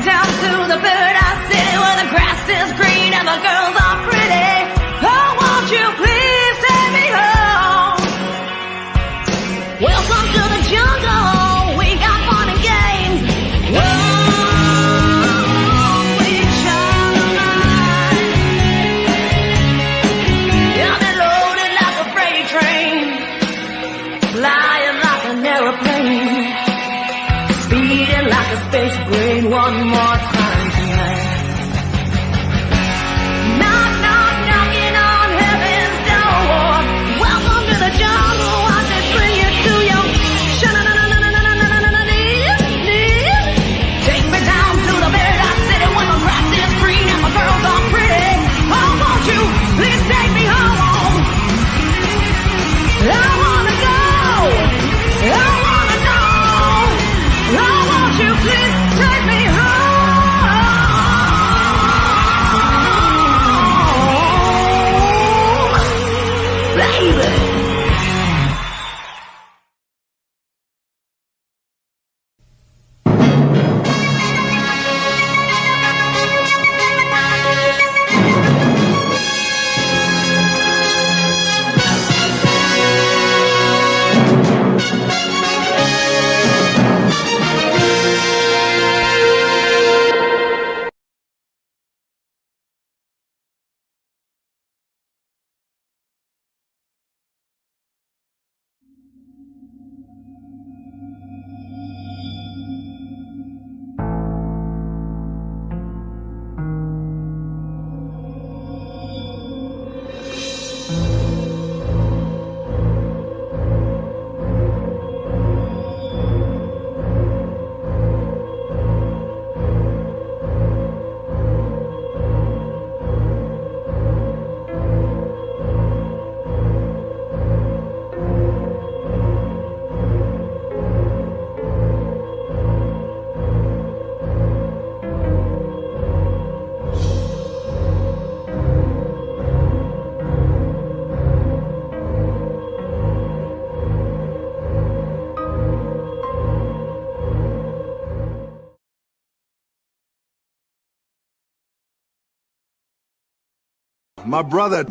Down to the paradise city where the grass is green and the girls are pretty. Oh, won't you please take me home? Welcome to the jungle. We got fun and games. Whoa, we shine. Yeah, they're loaded like a freight train, flying like an airplane, speeding like a space plane. One more time tonight. Knock, knock, knocking on heaven's door. Welcome to the jungle. Watch it bring you to your knees. Take me down to the paradise city where the grass is green and the girls are pretty. Oh, won't you please take me home? I wanna go. I wanna know. Oh, won't you please take me home? Baby. My brother,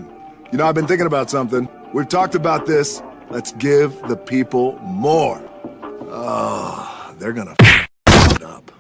you know, I've been thinking about something. We've talked about this. Let's give the people more. Oh, they're gonna f it up.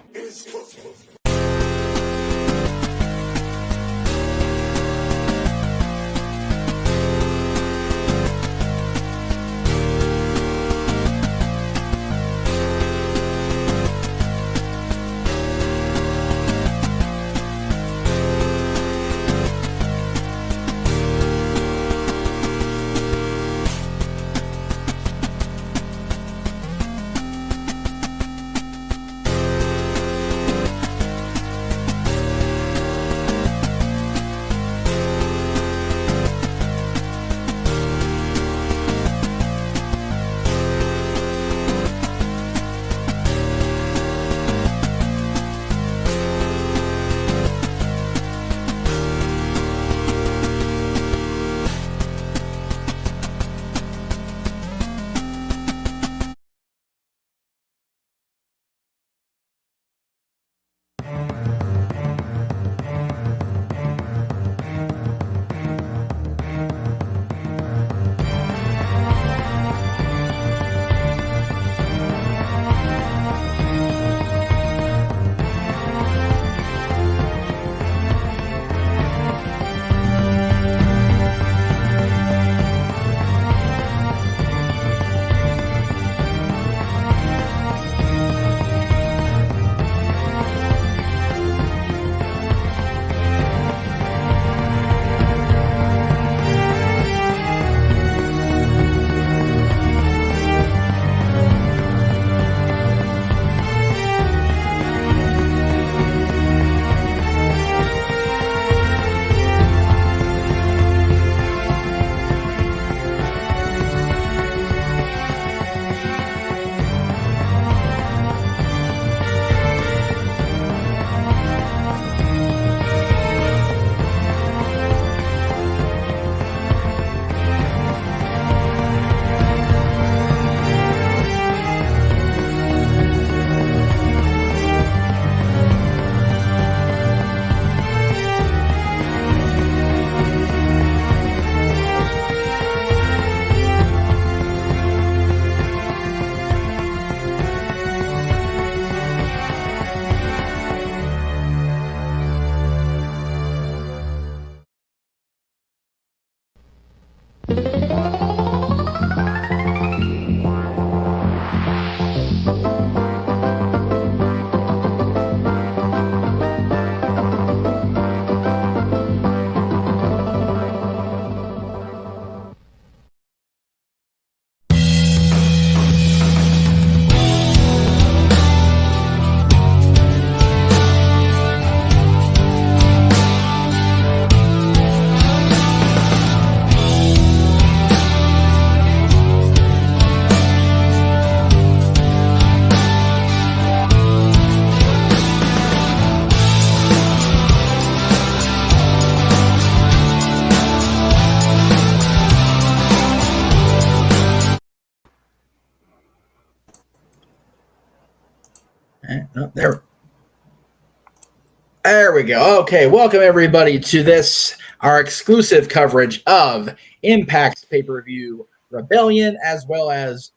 There we go. Okay, welcome everybody to this, our exclusive coverage of Impact's pay-per-view Rebellion, as well as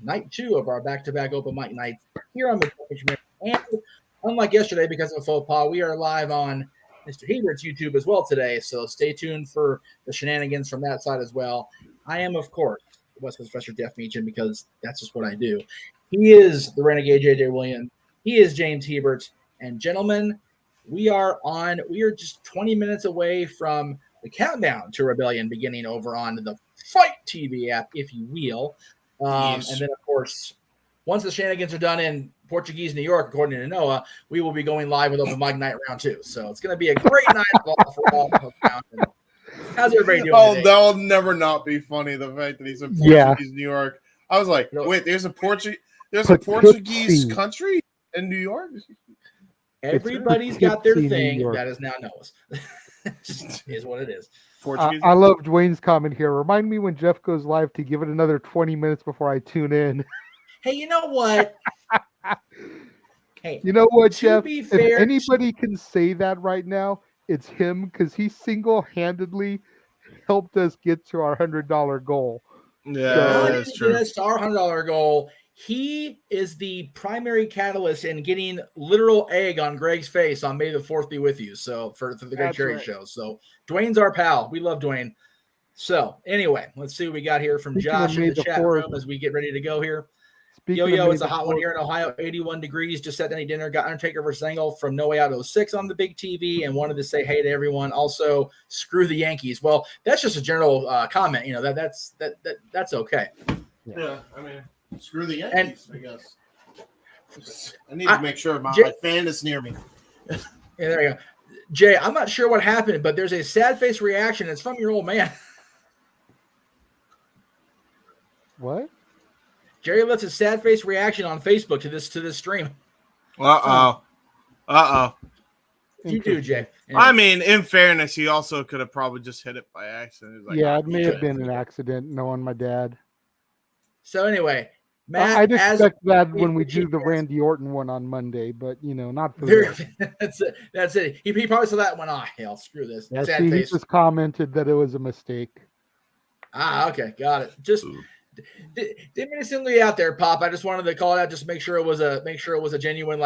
night 2 of our back-to-back open mic nights here on the Jeff Meacham Network. And unlike yesterday, because of a faux pas, we are live on Mr. Hebert's YouTube as well today, so stay tuned for the shenanigans from that side as well. I am, of course, West Coast Professor Jeff Meacham, because that's just what I do. He is the Renegade JJ Williams. He is James Hebert. And gentlemen, we are just 20 minutes away from the countdown to Rebellion beginning over on the Fight TV app, if you will. Yes. And then, of course, once the shenanigans are done in Portuguese New York, according to Noah, we will be going live with Open Mic Night Round 2. So it's going to be a great night for all. How's everybody doing today? That will never not be funny, the fact that he's in Portuguese New York. I was like, wait, there's a Portuguese country in New York? Everybody's got their thing. That is now Noah's. Is what it is. I love Dwayne's comment here. Remind me when Jeff goes live to give it another 20 minutes before I tune in. Hey, you know what? You know what, Jeff? If anybody can say that right now, it's him, because he single-handedly helped us get to our $100 goal. Yeah, that's true. Get us to our $100 goal. He is the primary catalyst in getting literal egg on Greg's face on May the 4th be with you. So for the Greg Cherry show. So Dwayne's our pal. We love Dwayne. So anyway, let's see what we got here from Josh in the chat room as we get ready to go here. Yo, it's a hot one here in Ohio, 81 degrees. Just had any dinner. Got Undertaker versus Angle from No Way Out 06 on the big TV, and wanted to say hey to everyone. Also, screw the Yankees. Well, that's just a general comment. You know, that's okay. Yeah, I mean, screw the Yankees, I guess. I need to make sure my fan is near me. Yeah, there you go. Jay, I'm not sure what happened, but there's a sad face reaction. It's from your old man. What? Jerry left a sad face reaction on Facebook to this stream. Uh-oh. You do, Jay. Anyway. I mean, in fairness, he also could have probably just hit it by accident. Like, yeah, it may have been an accident, knowing my dad. So anyway, Matt, I'd expect that when we do the Randy Orton one on Monday, but not for That's it. He probably saw that one. Hell, screw this. Yeah, he just commented that it was a mistake. Okay, got it. Just didn't mean to single you out there, Pop. I just wanted to call it out, just make sure it was a genuine.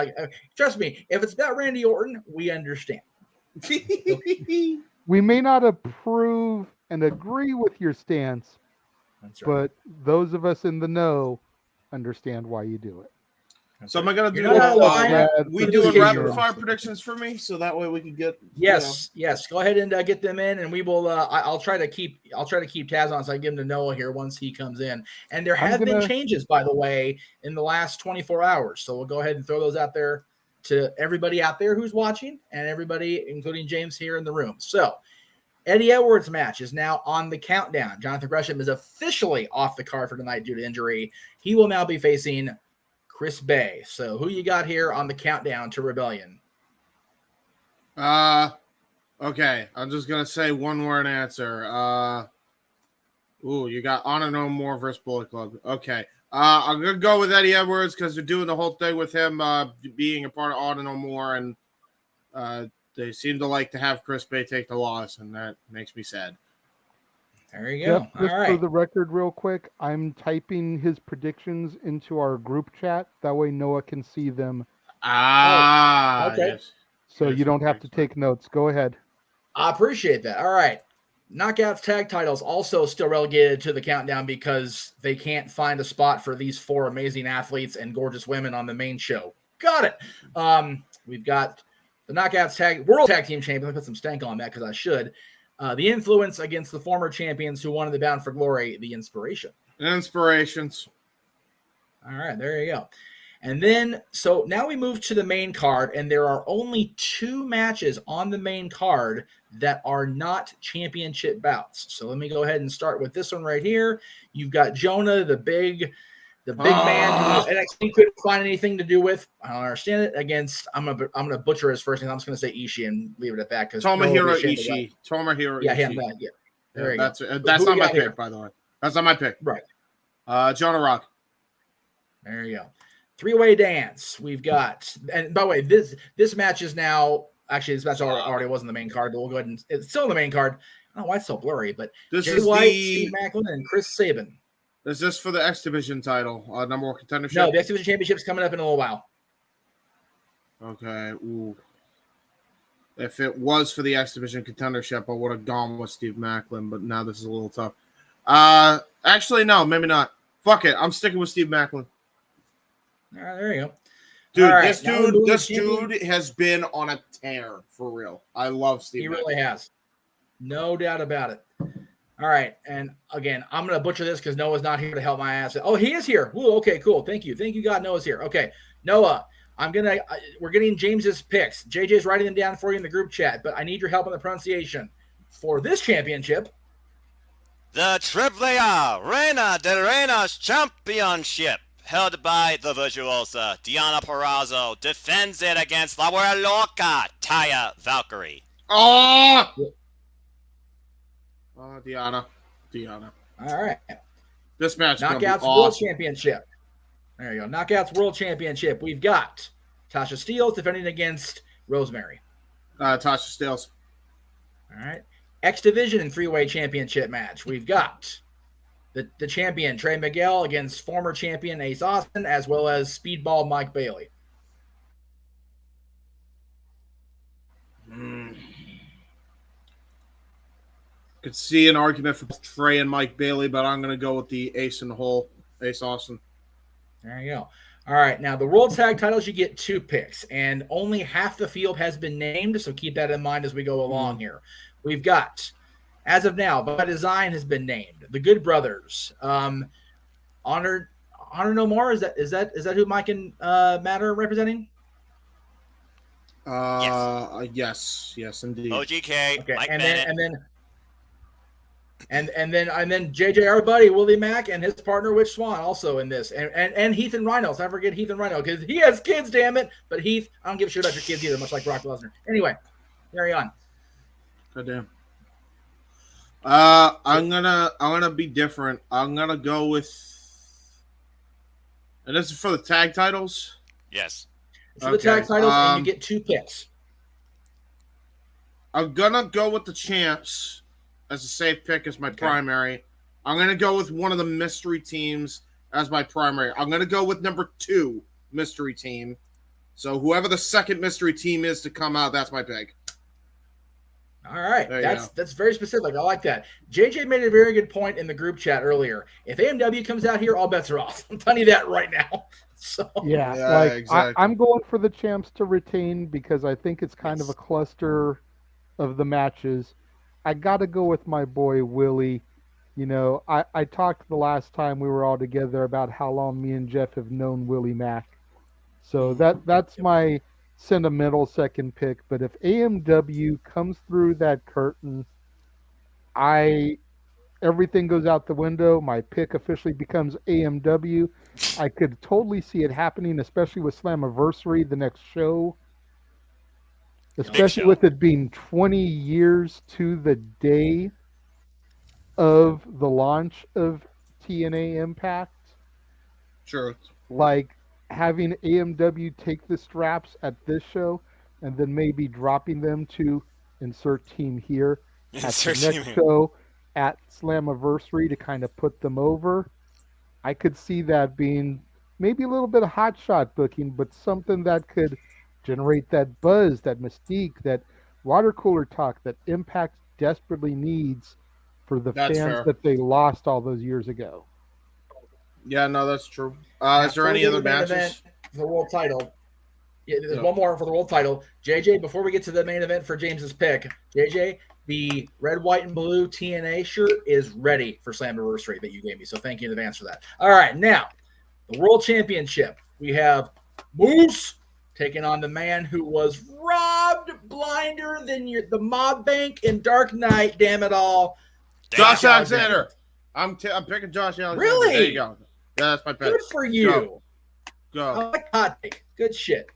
Trust me, if it's about Randy Orton, we understand. We may not approve and agree with your stance, but those of us in the know understand why you do it. So am I going to do we doing rapid fire predictions for me, so that way we can get yes. Go ahead and get them in, and we will. I'll try to keep tabs on, so I give them to Noah here once he comes in. And there have been changes, by the way, in the last 24 hours. So we'll go ahead and throw those out there to everybody out there who's watching, and everybody, including James here in the room. So Eddie Edwards' match is now on the countdown. Jonathan Gresham is officially off the card for tonight due to injury. He will now be facing Chris Bay. So who you got here on the countdown to Rebellion? Okay. I'm just going to say one word answer. You got Honor No More versus Bullet Club. Okay. I'm going to go with Eddie Edwards because they're doing the whole thing with him being a part of Honor No More, and they seem to like to have Chris Bay take the loss, and that makes me sad. There you go. Just for the record, real quick, I'm typing his predictions into our group chat. That way Noah can see them. Okay. Yes. So you don't have to take notes. Go ahead. I appreciate that. All right. Knockouts tag titles also still relegated to the countdown because they can't find a spot for these 4 amazing athletes and gorgeous women on the main show. Got it. We've got the Knockouts World Tag Team Champions. I put some stank on that because I should. The Influence against the former champions who won the Bound for Glory, the Inspiration. Inspirations. All right, there you go. And then, so now we move to the main card, and there are only 2 matches on the main card that are not championship bouts. So let me go ahead and start with this one right here. You've got Jonah, the big man who NXT couldn't find anything to do with. I don't understand it. Against, I'm gonna butcher his first name. I'm just gonna say Ishii and leave it at that. Tomohiro Ishii. Tomohiro Ishii. Yeah, him. Yeah. There you go. That's not my pick, by the way. That's not my pick. Right. Jonah Rock. There you go. 3-way dance. We've got, and by the way, this match is now actually this match already was in the main card, but we'll go ahead and it's still in the main card. I don't know why it's so blurry, but this Jay is White, Steve Macklin, and Chris Sabin. Is this for the X Division title? Number 1 contendership? No, the X Division Championship's coming up in a little while. Okay. Ooh. If it was for the X Division contendership, I would have gone with Steve Macklin, but now this is a little tough. Actually, no, maybe not. Fuck it. I'm sticking with Steve Macklin. All right, there you go. Dude, right, this dude has been on a tear for real. I love Steve. He really has. No doubt about it. All right, and again, I'm going to butcher this because Noah's not here to help my ass. Oh, he is here. Ooh, okay, cool. Thank you, God. Noah's here. Okay, Noah, we're getting James's picks. JJ's writing them down for you in the group chat, but I need your help on the pronunciation for this championship. The AAA Reina de Reinas Championship, held by the Virtuosa Diana Perazzo, defends it against La Guerra Loca, Taya Valkyrie. Oh! Diana. All right. This match is going to be Knockouts awesome. World Championship. There you go. Knockouts World Championship. We've got Tasha Steelz defending against Rosemary. Tasha Steelz. All right. X Division and 3-way championship match. We've got the champion, Trey Miguel, against former champion Ace Austin, as well as Speedball Mike Bailey. Could see an argument for Trey and Mike Bailey, but I'm going to go with the Ace in the hole, Ace Austin. There you go. All right, now the World Tag titles, you get 2 picks, and only half the field has been named, so keep that in mind as we go along here. We've got, as of now, by design has been named. The Good Brothers, Honor No More. Is that who Mike and Matt are representing? Yes, indeed. OGK, Okay, Mike and Bennett. then JJ, our buddy Willie Mack, and his partner Witch Swan also in this, and Heath and Rhino. So I forget Heath and Rhino because he has kids, damn it. But Heath, I don't give a shit about your kids either, much like Brock Lesnar. Anyway, carry on. Goddamn. I'm gonna be different. I'm gonna go with, and this is for the tag titles. Yes. So the tag titles, and you get 2 picks. I'm gonna go with the champs as a safe pick as my primary. I'm gonna go with one of the mystery teams as my primary. I'm gonna go with number 2 mystery team. So whoever the second mystery team is to come out, that's my pick. All right, that's very specific. I like that. JJ made a very good point in the group chat earlier. If AMW comes out here, all bets are off. I'm telling you that right now. So exactly. I'm going for the champs to retain because I think it's kind of a cluster of the matches. I got to go with my boy Willie. You know, I talked the last time we were all together about how long me and Jeff have known Willie Mack. So that's my sentimental second pick. But if AMW comes through that curtain, everything goes out the window. My pick officially becomes AMW. I could totally see it happening, especially with Slammiversary, the next show. Especially with it being 20 years to the day of the launch of TNA Impact. Sure. Like having AMW take the straps at this show and then maybe dropping them to insert team here at the next show at Slammiversary to kind of put them over. I could see that being maybe a little bit of hot shot booking, but something that could generate that buzz, that mystique, that water cooler talk that Impact desperately needs for the That's fans fair. that they lost all those years ago. Yeah, no, that's true. Is there Before we any get to other the main matches? event for the world title? Yeah, there's one more for the world title. JJ, before we get to the main event for James's pick, JJ, the red, white, and blue TNA shirt is ready for Slammiversary that you gave me. So thank you in advance for that. All right, now the World Championship. We have Moose taking on the man who was robbed blinder than the mob bank in Dark Knight. Damn it all, Josh Alexander. I'm picking Josh Alexander. Really? There you go. Yeah, that's my pick. Good for you. Go. I like hot take. Good shit.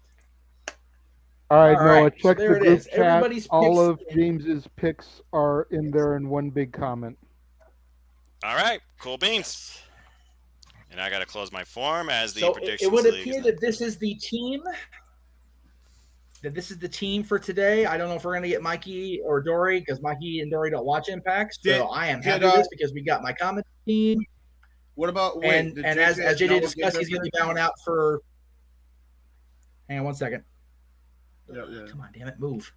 All right, All Noah, right, so check there the it group is. chat. Everybody's All picks- of James's picks are in there in one big comment. All right, cool beans. And I got to close my form as the So predictions. it would league appear is that this is the team. For today. I don't know if we're gonna get Mikey or Dory because Mikey and Dory don't watch Impact. So I am happy with this because we got my comment team. What about And as JJ discussed, he's gonna be bowing out for. Hang on 1 second. Yeah. Come on, damn it, move.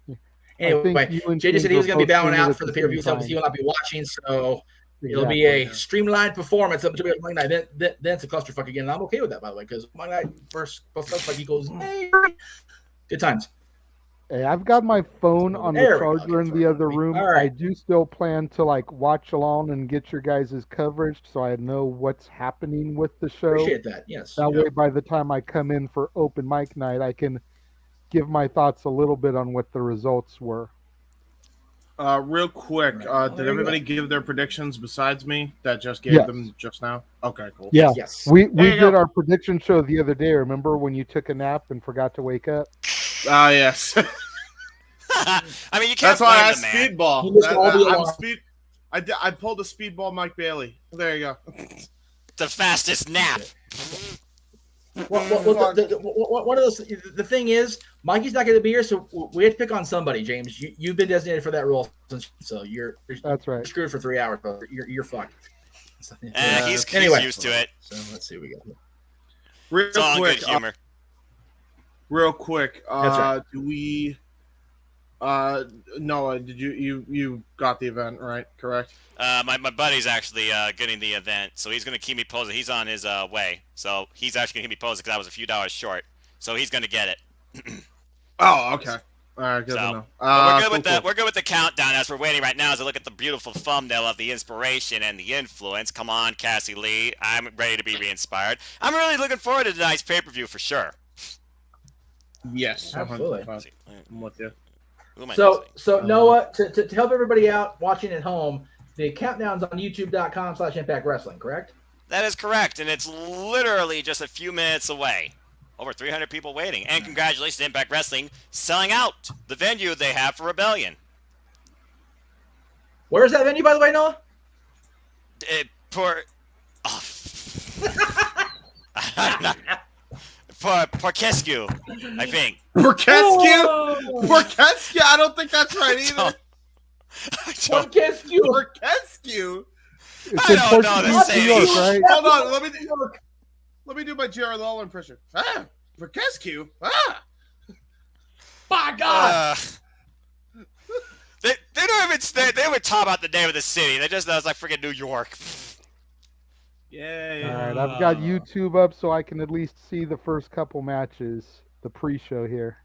I Anyway, think you and JJ said he James was going to be were bowing posting it out at for the the pay-per-view, same so he will not be watching. So it'll Exactly. be a streamlined performance up to Monday night. Then it's a clusterfuck again. And I'm okay with that, by the way, because Monday night first clusterfuck equals good times. Hey, I've got my phone on the There we go. charger in the other room. All right. I do still plan to watch along and get your guys' coverage so I know what's happening with the show. Appreciate that. Yes. That way, by the time I come in for open mic night, I can give my thoughts a little bit on what the results were. Real quick, Right. did everybody give their predictions besides me that just gave Yes. them just now? Okay, cool. Yeah, Yes. we There you did go. our prediction show the other day. Remember when you took a nap and forgot to wake up? Ah, yes. I mean, you can't That's why I blame asked the man. Speedball. He missed all the I'm alarm. speed. I pulled a Speedball Mike Bailey. There you go. The fastest nap. One of those. The thing is, Mikey's not going to be here, so we have to pick on somebody. James, you've been designated for that role, so you're That's right. screwed for 3 hours, but you're fucked. He's Anyway. used to it. So let's see what we got. Real It's all quick. good humor. Real quick. That's right. Do we? Noah, did you got the event right? Correct. My buddy's actually getting the event, so he's going to keep me posted. He's on his way, so he's actually going to keep me posted because I was a few dollars short. So he's going to get it. Oh, okay. All right, good to So, know. we're good Cool, with the cool. we're good with the countdown as we're waiting right now. As I look at the beautiful thumbnail of the inspiration and the influence. Come on, Cassie Lee, I'm ready to be re-inspired. I'm really looking forward to tonight's pay-per-view for sure. Yes, Absolutely. 100%. I'm with you. Who am I So missing? Noah, to help everybody out watching at home, the countdown's on YouTube.com/Impact Wrestling, correct? That is correct, and it's literally just a few minutes away. Over 300 people waiting, and congratulations to Impact Wrestling selling out the venue they have for Rebellion. Where's that venue, by the way, Noah? For Porkescu, I think. Porkescu? Porkescu? I don't think that's right either. Porkescu. Porkescu? It's I in don't know Portsmouth, the New city. York, right? Hold on, let me do my Jared Lawler impression. Porkescu? My God. They don't even say, they would talk about the name of the city. They just know it's like freaking New York. Yay. All right, I've got YouTube up so I can at least see the first couple matches, the pre-show here.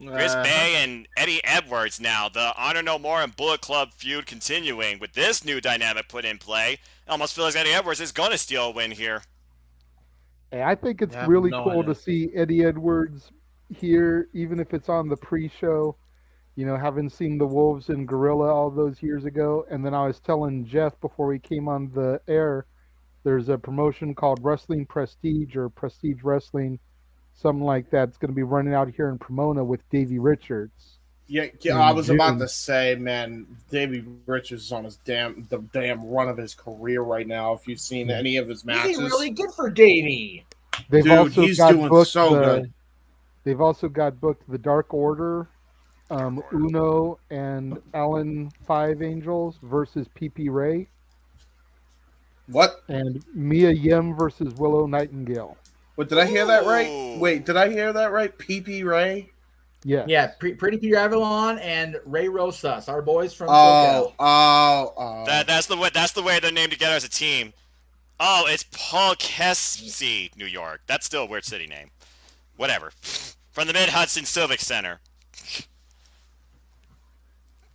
Chris Bay and Eddie Edwards now. The Honor No More and Bullet Club feud continuing with this new dynamic put in play. I almost feel like Eddie Edwards is going to steal a win here. Hey, I think it's I have really no cool idea. to see Eddie Edwards here, even if it's on the pre-show. You know, having seen the Wolves and Gorilla all those years ago. And then I was telling Jeff before we came on the air, there's a promotion called Wrestling Prestige or Prestige Wrestling, something like that. It's going to be running out here in Pomona with Davey Richards. Yeah, in I was about June. to say, man, Davey Richards is on the damn run of his career right now. If you've seen any of his matches, He's really good for Davey. They've Dude, also he's got doing booked so good. They've also got booked the Dark Order, Uno and Allen Five Angels versus PP Ray, What? and Mia Yim versus Willow Nightingale. What, did I hear that right? Ooh. Wait, did I hear that right? PP Ray? Yes. Yeah, Pretty Peter Avalon and Ray Rosas, our boys from Oh, SoCal. That's the way they're named together as a team. Oh, it's Poughkeepsie, New York. That's still a weird city name. Whatever. From the Mid-Hudson Civic Center.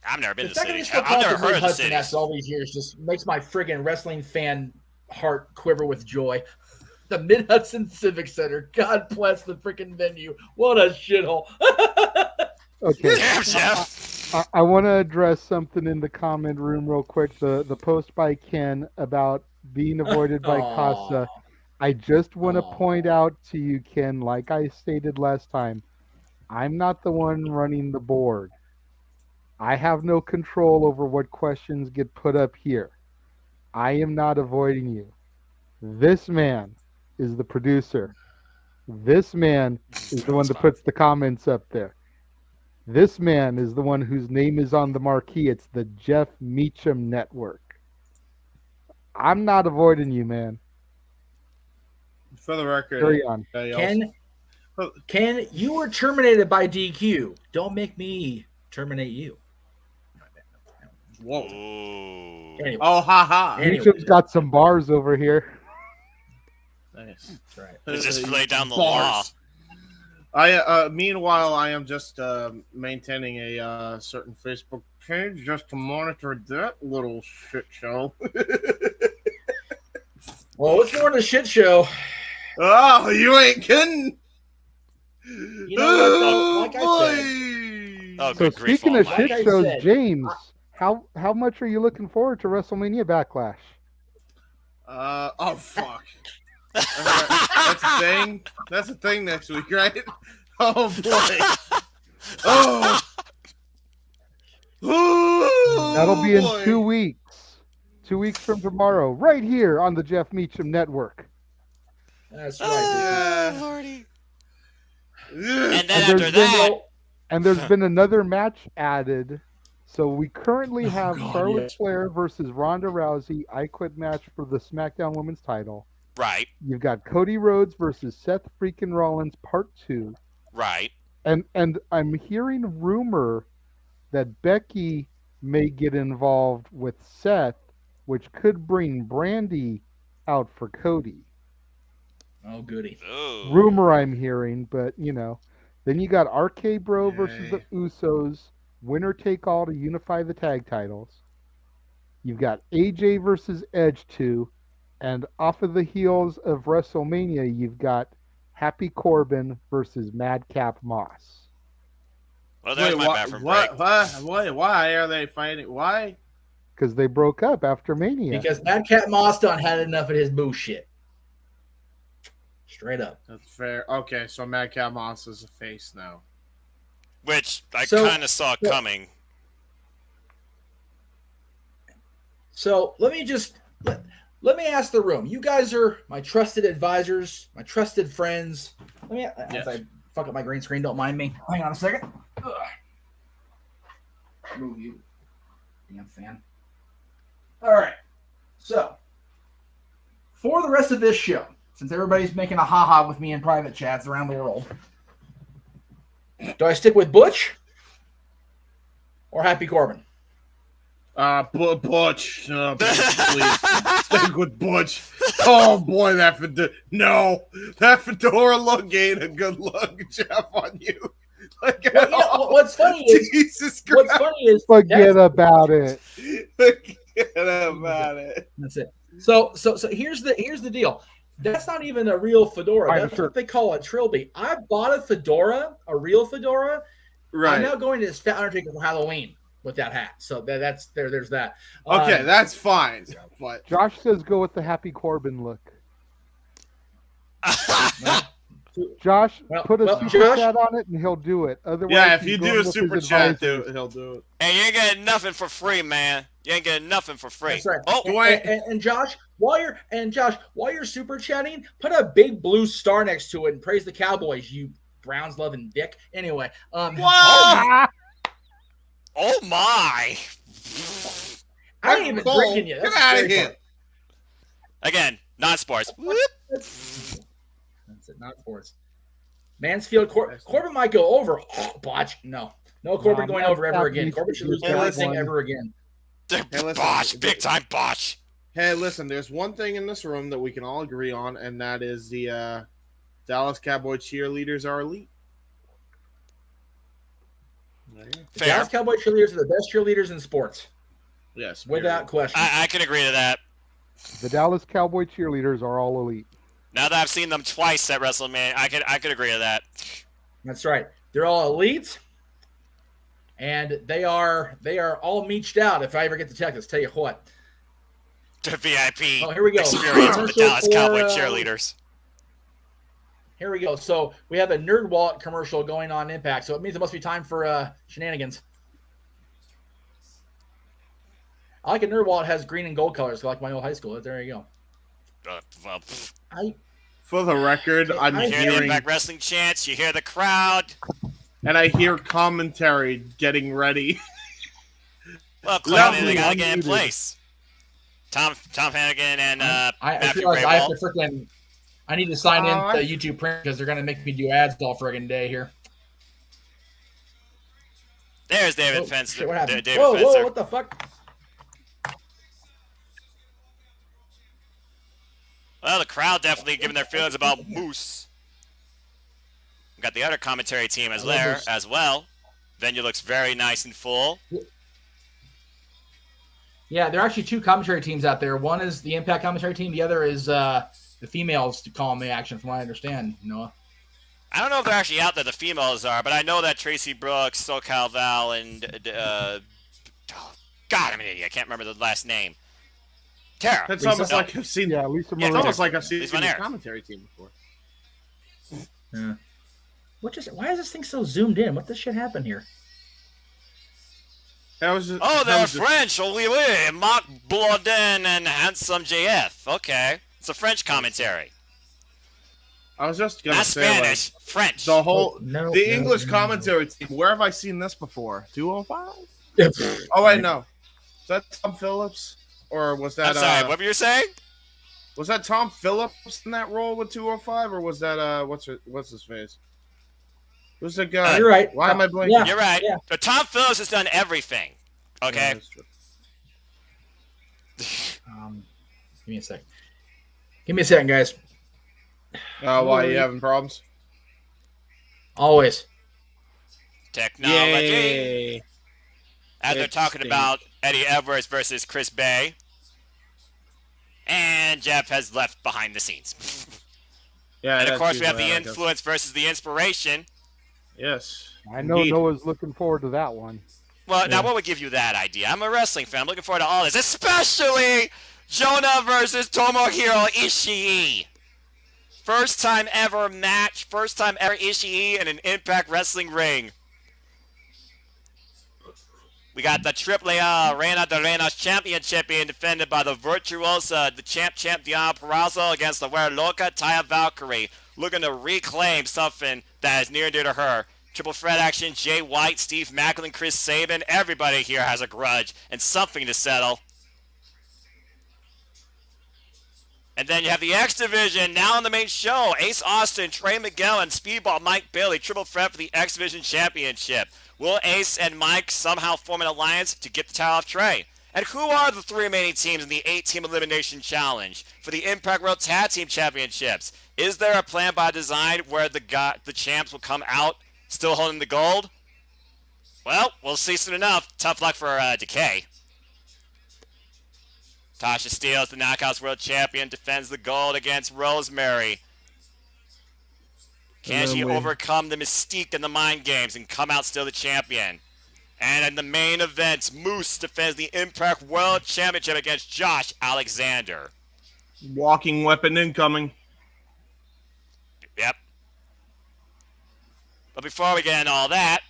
I've never been to the city. I've never heard of the city. After all these years just makes my friggin' wrestling fan heart quiver with joy. The Mid-Hudson Civic Center. God bless the freaking venue. What a shithole. Damn, Okay. Jeff. I want to address something in the comment room real quick. The post by Ken about being avoided by Casa. I just want to point out to you, Ken, like I stated last time, I'm not the one running the board. I have no control over what questions get put up here. I am not avoiding you. This man is the producer. This man is the one that puts the comments up there. This man is the one whose name is on the marquee. It's the Jeff Meacham Network. I'm not avoiding you, man. For the record, Carry on. Ken, you were terminated by DQ. Don't make me terminate you. Whoa. Anyway. Oh, haha. Meacham's got some bars over here. Nice. That's right. It's just lay down the law. Meanwhile, I am just maintaining a certain Facebook page just to monitor that little shit show. Well, it's more than a shit show. Oh, you ain't kidding. You know what, like I said. Oh, So good grief, speaking of almighty. shit shows, James, how much are you looking forward to WrestleMania Backlash? Oh fuck. That's a thing. That's a thing next week, right? Oh boy. Oh. That'll be in boy. 2 weeks. 2 weeks from tomorrow, right here on the Jeff Meacham Network. That's right. Lordy. And then after that, And there's been another match added. So we currently have Charlotte Flair versus Ronda Rousey I Quit match for the SmackDown Women's title. right, You've got Cody Rhodes versus Seth freaking Rollins Part 2. right. And I'm hearing rumor that Becky may get involved with Seth, which could bring Brandy out for Cody. Oh, goody. Ooh. Rumor I'm hearing, but you know. Then you got RK Bro versus the Usos, winner take all to unify the tag titles. You've got AJ versus Edge 2, and off of the heels of WrestleMania, you've got Happy Corbin versus Madcap Moss. Well, there's my bathroom break. Why are they fighting? Why? Because they broke up after Mania. Because Madcap Moss done had enough of his bullshit. Straight up. That's fair. Okay, so Madcap Moss is a face now. Which I So- kind of saw coming. So let me just let me ask the room. You guys are my trusted advisors, my trusted friends. Let me as I fuck up my green screen. Don't mind me. Hang on a second. Ugh. Move you, damn fan. All right. So for the rest of this show, since everybody's making a haha with me in private chats around the world, do I stick with Butch or Happy Corbin? Butch. Please. Stick with Butch. Oh boy, that fedora look ain't a good look, Jeff, on you. Like, Well, you know, what's funny is Jesus Christ. what's funny is Forget about it. Forget about it. That's it. So here's the deal. That's not even a real fedora. I'm That's sure. what they call a trilby. I bought a fedora, a real fedora. Right. I'm now going to this Fat Undertaker for Halloween with that hat. So that's there. There's that. Okay, that's fine. But Josh says go with the Happy Corbin look. Josh, put a super Josh- chat on it and he'll do it. Otherwise, yeah, if he's you going do a with his super chat, advisors. he'll do it. Hey, you ain't getting nothing for free, man. You ain't getting nothing for free. That's right. Oh, And Josh, while you're super chatting, put a big blue star next to it and praise the Cowboys. You Browns loving dick. Anyway, Whoa! Oh my! I ain't even Cole, drinking yet. Get That's out the of scary here. part. Again, non-sports. Whoop. That's it. Not sports. Mansfield, Corbin might go over. Botch. No Corbin going over ever again. Corbin should lose everything ever again. Botch, big time botch. Hey, listen, there's one thing in this room that we can all agree on, and that is the Dallas Cowboy cheerleaders are elite. The Dallas Cowboy cheerleaders are the best cheerleaders in sports. Yes. Without question. I can agree to that. The Dallas Cowboy cheerleaders are all elite. Now that I've seen them twice at WrestleMania, I could agree to that. That's right. They're all elite, and they are all meeched out. If I ever get to Texas, tell you what. The VIP here we go. Experience with the Dallas Cowboy cheerleaders. Here we go. So we have a Nerd Wallet commercial going on Impact. So it means it must be time for shenanigans. I like a Nerd Wallet has green and gold colors, like my old high school. There you go. For the record, I'm hearing Impact Wrestling chants. You hear the crowd, and I hear commentary getting ready. Well, clearly they gotta get in place. Tom Hannigan and Matthew Grable. I need to sign in to YouTube Print because they're gonna make me do ads all friggin' day here. There's David Fenster. What happened? David whoa, Fenster. What the fuck? Well, the crowd definitely giving their feelings about Moose. We got the other commentary team as well. Venue looks very nice and full. Yeah, there are actually two commentary teams out there. One is the Impact commentary team. The other is the females to call the action, from what I understand, Noah. I don't know if they're actually out there, the females are, but I know that Tracy Brooks, SoCal Val, and God, I'm an idiot. I can't remember the last name. Tara. It's almost like I've seen. Yeah, Lisa It's almost like I've seen the commentary team before. Yeah. Why is this thing so zoomed in? What the shit happened here? They're French. Oui, Marc Blondin and Handsome JF. Okay. It's a French commentary. I was just gonna Not say, Spanish, French. The English commentary team. Where have I seen this before? 205? Oh wait, no. Is that Tom Phillips, or was that? I'm sorry. What were you saying? Was that Tom Phillips in that role with 205, or was that what's his face? Who's the guy? You're right. Why am I blanking? Yeah. You're right. Yeah. But Tom Phillips has done everything. Okay. Yeah, give me a second. Give me a second, guys. Why are you having problems? Always. Technology. Yay. As they're talking about Eddie Edwards versus Chris Bay. And Jeff has left behind the scenes. Yeah. And of course we have the influence versus the inspiration. Yes. I know Noah's looking forward to that one. Well, now what would give you that idea? I'm a wrestling fan. I'm looking forward to all this, especially Jonah versus Tomohiro Ishii. First time ever match, first time ever Ishii in an Impact Wrestling ring. We got the AAA Reina de Reinas Championship being defended by the Virtuosa, the champ Diana Purrazzo against the Were Loca Taya Valkyrie, looking to reclaim something that is near and dear to her. Triple threat action, Jay White, Steve Macklin, Chris Sabin. Everybody here has a grudge and something to settle. And then you have the X Division now on the main show. Ace Austin, Trey Miguel, and Speedball Mike Bailey. Triple threat for the X Division Championship. Will Ace and Mike somehow form an alliance to get the title off Trey? And who are the three remaining teams in the 8-team elimination challenge for the Impact World Tag Team Championships? Is there a plan by design where the champs will come out still holding the gold? Well, we'll see soon enough. Tough luck for Decay. Tasha Steelz, the Knockouts World Champion, defends the gold against Rosemary. Can she overcome the mystique and the mind games and come out still the champion? And in the main event, Moose defends the Impact World Championship against Josh Alexander. Walking weapon incoming. Yep. But before we get into all that,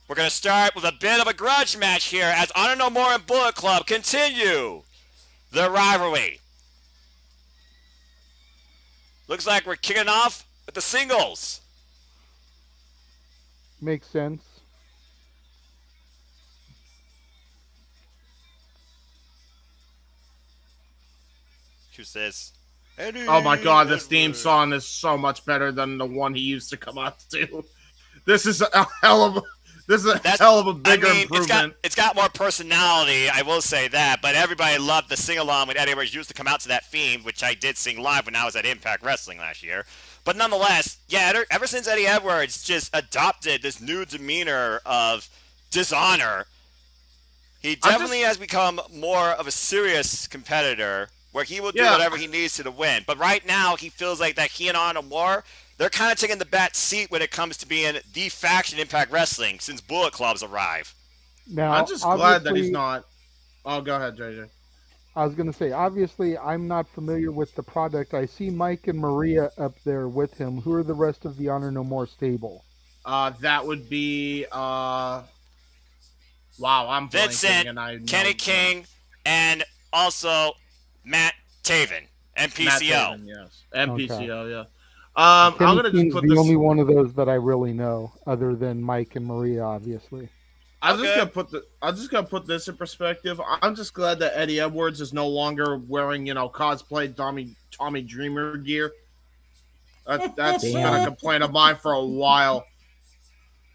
we're going to start with a bit of a grudge match here as Honor No More and Bullet Club continue their rivalry. Looks like we're kicking off with the singles. Makes sense. Who's this? Oh my god, this theme song is so much better than the one he used to come out to. This is a hell of a bigger improvement. It's got more personality, I will say that, but everybody loved the sing-along when Eddie Edwards used to come out to that theme, which I did sing live when I was at Impact Wrestling last year. But nonetheless, yeah, ever since Eddie Edwards just adopted this new demeanor of dishonor, he definitely has become more of a serious competitor where he will do whatever he needs to win. But right now, he feels like that he and Honor Moore, they're kind of taking the back seat when it comes to being the faction Impact Wrestling since Bullet Club's arrived. Now, I'm just glad that he's not. Oh, go ahead, JJ. I was going to say, obviously, I'm not familiar with the product. I see Mike and Maria up there with him. Who are the rest of the Honor No More stable? That would be, wow, I'm Vincent, Kenny King, and also Matt Taven, MPCO. Matt Taven, yes. MPCO, yeah. I'm going to just put the this... only one of those that I really know, other than Mike and Maria, obviously. I'm just gonna put this in perspective. I'm just glad that Eddie Edwards is no longer wearing, cosplay Tommy Dreamer gear. That's been a complaint of mine for a while.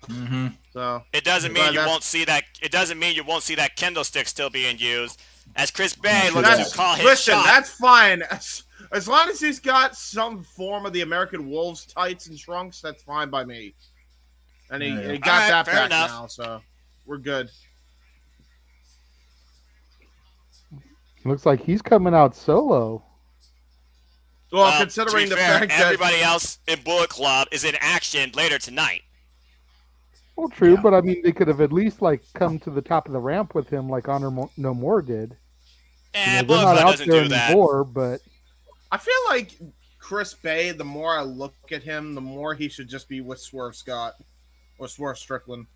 Mm-hmm. So it doesn't mean you won't see that. It doesn't mean you won't see that kendo stick still being used. As Chris Bay looks to call his shot. That's fine. As long as he's got some form of the American Wolves tights and trunks, that's fine by me. And he got that back now, so we're good. Looks like he's coming out solo. Well, considering the fact that everybody else in Bullet Club is in action later tonight. Well, true, but I mean, they could have at least come to the top of the ramp with him, like Honor No More did. And they're Bullet not Club out doesn't there do that. anymore, but I feel like Chris Bay, the more I look at him, the more he should just be with Swerve Scott or Swerve Strickland.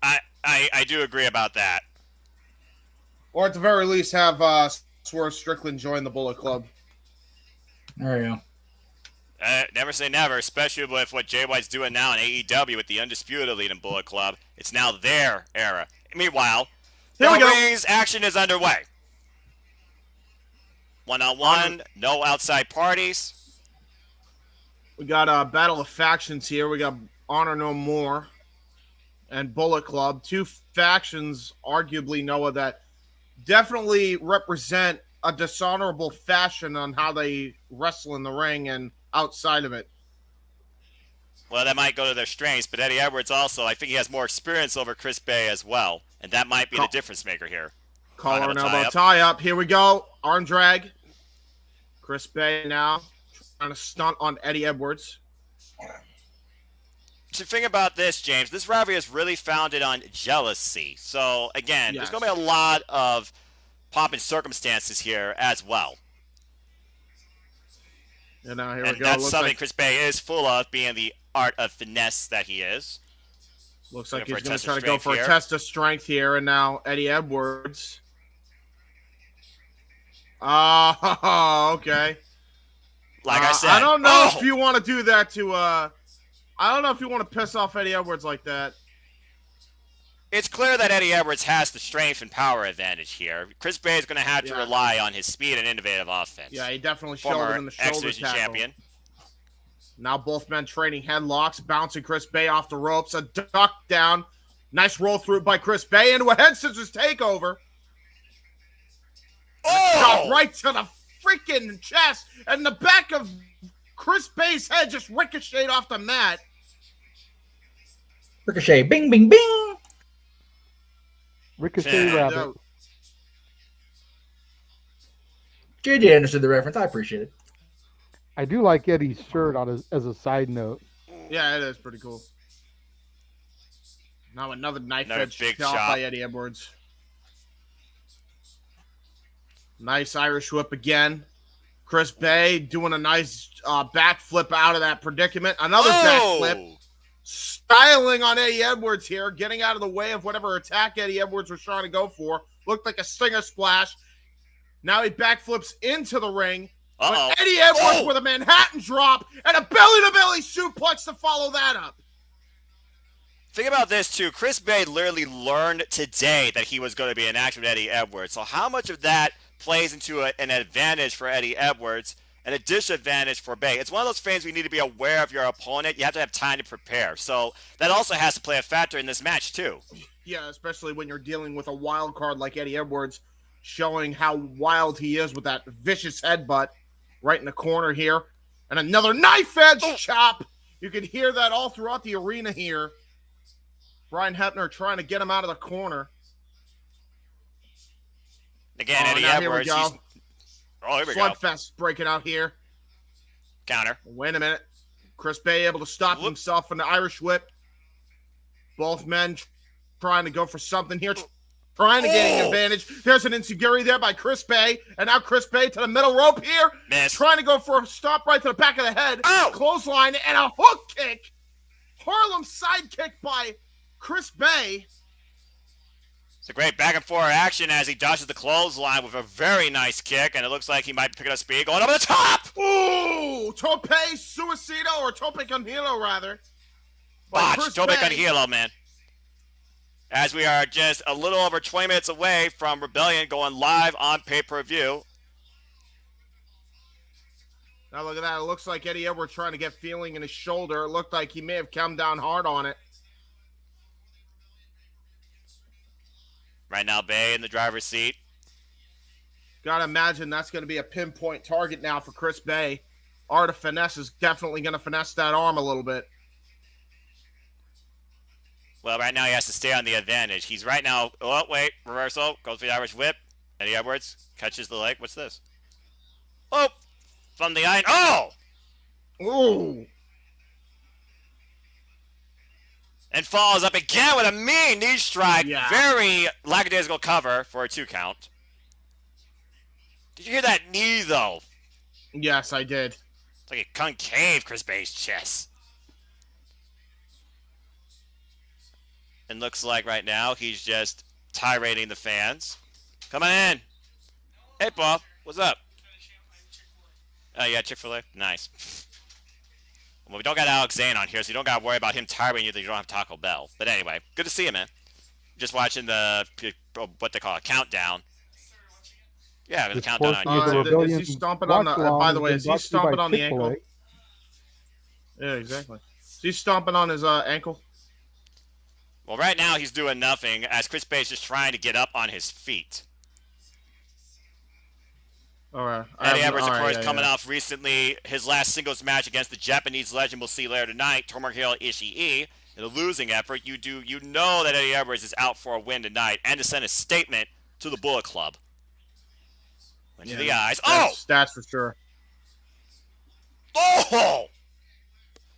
I do agree about that. Or at the very least, have Swerve Strickland join the Bullet Club. There you go. Never say never, especially with what Jay White's doing now in AEW with the Undisputed Elite and Bullet Club. It's now their era. Meanwhile, the Rings action is underway. One-on-one, no outside parties. We got a battle of factions here. We got Honor No More and Bullet Club. Two factions, arguably, Noah, that definitely represent a dishonorable fashion on how they wrestle in the ring and outside of it. Well, that might go to their strengths, but Eddie Edwards also, I think he has more experience over Chris Bay as well, and that might be the difference maker here. Collar and elbow tie up. Here we go. Arm drag. Chris Bay now trying to stunt on Eddie Edwards. The thing about this, James, this rivalry is really founded on jealousy. So, again, there's going to be a lot of pomp and circumstances here as well. And now here we go. That's something Chris Bay is full of, being the art of finesse that he is. Looks like he's going to try to go for a test of strength here. And now Eddie Edwards. Oh, okay. Like I said. I don't know if you want to do that to... I don't know if you want to piss off Eddie Edwards like that. It's clear that Eddie Edwards has the strength and power advantage here. Chris Bay is going to have to rely on his speed and innovative offense. Yeah, he definitely showed him in the shoulder tackle. Champion. Now both men trading headlocks, bouncing Chris Bay off the ropes. A duck down. Nice roll through by Chris Bay into a head scissors takeover. Oh! Right to the freaking chest, and the back of Chris Bay's head just ricocheted off the mat. Ricochet, bing, bing, bing. Ricochet rabbit. JJ understood the reference. I appreciate it. I do like Eddie's shirt as a side note. Yeah, it is pretty cool. Now another knife edge shot by Eddie Edwards. Nice Irish whip again. Chris Bay doing a nice backflip out of that predicament. Another backflip. Styling on Eddie Edwards here, getting out of the way of whatever attack Eddie Edwards was trying to go for. Looked like a stinger splash. Now he backflips into the ring. But Eddie Edwards with a Manhattan drop and a belly-to-belly suplex to follow that up. Think about this, too. Chris Bay literally learned today that he was going to be in action with Eddie Edwards. So how much of that plays into an advantage for Eddie Edwards and a disadvantage for Bay. It's one of those things where you need to be aware of your opponent. You have to have time to prepare. So that also has to play a factor in this match, too. Yeah, especially when you're dealing with a wild card like Eddie Edwards, showing how wild he is with that vicious headbutt right in the corner here. And another knife edge chop. You can hear that all throughout the arena here. Brian Hebner trying to get him out of the corner. Again, Eddie Edwards. Here we go. Slugfest breaking out here. Counter. Wait a minute. Chris Bay able to stop himself in the Irish whip. Both men trying to go for something here. Trying to gain an advantage. There's an insecurity there by Chris Bay. And now Chris Bay to the middle rope here. Miss. Trying to go for a stop right to the back of the head. Oh! Clothesline and a hook kick. Harlem sidekick by Chris Bay. It's a great back and forth action as he dodges the clothesline with a very nice kick. And it looks like he might be picking up speed. Going over the top! Ooh! Tope Suicido or Tope con Hilo rather. Botch. Tope con Hilo, man. As we are just a little over 20 minutes away from Rebellion going live on pay-per-view. Now look at that. It looks like Eddie Edwards trying to get feeling in his shoulder. It looked like he may have come down hard on it. Right now, Bay in the driver's seat. Gotta imagine that's going to be a pinpoint target now for Chris Bay. Art of Finesse is definitely going to finesse that arm a little bit. Well, right now he has to stay on the advantage. He's right now. Oh, wait. Reversal. Goes for the Irish whip. Eddie Edwards catches the leg. What's this? Oh! From the iron. Oh! Ooh! And falls up again with a mean knee strike. Yeah. Very lackadaisical cover for a 2 count. Did you hear that knee, though? Yes, I did. It's like a concave Chris Bay's chest. And looks like right now he's just tirading the fans. Come on in. Hey, Paul. What's up? Oh, yeah, Chick-fil-A. Nice. Well, we don't got Alex Zane on here, so you don't got to worry about him tiring you that you don't have Taco Bell. But anyway, good to see you, man. Just watching the, what they call a countdown. Yeah, the countdown on YouTube. Is he stomping on the, by the way, is he stomping on the ankle? Yeah, exactly. Is he stomping on his ankle? Well, right now he's doing nothing as Chris Bay is just trying to get up on his feet. All right. Eddie Edwards, of course, coming off recently his last singles match against the Japanese legend we'll see later tonight, Tomohiro Ishii. In a losing effort, you know that Eddie Edwards is out for a win tonight and to send a statement to the Bullet Club. Went to the eyes. That's for sure. Oh!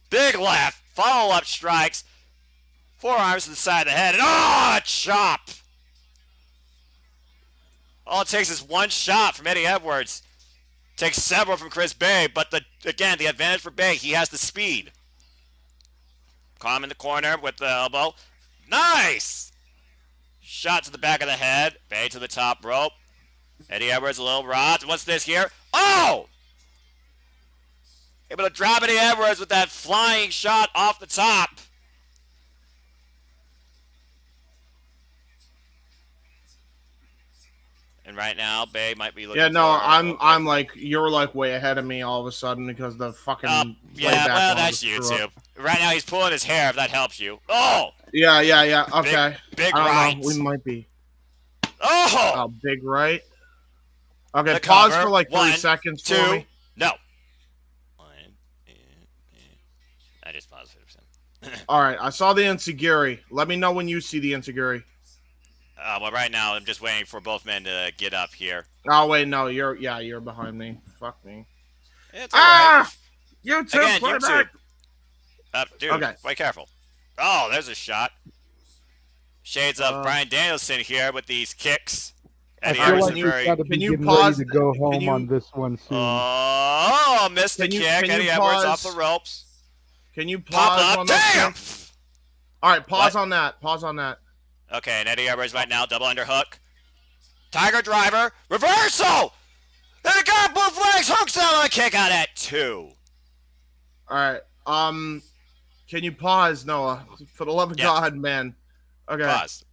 Big left. Follow-up strikes. Forearms to the side of the head. And a chop. All it takes is one shot from Eddie Edwards. Takes several from Chris Bay, but again, the advantage for Bay, he has the speed. Calm in the corner with the elbow. Nice! Shot to the back of the head. Bay to the top rope. Eddie Edwards, a little rod. What's this here? Oh! Able to drop Eddie Edwards with that flying shot off the top. And right now, Bay might be looking. Yeah, no, I'm like you're like way ahead of me all of a sudden because the fucking. Yeah, well, that's YouTube. Right now, he's pulling his hair. If that helps you. Oh. Yeah. Okay. Big right. We might be. Oh. Big right. Okay, The pause cover. for like 3 1, seconds 2. for me. No. I just paused 50%. All right, I saw the Enziguri. Let me know when you see the Enziguri. Well, right now I'm just waiting for both men to get up here. Oh wait, no, you're behind me. Fuck me. It's all right. YouTube, Again, play YouTube. back. Dude, Okay. Be careful. Oh, there's a shot. Shades of Bryan Danielson here with these kicks. I Eddie feel Edwards like is you've very. got to be Can you getting pause- ready to go can home you- on this one soon. Oh, missed the Can you- kick. can you Eddie Edwards pause? off the ropes. Can you Pop pause up. on that? Damn! All right, pause What? on that. Pause on that. Okay, and Eddie Edwards right now, double underhook. Tiger driver. Reversal! And it got both legs. Hooks out on a kick out at 2. All right. Can you pause, Noah? For the love of Yeah. God, man. Okay. Pause.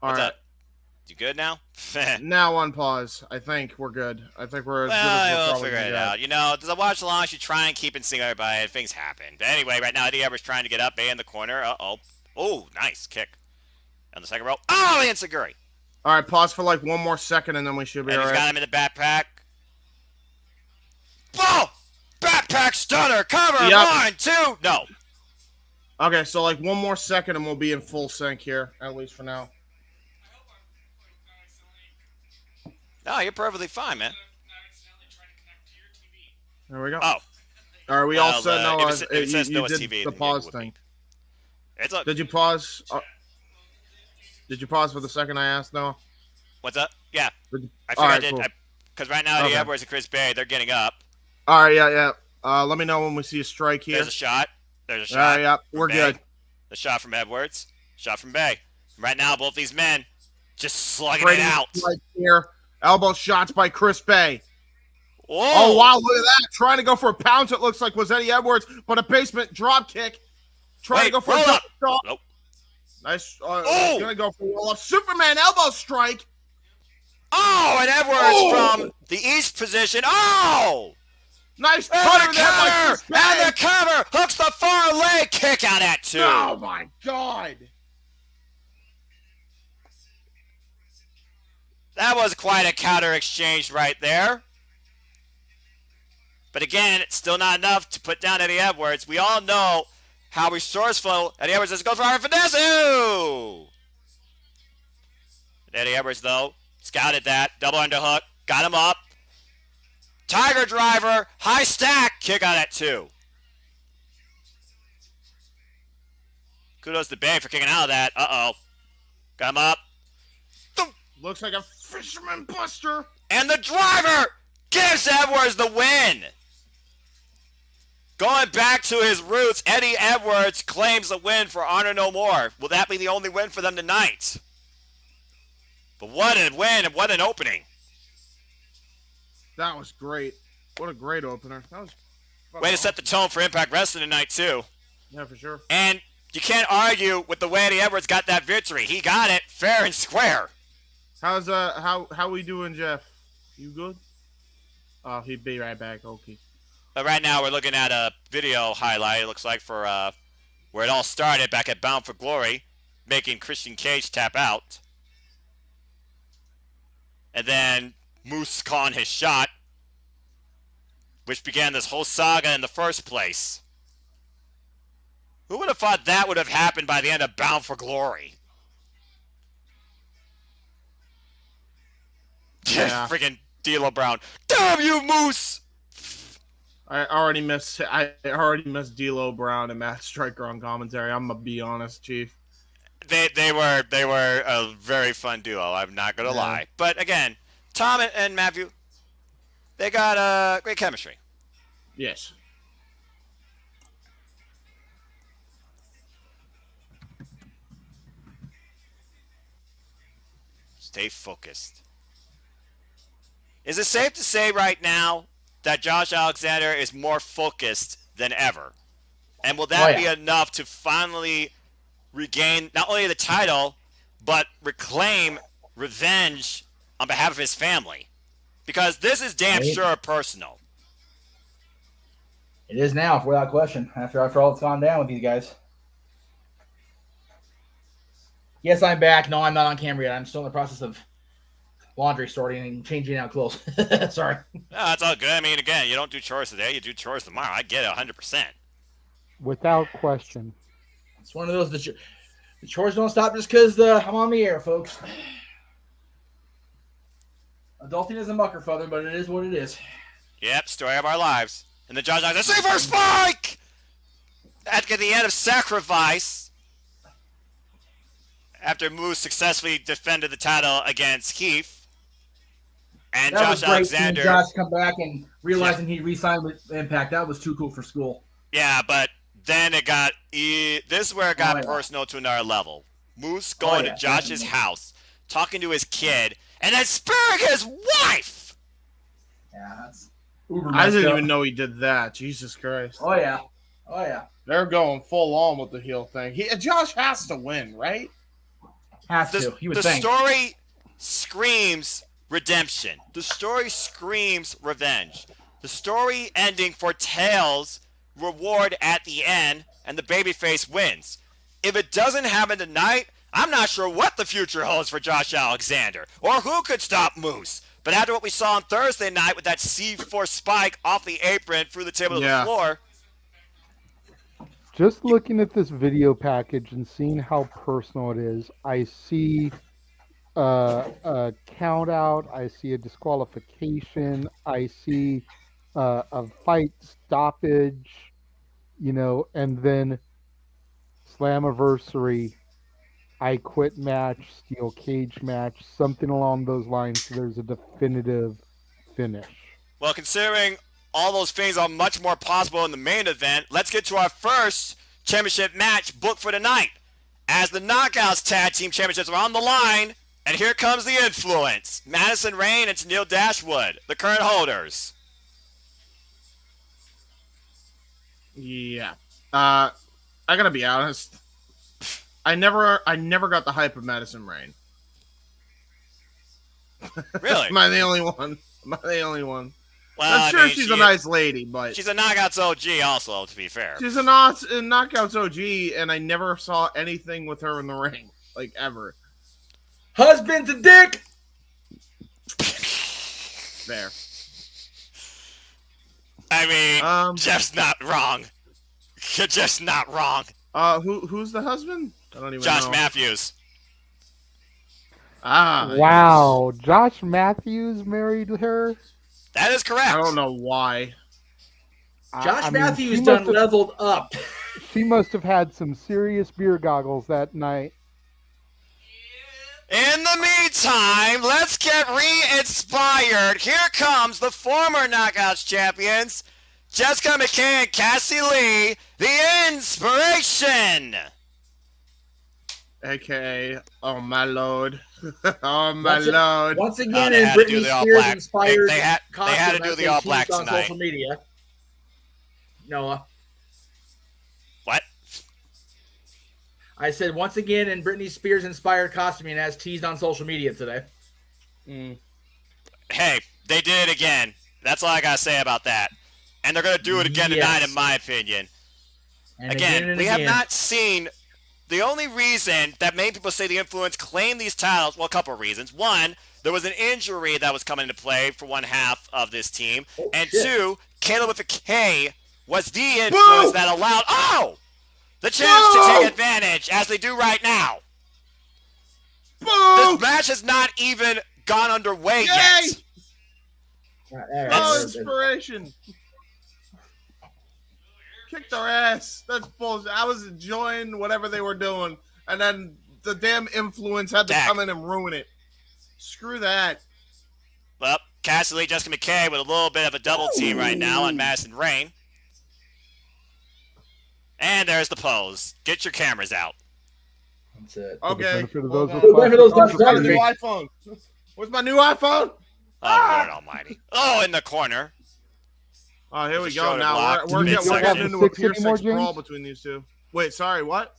All What's right. up? You good now? Now on pause. I think we're good. I think we're as good as we're We'll probably figure gonna it get. out. You know, the watch along, you try and keep in sync with everybody. Things happen. But anyway, right now, Eddie Edwards trying to get up. Bay in the corner. Uh-oh. Oh, nice kick. On the second row. Oh, the Enziguri. All right, pause for like one more second, and then we should be And all he's right. got him in the backpack. Oh! Backpack stunner. Cover. Yep. 1, 2. No. Okay, so like one more second, and we'll be in full sync here, at least for now. No, you're perfectly fine, man. There we go. Oh. Are we all set now? If it says You no did TV, the then pause it would thing. It's a, Did you pause? Did you pause for the second I asked, Noah? what's up? Yeah. I All figured right, I did. cool. Because right now, Eddie Okay. Edwards and Chris Bay, they're getting up. All right, yeah. Let me know when we see a strike here. There's a shot. There's a shot. Yeah, from we're Bay. good. The shot from Edwards. Shot from Bay. Right now, both these men just slugging Trading it out. strike here. Elbow shots by Chris Bay. Whoa. Oh, wow, look at that. Trying to go for a pounce, it looks like was Eddie Edwards, but a basement drop kick. Trying to go for a roll double up. shot. Nope. Nice. Oh. Going to go for a roll up. Superman elbow strike. Oh, and Edwards from the east position. Oh! Nice And cutter the there by cover! Chris Bay. And the cover! Hooks the far leg. Kick out at 2. Oh, my God. That was quite a counter exchange right there. But again, it's still not enough to put down Eddie Edwards. We all know how resourceful Eddie Edwards is. Go for our finesse. Ooh! Eddie Edwards, though, scouted that. Double underhook. Got him up. Tiger driver. High stack. Kick out at 2. Kudos to Bay for kicking out of that. Uh-oh. Got him up. Looks like a fisherman buster. And the driver gives Edwards the win. Going back to his roots, Eddie Edwards claims a win for Honor No More. Will that be the only win for them tonight? But what a win and what an opening. That was great. What a great opener. That was Way to set the tone for Impact Wrestling tonight, too. Yeah, for sure. And you can't argue with the way Eddie Edwards got that victory. He got it fair and square. How's how we doing, Jeff? You good? Oh, he'd be right back. Okay. But right now we're looking at a video highlight, it looks like, for where it all started back at Bound for Glory, making Christian Cage tap out. And then Moose calling his shot, which began this whole saga in the first place. Who would have thought that would have happened by the end of Bound for Glory? Yeah. Freaking D'Lo Brown. Damn you, Moose! I already miss D'Lo Brown and Matt Striker on commentary. I'm gonna be honest, Chief. They were a very fun duo. I'm not gonna lie. But again, Tom and Matthew, they got great chemistry. Yes. Stay focused. Is it safe to say right now that Josh Alexander is more focused than ever? And will that be enough to finally regain not only the title, but reclaim revenge on behalf of his family? Because this is damn sure personal. It is now, without question, after all that's gone down with these guys. Yes, I'm back. No, I'm not on camera yet. I'm still in the process of laundry sorting and changing out clothes. Sorry. No, that's all good. I mean, again, you don't do chores today, you do chores tomorrow. I get it 100%. Without question. It's one of those, the chores don't stop just because I'm on the air, folks. Adulting is a mucker, father, but it is what it is. Yep, story of our lives. And the judge says, "See for Spike!" At the end of Sacrifice, after Moose successfully defended the title against Keith, and That Josh was great Alexander. seeing Josh come back and realizing he re-signed with Impact. That was too cool for school. Yeah, but then it got. This is where it got personal to another level. Moose going to Josh's house, talking to his kid, and then sparing his wife. Yeah, that's uber. I didn't even know he did that. Jesus Christ. Oh yeah. They're going full on with the heel thing. Josh has to win, right? Has to. You would think. Story screams redemption. The story screams revenge. The story ending foretells reward at the end, and the babyface wins. If it doesn't happen tonight, I'm not sure what the future holds for Josh Alexander, or who could stop Moose. But after what we saw on Thursday night with that C4 spike off the apron through the table to the floor. Just looking at this video package and seeing how personal it is, I see a count out, I see a disqualification, I see a fight stoppage, and then Slammiversary, I quit match, steel cage match, something along those lines, so there's a definitive finish. Well, considering all those things are much more possible in the main event, let's get to our first championship match booked for tonight. As the Knockouts Tag Team Championships are on the line, and here comes the Influence. Madison Rayne and Tennille Dashwood, the current holders. Yeah. I gotta be honest. I never got the hype of Madison Rayne. Really? Am I the only one? Well, I'm sure she's a nice lady, but she's a Knockouts OG also, to be fair. She's a Knockouts OG, and I never saw anything with her in the ring, like, ever. Husband to dick! There. I mean, Jeff's not wrong. You're just not wrong. Who's the husband? I don't even know. Josh Matthews. Wow. Yes. Josh Matthews married her? That is correct. I don't know why. Josh Matthews done leveled up. She must have had some serious beer goggles that night. In the meantime, let's get re-inspired. Here comes the former Knockouts champions, Jessica McKay and Cassie Lee, the Inspiration. AKA, oh my lord. Oh my lord. Once again, in Britney Spears inspired they had to do the All Blacks on tonight. Social media. Noah. What? I said once again in Britney Spears inspired costuming as teased on social media today. Hey, they did it again. That's all I gotta say about that. And they're gonna do it again tonight, in my opinion. And again, we have not seen. The only reason that many people say the Influence claimed these titles, well, a couple of reasons. One, there was an injury that was coming into play for one half of this team. Two, Caleb with a K was the Influence that allowed, the chance to take advantage, as they do right now. This match has not even gone underway yet. Inspiration. Kicked their ass. That's bullshit. I was enjoying whatever they were doing, and then the damn Influence had to come in and ruin it. Screw that. Well, Cassie Lee, Jessica McKay with a little bit of a double team right now on Madison Rayne. And there's the pose. Get your cameras out. That's it. Okay. Where's my new iPhone? Where's my new iPhone? Oh, Lord almighty. Oh, in the corner. Oh, here we go. Now we're getting into a pure sex brawl between these two. Wait, sorry, what?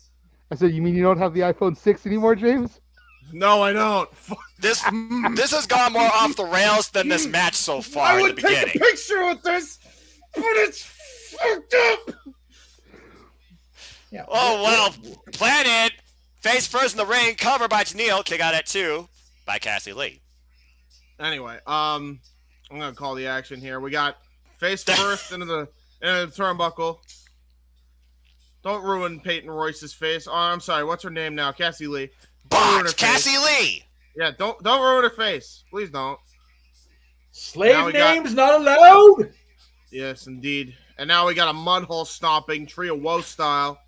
I said, you mean you don't have the iPhone 6 anymore, James? No, I don't. This has gone more off the rails than this match so far in the beginning. I would take a picture with this, but it's fucked up. Yeah. Oh, well, planted. Face first in the ring, cover by Tennille, kick out at 2 by Cassie Lee. Anyway, I'm going to call the action here. We got face first into the turnbuckle. Don't ruin Peyton Royce's face. Oh, I'm sorry. What's her name now? Cassie Lee. Botch, Cassie Lee. Yeah, don't ruin her face. Please don't. Slave names not allowed. Yes, indeed. And now we got a mudhole stomping Trio Woe style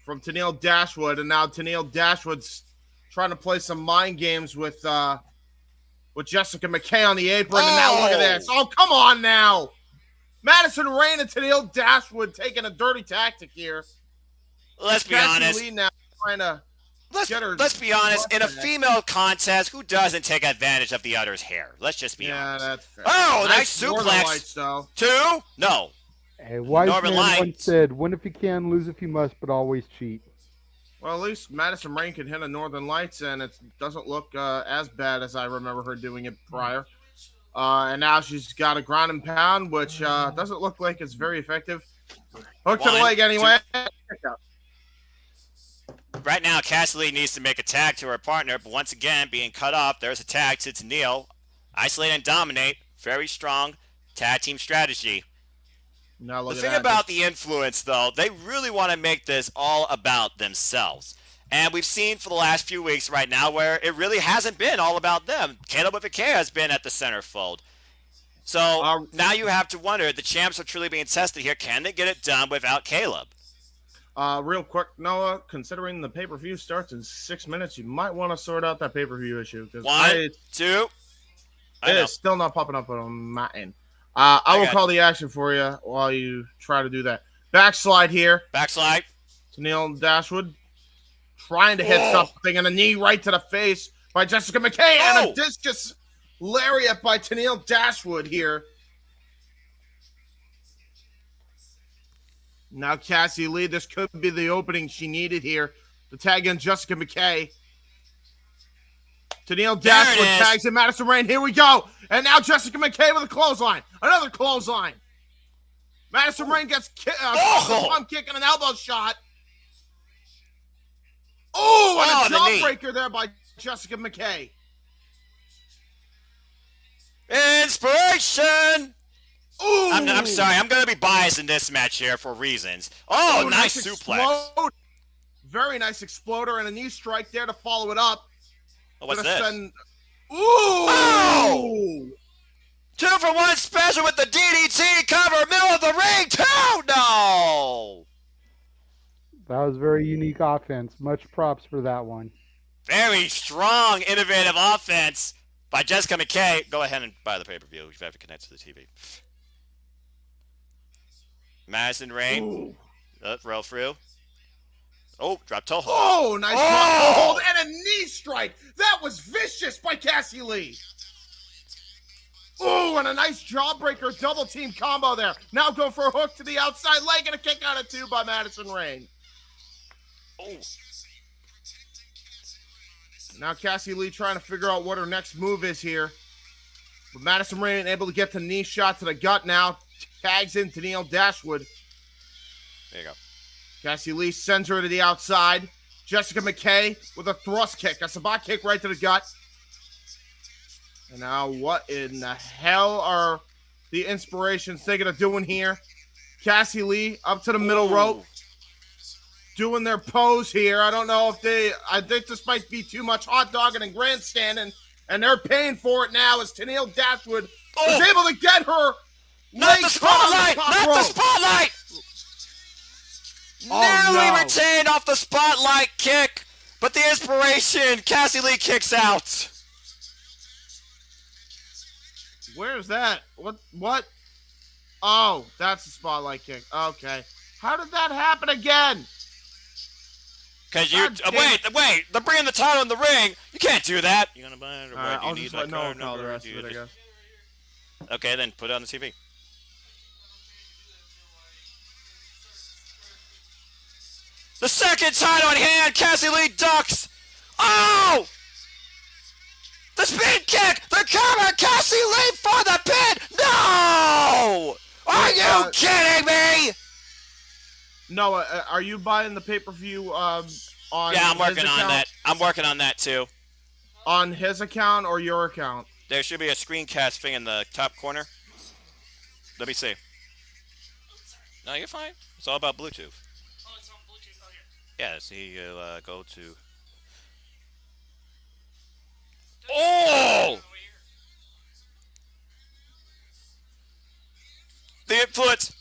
from Tennille Dashwood, and now Tennille Dashwood's trying to play some mind games with Jessica McKay on the apron, and now look at this. Oh, come on now. Madison Rayne and Tennille Dashwood taking a dirty tactic here. Let's be honest. Lee now trying to let's be honest. In a female contest, who doesn't take advantage of the other's hair? Let's just be honest. Yeah, that's fair. Oh, nice suplex. 2? No. A wise man once said, win if you can, lose if you must, but always cheat. Well, at least Madison Rain can hit a Northern Lights, and it doesn't look as bad as I remember her doing it prior. And now she's got a ground and pound, which doesn't look like it's very effective. Hook to the leg anyway. Right now, Cassidy needs to make a tag to her partner, but once again, being cut off, there's a tag to Tennille. Isolate and dominate. Very strong tag team strategy. The thing about the Influence, though, they really want to make this all about themselves. And we've seen for the last few weeks right now where it really hasn't been all about them. Caleb with a K has been at the centerfold. So now you have to wonder, the champs are truly being tested here. Can they get it done without Caleb? Real quick, Noah, considering the pay-per-view starts in 6 minutes, you might want to sort out that pay-per-view issue. 1, 2. It is still not popping up on my end. I will call the action for you while you try to do that. Backslide here. Backslide. Tennille Dashwood trying to hit something, and a knee right to the face by Jessica McKay, and a discus lariat by Tennille Dashwood here. Now Cassie Lee, this could be the opening she needed here. The tag in Jessica McKay. Tennille Dashwood tags in Madison Rain. Here we go. And now Jessica McKay with a clothesline. Another clothesline. Madison Rain gets a pump kick and an elbow shot. And a jawbreaker there by Jessica McKay. Inspiration. I'm sorry. I'm going to be biased in this match here for reasons. Nice suplex. Very nice exploder and a knee strike there to follow it up. What's this? Ooh! 2-for-1 special with the DDT cover, middle of the ring. 2! No! That was very unique offense. Much props for that one. Very strong, innovative offense by Jessica McKay. Go ahead and buy the pay-per-view. You have to connect to the TV. Madison Rain. Roll through. Drop toe hold. Nice drop toe hold and a knee strike. That was vicious by Cassie Lee. And a nice jawbreaker double team combo there. Now go for a hook to the outside leg and a kick out of 2 by Madison Rain. Now Cassie Lee trying to figure out what her next move is here. But Madison Rain able to get the knee shot to the gut now. Tags in Tennille Dashwood. There you go. Cassie Lee sends her to the outside. Jessica McKay with a thrust kick. A sabot kick right to the gut. And now what in the hell are the Inspirations thinking of doing here? Cassie Lee up to the middle rope. Doing their pose here. I don't know if I think this might be too much hot dogging and grandstanding. And they're paying for it now as Tennille Dashwood was able to get her. Not the spotlight! Not the spotlight! Nearly retained off the spotlight kick, but the Inspiration, Cassie Lee kicks out. Where's that? What? Oh, that's the spotlight kick. Okay. How did that happen again? Because wait, they're bringing the title in the ring. You can't do that. You gonna buy it or what? I'll just let Noah call the rest of it, I guess. Okay, then put it on the TV. The second title in hand, Cassie Lee ducks. The spin kick, the cover, Cassie Lee for the pin. No! Are you kidding me? Noah, are you buying the pay-per-view on Yeah, I'm working on that. I'm working on that too. On his account or your account? There should be a screencast thing in the top corner. Let me see. No, you're fine. It's all about Bluetooth. Yeah, see, you go to... The Influence!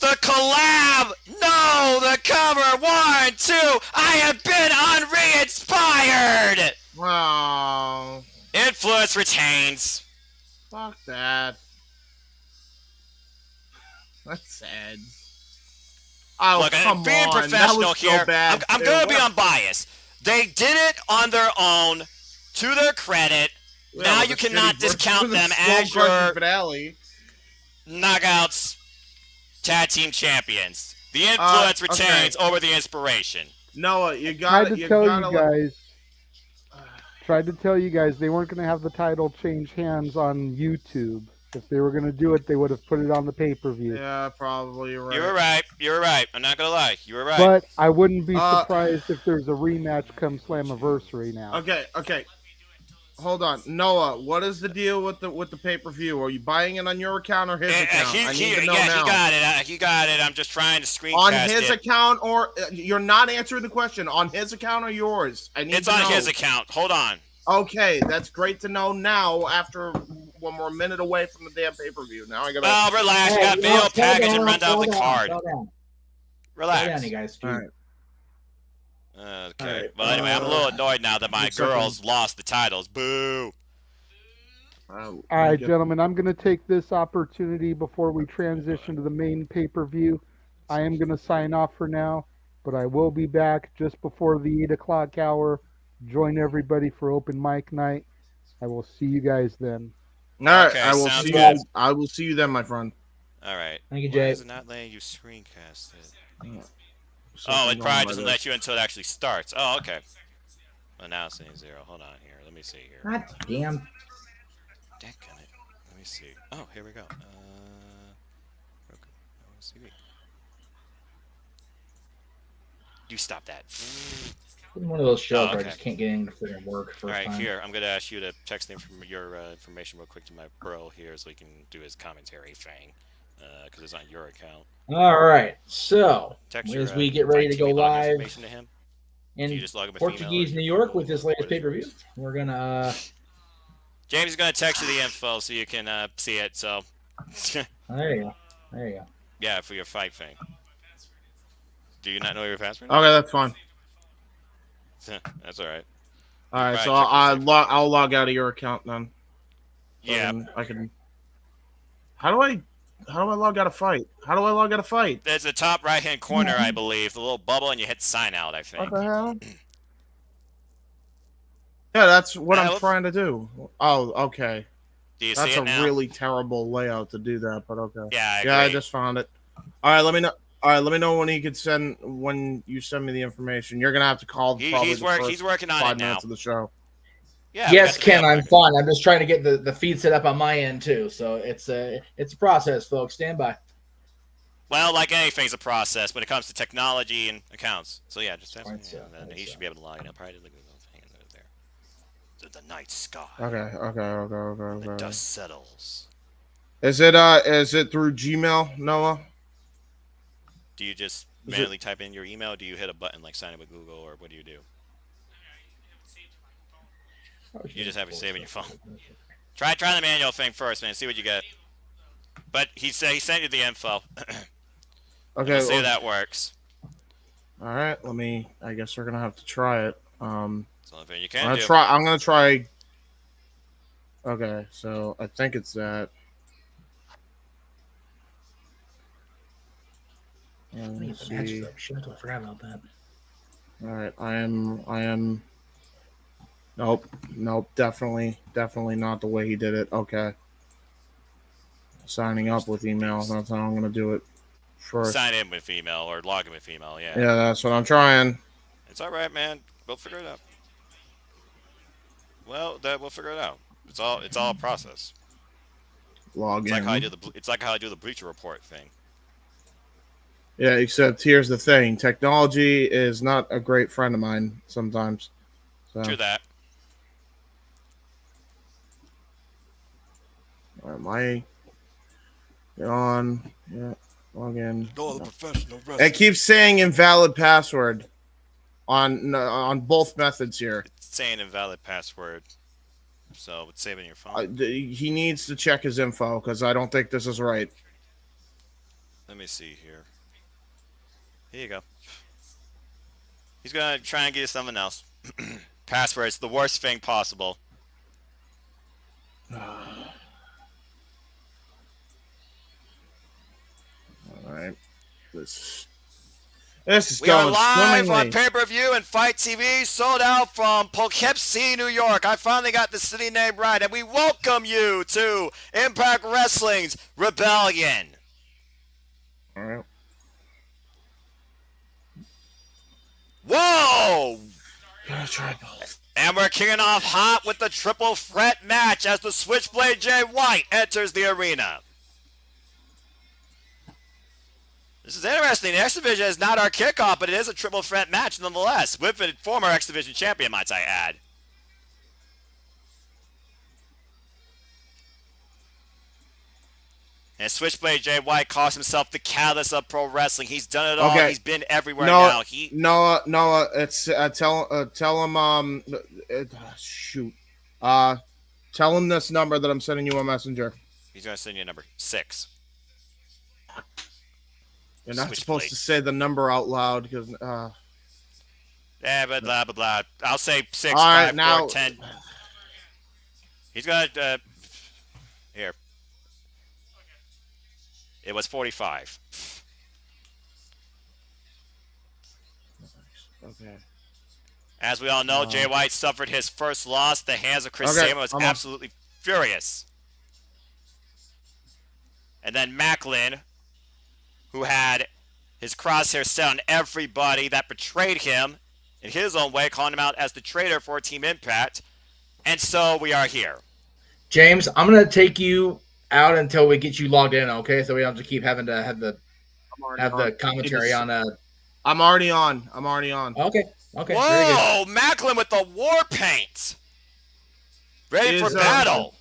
The collab! No! The cover! 1, 2! I have been unre-inspired! Wow. Influence retains. Fuck that. That's sad. Oh, look, come being on. professional here, so bad, I'm going to be unbiased. They did it on their own, to their credit. Yeah, now you cannot discount them as your Knockouts Tag Team Champions. The Influence retains over the Inspiration. Noah, you Tried got to it. You tell got you to. guys. Tried to tell you guys they weren't going to have the title change hands on YouTube. If they were going to do it, they would have put it on the pay-per-view. Yeah, probably you're right. You were right. You were right. I'm not gonna lie. You were right. But I wouldn't be surprised if there's a rematch come Slammiversary now. Okay. Hold on, Noah. What is the deal with the pay-per-view? Are you buying it on your account or his account? I need to know now. He got it. He got it. I'm just trying to screencast on his account, or you're not answering the question. On his account or yours? I need. It's on his account. Hold on. Okay, that's great to know now. After when we're a minute away from the damn pay-per-view, now I gotta. Well, relax. You got video package and run down the card. Relax. Down, you guys. All right. Okay. Right. Well, anyway, I'm a little annoyed now that my girls lost the titles. Boo. All right, gentlemen, I'm going to take this opportunity before we transition to the main pay-per-view. I am going to sign off for now, but I will be back just before the 8 o'clock hour. Join everybody for open mic night. I will see you guys then. All right, okay, I will see you. I will see you then, my friend. All right. Thank you, Jay. Why is it not letting you screencast it? Oh, it probably doesn't let you until it actually starts. Oh, okay. Well, now it's saying 0. Hold on here. Let me see here. God damn. Dadgummit. Let me see. Oh, here we go. You stop that. It's one of those shows where I just can't get into freaking work. All right, here. I'm going to ask you to text your information real quick to my bro here so he can do his commentary thing because it's on your account. All right. So, text as we get ready to go live to him? in Portuguese, New York with this latest pay-per-view, we're going to... James is going to text you the info so you can see it. So There you go. Yeah, for your fight thing. Do you not know your password? Okay, that's fine. That's all right. All right, so I'll log out of your account then. Yeah, I can. How do I log out a fight? How do I log out a fight? There's the top right-hand corner, I believe, the little bubble, and you hit sign out. I think. What the hell? Yeah, that's what I'm trying to do. Oh, okay. Do you see it now? That's a really terrible layout to do that, but okay. Yeah, I just found it. All right, let me know. All right, let me know when you send me the information. You're gonna have to call. He's working on 5 it now. minutes of the show. Yeah. Yes, Ken, I'm fine. I'm just trying to get the feed set up on my end too. So it's a process, folks. Stand by. Well, like anything's a process when it comes to technology and accounts. So yeah, just ask him, and then he should be able to log in. I'll probably look at those things there. The night sky. Okay. The dust settles. Is it through Gmail, Noah? Do you just manually type in your email? Or do you hit a button like sign up with Google, or what do you do? You just have it saved in your phone. Try the manual thing first, man. See what you get. But he sent you the info. Okay. We'll see if that works. All right. I guess we're gonna have to try it. It's the only thing you can I'm do. gonna try. Okay, so I think it's that. Shit, I forgot about that. All right, I am. Nope, definitely not the way he did it. Okay. Signing up with email. That's how I'm gonna do it first. Sign in with email or log in with email. Yeah. Yeah, that's what I'm trying. It's all right, man. We'll figure it out. Well, we'll figure it out. It's all a process. Log in. It's like how I do the Bleacher Report thing. Yeah, except here's the thing: technology is not a great friend of mine sometimes. So. True that. Am I on? Yeah, log in. No, the professional wrestler. It keeps saying invalid password on both methods here. It's saying invalid password, so it's saving your phone. He needs to check his info because I don't think this is right. Let me see here. Here you go. He's gonna try and get you something else. Password's the worst thing possible. All right. This is we are going live swimmingly. on pay-per-view and Fight TV, sold out from Poughkeepsie, New York. I finally got the city name right, and we welcome you to Impact Wrestling's Rebellion. All right. Whoa! Triple. And we're kicking off hot with the triple threat match as the Switchblade Jay White enters the arena. This is interesting. The X Division is not our kickoff, but it is a triple threat match nonetheless, with a former X Division champion, might I add. And Switchblade Jay White calls himself the catalyst of pro wrestling. He's done it all. Okay. He's been everywhere now. Noah, it's tell him shoot. Tell him this number that I'm sending you a messenger. He's gonna send you a number 6. You're not supposed to say the number out loud because Yeah, but blah blah blah. I'll say 6, All right, 5, now 4, 10. He's gonna here. It was 45. Okay. As we all know, Jay White suffered his first loss. The hands of Chris Sabin was absolutely furious. And then Macklin, who had his crosshair set on everybody that betrayed him in his own way, calling him out as the traitor for Team Impact. And so we are here. James, I'm going to take you out until we get you logged in, okay? So we don't have to keep having to have the commentary on I'm already on. Okay. Okay. Whoa, Macklin with the war paint. Ready for battle.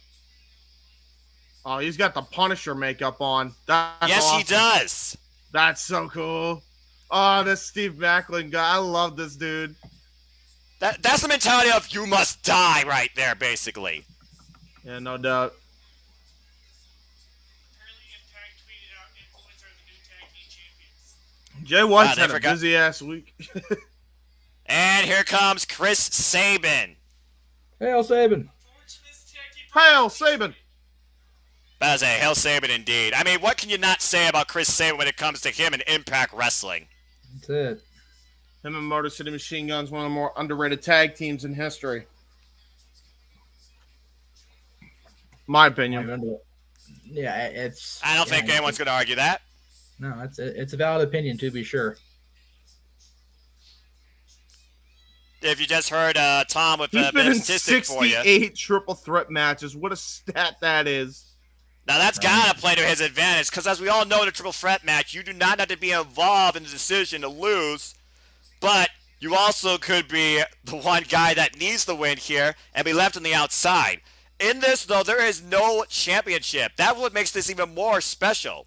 Oh, he's got the Punisher makeup on. That's yes, awesome. He does. That's so cool. Oh, this Steve Macklin guy. I love this dude. That's the mentality of you must die right there, basically. Yeah, no doubt. Jay White's had a busy-ass week. And here comes Chris Sabin. Hail Sabin. Hail Sabin. That is a Hail Sabin indeed. I mean, what can you not say about Chris Sabin when it comes to him and Impact Wrestling? That's it. Him and Motor City Machine Guns, one of the more underrated tag teams in history. My opinion. Yeah, it's... I don't think anyone's going to argue that. No, it's a valid opinion, to be sure. If you just heard Tom with He's a been bit of in statistic for you. 68 triple threat matches. What a stat that is. Now, that's got to play to his advantage, because as we all know in a triple threat match, you do not have to be involved in the decision to lose, but you also could be the one guy that needs the win here and be left on the outside. In this, though, there is no championship. That's what makes this even more special.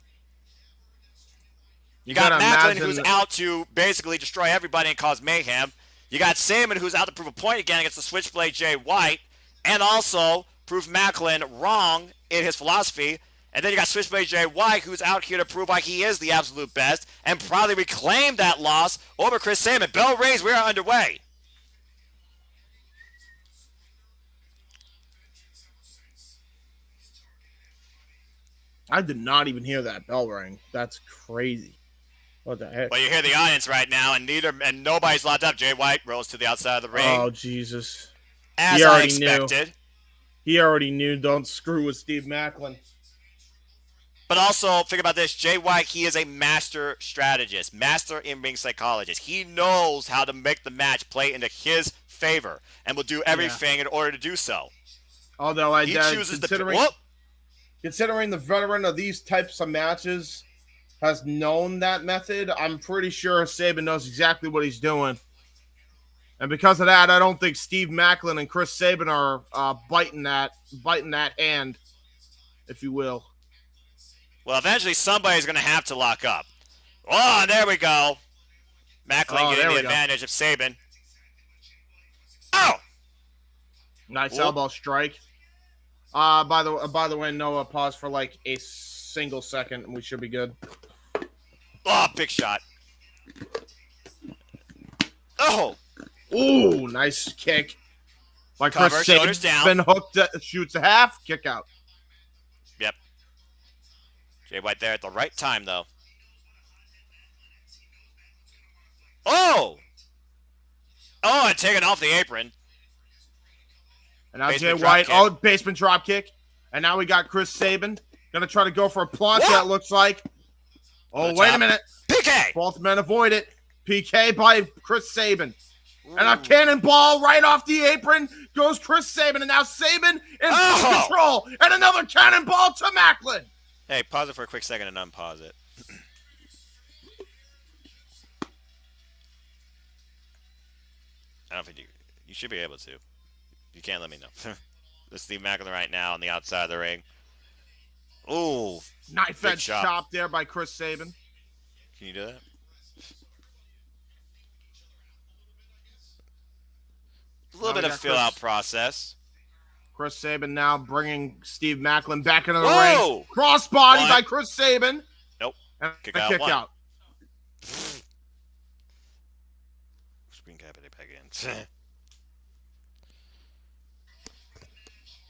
You got Macklin, who's out to basically destroy everybody and cause mayhem. You got Sabin, who's out to prove a point again against the Switchblade Jay White, and also prove Macklin wrong in his philosophy. And then you got Switchblade Jay White, who's out here to prove why he is the absolute best and probably reclaim that loss over Chris Sabin. Bell raised, we are underway. I did not even hear that bell ring. That's crazy. What the heck? Well, you hear the audience right now, and nobody's locked up. Jay White rolls to the outside of the ring. Oh, Jesus. As I expected. He already knew. Don't screw with Steve Macklin. But also, think about this. Jay White, he is a master strategist, master in-ring psychologist. He knows how to make the match play into his favor and will do everything in order to do so. Although he chooses considering the veteran of these types of matches has known that method, I'm pretty sure Sabin knows exactly what he's doing. And because of that, I don't think Steve Macklin and Chris Sabin are biting that hand, if you will. Well, eventually somebody's going to have to lock up. Oh, there we go. Macklin getting the advantage of Sabin. Oh! Nice elbow strike. By the way, Noah, pause for like a single second, and we should be good. Oh, big shot. Oh! Ooh, nice kick. By Chris Sabin. Been hooked, shoots a half, kick out. Yep. Jay White there at the right time, though. Oh! Oh, and taking off the apron. And now Jay White, basement drop kick. And now we got Chris Sabin. Gonna try to go for a plancha, it looks like. Oh, wait a minute. PK! Both men avoid it. PK by Chris Sabin. And a cannonball right off the apron goes Chris Sabin. And now Sabin in full control. And another cannonball to Macklin. Hey, pause it for a quick second and unpause it. I don't think you should be able to. You can't, let me know. This is Steve Macklin right now on the outside of the ring. Ooh. Knife edge chop there by Chris Sabin. Can you do that? A little bit of fill-out process. Chris Sabin now bringing Steve Macklin back into the ring. Crossbody by Chris Sabin. Nope. And kick out. Screen cap it back in.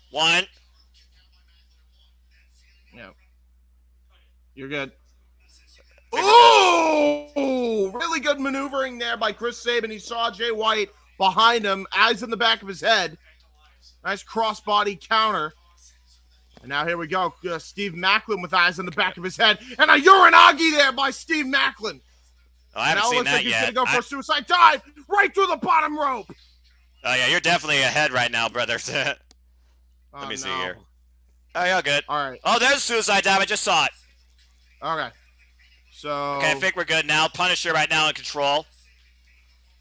1. No. You're good. Ooh! Really good maneuvering there by Chris Sabin. He saw Jay White behind him, eyes in the back of his head. Nice crossbody counter. And now here we go. Steve Macklin with eyes in the back of his head. And a Uranagi there by Steve Macklin. Oh, I haven't seen that yet. He's going to go for a suicide dive right through the bottom rope. Oh, yeah, you're definitely ahead right now, brother. Let me see here. Oh, you're good. All right. Oh, there's a suicide dive. I just saw it. Okay. So. Okay, I think we're good now. Punisher right now in control.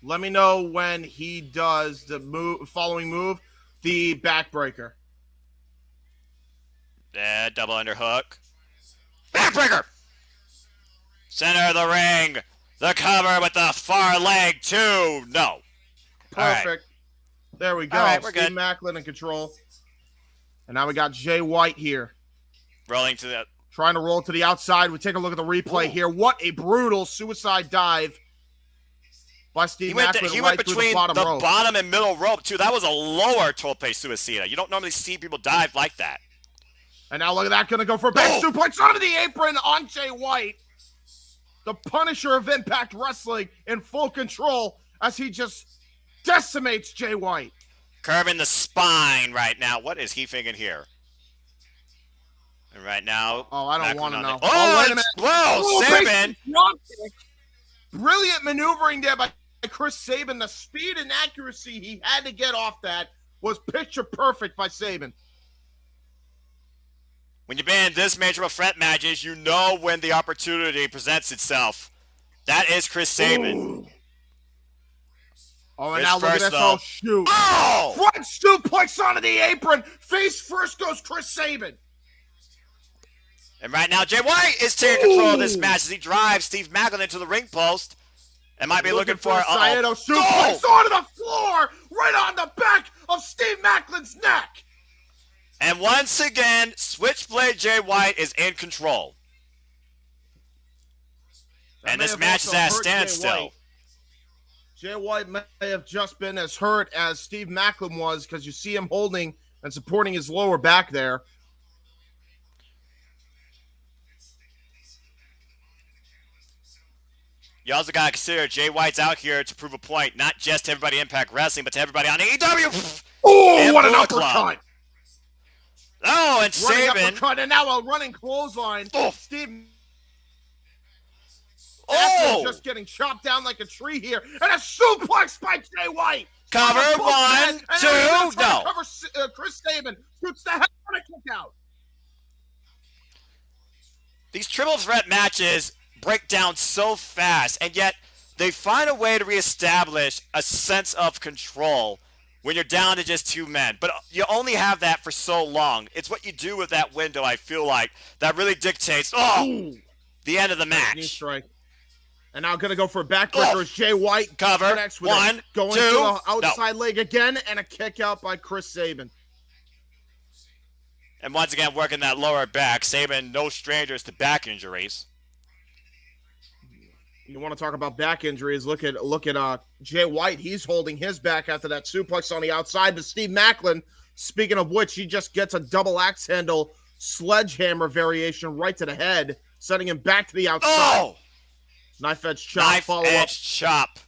Let me know when he does the following move, the backbreaker. Yeah, double underhook. Backbreaker! Center of the ring. The cover with the far leg, too. No. Perfect. Right. There we go. All right, we're Steve good. Macklin in control. And now we got Jay White here. Rolling to the... Trying to roll to the outside. We take a look at the replay here. What a brutal suicide dive by Steve Macklin. He went between the rope. bottom and middle rope, too. That was a lower tope suicida. You don't normally see people dive like that. And now look at that. Going to go for a back suplex onto the apron on Jay White. The Punisher of Impact Wrestling in full control as he just decimates Jay White. Curving the spine right now. What is he thinking here? And right now... Oh, I don't want to know. Oh, wait a minute. Whoa, Sabin. Brilliant maneuvering there by Chris Sabin. The speed and accuracy he had to get off that was picture perfect by Sabin. When you've been in this major of threat matches, you know when the opportunity presents itself. That is Chris Sabin. Ooh. Oh, and now look at this. Oh, shoot. Oh! Front suplex onto the apron. Face first goes Chris Sabin. And right now, Jay White is taking control of this match as he drives Steve Macklin into the ring post. And might be looking for a Saito suplex onto the floor, right on the back of Steve Macklin's neck. And once again, Switchblade Jay White is in control. And this match is at a standstill. Jay White may have just been as hurt as Steve Macklin was because you see him holding and supporting his lower back there. You also got to consider Jay White's out here to prove a point, not just to everybody Impact Wrestling, but to everybody on AEW. Oh, what an uppercut. Oh, and Sabin. Uppercut, and now a running clothesline. Oh. Steve just getting chopped down like a tree here. And a suplex by Jay White. Cover 1, 2, no. Cover Chris Sabin. Shoots the head on a kick out. These triple threat matches break down so fast, and yet they find a way to reestablish a sense of control when you're down to just 2 men. But you only have that for so long. It's what you do with that window, I feel like, that really dictates the end of the match. Knee strike. And now going to go for a backbreaker as Jay White cover. Connects with 1, going 2, to the outside leg again, and a kick out by Chris Sabin. And once again, working that lower back. Sabin, no strangers to back injuries. You want to talk about back injuries? Look at Jay White. He's holding his back after that suplex on the outside. But Steve Macklin, speaking of which, he just gets a double axe handle sledgehammer variation right to the head, sending him back to the outside. Oh! Knife edge chop. Follow up. Chop.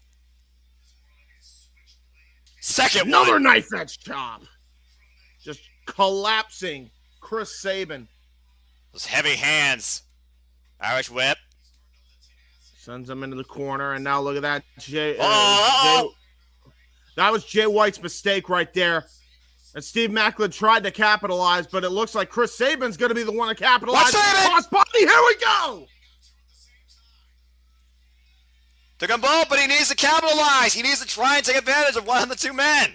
Second Another one. Knife edge chop. Just collapsing Chris Sabin. Those heavy hands. Irish whip. Sends him into the corner, and now look at that. Oh! That was Jay White's mistake right there. And Steve Maclin tried to capitalize, but it looks like Chris Sabin's going to be the one to capitalize. Crossbody, here we go! Took him both, but he needs to capitalize. He needs to try and take advantage of one of the two men.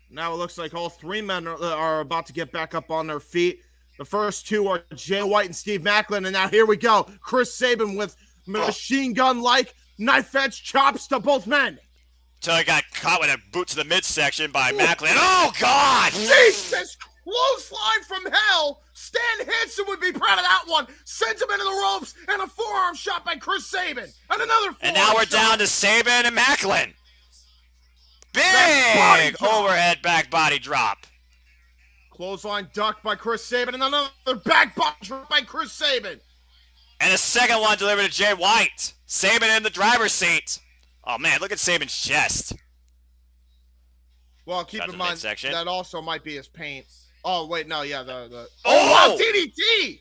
Now it looks like all three men are about to get back up on their feet. The first two are Jay White and Steve Maclin, and now here we go. Chris Sabin with machine gun-like knife-edge chops to both men. Until he got caught with a boot to the midsection by Maclin. Oh, God! Jesus! Clothesline from hell! Stan Hansen would be proud of that one. Sends him into the ropes, and a forearm shot by Chris Sabin. And another forearm And now we're shot. down to Sabin and Maclin. Big overhead back body drop. Clothesline ducked by Chris Sabin, and another back body drop by Chris Sabin. And a second one delivered to Jay White. Sabin in the driver's seat. Oh, man, look at Sabin's chest. Well, keep in mind, that also might be his paint. Oh, wait, no, yeah, the Oh, wow, DDT!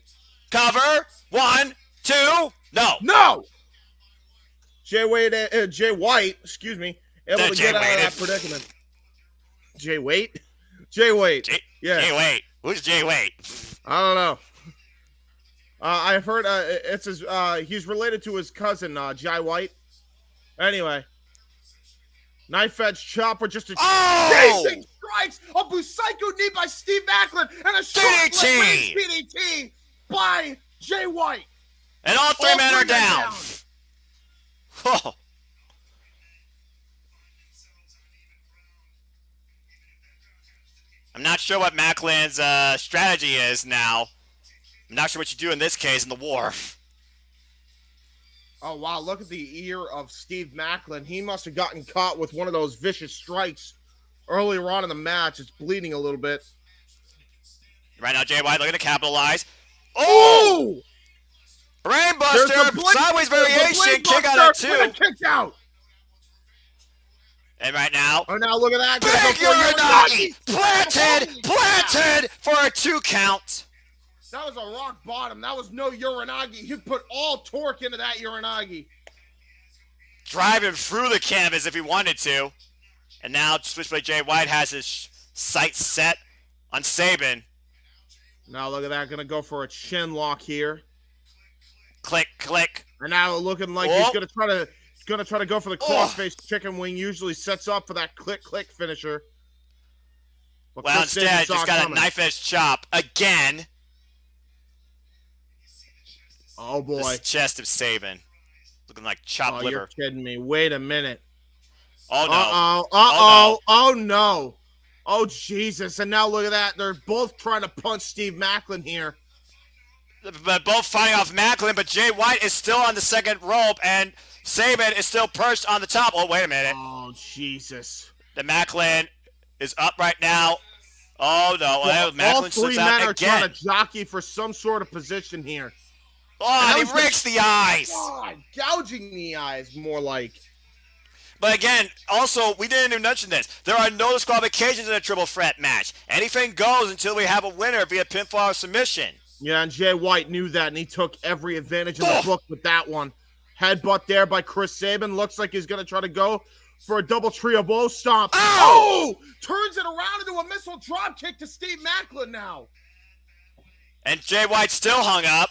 Cover. 1, 2. No. Jay White, excuse me, able to get out of that predicament. Jay White? Jay White. Yeah. Jay White. Who's Jay White? I don't know. I've heard it's his. He's related to his cousin, Jai White. Anyway, knife edge chop with just a chasing strikes, a Busaiku knee by Steve Maclin, and a short DDT by Jay White. And all three men are down. Oh. I'm not sure what Macklin's strategy is now. I'm not sure what you do in this case in the war. Oh, wow, look at the ear of Steve Maclin. He must have gotten caught with one of those vicious strikes earlier on in the match. It's bleeding a little bit. Right now, Jay White looking to capitalize. Oh! Brainbuster, sideways variation, kick out at 2. Kicked out. And right now, oh, now look at that. Big Uranagi! Planted for a 2 count. That was a rock bottom. That was no Uranagi. He put all torque into that Uranagi. Driving through the canvas if he wanted to. And now Switchblade Jay White has his sights set on Sabin. Now look at that. Going to go for a chin lock here. Click, click. And now looking like he's going to try to go for the crossface chicken wing. Usually sets up for that click, click finisher. But well, instead, just got a knife edge chop again. Oh, boy. This chest of Sabin. Looking like chopped liver. You're kidding me. Wait a minute. Oh, no. Uh-oh. Oh, no. Oh, Jesus. And now look at that. They're both trying to punch Steve Maclin here. But both fighting off Maclin, but Jay White is still on the second rope, and Sabin is still perched on the top. Oh, wait a minute. Oh, Jesus. The Maclin is up right now. Oh, no. Well, Maclin all three sits men out are again. trying to jockey for some sort of position here. Oh, and he rakes the eyes. God, gouging the eyes, more like. But again, also, we didn't even mention this. There are no disqualifications in a triple threat match. Anything goes until we have a winner via pinfall or submission. Yeah, and Jay White knew that, and he took every advantage in the book with that one. Headbutt there by Chris Sabin. Looks like he's going to try to go for a double trio blow stomp. Oh! Turns it around into a missile drop kick to Steve Maclin now. And Jay White still hung up.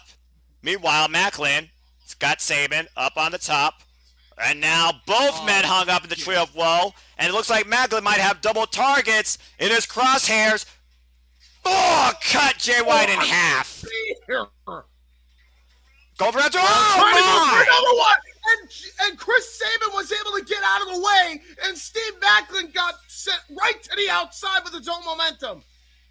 Meanwhile, Maclin has got Sabin up on the top. And now both men hung up in the trio of woe. And it looks like Maclin might have double targets in his crosshairs. Oh, cut Jay White in half. Go for it. Oh, another one. And Chris Sabin was able to get out of the way. And Steve Maclin got sent right to the outside with his own momentum.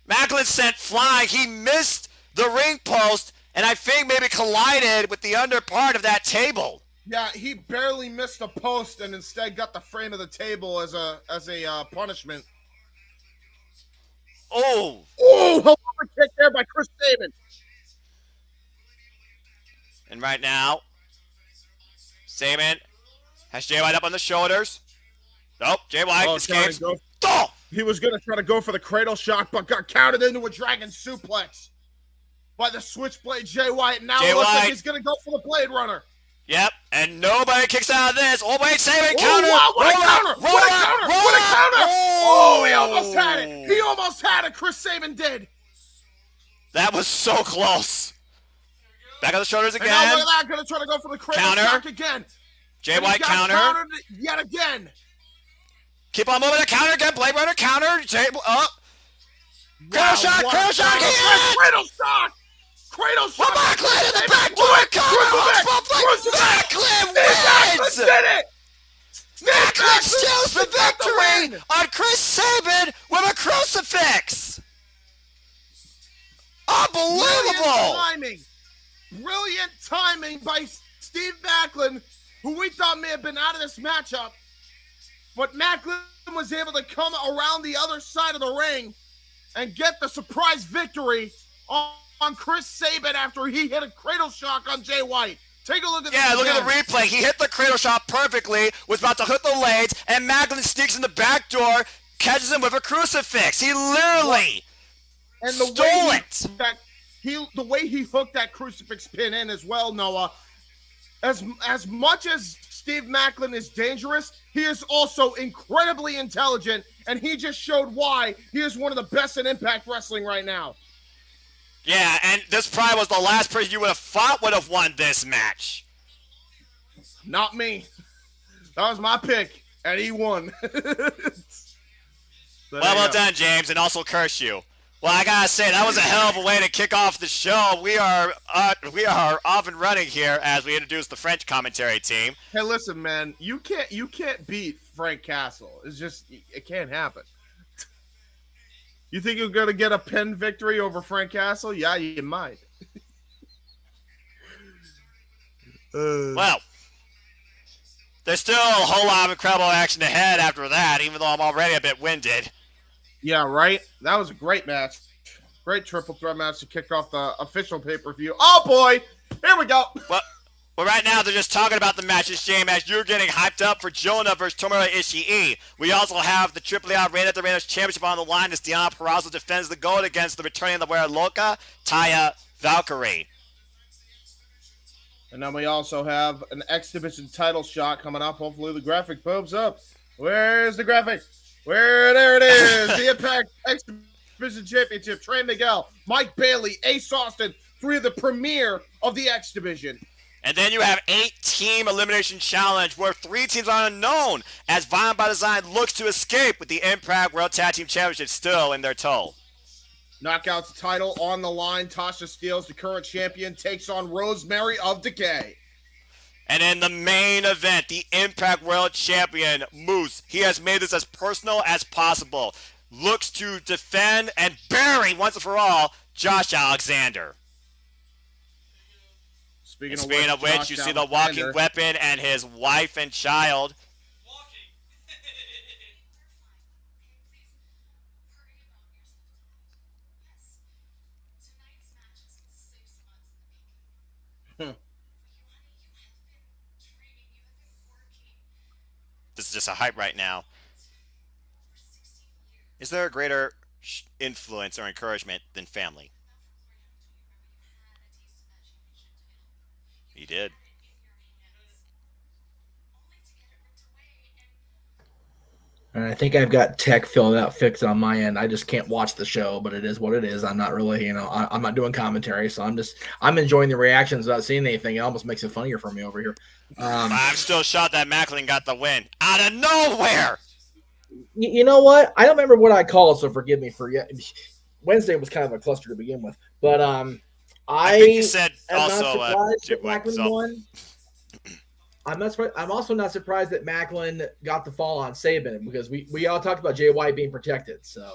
Maclin sent flying. He missed the ring post. And I think maybe collided with the under part of that table. Yeah, he barely missed a post and instead got the frame of the table as a punishment. Oh, a kick there by Chris Sabin. And right now, Sabin has Jay White up on the shoulders. Nope, Jay White escapes. He was going to try to go for the cradle shock, but got counted into a dragon suplex by the Switchblade Jay White. And now it looks like he's going to go for the Blade Runner. Yep, and nobody kicks out of this. Oh, wait, Saban Counter! Roll What a up! counter! What a counter! What a counter! Oh, he almost had it! He almost had it! Chris Sabin did! That was so close. Back on the shoulders again. And now look at that, gonna try to go for the cradle shock again. Jay White counter. Countered yet again. Keep on moving. A counter again. Blade Runner counter. Cradle shock. Cradle shock. Cradle shock. Macklin in the back door. Macklin wins. Did it. Macklin steals the victory on Chris Sabin with a crucifix. Unbelievable. Brilliant timing by Steve Macklin, who we thought may have been out of this matchup. But Macklin was able to come around the other side of the ring and get the surprise victory on Chris Sabin after he hit a cradle shock on Jay White. Take a look at this. Yeah, look at the replay. He hit the cradle shock perfectly, was about to hit the legs, and Macklin sneaks in the back door, catches him with a crucifix. He literally stole it. The way he hooked that crucifix pin in as well, Noah, as much as Steve Macklin is dangerous, he is also incredibly intelligent, and he just showed why he is one of the best in Impact Wrestling right now. Yeah, and this probably was the last person you would have thought would have won this match. Not me. That was my pick, and he won. Well done, James, and also curse you. Well, I gotta say, that was a hell of a way to kick off the show. We are off and running here as we introduce the French commentary team. Hey, listen, man, you can't beat Frank Castle. It's just, it can't happen. You think you're gonna get a pin victory over Frank Castle? Yeah, you might. Well, there's still a whole lot of incredible action ahead after that, even though I'm already a bit winded. Yeah, right? That was a great match. Great triple threat match to kick off the official pay-per-view. Oh, boy! Here we go! Well, right now, they're just talking about the matches, James, as you're getting hyped up for Jonah versus Tomohiro Ishii. We also have the AAA Reina de Reinas Championship on the line as Diana Purrazzo defends the gold against the returning La Guerra Loca, Taya Valkyrie. And then we also have an X Division title shot coming up. Hopefully the graphic pops up. Where's the graphic? There it is. The Impact X Division Championship. Trey Miguel, Mike Bailey, Ace Austin, three of the premier of the X Division. And then you have 8-team elimination challenge where 3 teams are unknown as Violent by Design looks to escape with the Impact World Tag Team Championship still in their tow. Knockouts title on the line. Tasha Steelz, the current champion, takes on Rosemary of Decay. And in the main event, the Impact World Champion, Moose, he has made this as personal as possible. Looks to defend and bury once and for all Josh Alexander. Speaking of which, you see the walking weapon and his wife and child. This is just a hype right now. Is there a greater influence or encouragement than family? He did. I think I've got tech fixed on my end. I just can't watch the show, but it is what it is. I'm not really, I'm not doing commentary, so I'm enjoying the reactions without seeing anything. It almost makes it funnier for me over here. I'm still shocked that Macklin got the win out of nowhere. You know what? I don't remember what I called, so forgive me for Wednesday was kind of a cluster to begin with, but I think you said also Macklin won. I'm also not surprised that Macklin got the fall on Sabin because we all talked about Jay White being protected. So,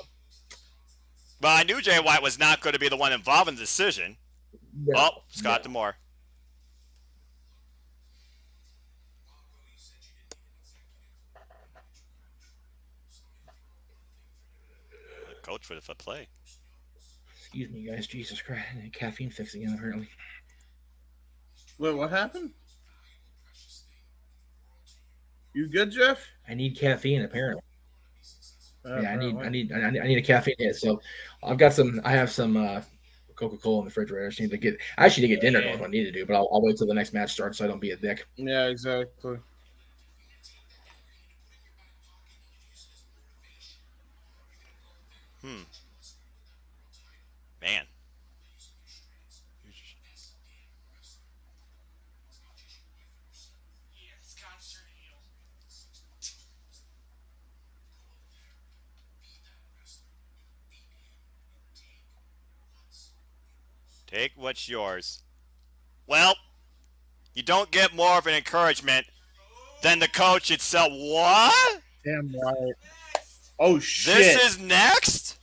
well, I knew Jay White was not going to be the one involved in the decision. No, oh, Scott D'Amore. Coach for the play. Excuse me, guys. Jesus Christ. Caffeine fix again, apparently. Wait, what happened? You good, Jeff? I need caffeine, apparently. Yeah, I need a caffeine hit. So I have some Coca-Cola in the refrigerator. I actually need to get dinner going. What I need to do, but I'll wait till the next match starts so I don't be a dick. Yeah, exactly. Man. Take what's yours. Well, you don't get more of an encouragement than the coach itself. What? Damn right. Oh, shit. This is next?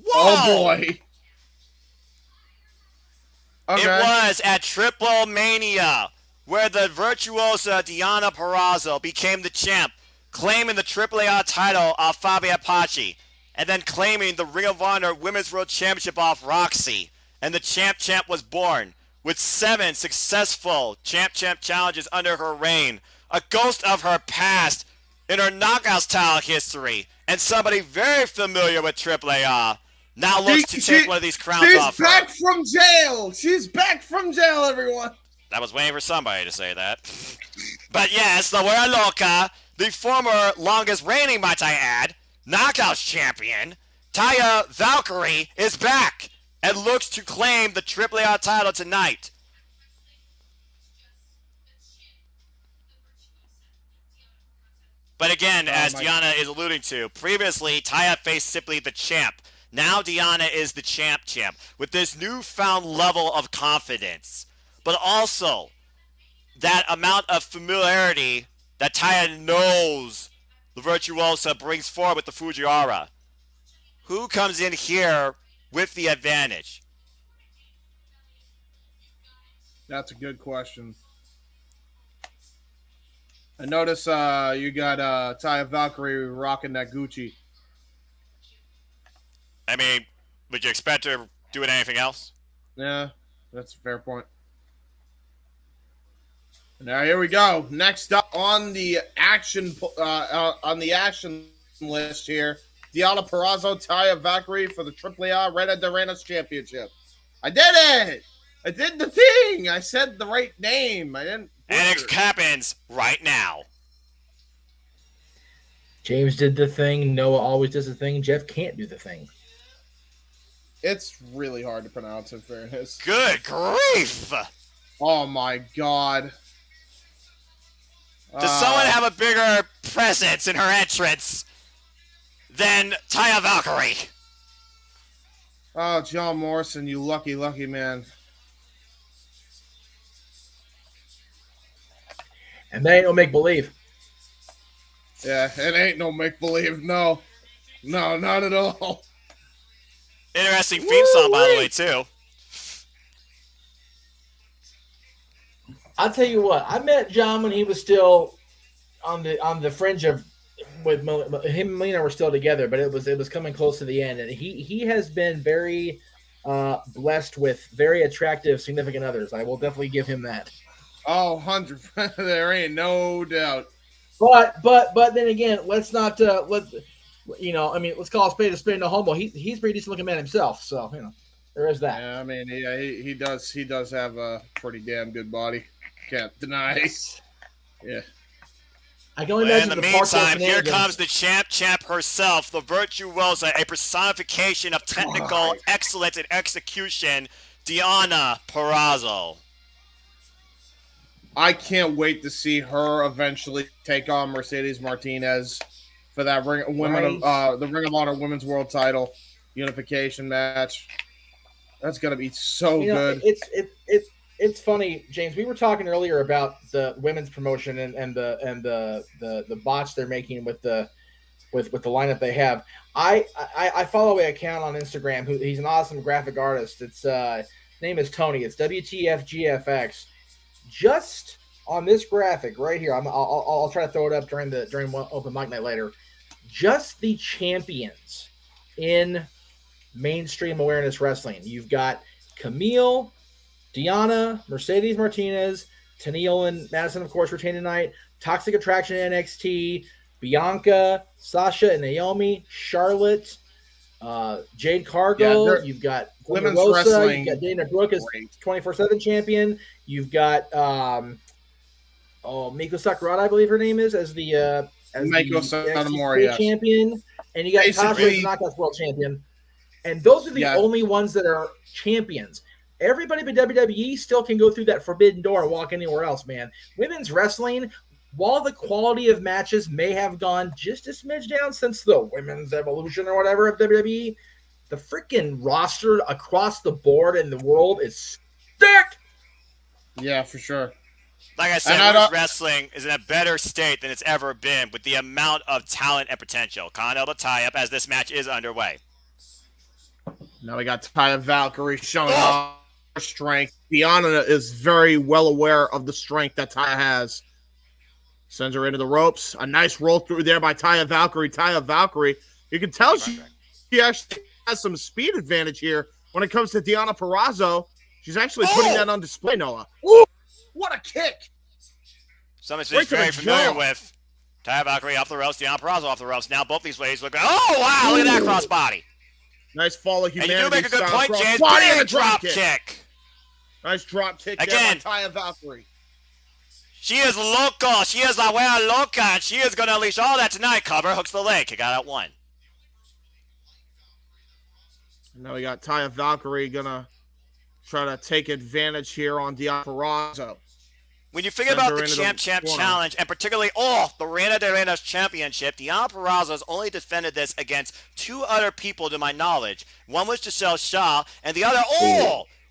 Whoa! Oh, boy. Okay. It was at Triple Mania where the virtuosa Deonna Purrazzo became the champ, claiming the AAA title off Fabi Apache, and then claiming the Ring of Honor Women's World Championship off Roxy. And the champ was born with 7 successful champ challenges under her reign, a ghost of her past in her knockout style history, and somebody very familiar with AAA now looks to take one of these crowns off her. She's back from jail. She's back from jail, everyone. I was waiting for somebody to say that. But yes, La Wera Loca, the former longest reigning, might I add, Knockouts champion, Taya Valkyrie, is back and looks to claim the AAA title tonight. But again, as Deonna is alluding to, previously Taya faced simply the champ. Now Deonna is the champ with this newfound level of confidence. But also that amount of familiarity that Taya knows the Virtuosa brings forward with the Fujiwara. Who comes in here with the advantage? That's a good question. I notice you got Taya Valkyrie rocking that Gucci. I mean, would you expect her doing anything else? Yeah, that's a fair point. Now here we go. Next up on the action list here, Deonna Purrazzo, Taya Valkyrie for the AAA Reina de Reinas Championship. I did it! I did the thing! I said the right name. I didn't. And it happens right now. James did the thing. Noah always does the thing. Jeff can't do the thing. It's really hard to pronounce, in fairness. Good grief! Oh my god. Does someone have a bigger presence in her entrance than Taya Valkyrie? Oh, John Morrison, you lucky, lucky man. And that ain't no make-believe. Yeah, it ain't no make-believe. No. No, not at all. Interesting theme song, by the way, too. I'll tell you what. I met John when he was still on the fringe of with him and Melina were still together, but it was coming close to the end, and he has been very blessed with very attractive significant others. I will definitely give him that. Oh, 100%. There ain't no doubt. But then again, let's not let's call a spade no homo. He's a pretty decent looking man himself, so there is that. Yeah, I mean, he does have a pretty damn good body. Can't deny. Yeah. I can only imagine in the meantime, here comes the champ herself, the Virtuosa, a personification of technical excellence and execution, Deonna Purrazzo. I can't wait to see her eventually take on Mercedes Martinez for that the Ring of Honor Women's World Title unification match. That's gonna be so good. It's funny, James. We were talking earlier about the women's promotion and the bots they're making with the lineup they have. I follow an account on Instagram he's an awesome graphic artist. Its name is Tony. It's WTFGFX. Just on this graphic right here, I'll try to throw it up during one open mic night later. Just the champions in mainstream awareness wrestling. You've got Camille, Deonna, Mercedes Martinez, Tenille and Madison, of course, retain tonight. Toxic Attraction NXT, Bianca, Sasha and Naomi, Charlotte, Jade Cargill. You've got women's Rosa, wrestling. You got Dana Brooke as 24/7 champion. You've got Miko Sakurada, I believe her name is, as the Miko Satomura, yes. champion, and you got Tasha as the Knockouts World Champion. And those are the only ones that are champions. Everybody but WWE still can go through that forbidden door and walk anywhere else, man. Women's wrestling, while the quality of matches may have gone just a smidge down since the women's evolution or whatever of WWE, the freaking roster across the board in the world is stacked. Yeah, for sure. Like I said, women's wrestling is in a better state than it's ever been with the amount of talent and potential. Can't help but tie up as this match is underway. Now we got Taya Valkyrie showing off her strength. Deanna is very well aware of the strength that Taya has. Sends her into the ropes. A nice roll through there by Taya Valkyrie. Taya Valkyrie, you can tell she actually has some speed advantage here when it comes to Deonna Purrazzo. She's actually putting that on display, Noah. Ooh, what a kick! Something she's very familiar with. Taya Valkyrie off the ropes, Deonna Purrazzo off the ropes. Now both these ladies look. Oh, wow, look at that crossbody. Nice fall of humanity. And you do make a good point, James. Big drop kick. Nice drop kick again by Taya Valkyrie. She is local. She is la wea loca. And she is going to unleash all that tonight. Cover, hooks the leg. Kick out at one. Now we got Taya Valkyrie going to try to take advantage here on Deonna Purrazzo. When you figure about the Champ Challenge, and particularly the Reina de Reinas Championship, Deonna Purrazzo has only defended this against two other people to my knowledge. One was Giselle Shaw, and the other,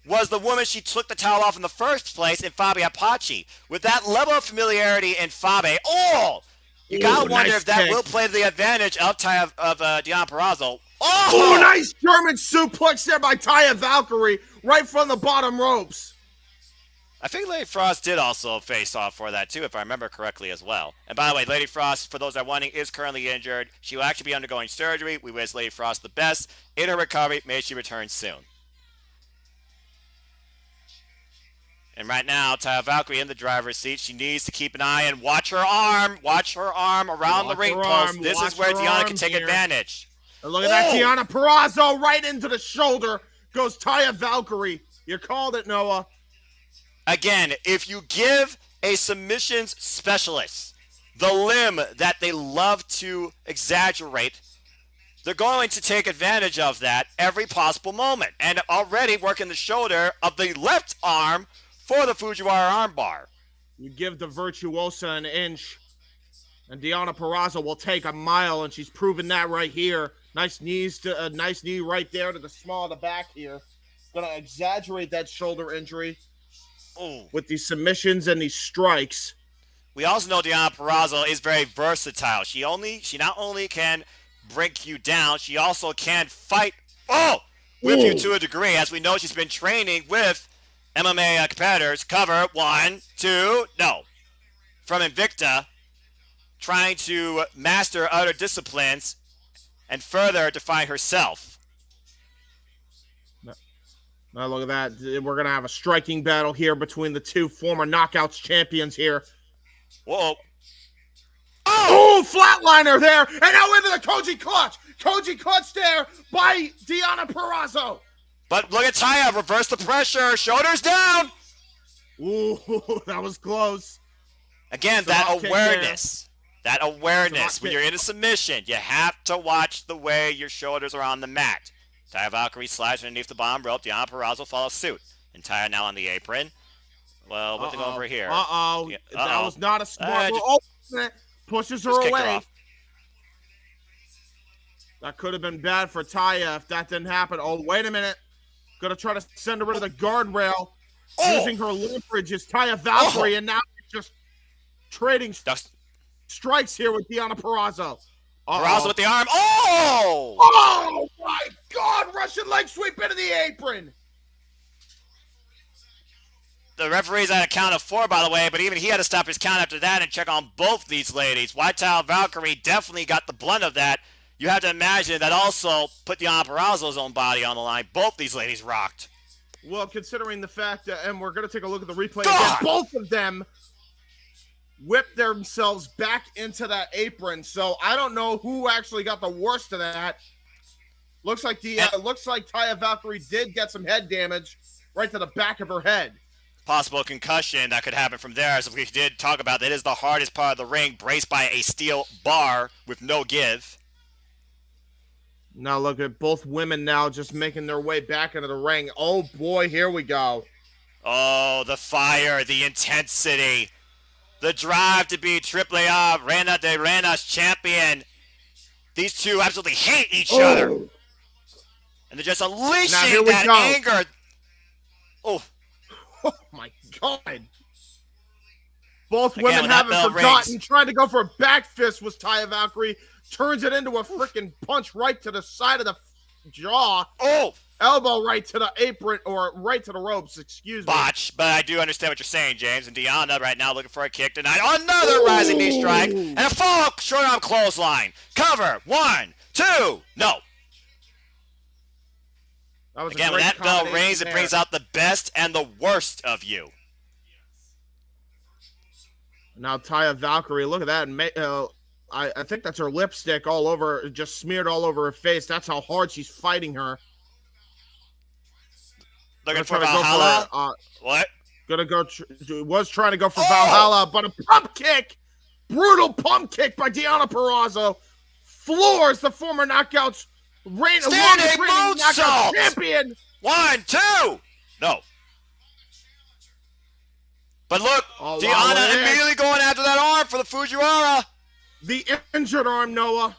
was the woman she took the towel off in the first place in Fabi Apache. With that level of familiarity in Fabi, you got to wonder if that will play to the advantage of Deonna Purrazzo. Oh, nice German suplex there by Taya Valkyrie right from the bottom ropes. I think Lady Frost did also face off for that, too, if I remember correctly as well. And by the way, Lady Frost, for those that are wondering, is currently injured. She will actually be undergoing surgery. We wish Lady Frost the best in her recovery. May she return soon. And right now, Taya Valkyrie in the driver's seat. She needs to keep an eye and watch her arm. Watch her arm around the ring post. This is where Deonna can take advantage. And look at that, Deonna Purrazzo right into the shoulder. Goes Taya Valkyrie. You called it, Noah. Again, if you give a submissions specialist the limb that they love to exaggerate, they're going to take advantage of that every possible moment. And already working the shoulder of the left arm for the Fujiwara armbar. You give the Virtuosa an inch, and Deonna Purrazzo will take a mile, and she's proven that right here. Nice knee right there to the small of the back here. Gonna exaggerate that shoulder injury. With these submissions and these strikes. We also know Deonna Purrazzo is very versatile. She not only can break you down, she also can fight with you to a degree. As we know, she's been training with MMA competitors. Cover 1, 2, no. From Invicta, trying to master other disciplines and further define herself. Now look at that. We're going to have a striking battle here between the two former Knockouts champions here. Whoa. Oh, flatliner there. And now into the Koji clutch. Koji clutch there by Deonna Purrazzo. But look at Taya. Reverse the pressure. Shoulders down. Ooh, that was close. Again, that awareness. That awareness. When you're in a submission, you have to watch the way your shoulders are on the mat. Taya Valkyrie slides underneath the bottom rope. Deonna Purrazzo follows suit. And Taya now on the apron. Well, what's going over here? Yeah, that was not a smart move. Pushes her away. That could have been bad for Taya if that didn't happen. Oh, wait a minute. Gonna try to send her into the guardrail. Using her leverage is Taya Valkyrie. And now just trading strikes here with Deonna Purrazzo. Purrazzo with the arm. Oh! Oh, my God. Russian leg sweep into the apron. The referee's at a count of 4, by the way, but even he had to stop his count after that and check on both these ladies. Whitetail Valkyrie definitely got the blunt of that. You have to imagine that also put Deonna Purrazzo's own body on the line. Both these ladies rocked. Well, considering the fact that, and we're going to take a look at the replay again, both of them whipped themselves back into that apron. So I don't know who actually got the worst of that. Looks like Taya Valkyrie did get some head damage right to the back of her head. Possible concussion that could happen from there. As we did talk about, that is the hardest part of the ring, braced by a steel bar with no give. Now look at both women now just making their way back into the ring. Oh boy, here we go. Oh, the fire, the intensity, the drive to be AAA Reina de Reinas champion. These two absolutely hate each other. And they're just unleashing that anger. Oh. Oh my God. Both women haven't forgotten. Trying to go for a back fist was Taya Valkyrie. Turns it into a freaking punch right to the side of the jaw. Oh. Elbow right to the apron, or right to the ropes, excuse me. Botch, but I do understand what you're saying, James. And Deonna right now looking for a kick tonight. Another rising knee strike. And a full short arm clothesline. Cover. 1, 2. No. Again, when that bell rings, it brings out the best and the worst of you. Now Taya Valkyrie, look at that. I think that's her lipstick all over, just smeared all over her face. That's how hard she's fighting her. Looking for Valhalla? What? Was trying to go for Valhalla, but a pump kick. Brutal pump kick by Deonna Purrazzo. Floors the former Knockouts standing moonsault champion. 1, 2. No. But look, Deonna immediately going after that arm for the Fujiwara. The injured arm, Noah.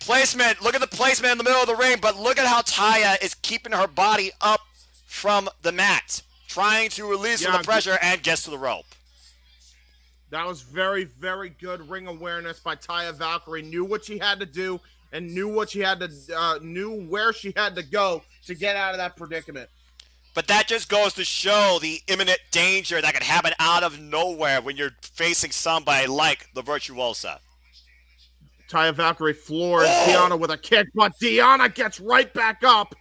Placement. Look at the placement in the middle of the ring, but look at how Taya is keeping her body up from the mat, trying to release from the pressure and gets to the rope. That was very, very good ring awareness by Taya Valkyrie. Knew what she had to do and knew where she had to go to get out of that predicament. But that just goes to show the imminent danger that could happen out of nowhere when you're facing somebody like the Virtuosa. Taya Valkyrie floors Deonna with a kick, but Deonna gets right back up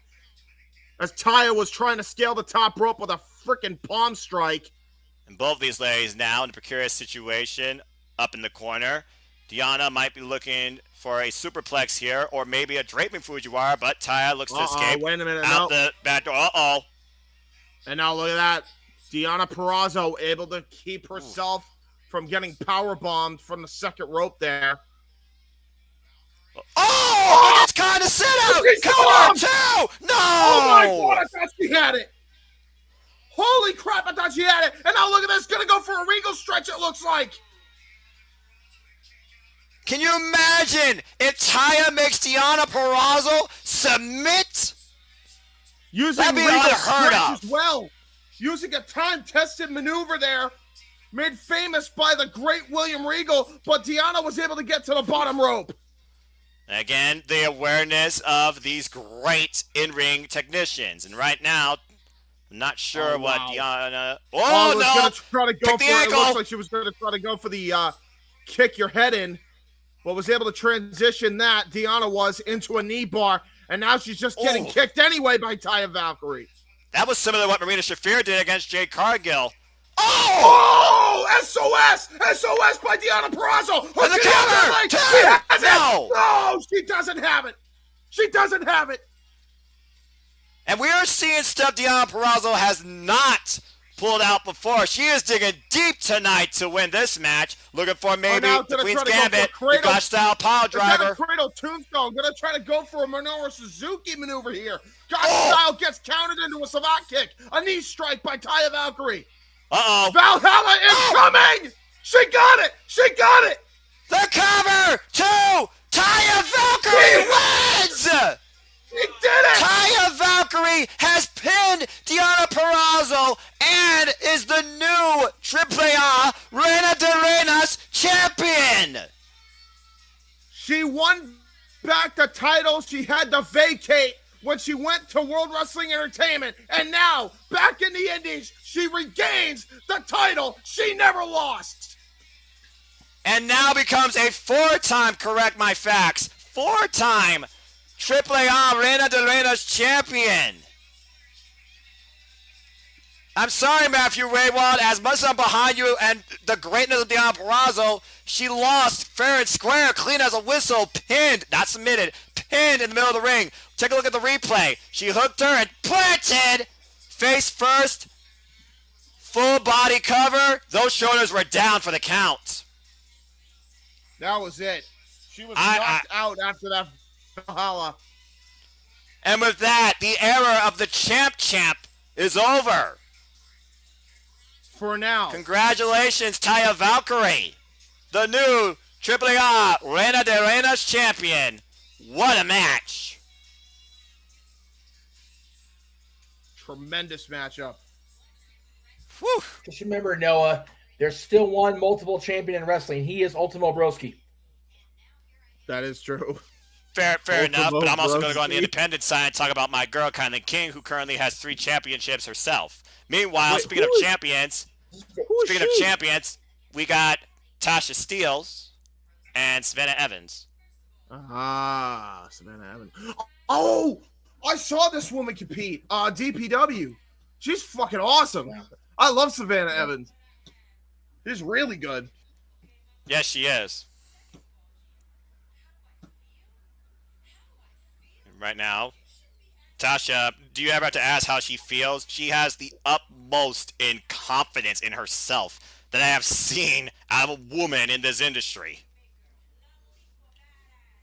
as Taya was trying to scale the top rope with a freaking palm strike. And both these ladies now in a precarious situation up in the corner. Deonna might be looking for a superplex here or maybe a draping Fujiwara, but Taya looks to escape. Wait a minute. Out the back door. And now look at that. Deonna Purrazzo able to keep herself from getting powerbombed from the second rope there. It's kind of set out. Come on, 2. No. Oh my God, I thought she had it. Holy crap, I thought she had it. And now look at this. Gonna go for a regal stretch, it looks like. Can you imagine if Taya makes Deonna Purrazzo submit? Using regal stretch as well. Using a time-tested maneuver there. Made famous by the great William Regal, but Deonna was able to get to the bottom rope. Again, the awareness of these great in-ring technicians. And right now, I'm not sure what Deonna... Gonna try to go for it. It looks like she was going to try to go for the kick your head in, but was able to transition that. Deonna was into a knee bar, and now she's just getting kicked anyway by Taya Valkyrie. That was similar to what Marina Shafir did against Jade Cargill. SOS! SOS by Deonna Purrazzo! And the cover! She has it! No, she doesn't have it! She doesn't have it! And we are seeing stuff Deonna Purrazzo has not pulled out before. She is digging deep tonight to win this match. Looking for maybe the Queen's Gambit, the Gotch-style pile driver. Cradle tombstone. Gonna try to go for a Minoru Suzuki maneuver here. Gotch-style gets countered into a savate kick. A knee strike by Taya Valkyrie. Valhalla is coming! She got it! She got it! The cover! 2! Taya Valkyrie wins! She did it! Taya Valkyrie has pinned Deonna Purrazzo and is the new AAA Reina de Reinas champion! She won back the title she had to vacate when she went to World Wrestling Entertainment, and now, back in the Indies, she regains the title she never lost. And now becomes a 4-time, correct my facts, 4-time AAA Reina de Reinas champion. I'm sorry, Matthew Raywald. As much as I'm behind you and the greatness of Deonna Purrazzo, she lost fair and square, clean as a whistle, pinned, not submitted, pinned in the middle of the ring. Take a look at the replay. She hooked her and planted face first, full body cover. Those shoulders were down for the count. That was it. She was knocked out after that Valhalla. And with that, the era of the champ is over. For now. Congratulations, Taya Valkyrie, the new AAA Reina de Reinas champion. What a match. Tremendous matchup. Whew. Just remember, Noah, there's still one multiple champion in wrestling. He is Ultimo Broski. That is true. Fair enough, but I'm also going to go on the Broski. independent side and talk about my girl, Kylan King, who currently has 3 championships herself. Meanwhile, speaking of champions, we got Tasha Steelz and Savannah Evans. Savannah Evans. Oh, I saw this woman compete. DPW. She's fucking awesome. I love Savannah Evans. She's really good. Yes, she is. Right now, Tasha, do you ever have to ask how she feels? She has the utmost in confidence in herself that I have seen out of a woman in this industry.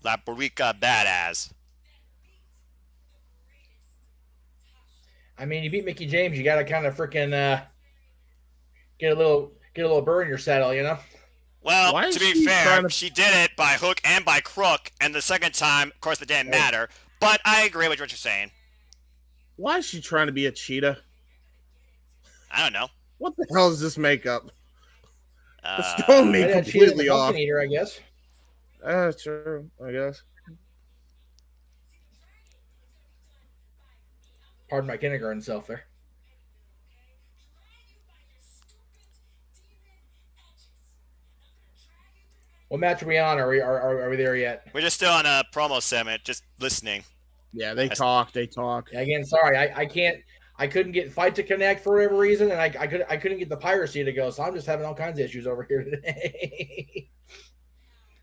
La Barica badass. I mean, you beat Mickey James, you got to kind of freaking get a little burr in your saddle, you know? Well, to be fair, she did it by hook and by crook, and the second time, of course, it didn't matter. But I agree with what you're saying. Why is she trying to be a cheetah? I don't know. What the hell is this makeup? It's throwing me completely off. Eater, I guess. True, I guess. Pardon my kindergarten self there. What match are we on? Are we there yet? We're just still on a promo segment, just listening. Yeah, they talk. Yeah, again, sorry, I couldn't get Fight to connect for whatever reason, and I couldn't get the piracy to go, so I'm just having all kinds of issues over here today.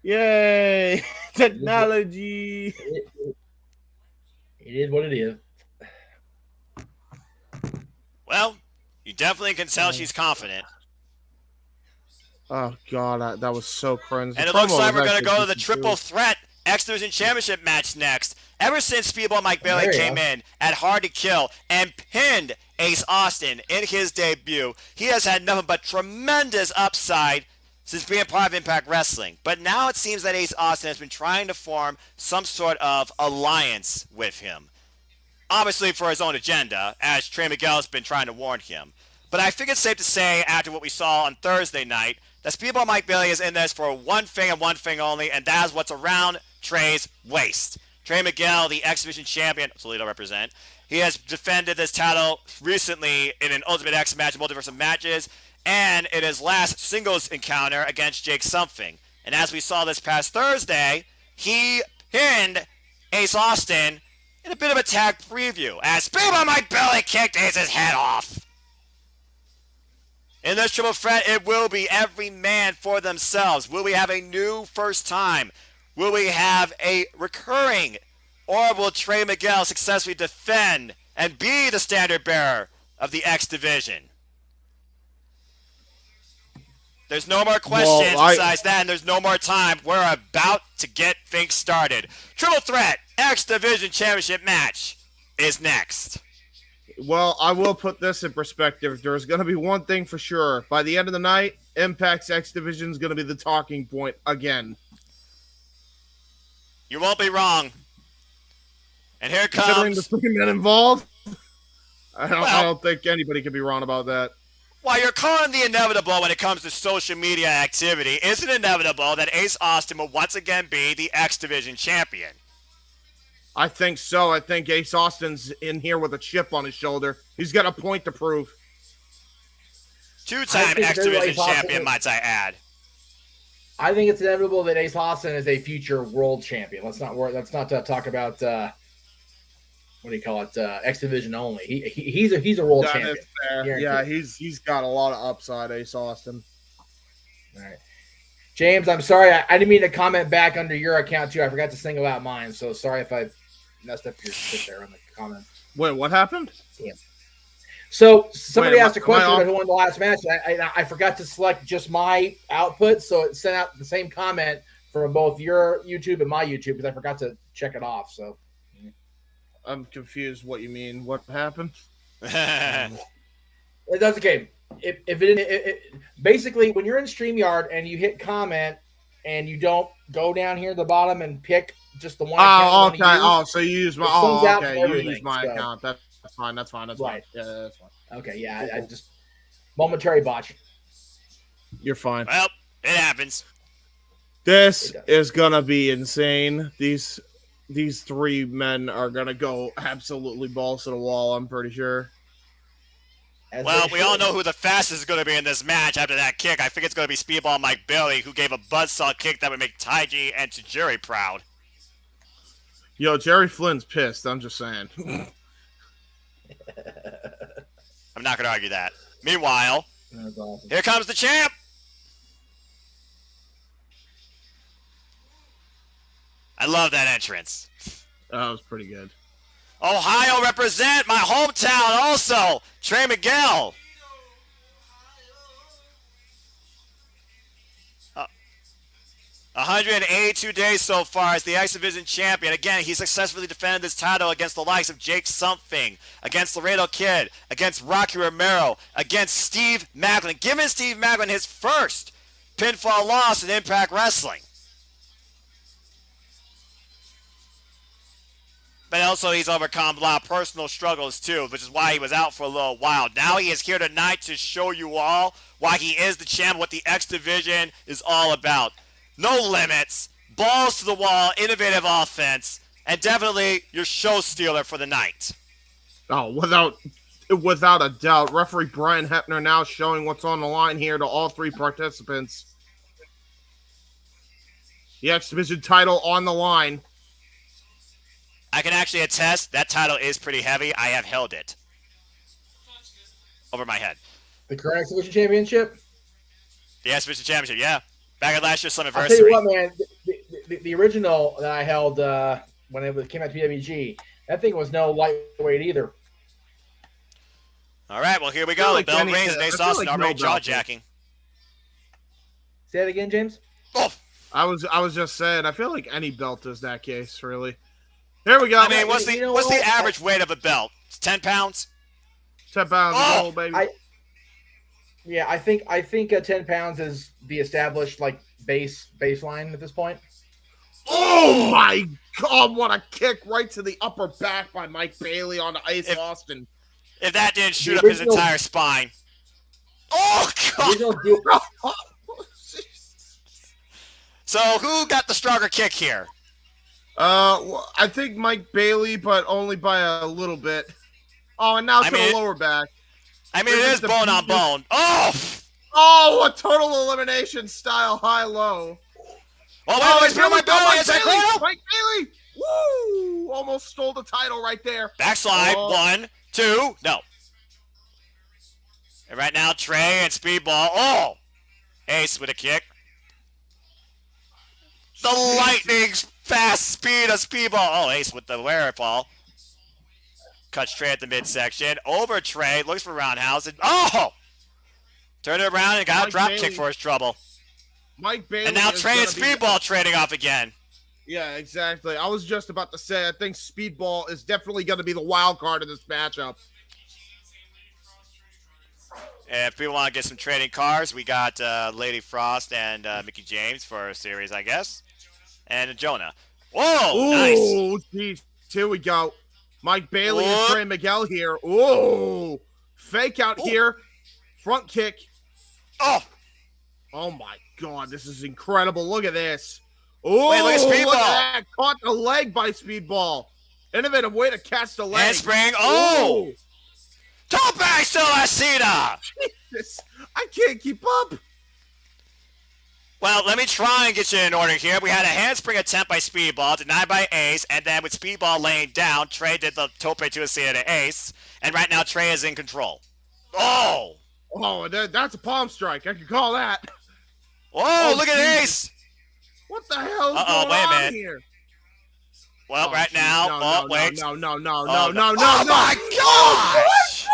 Yay! Technology! It is what it is. Well, you definitely can tell she's confident. Oh, God, that was so cringe. And it looks like we're going to go to the triple threat X Division Championship match next. Ever since Speedball Mike Bailey came in at Hard to Kill and pinned Ace Austin in his debut, he has had nothing but tremendous upside since being part of Impact Wrestling. But now it seems that Ace Austin has been trying to form some sort of alliance with him. Obviously for his own agenda, as Trey Miguel has been trying to warn him. But I think it's safe to say, after what we saw on Thursday night, that Speedball Mike Bailey is in this for one thing and one thing only, and that is what's around Trey's waist. Trey Miguel, the X Division champion, Toledo represent, he has defended this title recently in an Ultimate X match, multiverse matches, and in his last singles encounter against Jake Something. And as we saw this past Thursday, he pinned Ace Austin in a bit of a tag preview, as Speedball Mike Bailey kicked Ace's head off. In this triple threat, it will be every man for themselves. Will we have a new first time? Will we have a recurring? Or will Trey Miguel successfully defend and be the standard bearer of the X Division? There's no more questions besides that, and there's no more time. We're about to get things started. Triple threat X Division Championship match is next. Well, I will put this in perspective. There's going to be one thing for sure. By the end of the night, Impact's X Division is going to be the talking point again. You won't be wrong. And here comes... Considering the 3 men involved, I don't think anybody can be wrong about that. While you're calling the inevitable when it comes to social media activity, is it inevitable that Ace Austin will once again be the X Division champion? I think so. I think Ace Austin's in here with a chip on his shoulder. He's got a point to prove. Two-time X Division champion, might I add. I think it's inevitable that Ace Austin is a future world champion. Let's not talk about what do you call it? X Division only. He's a world champion. Yeah, he's got a lot of upside, Ace Austin. All right. James, I'm sorry. I didn't mean to comment back under your account, too. I forgot to single out mine, so sorry if I messed up your shit there on the comment. Wait, what happened? Yeah. So somebody asked a question about who won the last match. I forgot to select just my output, so it sent out the same comment from both your YouTube and my YouTube because I forgot to check it off. So I'm confused what you mean. What happened? That's okay. If it basically when you're in StreamYard and you hit comment and you don't go down here at the bottom and pick just the one account okay. So you use my you use my account. That's fine. That's fine. Right. Yeah, that's fine. Okay, yeah, I just momentary botch. You're fine. Well, it happens. This is gonna be insane. These three men are gonna go absolutely balls to the wall, I'm pretty sure. Well, we all know who the fastest is going to be in this match after that kick. I think it's going to be Speedball Mike Bailey, who gave a buzzsaw kick that would make Taiji and Tajiri proud. Yo, Jerry Flynn's pissed. I'm just saying. I'm not going to argue that. Meanwhile, here comes the champ. I love that entrance. That was pretty good. Ohio represent my hometown also. Trey Miguel. 182 days so far as the X Division champion. Again, he successfully defended his title against the likes of Jake Something, against Laredo Kid, against Rocky Romero, against Steve Macklin, giving Steve Macklin his first pinfall loss in Impact Wrestling. But also he's overcome a lot of personal struggles too, which is why he was out for a little while. Now he is here tonight to show you all why he is the champ, what the X Division is all about. No limits, balls to the wall, innovative offense, and definitely your show stealer for the night. Oh, without a doubt. Referee Brian Hepner now showing what's on the line here to all three participants. The X Division title on the line. I can actually attest that title is pretty heavy. I have held it over my head. The current X Division Championship? The X Division Championship, yeah. Back at last year's Summiversary. I'll tell you what, man. The original that I held when it came out to PWG, that thing was no lightweight either. All right, well, here we go. Bell Reigns and Ace Austin already jaw-jacking. Say that again, James? Oh. I was just saying, I feel like any belt is that case, really. Here we go. I mean, what's the average weight of a belt? It's 10 pounds? 10 pounds, baby. I think 10 pounds is the established baseline at this point. Oh my God! What a kick right to the upper back by Mike Bailey on Ace Austin. If that didn't shoot up his entire spine. Oh God! So who got the stronger kick here? I think Mike Bailey, but only by a little bit. Oh, and now to the lower back. I mean, it is bone on bone. Oh, a total elimination style high-low. Oh, wait, Mike Bailey. Mike Bailey. Woo! Almost stole the title right there. Backslide. 1, 2. No. And right now, Trey and Speedball. Oh! Ace with a kick. The lightning fast speed of Speedball. Oh, Ace with the wherewithal. Cuts Trey at the midsection. Over Trey. Looks for roundhouse. And turned it around and got a drop kick for his trouble. Mike Bailey. And now Trey and Speedball trading off again. Yeah, exactly. I was just about to say, I think Speedball is definitely going to be the wild card of this matchup. And if people want to get some trading cards, we got Lady Frost and Mickey James for a series, I guess. And Jonah. Whoa, nice. Oh, geez. Here we go. Mike Bailey and Trey Miguel here. Ooh. Fake out here. Front kick. Oh, my God. This is incredible. Look at this. Oh, wait, look at Speedball. Look at that. Caught the leg by Speedball. Innovative way to catch the leg. Handspring. Oh. Tope Celestina. Jesus. I can't keep up. Well, let me try and get you in order here. We had a handspring attempt by Speedball, denied by Ace, and then with Speedball laying down, Trey did the tope to a to Ace, and right now Trey is in control. Oh! Oh, that's a palm strike. I can call that. Oh, look at Ace! What the hell is going on here? Well, right now, wait. No. Oh my gosh!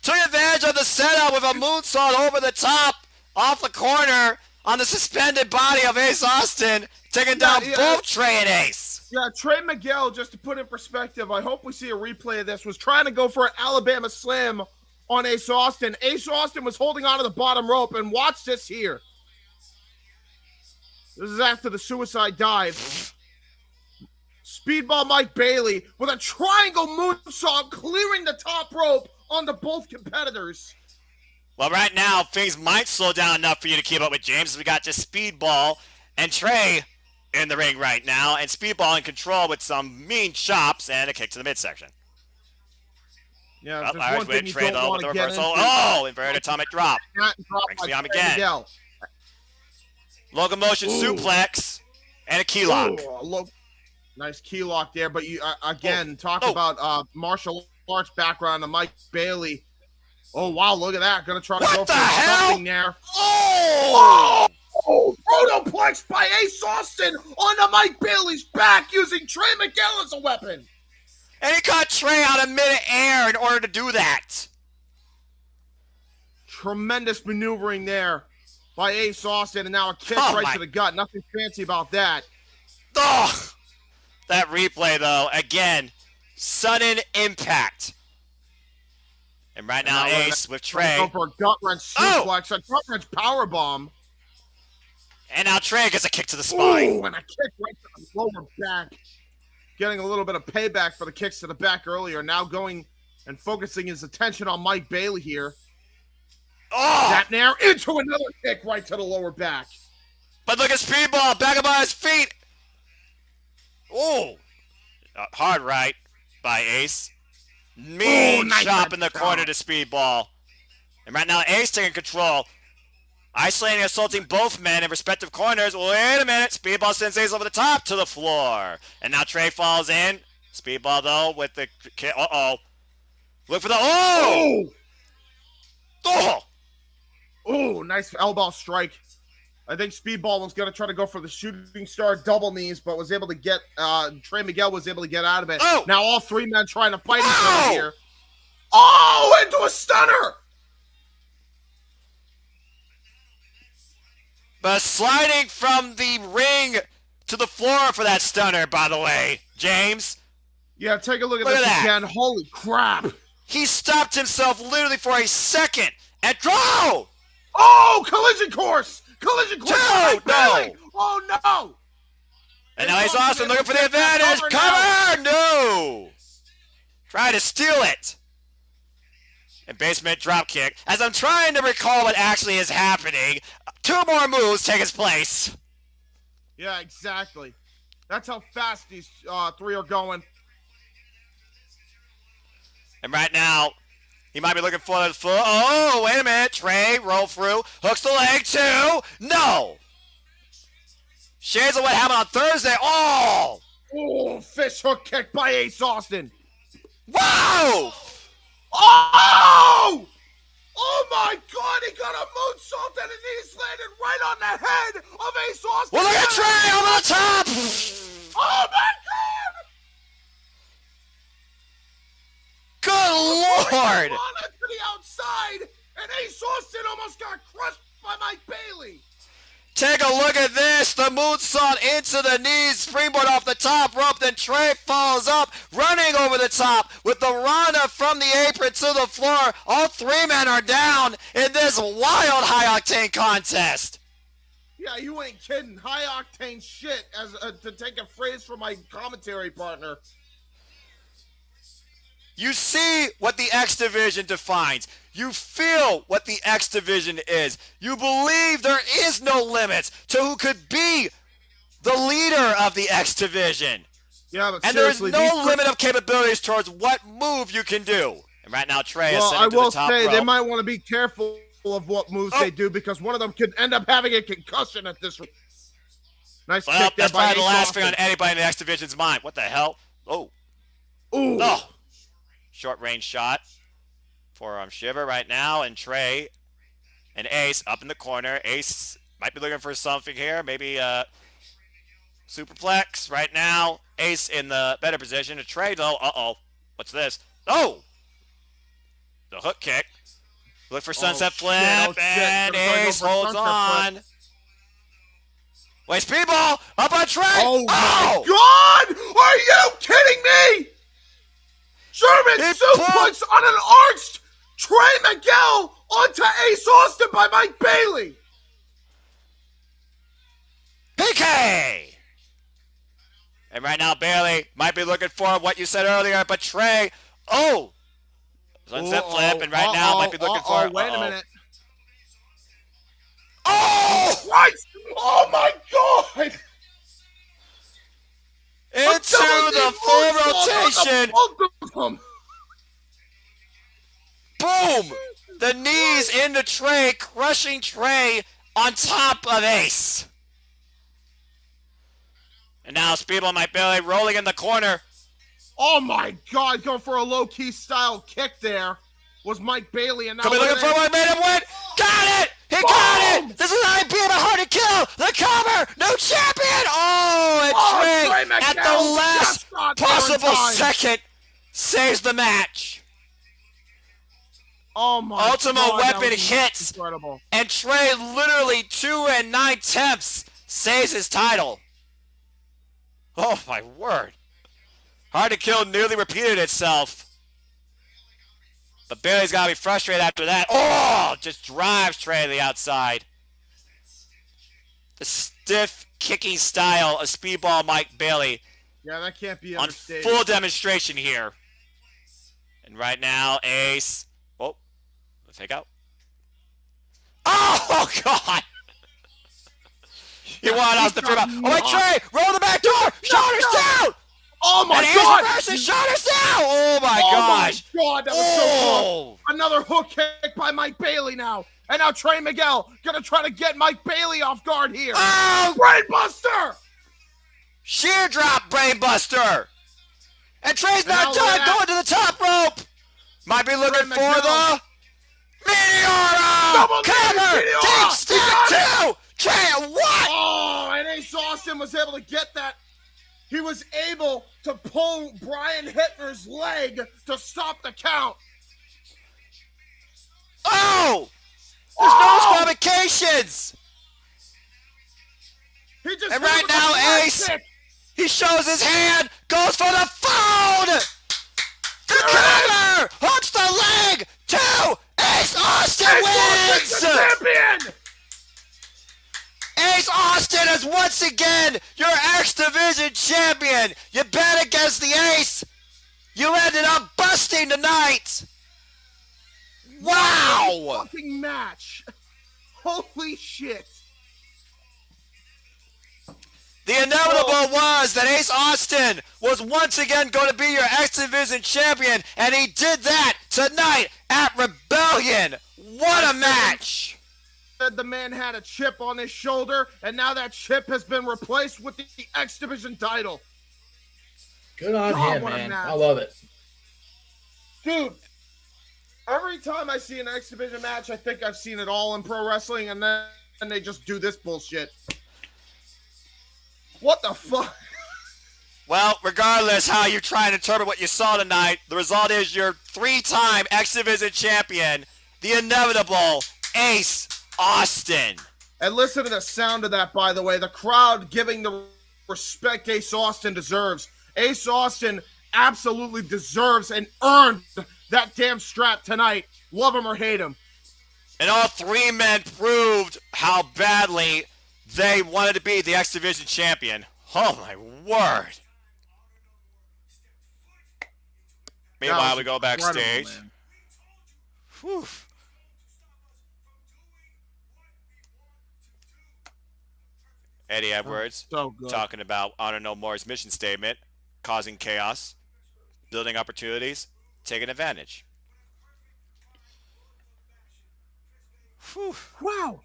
Took advantage of the setup with a moonsault over the top, off the corner, on the suspended body of Ace Austin, taking down both Trey and Ace. Yeah, Trey Miguel, just to put in perspective, I hope we see a replay of this, was trying to go for an Alabama slam on Ace Austin. Ace Austin was holding onto the bottom rope, and watch this here. This is after the suicide dive. Speedball Mike Bailey with a triangle moonsault clearing the top rope onto both competitors. Well, right now, things might slow down enough for you to keep up with James. We got just Speedball and Trey in the ring right now, and Speedball in control with some mean chops and a kick to the midsection. Yeah, there's one thing you don't want to get into. Oh, inverted atomic drop. Brings me on again. Locomotion suplex and a key lock. Nice key lock there, but you again talk about martial arts background of Mike Bailey. Oh wow, look at that! Gonna try to go for something there. Oh! Protoplex by Ace Austin onto Mike Bailey's back using Trey Miguel as a weapon. And he caught Trey out of mid-air in order to do that. Tremendous maneuvering there by Ace Austin, and now a kick right to the gut. Nothing fancy about that. Oh! That replay, though, again, sudden impact. And right now Ace with Trey. Go for a gut wrench suplex, a gut wrench powerbomb. And now Trey gets a kick to the spine. Ooh, and a kick right to the lower back. Getting a little bit of payback for the kicks to the back earlier. Now going and focusing his attention on Mike Bailey here. Oh! That now into another kick right to the lower back. But look at Speedball back up on his feet. Oh! Hard right by Ace. Mean chop in the corner to Speedball. And right now Ace taking control. Isolating and assaulting both men in respective corners. Wait a minute. Speedball sends Ace over the top to the floor. And now Trey falls in. Speedball, though, with the kick. Uh-oh. Look for the... Oh! Oh! Oh, nice elbow strike. I think Speedball was going to try to go for the shooting star double knees, but was able to get... Trey Miguel was able to get out of it. Oh! Now all three men trying to fight each other here. Oh, into a stunner! But sliding from the ring to the floor for that stunner, by the way, James. Yeah, take a look at this again. Holy crap. He stopped himself literally for a second and draw! Oh, collision course! Collision course! No! Oh, no! And now he's Austin looking for the advantage. Cover! No! Try to steal it. And basement drop kick. As I'm trying to recall what actually is happening, two more moves take its place. Yeah, exactly. That's how fast these three are going. And right now, he might be looking for the foot. Oh, wait a minute. Trey, roll through. Hooks the leg, two. No. Shades of what happened on Thursday. Oh. Oh, fish hook kick by Ace Austin. Wow. Oh! Oh my God! He got a moonsault and his knees landed right on the head of Ace Austin. Well, look at Trey over the top. Oh my God! Good Lord! To the outside, and Ace Austin almost got crushed by Mike Bailey. Take a look at this. The moonsault into the knees, springboard off the top rope. Then Trey falls up, running over the top with the Rana from the apron to the floor. All three men are down in this wild high-octane contest. Yeah, you ain't kidding. High-octane shit, as to take a phrase from my commentary partner. You see what the X Division defines. You feel what the X Division is. You believe there is no limits to who could be the leader of the X Division. Yeah, but and there is no limit of capabilities towards what move you can do. And right now, Trey is sitting to the top rope. They might want to be careful of what moves they do because one of them could end up having a concussion at this. Nice Well, kick there that's by probably the Ace last thing Austin. on anybody in the X Division's mind. What the hell? Oh. Ooh. Oh. Short range shot. Forearm shiver right now. And Trey and Ace up in the corner. Ace might be looking for something here. Maybe superplex right now. Ace in the better position. Trey, though. Uh-oh. What's this? Oh! The hook kick. Look for sunset flip. And Ace holds on. Wait, speedball! Up on Trey! Oh my God! Are you kidding me? German suplex on an arched Trey Miguel onto Ace Austin by Mike Bailey. PK! And right now, Bailey might be looking for what you said earlier, but Trey, sunset flip, and right now might be looking for. Wait a minute. Oh! Christ! Oh my God! Into the full rotation. Boom! The knees into Trey, crushing Trey on top of Ace. And now Speedball Mike Bailey rolling in the corner. Oh my God, going for a low-key style kick there was Mike Bailey. And now could be looking for what made him win. Got it! He got it! This is how he beat a hard to kill. The cover! New champion! Oh, and Trey at the last possible second saves the match. Oh my Ultimate God, Weapon hits. Incredible. And Trey literally 2 9/10 saves his title. Oh my word. Hard to kill nearly repeated itself. But Bailey's got to be frustrated after that. Oh, just drives Trey to the outside. The stiff kicking style of Speedball Mike Bailey. Yeah, that can't be on full demonstration here. And right now, Ace. Oh, the fake out. Oh, God. He wanted us to figure out. Oh, wait, Trey, roll the back door. Shoulders down. Oh my and God! Reverses, shoulders down! Oh my gosh! Oh my God, that was so close. Another hook kick by Mike Bailey now. And now Trey Miguel gonna try to get Mike Bailey off guard here. Oh! Brainbuster! Sheer drop brainbuster! And Trey's not done, going to the top rope! Might be looking for the Meteora! Cover! Deep stick 2! Trey, what? Oh, and Ace Austin was able to get that. He was able to pull Brian Hittner's leg to stop the count. Oh! There's no disqualifications! And right now, Ace, he shows his hand, goes for the phone! The cover! Hooks the leg! 2! Ace Austin wins! Austin's the champion! Ace Austin is once again your X Division champion. You bet against the Ace. You ended up busting tonight. Wow! What a fucking match. Holy shit. The inevitable was that Ace Austin was once again going to be your X Division champion, and he did that tonight at Rebellion. What a match! The man had a chip on his shoulder, and now that chip has been replaced with the X Division title. Good on him, man. I love it. Dude, every time I see an X Division match, I think I've seen it all in pro wrestling, and then they just do this bullshit. What the fuck? Well, regardless how you try and interpret what you saw tonight, the result is your 3-time X Division champion, the inevitable Ace Austin. And listen to the sound of that, by the way. The crowd giving the respect Ace Austin deserves. Ace Austin absolutely deserves and earned that damn strap tonight. Love him or hate him. And all 3 men proved how badly they wanted to be the X Division champion. Oh my word. Meanwhile, we go backstage. Whew. Eddie Edwards talking about Honor No More's mission statement, causing chaos, building opportunities, taking advantage. Whew. Wow.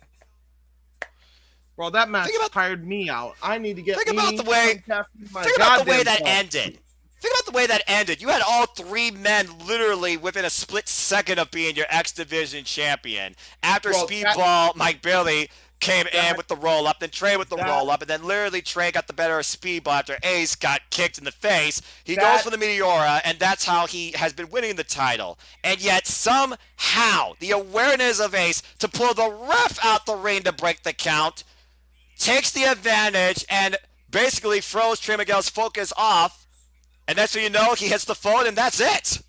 Bro, that match tired me out. I need to get Think about the way that ended. Think about the way that ended. You had all three men literally within a split second of being your X Division champion. After Speedball, Mike Bailey came in with the roll-up, then Trey with the roll-up, and then literally Trey got the better of Speedball after Ace got kicked in the face. He goes for the Meteora, and that's how he has been winning the title. And yet somehow the awareness of Ace to pull the ref out the ring to break the count takes the advantage and basically throws Trey Miguel's focus off. And that's when you know he hits the phone, and that's it.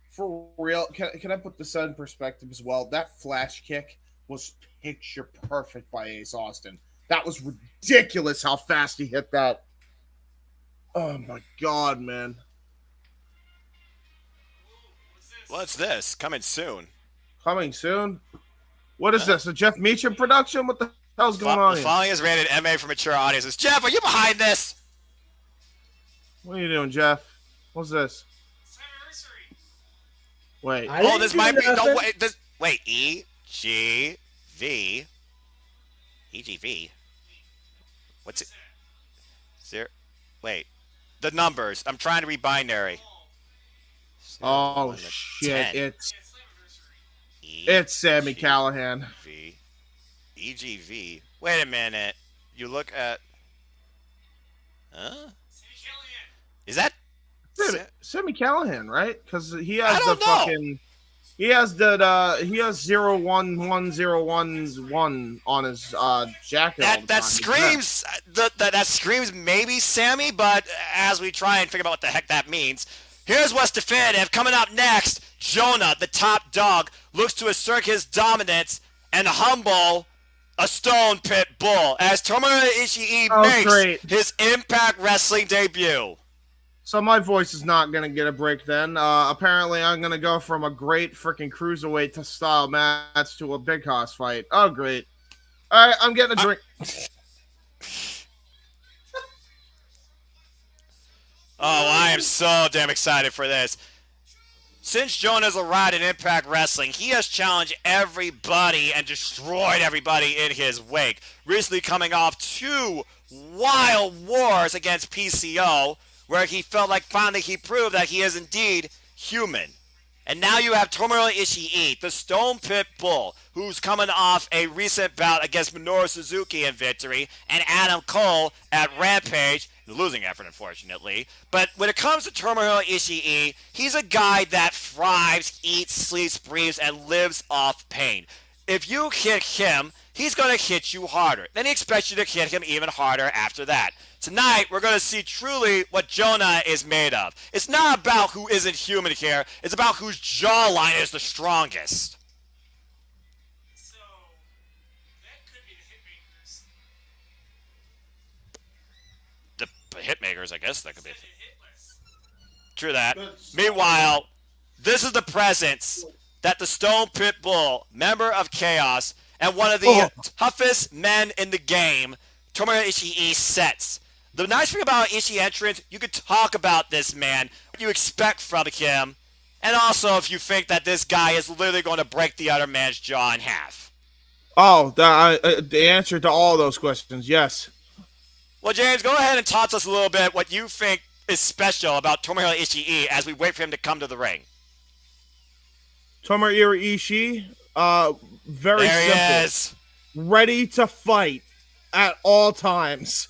For real, can I put this in perspective as well? That flash kick was picture perfect by Ace Austin. That was ridiculous how fast he hit that. Oh my God, man. What's this? Coming soon. Coming soon? What is this? A Jeff Meacham production? What the hell's going on here? The following is rated MA for mature audiences. Jeff, are you behind this? What are you doing, Jeff? What's this? It's anniversary. Wait. This might be. No, wait. EGV. EGV. What's it? Zero. Wait. The numbers. I'm trying to read binary. Oh shit! It's Sami Callihan. EGV. Wait a minute. You look at. Huh? Is that Sami Callihan, right? Because he has the fucking. He has the 011011 on his jacket. That screams that screams maybe Sammy, but as we try and figure out what the heck that means, here's what's definitive. Coming up next, Jonah, the top dog, looks to assert his dominance and humble a Stone Pit Bull as Tomohiro Ishii makes his Impact Wrestling debut. So my voice is not going to get a break then. Apparently, I'm going to go from a great freaking cruiserweight style match to a big hoss fight. Oh, great. All right, I'm getting a drink. I am so damn excited for this. Since Jonah's arrived in Impact Wrestling, he has challenged everybody and destroyed everybody in his wake. Recently coming off 2 wild wars against PCO, where he felt like finally he proved that he is indeed human. And now you have Tomohiro Ishii, the Stone Pit Bull, who's coming off a recent bout against Minoru Suzuki in victory, and Adam Cole at Rampage, the losing effort, unfortunately. But when it comes to Tomohiro Ishii, he's a guy that thrives, eats, sleeps, breathes, and lives off pain. If you hit him, he's going to hit you harder. Then he expects you to hit him even harder after that. Tonight, we're going to see truly what Jonah is made of. It's not about who isn't human here. It's about whose jawline is the strongest. So, that could be the Hitmakers. The Hitmakers, I guess that could be. True that. Meanwhile, this is the presence that the Stone Pit Bull, member of Chaos, and one of the toughest men in the game, Tomohiro Ishii, sets. The nice thing about Ishii entrance, you could talk about this man, what you expect from him, and also if you think that this guy is literally going to break the other man's jaw in half. Oh, the answer to all those questions, yes. Well, James, go ahead and talk to us a little bit what you think is special about Tomohiro Ishii as we wait for him to come to the ring. Tomohiro Ishii, very there simple. He is. Ready to fight at all times.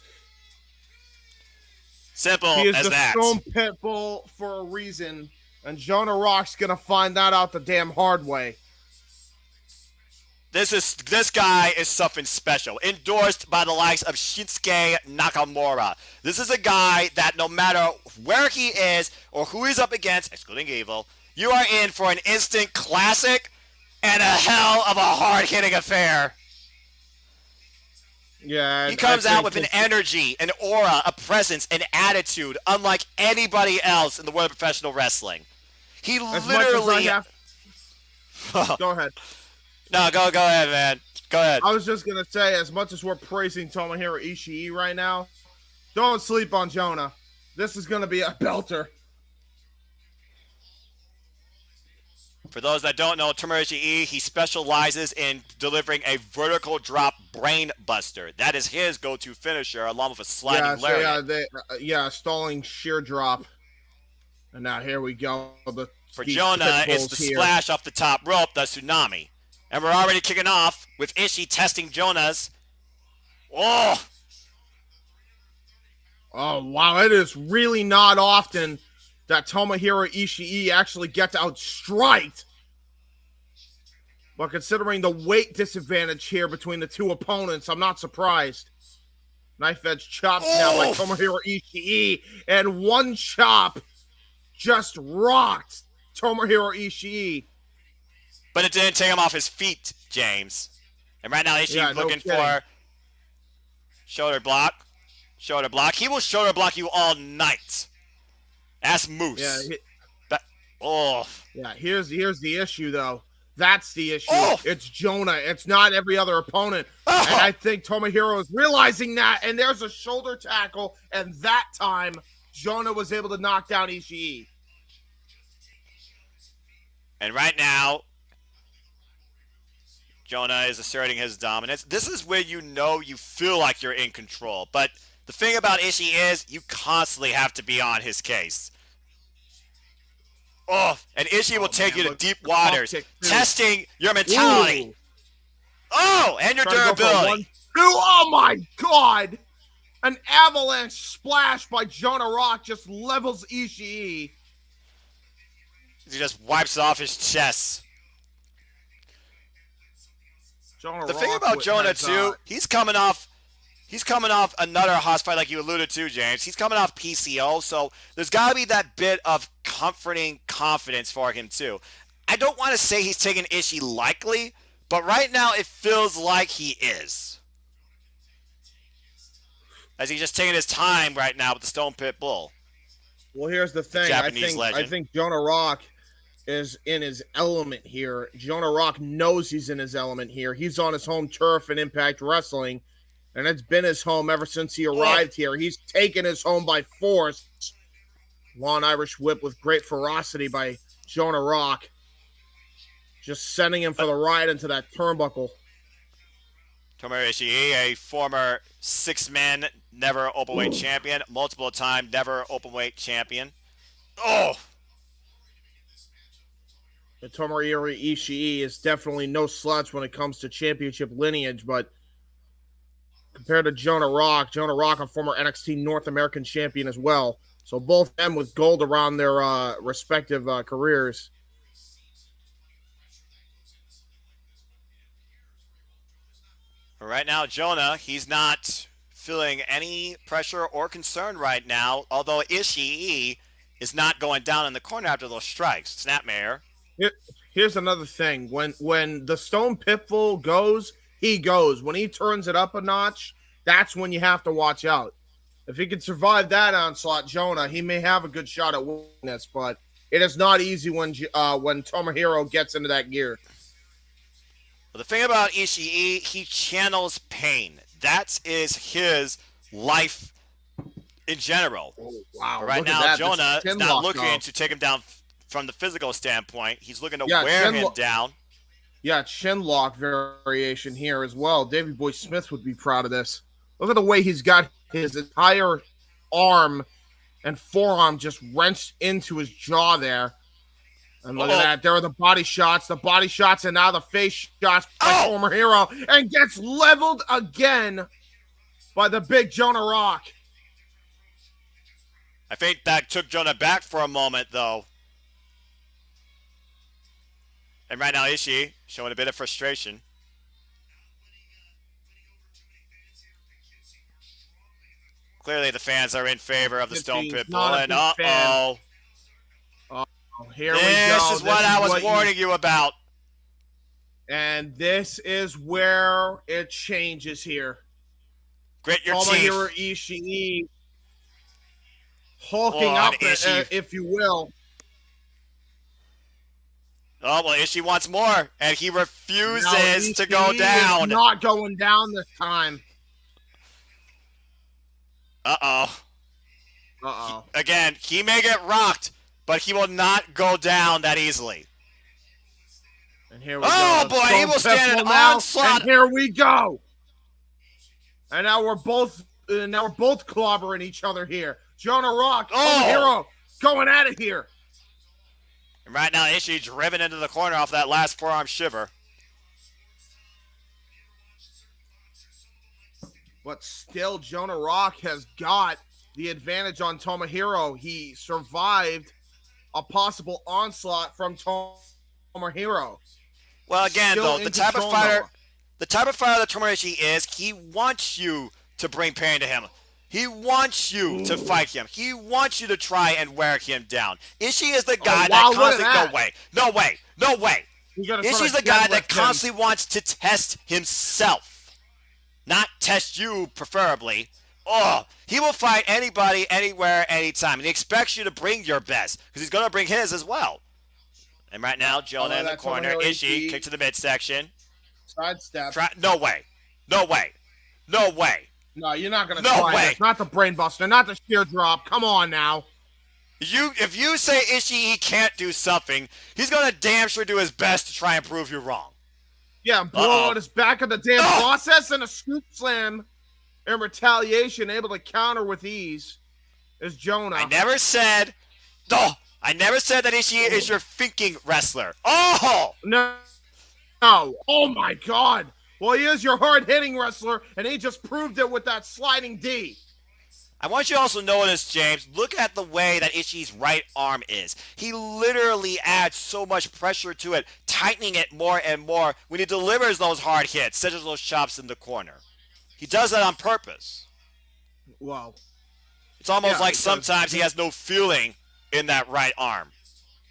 Simple he is as the that. Stone Pit Bull for a reason, and Jonah Rock's gonna find that out the damn hard way. This guy is something special, endorsed by the likes of Shinsuke Nakamura. This is a guy that no matter where he is or who he's up against, excluding Evil, you are in for an instant classic and a hell of a hard-hitting affair. Yeah, he comes out with an energy, an aura, a presence, an attitude unlike anybody else in the world of professional wrestling. He literally. Go ahead. No, go ahead, man. Go ahead. I was just gonna say, as much as we're praising Tomohiro Ishii right now, don't sleep on Jonah. This is gonna be a belter. For those that don't know, Tomohiro Ishii, he specializes in delivering a vertical drop brain buster. That is his go-to finisher, along with a sliding lariat. Stalling sheer drop. And now here we go. For Jonah, it's the splash off the top rope, the tsunami. And we're already kicking off with Ishii testing Jonah's. Oh! Oh, wow. It is really not often that Tomohiro Ishii actually gets outstriked. But considering the weight disadvantage here between the two opponents, I'm not surprised. Knife edge chops now by Tomohiro Ishii. And one chop just rocked Tomohiro Ishii. But it didn't take him off his feet, James. And right now Ishii looking for shoulder block. Shoulder block. He will shoulder block you all night. Ask Moose. Here's the issue, though. That's the issue. It's Jonah. It's not every other opponent. And I think Tomohiro is realizing that. And there's a shoulder tackle. And that time, Jonah was able to knock down Ishii. And right now, Jonah is asserting his dominance. This is where you feel like you're in control. But the thing about Ishii is you constantly have to be on his case. And Ishii will take you to deep waters, testing your mentality. Ooh. And your durability. Oh my God! An avalanche splash by Jonah Rock just levels Ishii. He just wipes off his chest. The thing about Jonah too, he's coming off another house fight like you alluded to, James. He's coming off PCO, so there's got to be that bit of comforting confidence for him too. I don't want to say he's taking Ishii lightly, but right now it feels like he is. As he's just taking his time right now with the Stone Pit Bull. Well, here's the thing. I think Jonah Rock is in his element here. Jonah Rock knows he's in his element here. He's on his home turf in Impact Wrestling, and it's been his home ever since he arrived here. He's taken his home by force. Long Irish whip with great ferocity by Jonah Rock. Just sending him for the ride into that turnbuckle. Tomohiro Ishii, a former six-man, never openweight champion, multiple-time never openweight champion. And Tomohiro Ishii is definitely no slouch when it comes to championship lineage, but compared to Jonah Rock, a former NXT North American champion as well. So both of them with gold around their respective careers. Right now, Jonah, he's not feeling any pressure or concern right now, although Ishii is not going down in the corner after those strikes. Snapmare. Here's another thing. When the Stone Pitbull goes, he goes. When he turns it up a notch, that's when you have to watch out. If he can survive that onslaught, Jonah, he may have a good shot at winning this, but it is not easy when Tomohiro gets into that gear. Well, the thing about Ishii, he channels pain. That is his life in general. Oh, wow. But right now, Jonah is not looking to take him down from the physical standpoint. He's looking to wear him down. Yeah, chin lock variation here as well. Davey Boy Smith would be proud of this. Look at the way he's got his entire arm and forearm just wrenched into his jaw there. And look at that. There are the body shots, and now the face shots by Tomohiro, and gets leveled again by the big Jonah Rock. I think that took Jonah back for a moment, though. And right now, Ishii showing a bit of frustration. Clearly, the fans are in favor of the Stone Pit Bull, and here we go. This is what I was warning you about. And this is where it changes here. Grit your teeth. Tomohiro Ishii hulking up, if you will. Oh, well, Ishii wants more, and he refuses to go down. Is not going down this time. Again, he may get rocked, but he will not go down that easily. And here we Oh, go. boy, he will stand an now, onslaught. And here we go. And now we're both clobbering each other here. Jonah Rock, Tomohiro, going at it here. And right now, Ishii driven into the corner off that last forearm shiver. But still, Jonah Rock has got the advantage on Tomohiro. He survived a possible onslaught from Tomohiro. Well, again, Still though, in the type of control, fighter Noah. that Tomohiro Ishii is, he wants you to bring pain to him. He wants you to fight him. He wants you to try and wear him down. Ishii is the guy that constantly... No way. Ishii's the guy that constantly wants to test himself. Not test you, preferably. Oh, he will fight anybody, anywhere, anytime. And he expects you to bring your best, because he's going to bring his as well. And right now, Jonah in the corner. Ishii, kick to the midsection. Sidestep. No way. No, you're not going to try this. Not the brain buster, not the sheer drop. Come on now. If you say Ishii can't do something, he's going to damn sure do his best to try and prove you wrong. Yeah, blow out his back of the damn process and a scoop slam in retaliation, able to counter with ease, is Jonah. I never said that Ishii is your thinking wrestler. Oh! No. Oh, my God. Well, he is your hard-hitting wrestler, and he just proved it with that sliding D. I want you to also notice, James, look at the way that Ishii's right arm is. He literally adds so much pressure to it, tightening it more and more when he delivers those hard hits, such as those chops in the corner. He does that on purpose. Wow. It's almost like sometimes he has no feeling in that right arm.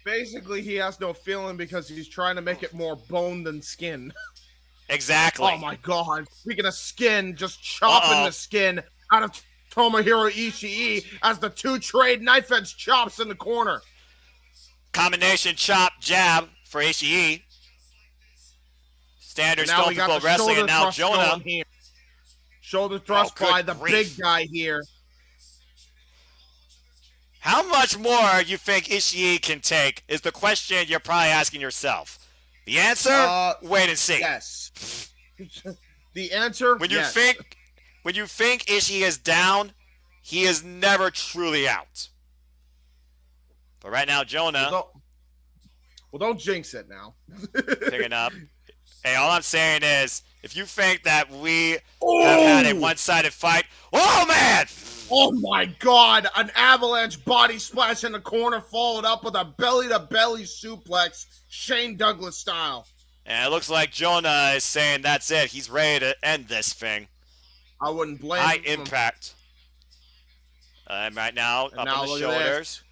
Basically, he has no feeling because he's trying to make it more bone than skin. Exactly. Oh, my God. Speaking of skin, just chopping the skin out of Tomohiro Ishii as the two trade knife edge chops in the corner. Combination chop jab for Ishii. Standard Stone Cold Wrestling, and now Jonah. Shoulder thrust by the big guy here. How much more you think Ishii can take is the question you're probably asking yourself. The answer? Wait and see. Yes. The answer? When you think Ishii is down, he is never truly out. But right now, Jonah. Well, don't jinx it now. Picking up. Hey, all I'm saying is, if you think that we have had a one-sided fight, oh man! Oh my God! An avalanche body splash in the corner, followed up with a belly-to-belly suplex, Shane Douglas style. And it looks like Jonah is saying that's it. He's ready to end this thing. I wouldn't blame him. High impact. And right now, up on the shoulders.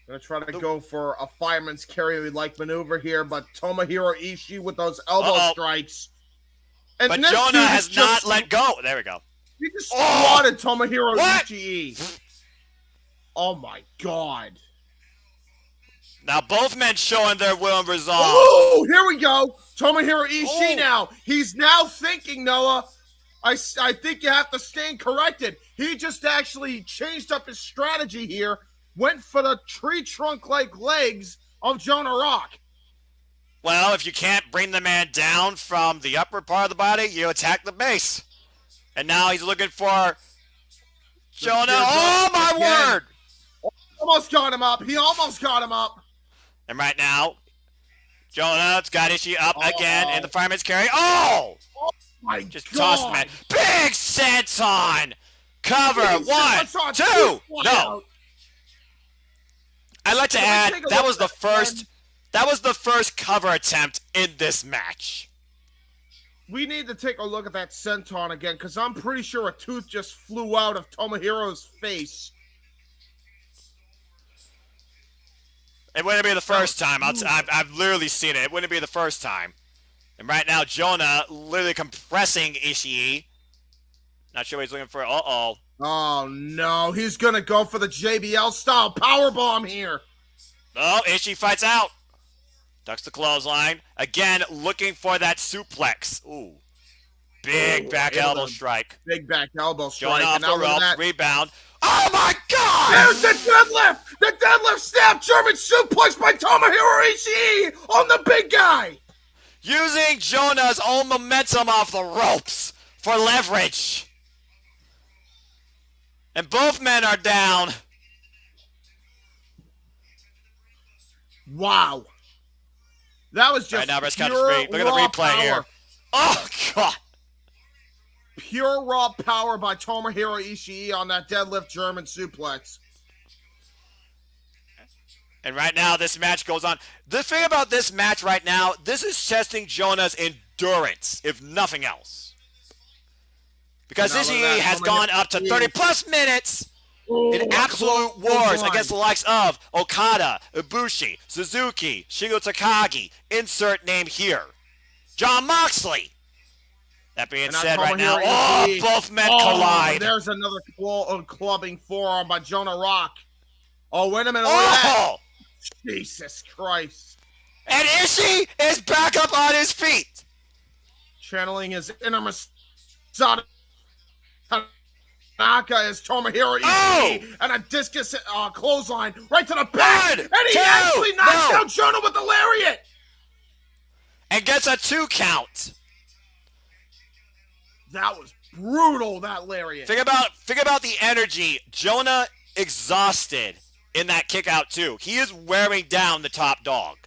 Gonna try to go for a fireman's carry-like maneuver here, but Tomohiro Ishii with those elbow strikes. And but Jonah has not let go. There we go. He just swatted Tomohiro Ishii. Oh my God. Now both men showing their will and resolve. Oh, here we go. Tomohiro Ishii now. He's now thinking, Noah. I think you have to stand corrected. He just actually changed up his strategy here. Went for the tree trunk-like legs of Jonah Rock. Well, if you can't bring the man down from the upper part of the body, you attack the base. And now he's looking for Jonah. Oh, my word! Almost got him up. He almost got him up. And right now, Jonah's got Ishii up again in the fireman's carry. Oh! My just God. tossed, man. Big senton! Cover. Big 1, 2. No. I'd like to add that was the first cover attempt in this match. We need to take a look at that senton again, because I'm pretty sure a tooth just flew out of Tomohiro's face. It wouldn't be the first time. I've literally seen it. It wouldn't be the first time. And right now, Jonah literally compressing Ishii. Not sure what he's looking for. Uh-oh. Oh, no. He's going to go for the JBL-style powerbomb here. Oh, Ishii fights out. Ducks the clothesline. Again, looking for that suplex. Ooh. Big back elbow strike. Big back elbow strike. Jonah off the ropes. Rebound. Oh my God! There's the deadlift! The deadlift snap German suplex by Tomohiro Ishii on the big guy! Using Jonah's own momentum off the ropes for leverage. And both men are down. Wow. That was just Right now, Rest Count pure free. Look at the raw replay power. here. Oh, God. Pure raw power by Tomohiro Ishii on that deadlift German suplex. And right now, this match goes on. The thing about this match right now, this is testing Jonah's endurance, if nothing else. Because Ishii has gone up to 30-plus minutes in absolute wars against the likes of Okada, Ibushi, Suzuki, Shingo Takagi, insert name here, Jon Moxley. That being said, right now, both men collide. There's another clubbing forearm by Jonah Rock. Oh, wait a minute. Look at that. Jesus Christ. And Ishii is back up on his feet. Channeling his inner Masada Tanaka is Tomohiro Ishii and a discus clothesline right to the back. And he actually knocks out Jonah with the lariat. And gets a 2 count. That was brutal, that lariat. Think about the energy. Jonah exhausted in that kick out too. He is wearing down the top dog.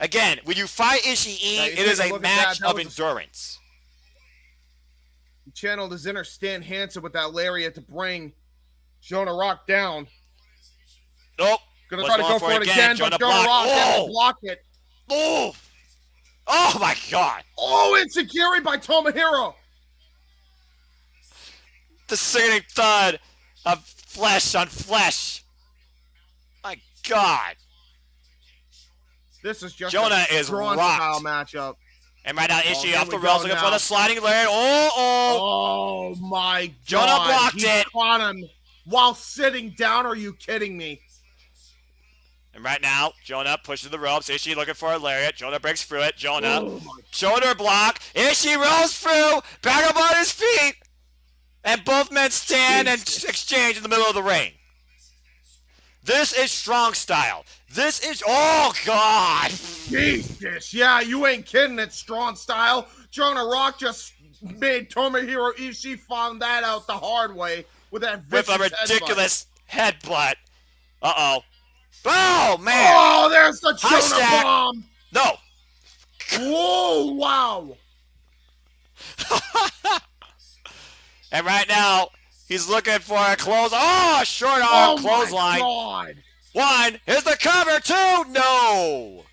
Again, when you fight Ishii, it is a match of endurance. He channeled his inner Stan Hansen with that lariat to bring Jonah Rock down. Nope. Gonna try to go for it again, but Jonah Rock has to block it. Oh! Oh my God! Oh, Enziguri by Tomohiro. The sickening thud of flesh on flesh. My God! This is just Jonah a is strong rocked. style matchup. And right now, Ishii off the rails looking for the sliding lariat. Oh my God! Jonah blocked it. Caught him while sitting down. Are you kidding me? And right now, Jonah pushes the ropes. Ishii looking for a lariat. Jonah breaks through it. Jonah, shoulder block. Ishii rolls through, back up on his feet. And both men stand and exchange in the middle of the ring. This is strong style. This is, oh God. Jesus, yeah, you ain't kidding. It's strong style. Jonah Rock just made Tomohiro Ishii find that out the hard way with that vicious with a ridiculous headbutt. Uh-oh. Oh, man. Oh, there's the Jonah bomb. No. Whoa, wow. And right now, he's looking for a short arm clothesline. Oh, my God. 1, here's the cover. 2, no.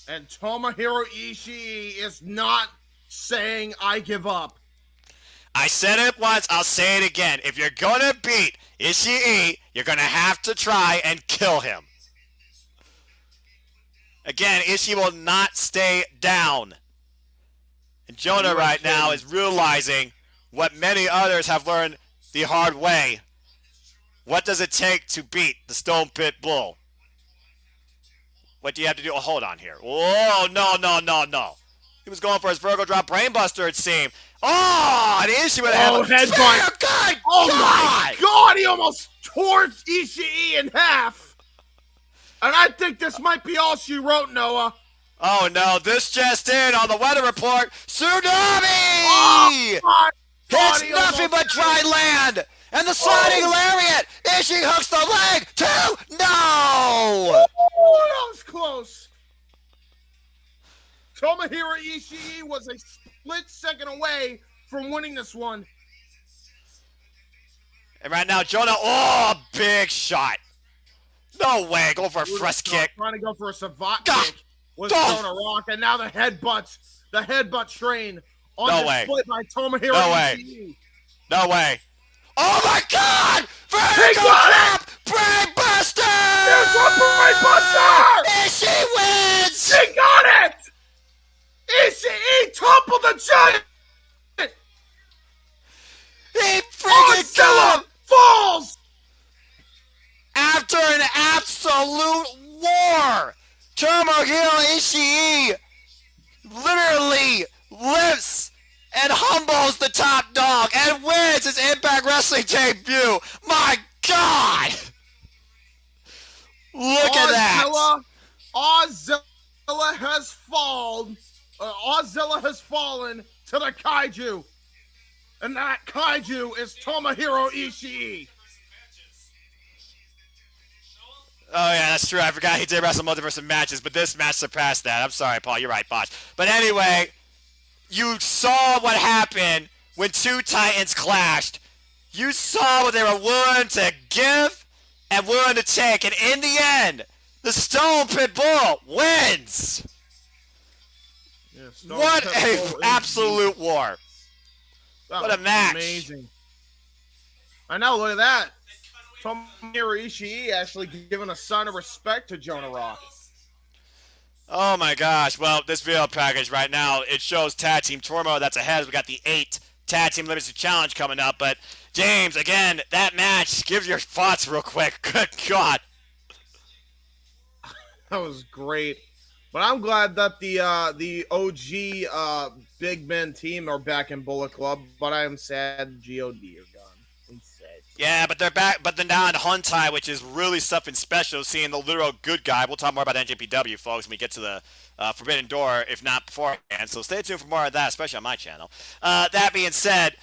And Tomohiro Ishii is not saying I give up. I said it once, I'll say it again. If you're going to beat Ishii, you're going to have to try and kill him. Again, Ishii will not stay down. And Jonah right now is realizing what many others have learned the hard way. What does it take to beat the Stone Pit Bull? What do you have to do? Oh, hold on here. Oh, no. He was going for his Virgo Drop Brainbuster, it seemed. Oh, and Ishii with a headbutt. God, my God, he almost tore Ishii in half. And I think this might be all she wrote, Noah. Oh, no, this just in on the weather report. Tsunami! Oh, my God, it's nothing but dry land. And the sliding lariat. Ishii hooks the leg. 2, no! Oh, that was close. Tomohiro Ishii was a split second away from winning this one. And right now, Jonah, big shot. No way, go for a thrust kick. Trying to go for a savate kick with Jonah Rock, and now the headbutt train on display by Tomohiro Ishii. No way. Oh my God! Vertical drop! Brainbuster! There's a brainbuster! Ishii wins! He got it! Ishii toppled the giant! He freaking got him! Falls! After an absolute war, Tomohiro Ishii literally lifts and humbles the top dog and wins his Impact Wrestling debut. God! Look at that! Ozilla has fallen. Ozilla has fallen to the kaiju. And that kaiju is Tomohiro Ishii. Oh, yeah, that's true. I forgot he did wrestle multiverse matches, but this match surpassed that. I'm sorry, Paul. You're right, Bosh. But anyway, you saw what happened when two Titans clashed. You saw what they were willing to give and willing to take. And in the end, the Stone Pit Bull wins. Yeah, what an absolute war. What a match. Amazing. I know, look at that. Tomohiro Ishii actually giving a sign of respect to Jonah Rock. Oh my gosh. Well, this video package right now, it shows Tag Team Turmoil that's ahead. We got the 8 Tag Team Limited Challenge coming up. But, James, again, that match, give your thoughts real quick. Good God. That was great. But I'm glad that the OG Big Men team are back in Bullet Club. But I am sad GOD are gone. I'm sad. Yeah, but they're back. But they're now in Huntai, which is really something special, seeing the literal good guy. We'll talk more about NJPW, folks, when we get to the Forbidden Door, if not beforehand. So stay tuned for more of that, especially on my channel. That being said,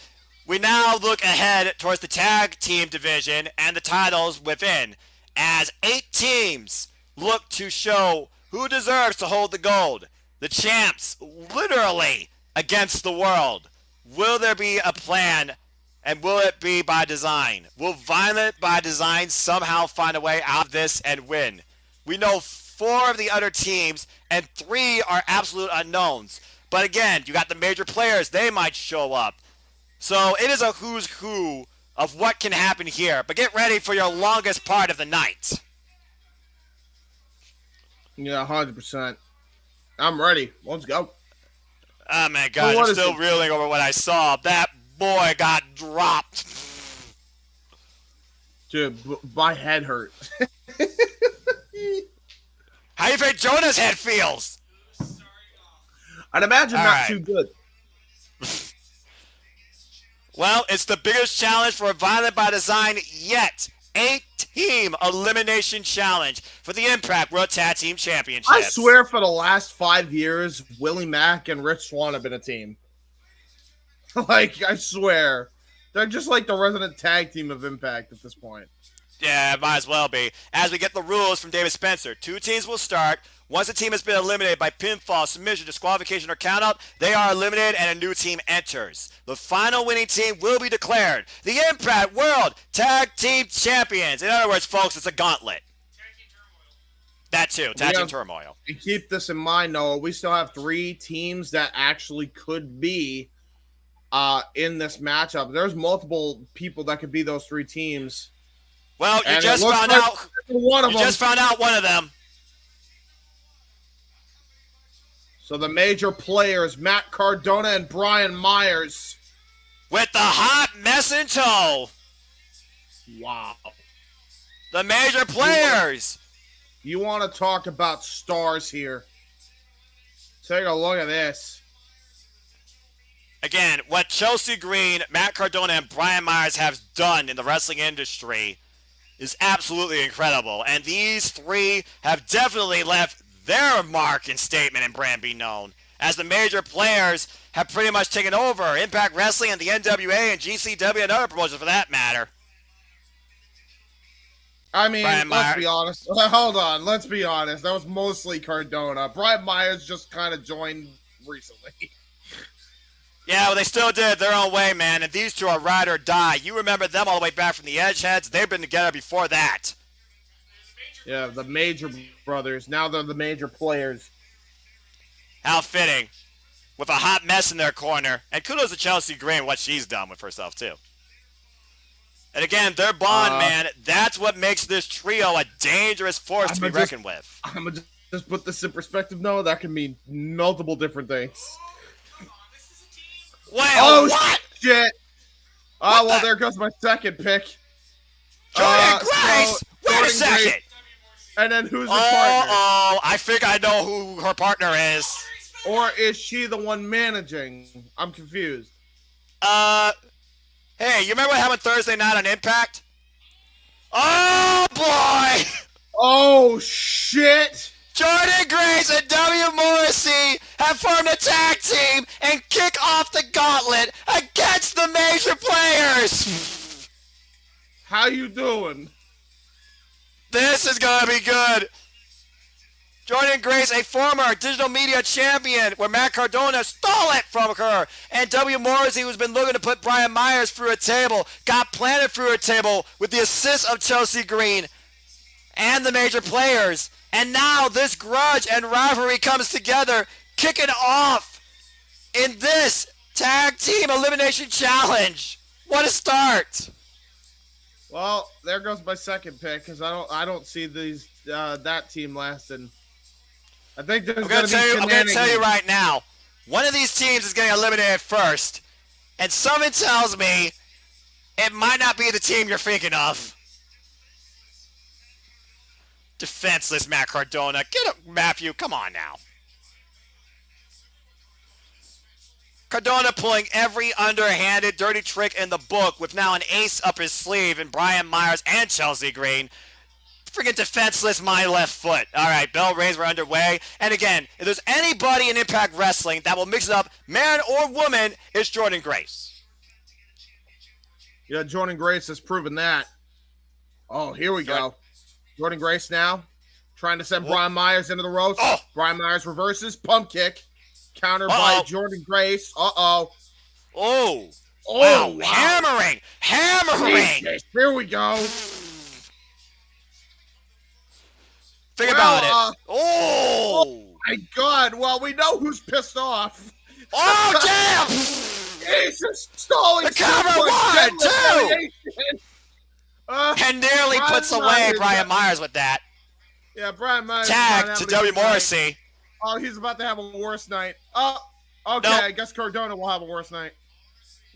we now look ahead towards the tag team division and the titles within, as 8 teams look to show who deserves to hold the gold. The champs, literally, against the world. Will there be a plan, and will it be by design? Will Violent by Design somehow find a way out of this and win? We know 4 of the other teams, and 3 are absolute unknowns. But again, you got the major players. They might show up. So it is a who's who of what can happen here. But get ready for your longest part of the night. Yeah, 100%. I'm ready. Let's go. Oh, my God. I'm still reeling over what I saw. That boy got dropped. Dude, my head hurt. How do you think Jonah's head feels? I'd imagine All not right. too good. Well, it's the biggest challenge for Violent by Design yet. 8-team elimination challenge for the Impact World Tag Team Championships. I swear for the last 5 years, Willie Mack and Rich Swann have been a team. Like, I swear. They're just like the resident tag team of Impact at this point. Yeah, it might as well be. As we get the rules from David Spencer, 2 teams will start. Once a team has been eliminated by pinfall, submission, disqualification, or countout, they are eliminated and a new team enters. The final winning team will be declared the Impact World Tag Team Champions. In other words, folks, it's a gauntlet. That too, Tag Team Turmoil. And keep this in mind, Noah. We still have 3 teams that actually could be in this matchup. There's multiple people that could be those 3 teams. Well, you just found out one of them. Just found out one of them. So the major players, Matt Cardona and Brian Myers. With the hot mess in tow. Wow. The major players. You want to talk about stars here. Take a look at this. Again, what Chelsea Green, Matt Cardona, and Brian Myers have done in the wrestling industry is absolutely incredible. And these 3 have definitely left their mark and statement and brand be known, as the major players have pretty much taken over Impact Wrestling and the NWA and GCW and other promotions for that matter. I mean, let's be honest. Hold on, let's be honest. That was mostly Cardona. Brian Myers just kind of joined recently. Yeah, well, they still did it their own way, man, and these 2 are ride or die. You remember them all the way back from the Edgeheads. They've been together before that. Yeah, the major brothers. Now they're the major players. How fitting. With a hot mess in their corner. And kudos to Chelsea Green, what she's done with herself, too. And again, their bond, man, that's what makes this trio a dangerous force to be reckoned with. I'm going to just put this in perspective. No, that can mean multiple different things. Wait, what? Shit. Oh, well, there goes my second pick. Jordan Grace! Wait a second! Grace. And then who's the partner? Oh, I think I know who her partner is. Or is she the one managing? I'm confused. Hey, you remember what happened Thursday night on Impact? Oh, boy! Oh, shit! Jordan Grace and W. Morrissey have formed a tag team and kick off the gauntlet against the major players. How you doing? This is going to be good. Jordan Grace, a former digital media champion, where Matt Cardona stole it from her. And W. Morrissey, who's been looking to put Brian Myers through a table, got planted through a table with the assist of Chelsea Green and the major players. And now this grudge and rivalry comes together, kicking off in this tag team elimination challenge. What a start! Well, there goes my second pick because I don't see these that team lasting. I think there's going to be shenanigans. I'm going to tell you right now, one of these teams is getting eliminated first, and something tells me it might not be the team you're thinking of. Defenseless Matt Cardona. Get up, Matthew. Come on now. Cardona pulling every underhanded, dirty trick in the book with now an ace up his sleeve in Brian Myers and Chelsea Green. Freaking defenseless, my left foot. All right, bell rings, we're underway. And again, if there's anybody in Impact Wrestling that will mix it up, man or woman, it's Jordan Grace. Yeah, Jordan Grace has proven that. Oh, here we go. Jordan Grace now trying to send Brian Myers into the ropes. Oh. Brian Myers reverses, pump kick. Countered by Jordan Grace. Oh. Oh, Wow. wow. Hammering. Jesus, here we go. Think about it. Oh, my God. Well, we know who's pissed off. Oh, damn. Jesus, stalling. The cover, 1, 2. And nearly Brian puts away Myers, Brian Myers with that. Yeah, Brian Myers. Tag to W. Morrissey. Oh, he's about to have a worse night. Oh, okay. Nope. I guess Cardona will have a worse night.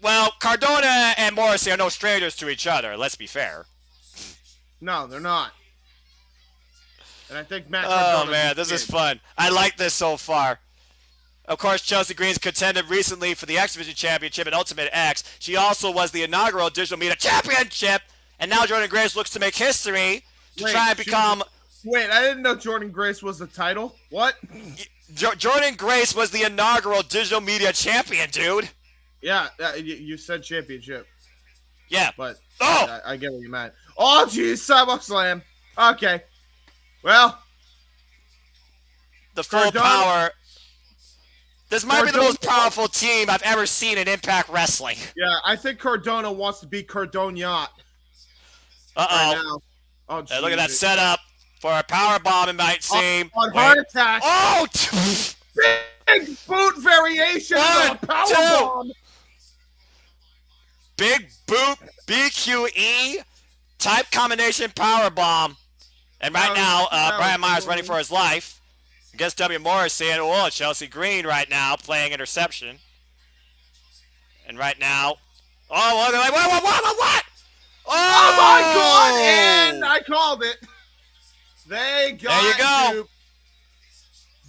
Well, Cardona and Morrissey are no strangers to each other, let's be fair. No, they're not. And I think Matt Oh, Cardona man, this is fun. I like this so far. Of course, Chelsea Green's contended recently for the X Division Championship in Ultimate X. She also was the inaugural Digital Media Championship. And now Jordan Grace looks to make history to try and become... Wait, I didn't know Jordan Grace was the title. What? Jordan Grace was the inaugural Digital Media Champion, dude. Yeah, you said championship. Yeah. But Oh! I get what you meant. Oh, geez, Sidewalk Slam. Okay. Well. The full power. This might be the most powerful team I've ever seen in Impact Wrestling. Yeah, I think Cardona wants to be Cardona. Uh-oh. Right now. Oh, hey, look at that setup for a power bomb, it might seem. On heart attack. Oh! Big boot variation of a power bomb. Big boot BQE type combination power bomb. And right now, Brian Myers running for his life against W. Morrissey and Chelsea Green right now playing interception. And right now, what? Oh my God! And I called it. They got duped.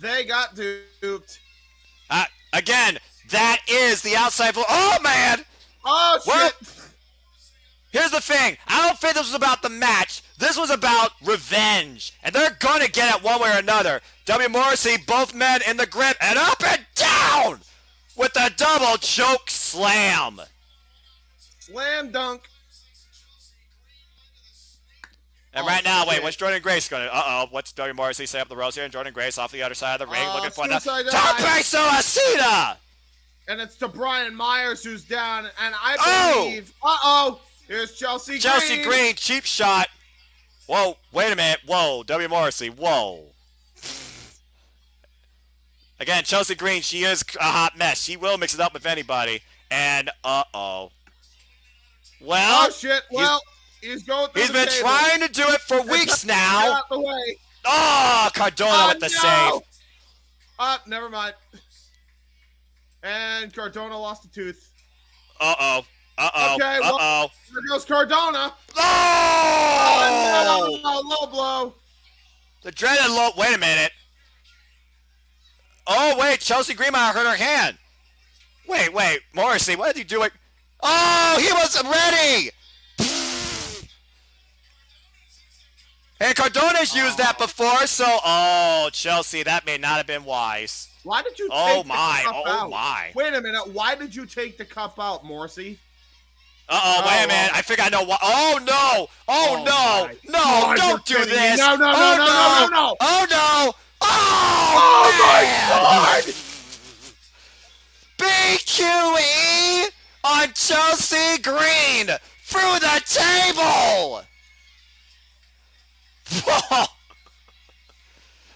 They got duped. Again, that is the outside floor. Oh, man! Oh, shit! Well, here's the thing. I don't think this was about the match. This was about revenge. And they're going to get it one way or another. W. Morrissey, both men in the grip, and up and down with a double choke slam. Slam dunk. And right now, wait, what's Jordan Grace going to... what's W. Morrissey set up the ropes here? And Jordan Grace off the other side of the ring looking for the... Tope Suicida! And it's to Brian Myers who's down, and I believe... Here's Chelsea Green. Chelsea Green, cheap shot. Whoa, wait a minute. Whoa, W. Morrissey, whoa. Again, Chelsea Green, she is a hot mess. She will mix it up with anybody. And, Well... Oh, shit. Well... He's been trying to do it for weeks now. Get out the way. Oh, Cardona with the save. Never mind. And Cardona lost a tooth. Okay, well, there goes Cardona. Oh! No, low blow. The dreaded low. Wait a minute. Oh, wait. Chelsea Green might have hurt her hand. Wait. Morrissey, what did he do? Oh, he wasn't ready. Hey, Cardona's used that before, so Chelsea, that may not have been wise. Why did you take Oh the my! cup Oh out? my! Wait a minute. Why did you take the cup out, Morrissey? Wait a minute. I think I know what. Oh no! Oh no! No! God, Don't you're do kidding me. this! No, no, no, Oh no, no, no, no! Oh no! Oh my God! BQE on Chelsea Green through the table.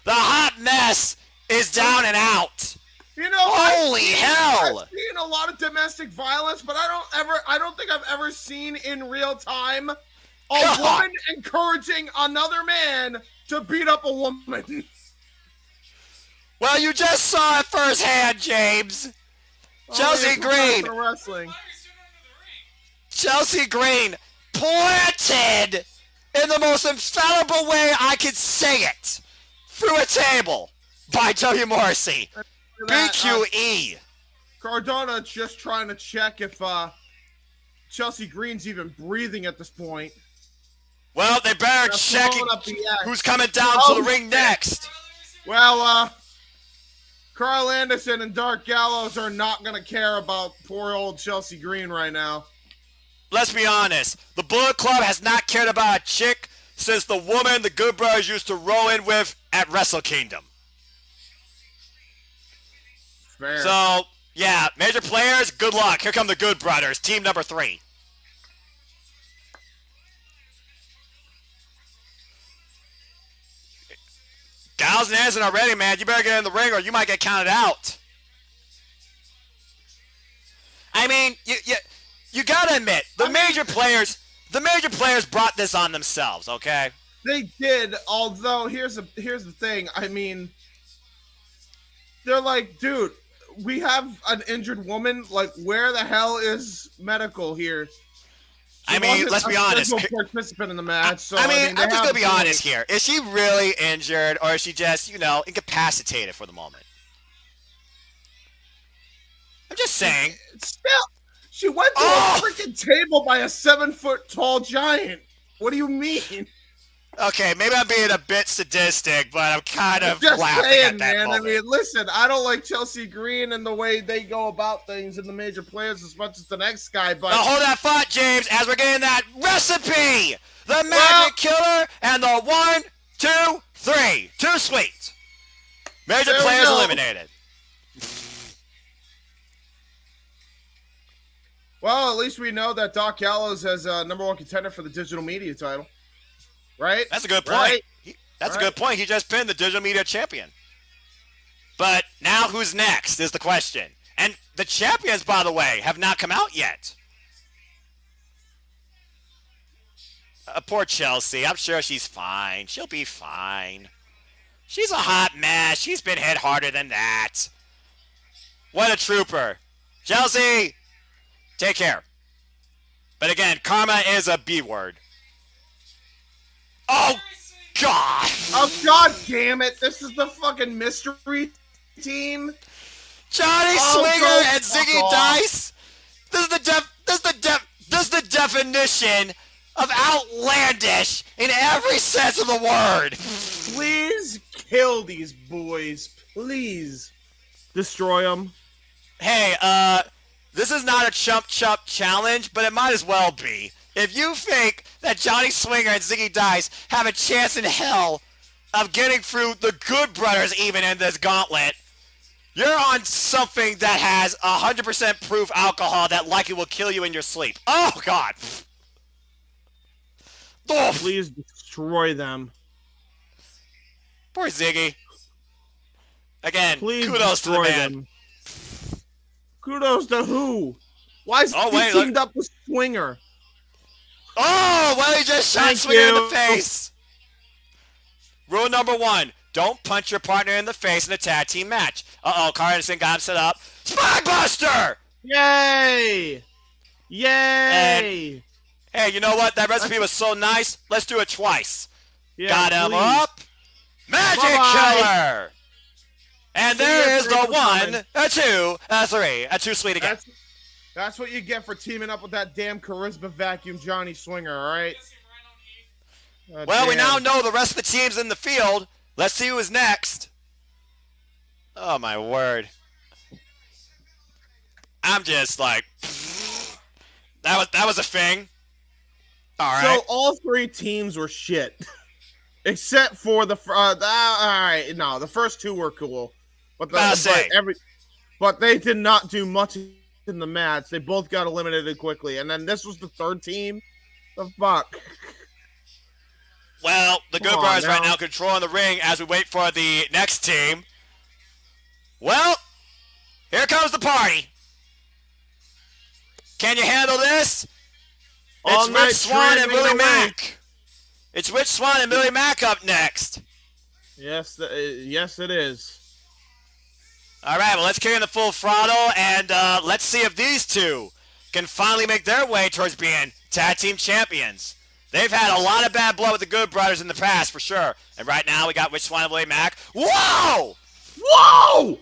The hot mess is down and out. You know, Holy hell! I've seen a lot of domestic violence, but I don't think I've ever seen in real time a woman encouraging another man to beat up a woman. Well, you just saw it firsthand, James. Chelsea Green. Wrestling. Chelsea Green planted in the most infallible way I could say it through a table by W. Morrissey. BQE. Cardona just trying to check if Chelsea Green's even breathing at this point. Well, they better They're check throwing up the X. who's coming down to the ring next. Well, Carl Anderson and Dark Gallows are not going to care about poor old Chelsea Green right now. Let's be honest. The Bullet Club has not cared about a chick since the woman the Good Brothers used to roll in with at Wrestle Kingdom. Fair. So, yeah, major players, good luck. Here come the Good Brothers, team number 3. Gals and Anderson are ready, man. You better get in the ring or you might get counted out. I mean, you gotta admit, the major players brought this on themselves, okay? They did, although here's the thing. I mean, they're like, dude, we have an injured woman. Like, where the hell is medical here? I mean, let's be honest. Participant in the match. So, I mean, I'm just gonna be honest here. here. Is she really injured, or is she just, incapacitated for the moment? I'm just saying. Still, she went to a freaking table by a 7-foot-tall giant. What do you mean? Okay, maybe I'm being a bit sadistic, but I'm kind of just laughing saying, at that man. moment. I mean, listen, I don't like Chelsea Green and the way they go about things in the major players as much as the next guy, but... Now hold that thought, James, as we're getting that recipe! The Magic Killer and the 1, 2, 3. Too sweet. Major players eliminated. Well, at least we know that Doc Gallows has a #1 contender for the digital media title. Right? That's a good point. Right? That's a good point. He just pinned the digital media champion. But now who's next is the question. And the champions, by the way, have not come out yet. Poor Chelsea. I'm sure she's fine. She'll be fine. She's a hot mess. She's been hit harder than that. What a trooper. Chelsea, take care. But again, karma is a B word. Oh, God. Oh, God damn it. This is the fucking mystery team. Johnny Swinger and Ziggy Dice. This is the definition of outlandish in every sense of the word. Please kill these boys. Please. Destroy them. Hey, this is not a chump challenge, but it might as well be. If you think that Johnny Swinger and Ziggy Dice have a chance in hell of getting through the Good Brothers even in this gauntlet, you're on something that has 100% proof alcohol that likely will kill you in your sleep. Oh, God. Oh. Please destroy them. Poor Ziggy. Again, Please kudos to the man. them. Kudos to who? Why is he teamed up with Swinger? Oh, well, he just shot Swinger in the face. Rule number 1, don't punch your partner in the face in a tag team match. Uh-oh, Carl Anderson got him set up. Spinebuster! Yay! Yay! And, hey, you know what? That recipe was so nice. Let's do it twice. Yeah, got him please. up. Magic Killer! And there is the 1, a 2, a 3, a 2 sweet again. That's what you get for teaming up with that damn charisma vacuum Johnny Swinger, all right? Well, we now know the rest of the teams in the field. Let's see who is next. Oh, my word. I'm just like, that was a thing. All right. So all three teams were shit, except for the all right. No, the first two were cool, but but they did not do much in the match. They both got eliminated quickly, and then this was the third team. The fuck. Well, the Good Brothers right now controlling the ring as we wait for the next team. Well, here comes the party. Can you handle this? It's Rich Swann and Willie Mack. It's Rich Swann and Willie Mack up next. Yes, yes, it is. All right, well, let's carry in the full throttle, and let's see if these two can finally make their way towards being tag team champions. They've had a lot of bad blood with the Good Brothers in the past, for sure. And right now, we got Rich Swann and Willie Mack. Whoa! Whoa!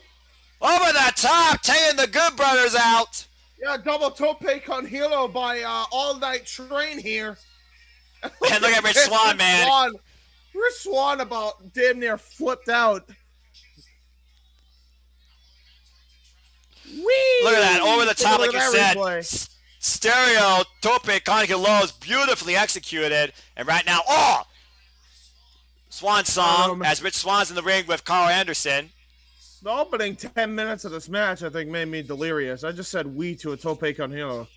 Over the top, taking the Good Brothers out. Yeah, double tope con hilo by All Night Train here. And look at Rich Swann, man. Rich Swann about damn near flipped out. Whee! Look at that, over the top, like you said. Replay. Stereo tope con hilo is beautifully executed. And right now, Swan song as Rich Swann's in the ring with Carl Anderson. The opening 10 minutes of this match, I think, made me delirious. I just said "we" to a tope con hilo.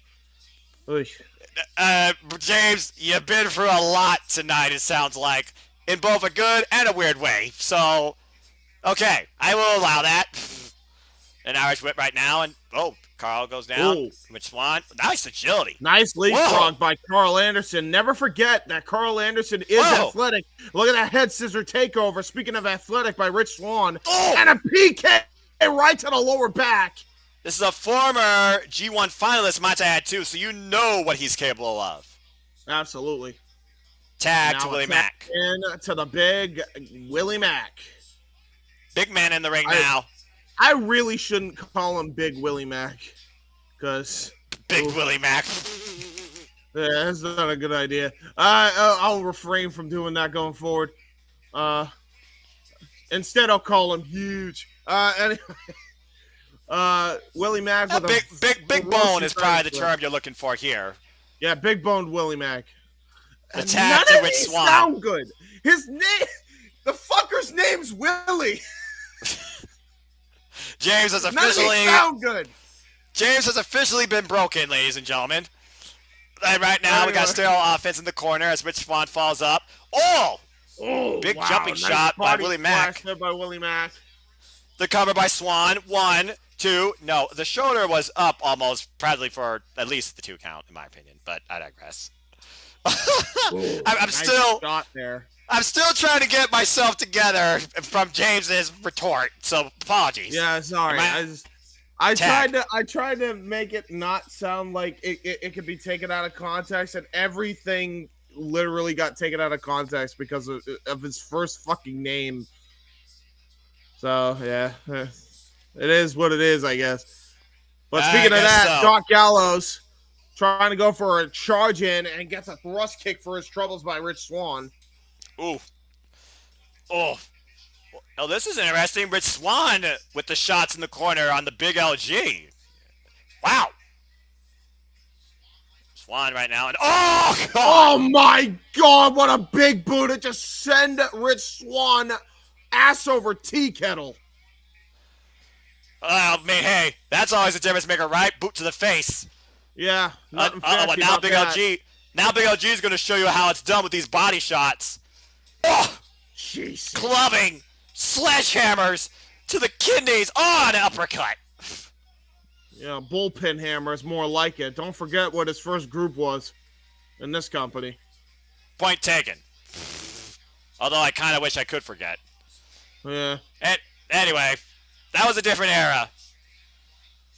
James, you've been through a lot tonight, it sounds like, in both a good and a weird way. So, okay, I will allow that. An Irish whip right now, and Carl goes down. Ooh. Rich Swann, nice agility. Nice leapfrog by Carl Anderson. Never forget that Carl Anderson is athletic. Look at that head scissor takeover. Speaking of athletic, by Rich Swann. And a PK right to the lower back. This is a former G1 finalist, might I add, too, so you know what he's capable of. Absolutely. Tag to Willie Mack. In to the big Willie Mack. Big man in the ring now. I really shouldn't call him Big Willie Mack. Because... Big Willie Mack. Yeah, that's not a good idea. I'll refrain from doing that going forward. Instead, I'll call him Huge. Anyway... Willie Mack with big bone is probably the term you're looking for here. Yeah, big boned Willie Mack. The tag to Rich Swann. Sound good. His name, the fucker's name's Willie. James has officially been broken, ladies and gentlemen. And right now we got sterile offense in the corner as Rich Swann falls up. Big jumping shot by Willie Mack. By Willie Mack. The cover by Swann. 1, 2. No, the shoulder was up almost probably for at least the 2 count, in my opinion. But I digress. I'm still trying to get myself together from James's retort. So apologies. Yeah, sorry. I tried to make it not sound like it could be taken out of context, and everything literally got taken out of context because of his first fucking name. So, yeah, it is what it is, I guess. But speaking of that, Doc Gallows trying to go for a charge in and gets a thrust kick for his troubles by Rich Swann. Oh, this is interesting. Rich Swann with the shots in the corner on the big LG. Wow. Swann right now. And God. Oh, my God. What a big boot. It just send Rich Swann ass over tea kettle. I mean, hey, that's always a difference maker, right? Boot to the face. Yeah. Now Big LG. Now Big LG is going to show you how it's done with these body shots. Jesus. Clubbing, sledgehammers to the kidneys. An uppercut. Yeah, bullpen hammer is more like it. Don't forget what his first group was in this company. Point taken. Although I kind of wish I could forget. Yeah. And anyway, that was a different era.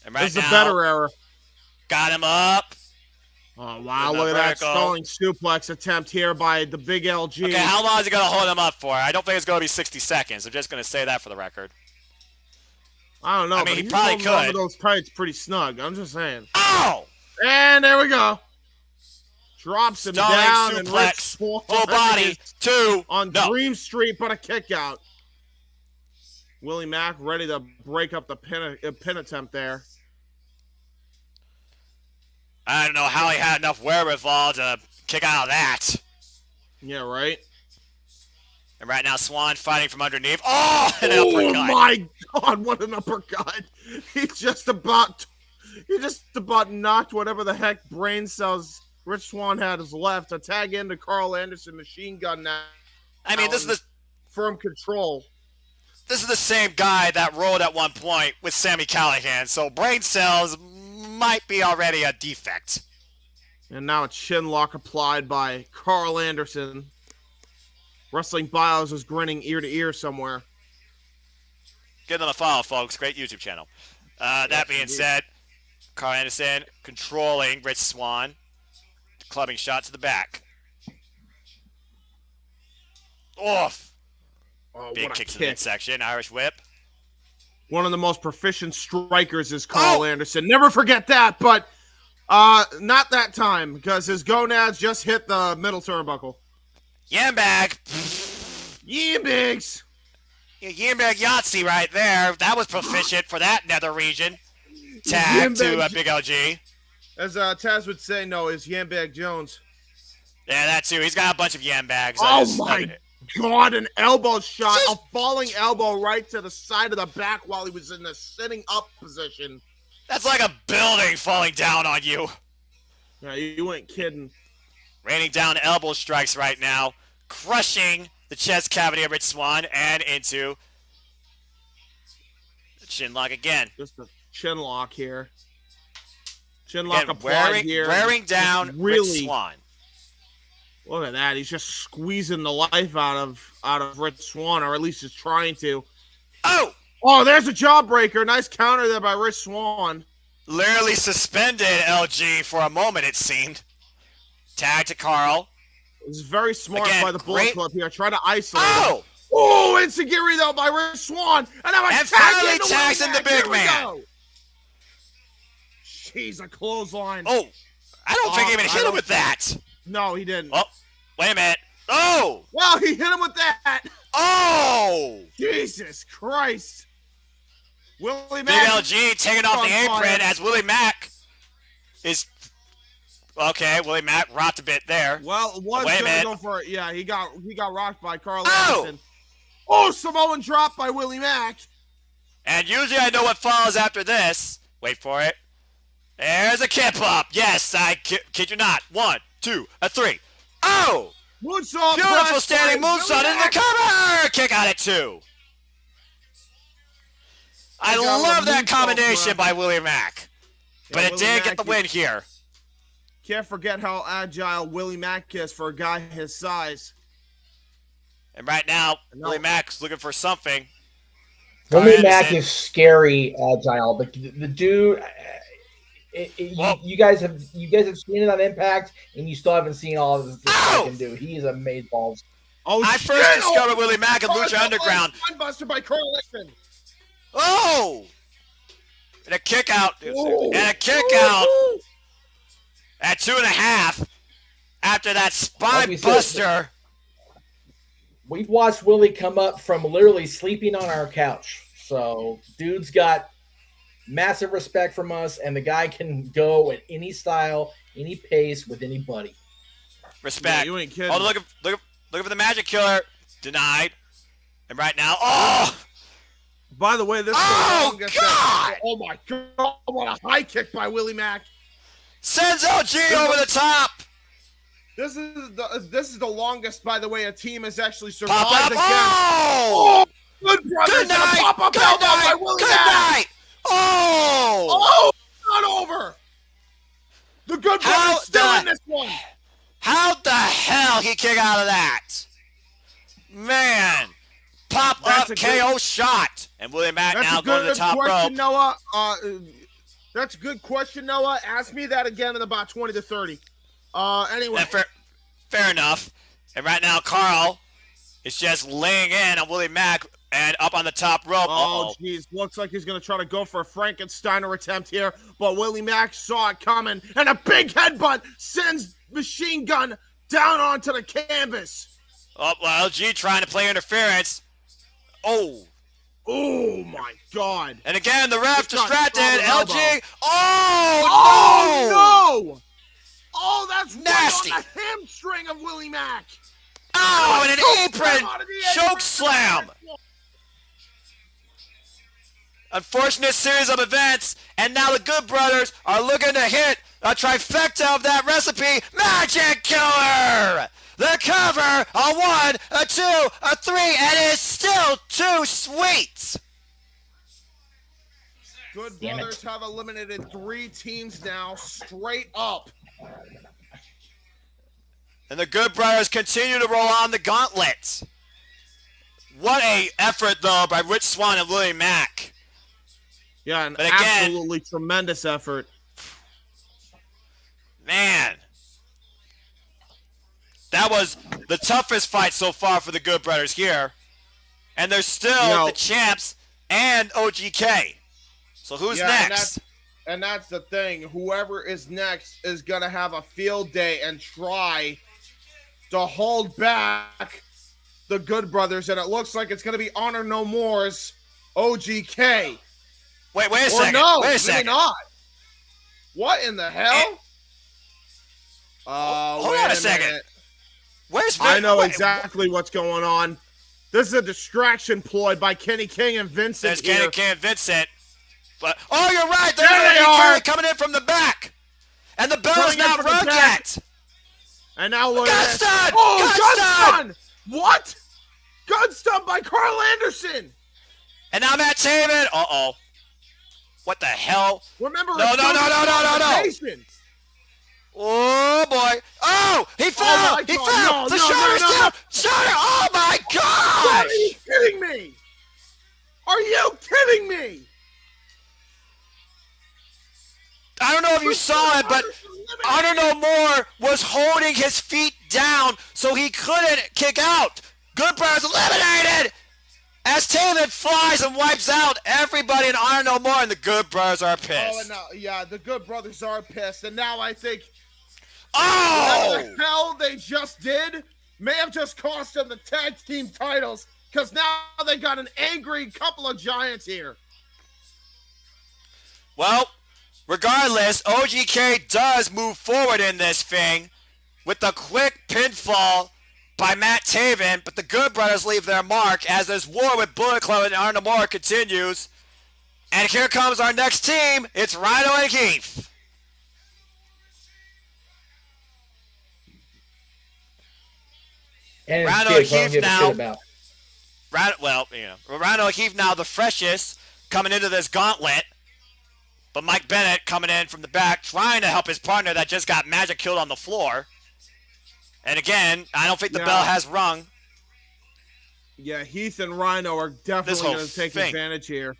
And right this is a better era. Got him up. Oh, wow. Look at that stalling suplex attempt here by the big LG. Okay, how long is he going to hold him up for? I don't think it's going to be 60 seconds. I'm just going to say that for the record. I don't know. I mean, but he probably could. Those tights pretty snug. I'm just saying. Oh! And there we go. Drops him Stalling down and Rich suplex. Swann Full body. Two. on No. Dream Street, but a kick out. Willie Mack ready to break up the pin attempt there. I don't know how he had enough wherewithal to kick out of that. Yeah, right? And right now, Swann fighting from underneath. Oh, an uppercut. Oh, my God, what an uppercut. He just about knocked whatever the heck brain cells Rich Swann had is left to tag into Carl Anderson machine gun now. I mean, this is the firm control. This is the same guy that rolled at one point with Sami Callihan, so brain cells might be already a defect. And now a chin lock applied by Carl Anderson. Wrestling Bios is grinning ear to ear somewhere. Give them a follow, folks. Great YouTube channel. That being said, Carl Anderson controlling Rich Swann. Clubbing shot to the back. Off. Oh, Big kick to the midsection. Irish whip. One of the most proficient strikers is Carl Anderson. Never forget that, but not that time because his gonads just hit the middle turnbuckle. Yambag. Yambags. Yambag Yahtzee right there. That was proficient for that nether region. Tag to Big LG. As Taz would say, no, is Yambag Jones. Yeah, that too. He's got a bunch of Yambags. Oh, my God, an elbow shot. A falling elbow right to the side of the back while he was in the sitting up position. That's like a building falling down on you. Yeah, you ain't kidding. Raining down elbow strikes right now. Crushing the chest cavity of Rich Swann and into the chin lock again. Just a chin lock here. Chin lock applied here. Wearing down Rich Swann. Look at that. He's just squeezing the life out of Rich Swann, or at least he's trying to. Oh, there's a jawbreaker. Nice counter there by Rich Swann. Literally suspended LG for a moment, it seemed. Tag to Carl. It's very smart by the Bullet Club here. Try to isolate. Oh, enziguri though by Rich Swann. And now finally tags in the big man. Jeez, a clothesline. Oh, I don't think he even hit him with that. No, he didn't. Oh, wait a minute. Oh! Well, he hit him with that. Oh! Jesus Christ. Willie Mack. Big LG taking off the apron as Willie Mack is... Okay, Willie Mack rocked a bit there. Well, was going to go for it. Yeah, he got rocked by Carl Anderson. Oh, Samoan drop by Willie Mack. And usually I know what follows after this. Wait for it. There's a kip up. Yes, I kid you not. 1, 2, 3. Oh! Moonsault. Beautiful standing moonsault in the cover. Kick out at 2. I love that combination by Willie Mack. But it did get the win here. Can't forget how agile Willie Mack is for a guy his size. And right now, Willie Mack's looking for something. Willie Mack is scary agile, but the dude... you guys have seen it on Impact, and you still haven't seen all of this guy can do. He is a made balls. I first discovered Willie Mack at Lucha Underground. Spinebuster by Carl Anderson. Oh! And a kick out. And a kick out at 2.5 after that spine buster. We've watched Willie come up from literally sleeping on our couch. So, dude's got massive respect from us, and the guy can go at any style, any pace with anybody. Respect. Yeah, you ain't kidding. Oh, look for the Magic Killer. Denied. And right now, oh! By the way, this is the longest. God! Oh my God! What a high kick by Willie Mack. Sends LG over the top. This is the longest, by the way, a team has actually survived again. Oh! Good brothers. Good night. Pop-up elbow by Willie Good Mack. night. Oh! Oh! Not over. The Good Brothers still in this one. How the hell he kick out of that? Man. Pop-up KO shot. And Willie Mack now going to the top rope. Noah. That's a good question, Noah. Ask me that again in about 20 to 30. Anyway. Fair enough. And right now, Carl is just laying in on Willie Mack and up on the top rope. Oh, jeez. Looks like he's going to try to go for a Frankensteiner attempt here. But Willie Mack saw it coming. And a big headbutt sends machine gun down onto the canvas. Oh, well, LG trying to play interference. Oh. Oh, my God. And again, the ref It's not distracted. Ronaldo. LG. Oh, no! Oh, that's nasty. Right on the hamstring of Willie Mack. Oh, and an apron out of the choke apron. slam. Unfortunate series of events, and now the Good Brothers are looking to hit a trifecta of that recipe. Magic Killer! The cover, a 1, a 2, a 3, and it's still too sweet. Good Damn Brothers it. have eliminated 3 teams now, straight up. And the Good Brothers continue to roll on the gauntlet. What a effort, though, by Rich Swann and Willie Mack. Yeah, an But again- absolutely tremendous effort. Man. That was the toughest fight so far for the Good Brothers here. And they're still the champs and OGK. So who's next? And that's the thing. Whoever is next is going to have a field day and try to hold back the Good Brothers. And it looks like it's going to be Honor No More's OGK. Wait a Or second. no, Wait a maybe second. not. What in the hell? Hold wait on a second. minute. Where's I know wait, exactly what's going on. This is a distraction ploy by Kenny King and Vincent. There's here. Kenny King and Vincent. But oh, you're right. There they There's are. Kenny coming in from the back. And the bell is Coming in not from the rung back. yet. And now look Gun at this. stun! Oh, Gun gun stun! What? Gun stun by Carl Anderson. And now Matt Taven. Uh-oh. What the hell? Remember, No. no. Oh, boy. Oh, he fell. my He God. fell. No, the no, shoulder's no, no. down. Shoulder. Oh, my gosh. Are you kidding me? Are you kidding me? I don't know if you saw it, but Honor No More was holding his feet down so he couldn't kick out. Good Brothers eliminated as Taven flies and wipes out everybody in Honor No More, and the Good Brothers are Oh, pissed. and now, yeah, the Good Brothers are pissed, and now I think Oh! whatever the hell they just did may have just cost them the tag team titles, because now they got an angry couple of giants here. Well, regardless, OGK does move forward in this thing with the quick pinfall by Matt Taven, but the Good Brothers leave their mark as this war with Bullet Club and Honor No More continues. And here comes our next team. It's Rhino and Keith. And Rhino it's and Keith now. About. Rhino and Keith now the freshest coming into this gauntlet. But Mike Bennett coming in from the back trying to help his partner that just got magic killed on the floor. And again, I don't think the bell has rung. Yeah, Heath and Rhino are definitely whole going to take thing. advantage here.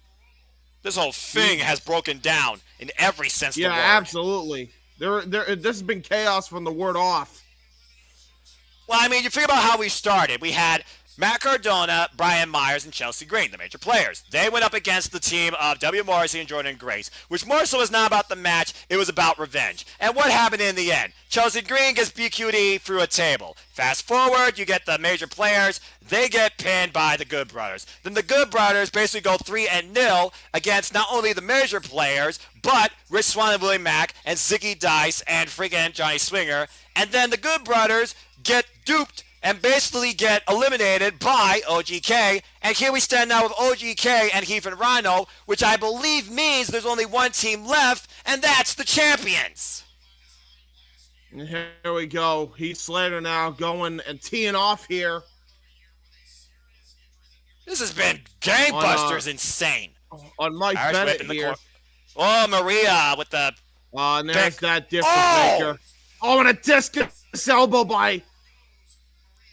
This whole thing has broken down in every sense of the Yeah, word. absolutely. This has been chaos from the word off. Well, I mean, you figure about how we started. We had Matt Cardona, Brian Myers, and Chelsea Green, the major players. They went up against the team of W. Morrissey and Jordan Grace, which more so was not about the match, it was about revenge. And what happened in the end? Chelsea Green gets BQD through a table. Fast forward, you get the major players, they get pinned by the Good Brothers. Then the Good Brothers basically go 3-0 against not only the major players, but Rich Swann and Willie Mack, and Ziggy Dice, and freaking Johnny Swinger. And then the Good Brothers get duped and basically get eliminated by OGK. And here we stand now with OGK and Heath and Rhino, which I believe means there's only one team left, and that's the champions. And here we go. Heath Slater now going and teeing off here. This has been gangbusters insane. On Mike Irish whip Bennett in the here. Oh, Maria with the... And there's Back. that difference maker. Oh, and a discus elbow by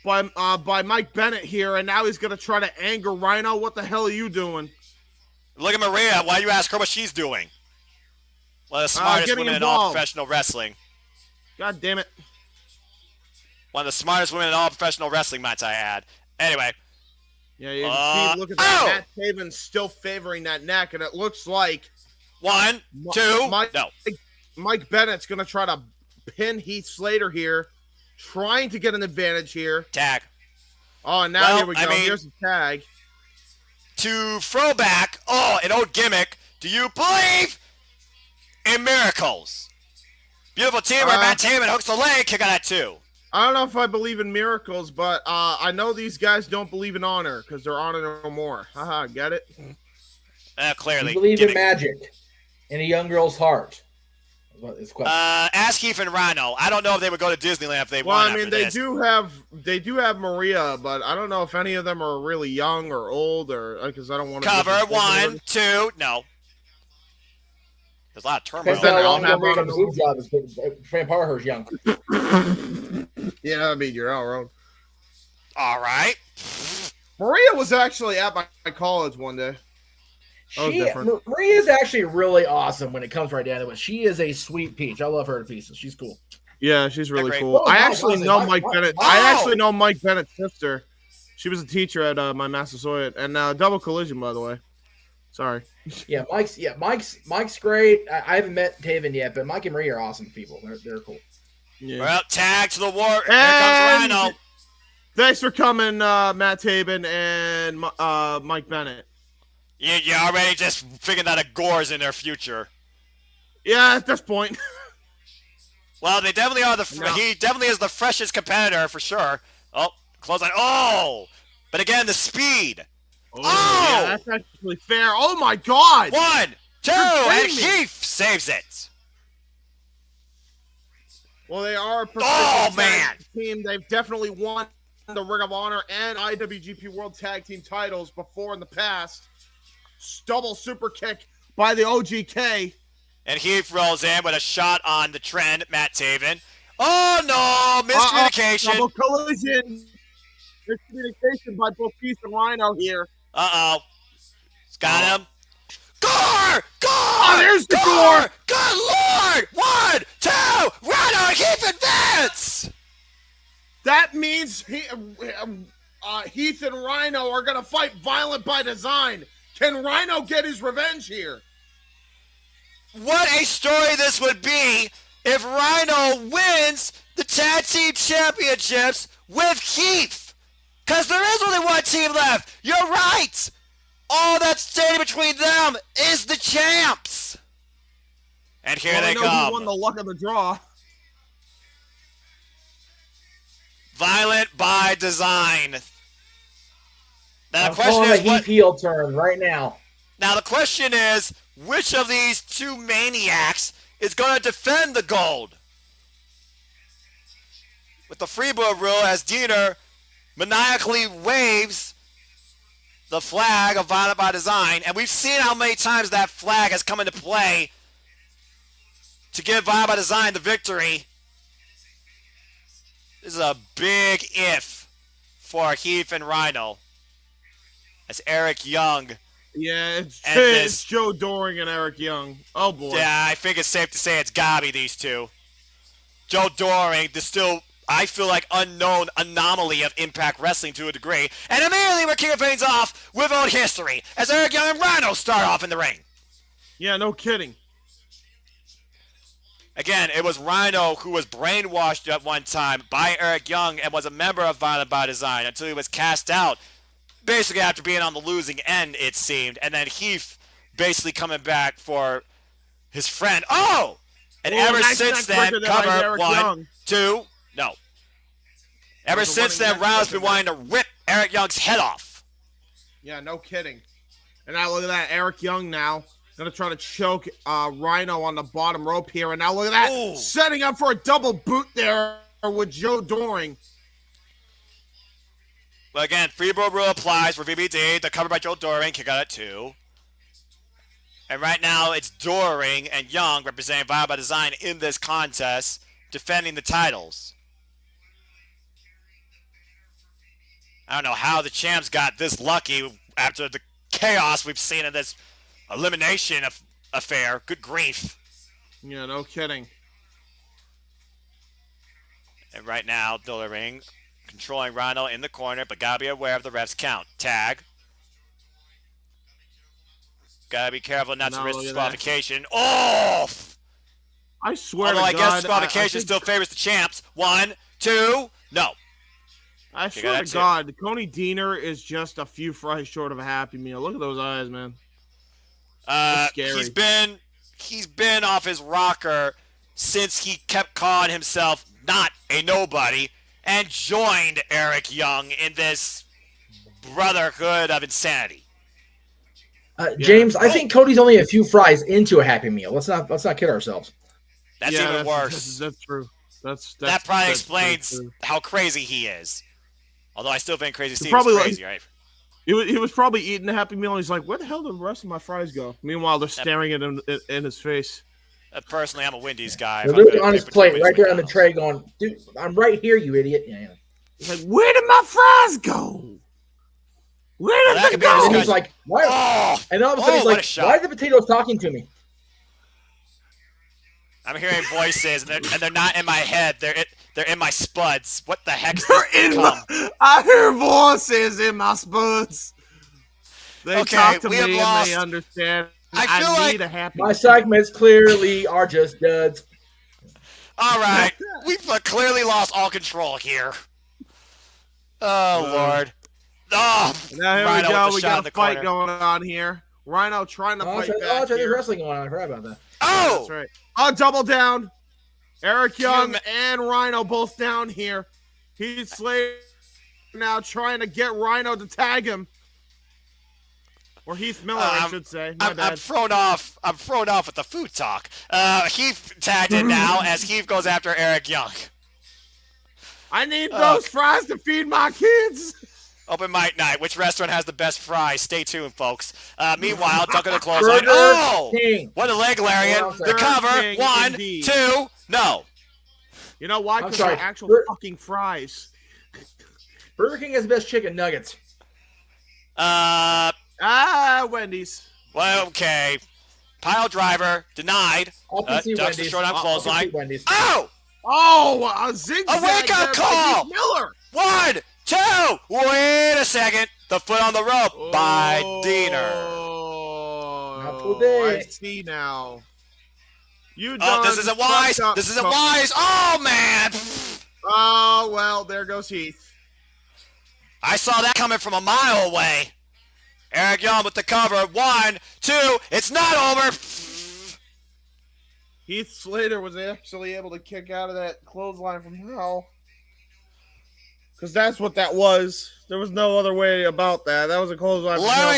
Mike Bennett here, and now he's gonna try to anger Rhino. What the hell are you doing? Look at Maria. Why do you ask her what she's doing? One of the smartest getting women in all involved. professional wrestling. God damn it. One of the smartest women in all professional wrestling, might I add. Anyway. Yeah, you can see, look at that. Oh! Matt Taven's still favoring that neck, and it looks like 1, 2, Mike, no. Mike Bennett's gonna try to pin Heath Slater here, trying to get an advantage here. Tag. Oh, and now here we go. Here's the tag. To throwback, an old gimmick. Do you believe in miracles? Beautiful team where Matt Taven hooks the leg, kick out at 2. I don't know if I believe in miracles, but I know these guys don't believe in honor because they're honor no more. Haha, get it? Clearly. You believe in magic in a young girl's heart. Ask Heath and Rhino. I don't know if they would go to Disneyland if they want. Well, I mean, they do have Maria, but I don't know if any of them are really young or old or because I don't want to cover 1, 2. No, there's a lot of turmoil. Fran Parker's young. Yeah, I mean you're all wrong. All right. Maria was actually at my college one day. Maria's actually really awesome when it comes right down to it. She is a sweet peach. I love her to pieces. She's cool. Yeah, she's really cool. I actually know Mike Bennett. I actually know Mike Bennett's sister. She was a teacher at my Massasoit and Double Collision, by the way. Sorry. Yeah, Mike's great. I haven't met Taven yet, but Mike and Maria are awesome people. They're cool. Yeah. Well, tag to the war. Here comes Rhino. Thanks for coming, Matt Taven and Mike Bennett. You already just figured out a Gore's in their future. Yeah, at this point. Well, they definitely are he definitely is the freshest competitor for sure. Oh, close line. Oh, but again, the speed. Oh, yeah, that's actually fair. Oh my God. 1, 2, and Heath saves it. Well, they are a prestigious team. They've definitely won the Ring of Honor and IWGP World Tag Team titles before in the past. Double super kick by the OGK. And Heath rolls in with a shot on the trend, Matt Taven. Oh, no, miscommunication. Double collision. Miscommunication by both Heath and Rhino here. Uh-oh. It's got him. Gore! Gore! Oh, there's the Gore! Good Lord! 1, 2, Rhino, Heath advance! That means Heath and Rhino are going to fight Violent by Design. Can Rhino get his revenge here? What a story this would be if Rhino wins the Tag Team Championships with Heath. Because there is only one team left. You're right. All that's standing between them is the champs. And here they come. Who won the luck of the draw? Violent by Design. Now the question is what heel turn right now. Now the question is, which of these two maniacs is going to defend the gold? With the freeboard rule, as Diener maniacally waves the flag of Violent by Design, and we've seen how many times that flag has come into play to give Violent by Design the victory. This is a big if for Heath and Rhino. As Eric Young. Yeah, it's Joe Doring and Eric Young. Oh, boy. Yeah, I think it's safe to say it's gotta be these two. Joe Doring, the still, I feel like, unknown anomaly of Impact Wrestling to a degree. And immediately we're kicking things off with old history as Eric Young and Rhino start off in the ring. Yeah, no kidding. Again, it was Rhino who was brainwashed at one time by Eric Young and was a member of Violent by Design until he was cast out. Basically after being on the losing end, it seemed. And then Heath basically coming back for his friend. Oh! And ever since then, cover 1, 2, no. Ever since then, Rhino's been wanting to rip Eric Young's head off. Yeah, no kidding. And now look at that. Eric Young now going to try to choke Rhino on the bottom rope here. And now look at that. Ooh. Setting up for a double boot there with Joe Doring. Well, again, freeboard rule applies for VBD. The cover by Joe Doring, kick out at 2. And right now, it's Doring and Young representing Violent by Design in this contest, defending the titles. I don't know how the champs got this lucky after the chaos we've seen in this elimination affair. Good grief. Yeah, no kidding. And right now, Doring controlling Rhino in the corner, but gotta be aware of the ref's count. Tag. Gotta be careful not to risk disqualification. Oh! I swear Although to I God, guess disqualification I think, still favors the champs. 1, 2, no. I swear to God, Coney Deaner is just a few fries short of a Happy Meal. Look at those eyes, man. Scary. He's been off his rocker since he kept calling himself not a nobody and joined Eric Young in this brotherhood of insanity. James, I think Cody's only a few fries into a Happy Meal. Let's not kid ourselves. That's even worse. That's true. That probably explains how crazy he is. Although I still think Crazy Steve is crazy, right? He was probably eating a Happy Meal, and he's like, where the hell did the rest of my fries go? Meanwhile, they're staring at him in his face. Personally, I'm a Wendy's guy. They're literally on his plate, right there on the tray, going, dude, I'm right here, you idiot. Yeah. He's like, where did my fries go? Where did they go? And he's like, why? Oh, and all of a sudden he's like, why are the potatoes talking to me? I'm hearing voices, and they're not in my head. They're in my spuds. What the heck? I hear voices in my spuds. They talk to me and they understand. I need a Happy Meal. My segments clearly are just duds. All right, we've clearly lost all control here. Oh Lord. Oh, now here we go. We got a fight going on here. Rhino trying to fight back. There's wrestling going on. I forgot about that. Oh, that's right. Oh, double down. Eric Young and Rhino both down here. Heath Slater now trying to get Rhino to tag him. Or Heath Miller, I should say. I'm thrown off. I'm thrown off with the food talk. Heath tagged in now as Heath goes after Eric Young. I need those fries to feed my kids. Open mic night. Which restaurant has the best fries? Stay tuned, folks. Meanwhile, duck in the clothesline. Oh! What a leg lariat. The cover. 1, 2, no. You know why? Because they're actual fucking fries. Burger King has the best chicken nuggets. Wendy's. Well, okay. Pile driver. Denied. Ducks the short on clothesline. Oh! Oh, a zigzag. A wake-up call! Miller. 1, 2. Wait a second. The foot on the rope by Diener. I see now. This isn't wise. This isn't wise. Oh, man. Oh, well, there goes Heath. I saw that coming from a mile away. Eric Young with the cover. 1, 2. It's not over. Heath Slater was actually able to kick out of that clothesline from hell. Because that's what that was. There was no other way about that. That was a clothesline from hell.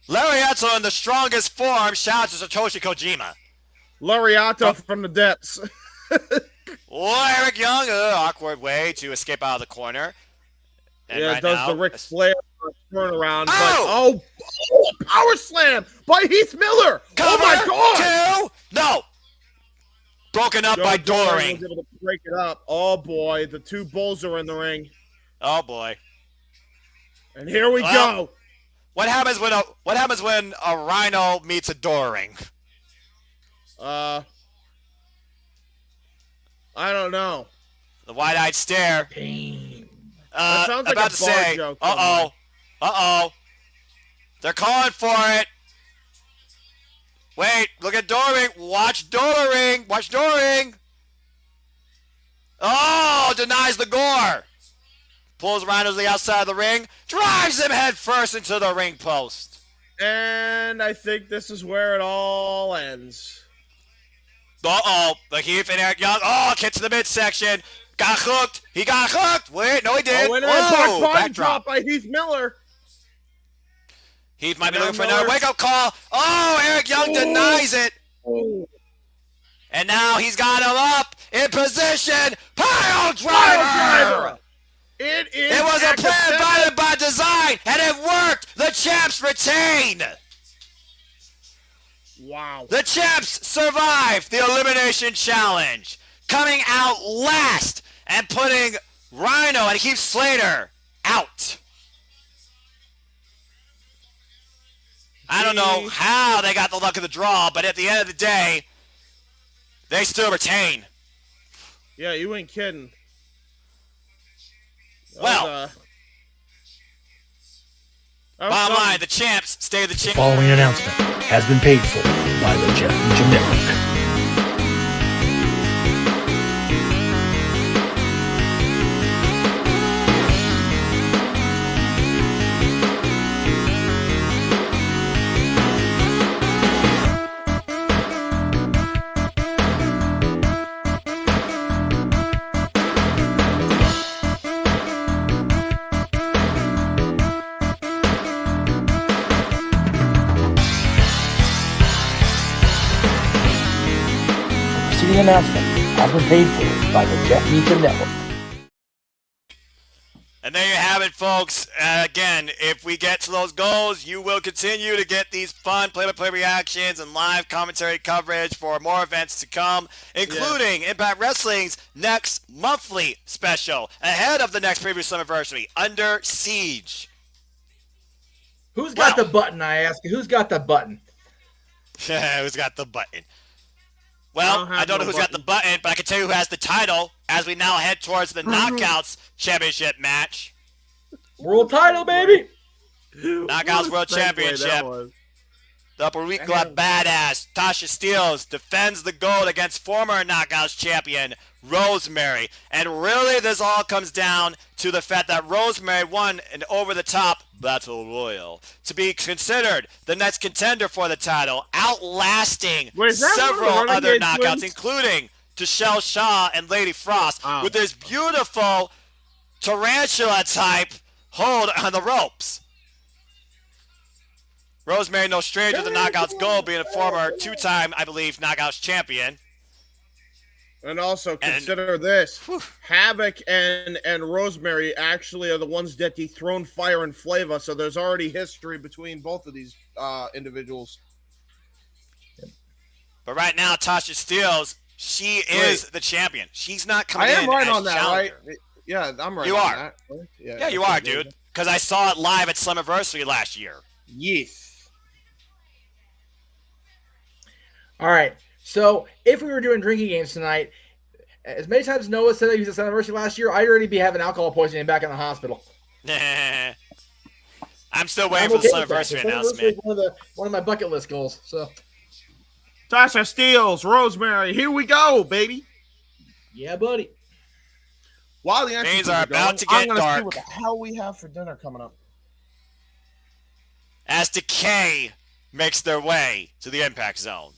Lariato in the strongest form. Shout out to Satoshi Kojima. Lariato from the depths. Eric Young, awkward way to escape out of the corner. And yeah, right does now, the Ric Flair turnaround. Oh! But, power slam by Heath Miller. Cover, oh, my God. 2, no. Broken up by Doring. Was able to break it up. Oh, boy. The two bulls are in the ring. Oh, boy. And here we go. What happens when a Rhino meets a Doring? I don't know. The wide-eyed stare. That sounds like a bar joke. Uh-oh. They're calling for it. Wait, look at Doring. Watch Doring. Oh, denies the gore. Pulls Rhino to the outside of the ring. Drives him head first into the ring post. And I think this is where it all ends. The Heath and Eric Young. Oh, kick to the midsection. Got hooked. He got hooked. Wait, no, he did. Oh, backdrop by Heath Miller. Heath might be looking for another wake-up call. Oh, Eric Young denies it. And now he's got him up in position. Pile driver. It was a plan violent by design, and it worked. The champs retain. Wow. The champs survived the Elimination Challenge, coming out last and putting Rhino and Heath Slater out. I don't know how they got the luck of the draw, but at the end of the day, they still retain. Yeah, you ain't kidding. Well, bottom line, the champs stay the champs. The following announcement has been paid for by the Jeff Meacham Network. of the announcement has been paid for by the Jeff Meacham Network. And there you have it, folks. Again, if we get to those goals, you will continue to get these fun play-by-play reactions and live commentary coverage for more events to come, including Impact Wrestling's next monthly special ahead of the next previous anniversary, Under Siege. Who's got the button, I ask you? Who's got the button? Who's got the button? Well, I don't know who's got the button, but I can tell you who has the title as we now head towards the Knockouts Championship match. World title, baby! Knockouts World Championship. The Boricua badass Tasha Steelz defends the gold against former Knockouts champion Rosemary. And really, this all comes down to the fact that Rosemary won an over-the-top Battle Royal to be considered the next contender for the title, outlasting several other knockouts, including Michelle Shaw and Lady Frost, with this beautiful tarantula-type hold on the ropes. Rosemary, no stranger to the Knockouts gold, being a former two-time, I believe, Knockouts champion. And also consider this: Havoc and Rosemary actually are the ones that dethroned Fire and Flava, so there's already history between both of these individuals. But right now, Tasha Steelz, she is the champion. She's not coming in. I am right as on that, challenger. right? Yeah, I'm right. You on are. That. Right? Yeah, you are, dude. Because I saw it live at Slammiversary last year. Yes. All right. So if we were doing drinking games tonight, as many times Noah said that he was at Slammiversary last year, I'd already be having alcohol poisoning back in the hospital. I'm still waiting for the Slammiversary announcement. One of my bucket list goals. So Tasha Steelz, Rosemary, here we go, baby. Yeah, buddy. While the things are about to get dark, see what the hell we have for dinner coming up. As Decay makes their way to the Impact Zone.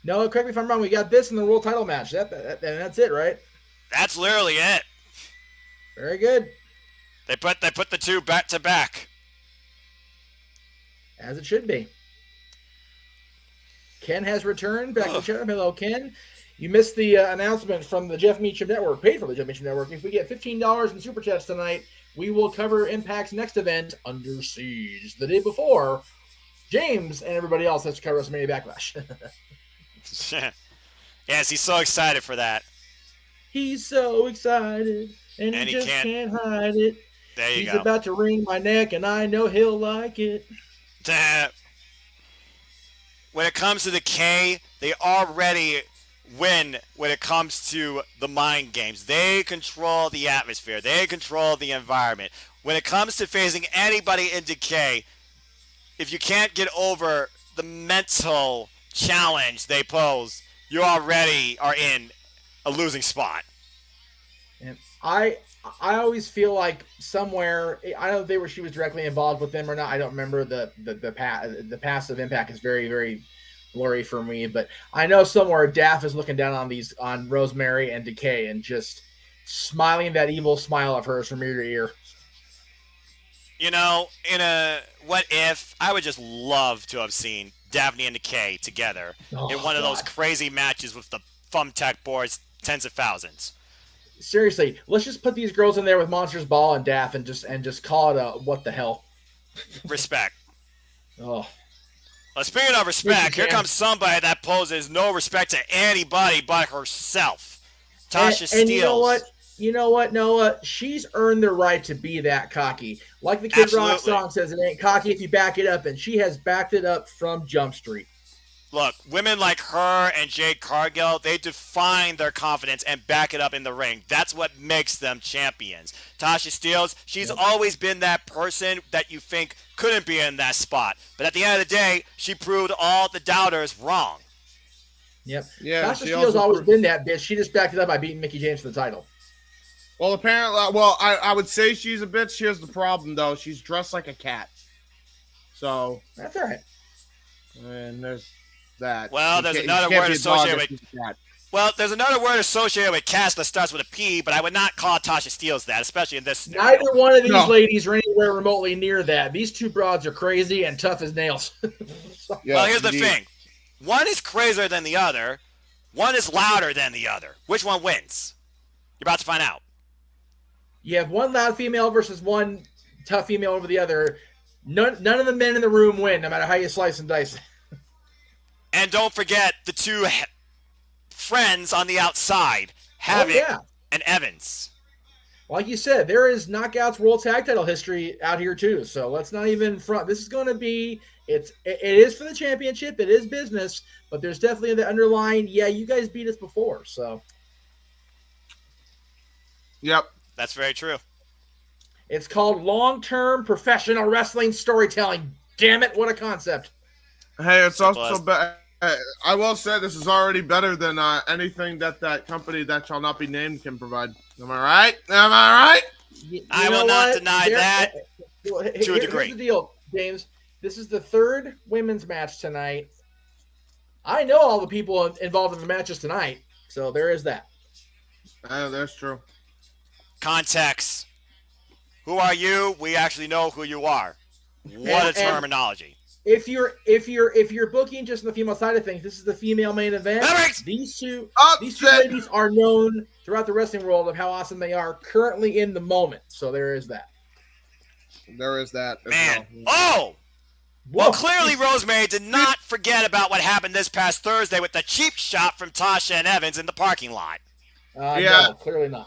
No, correct me if I'm wrong. We got this in the world title match. That's it, right? That's literally it. Very good. They put the two back to back. As it should be. Ken has returned back to chat. Hello, Ken. You missed the announcement from the Jeff Meacham Network, paid for the Jeff Meacham Network. If we get $15 in Super Chats tonight, we will cover Impact's next event, Under Siege. The day before, James and everybody else has to cover WrestleMania Backlash. Yes, he's so excited for that. He's so excited, and he just can't hide it. There you go. He's about to wring my neck, and I know he'll like it. When it comes to the K, they already win when it comes to the mind games. They control the atmosphere. They control the environment. When it comes to facing anybody in Decay, if you can't get over the mental challenge they pose, you already are in a losing spot. And I always feel like somewhere, I don't know if she was directly involved with them or not. I don't remember the past of Impact is very, very blurry for me, but I know somewhere Daff is looking down on Rosemary and Decay and just smiling that evil smile of hers from ear to ear. You know, in a what if, I would just love to have seen Daphne and Decay together in one of those crazy matches with the thumbtack boards, tens of thousands. Seriously, let's just put these girls in there with Monsters Ball and Daff and just call it a what the hell. Respect. Oh. Well, speaking of respect, here comes somebody that poses no respect to anybody but herself. Tasha Steelz. And you know what, Noah? She's earned the right to be that cocky. Like the Kid Rock song says, it ain't cocky if you back it up, and she has backed it up from Jump Street. Look, women like her and Jade Cargill, they define their confidence and back it up in the ring. That's what makes them champions. Tasha Steelz, she's always been that person that you think couldn't be in that spot. But at the end of the day, she proved all the doubters wrong. Yep. Yeah, Tasha Steelz always been that bitch. She just backed it up by beating Mickie James for the title. Well, apparently, I would say she's a bitch. Here's the problem, though. She's dressed like a cat. So. That's all right. And there's that. Well, there's another word associated with Well, there's another word associated with Cass that starts with a P, but I would not call Tasha Steelz that, especially in this scenario. Neither one of these ladies are anywhere remotely near that. These two broads are crazy and tough as nails. Well, here's the thing. One is crazier than the other. One is louder than the other. Which one wins? You're about to find out. You have one loud female versus one tough female over the other. None of the men in the room win, no matter how you slice and dice. And don't forget the two friends on the outside, Havoc and Evans. Like you said, there is Knockouts World Tag Title history out here too. So let's not even front. This is going to be it is for the championship. It is business, but there's definitely the underlying. Yeah, you guys beat us before, so. Yep, that's very true. It's called long-term professional wrestling storytelling. Damn it, what a concept! Hey, it's also better. I will say this is already better than anything that company that shall not be named can provide. Am I right? Am I right? I will not deny that to a degree. Here's the deal, James. This is the third women's match tonight. I know all the people involved in the matches tonight, so there is that. That's true. Context. Who are you? We actually know who you are. What a terminology. If you're booking just on the female side of things, this is the female main event. These two ladies are known throughout the wrestling world of how awesome they are currently in the moment. So there is that. There is that. Man. Oh! Well, clearly Rosemary did not forget about what happened this past Thursday with the cheap shot from Tasha and Evans in the parking lot. No, clearly not.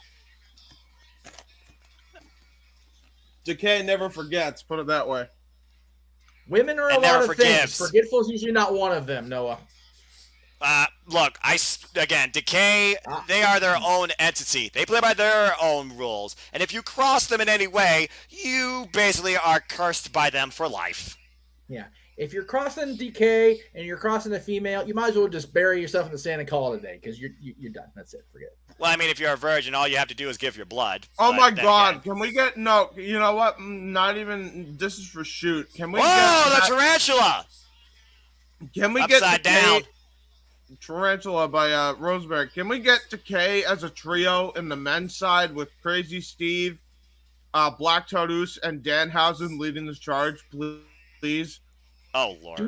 Decay never forgets, put it that way. Women are a lot of things. Forgetful is usually not one of them, Noah. Look, Decay, they are their own entity. They play by their own rules. And if you cross them in any way, you basically are cursed by them for life. Yeah. If you're crossing Decay and you're crossing a female, you might as well just bury yourself in the sand and call it a day because you're done. That's it. Forget it. Well, I mean, if you're a virgin, all you have to do is give your blood. Oh my God! Can we get you know what? Not even. This is for shoot. Can we? Whoa, the tarantula! Can we Upside get down? Tarantula by Rosemary. Can we get Decay as a trio in the men's side with Crazy Steve, Black Taurus, and Danhausen leading the charge, please? Oh Lord!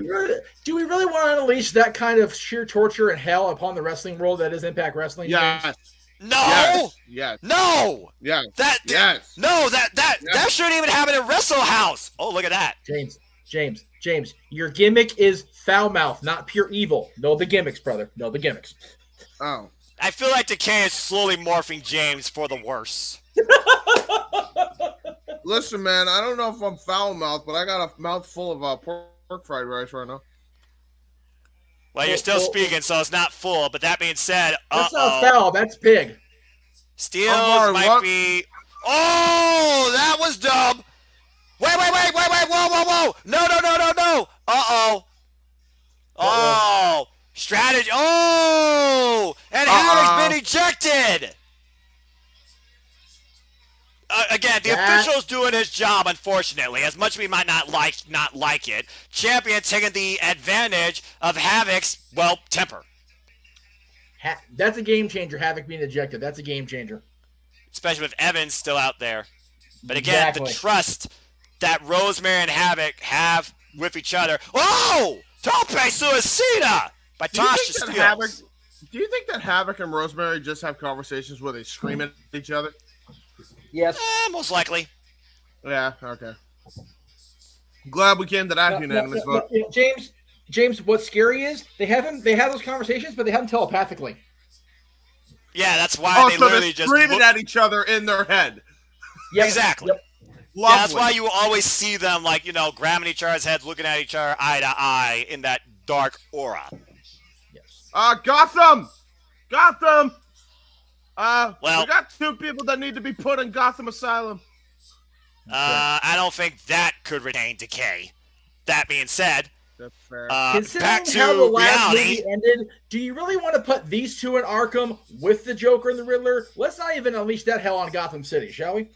Do we really want to unleash that kind of sheer torture and hell upon the wrestling world that is Impact Wrestling? Yes. No. Yes. No. Yes. Yes. No. That shouldn't even happen in Wrestle House. Oh, look at that. James. Your gimmick is foul mouth, not pure evil. Know the gimmicks, brother. Know the gimmicks. Oh. I feel like Decay is slowly morphing James for the worse. Listen, man, I don't know if I'm foul mouth, but I got a mouth full of pork fried rice right now. Well, you're still speaking, so it's not full. But that being said, that's not foul. That's pig. Steelz might be. Oh, that was dumb. Wait. Whoa. No. Oh. Strategy. Oh. And Havoc's been ejected. Again, the official's doing his job, unfortunately. As much as we might not like it. Champion taking the advantage of Havoc's, temper. That's a game changer, Havoc being ejected. That's a game changer. Especially with Evans still out there. But again, the trust that Rosemary and Havoc have with each other. Oh! Tope Suicida by Tasha Steelz. Do you think that Havoc and Rosemary just have conversations where they scream at each other? Yes. Most likely. Yeah, okay. Glad we came to that unanimous vote. James, what's scary is they have those conversations, but they have them telepathically. Yeah, that's why they literally just screaming at each other in their head. Yep. Exactly. Yep. Yeah, that's why you always see them grabbing each other's heads, looking at each other eye to eye in that dark aura. Yes. Gotham! We got two people that need to be put in Gotham Asylum. I don't think that could retain Decay. That being said, that's fair. Considering back to how the last reality. movie ended, do you really want to put these two in Arkham with the Joker and the Riddler? Let's not even unleash that hell on Gotham City, shall we?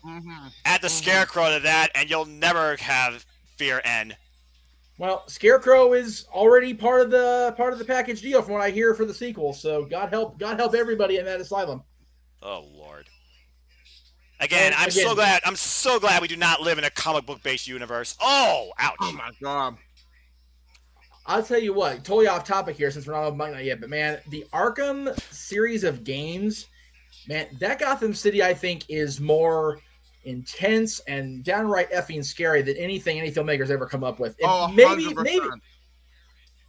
Add the Scarecrow to that, and you'll never have Fear end. Well, Scarecrow is already part of the package deal from what I hear for the sequel. So God help everybody in that asylum. Oh Lord. Again, I'm so glad we do not live in a comic book based universe. Oh, ouch. Oh my God. I'll tell you what, totally off topic here since we're not on Mike Night yet, but man, the Arkham series of games, man, that Gotham City I think is more intense and downright effing scary than anything any filmmaker's ever come up with.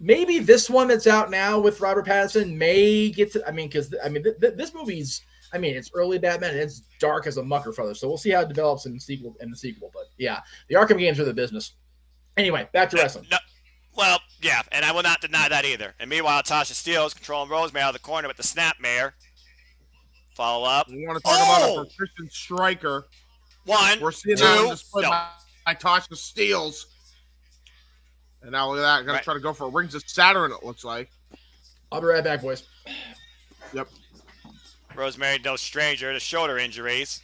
Maybe this one that's out now with Robert Pattinson may get to. I mean, because this movie's. I mean, it's early Batman and it's dark as a mucker feather. So we'll see how it develops in the sequel. But yeah, the Arkham games are the business. Anyway, back to wrestling. No, well, yeah, and I will not deny that either. And meanwhile, Tasha Steelz controlling Rosemary out of the corner with the snapmare. Follow up. We want to talk about a proficient striker. One, we're seeing that on display by Tasha Steelz. And now look at that. Going to try to go for Rings of Saturn, it looks like. I'll be right back, boys. Yep. Rosemary, no stranger to shoulder injuries.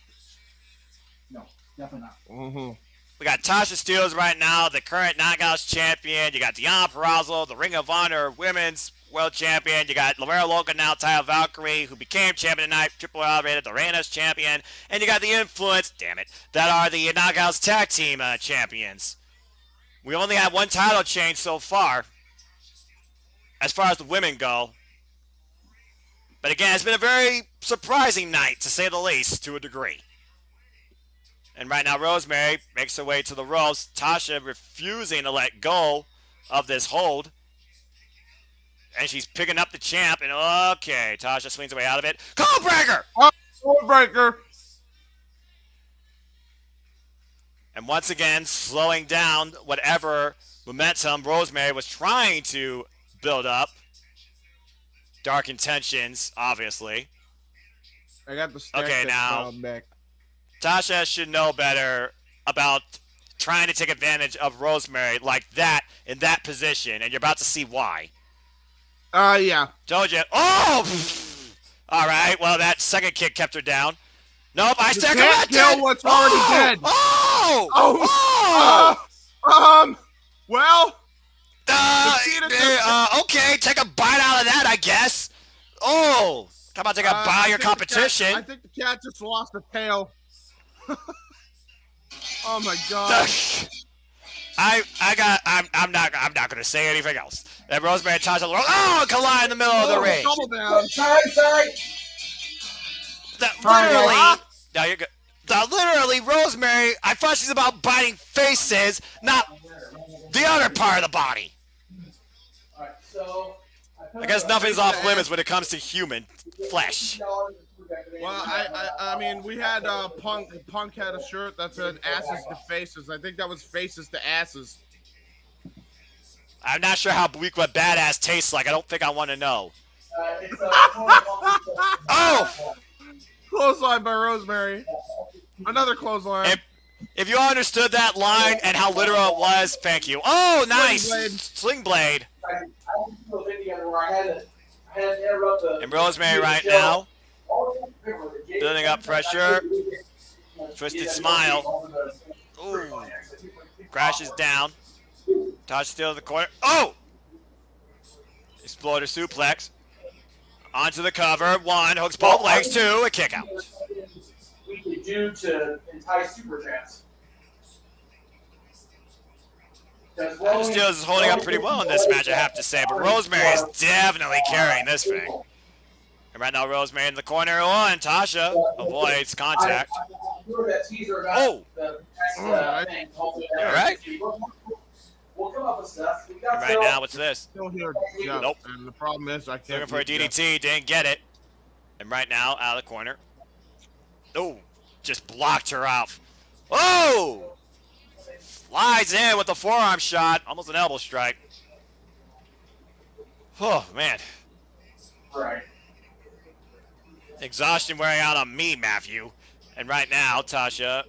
No, definitely not. Mm-hmm. We got Tasha Steelz right now, the current Knockouts champion. You got Deonna Purrazzo, the Ring of Honor Women's World Champion. You got Lavera Loca, now Taya Valkyrie, who became champion tonight, Triple Elevated, the Reina's champion. And you got the Influence, damn it, that are the Knockouts Tag Team champions. We only have one title change so far as the women go. But again, it's been a very surprising night, to say the least, to a degree. And right now, Rosemary makes her way to the ropes. Tasha refusing to let go of this hold. And she's picking up the champ. And okay, Tasha swings her way out of it. Codebreaker! Oh, Codebreaker! And once again, slowing down whatever momentum Rosemary was trying to build up. Dark intentions, obviously. I got the stack. Okay, now Tasha should know better about trying to take advantage of Rosemary like that in that position, and you're about to see why. Yeah. Told you. Oh! All right, well, that second kick kept her down. Nope, I still can't kill what's already dead. Well. Okay, take a bite out of that, I guess. Oh, how about take a bite of your competition? I think the cat just lost a tail. Oh my God. I'm not gonna say anything else. And Rosemary and Tasha collide in the middle of the ring. Double down. Sorry. No, you're good. Literally, Rosemary, I thought she's about biting faces, not the other part of the body. Alright, so I guess nothing's off limits when it comes to human flesh. Well, I mean, we had Punk had a shirt that said asses to faces. I think that was faces to asses. I'm not sure how Buickwa Badass tastes like. I don't think I want to know. Oh! Clothesline by Rosemary. Another clothesline. If you understood that line and how literal it was, thank you. Oh, nice! Sling blade. And Rosemary right now, building up pressure. Twisted smile. Ooh. Crashes down. Tasha still in the corner. Oh! Exploder suplex. Onto the cover. One, hooks both legs. Two, a kick out. We could do to entice Super Chance. Tasha Steelz is holding up pretty well in this match, I have to say, but Rosemary is definitely carrying this thing. And right now, Rosemary in the corner. And Tasha avoids contact. Oh! All right. We'll come up with stuff. And right now, what's this? Still here. Yeah. Nope. And the problem is, I can't. Looking for a DDT, didn't get it. And right now, out of the corner. Oh, just blocked her out. Oh! Slides in with the forearm shot. Almost an elbow strike. Oh, man. Right. Exhaustion wearing out on me, Matthew. And right now, Tasha.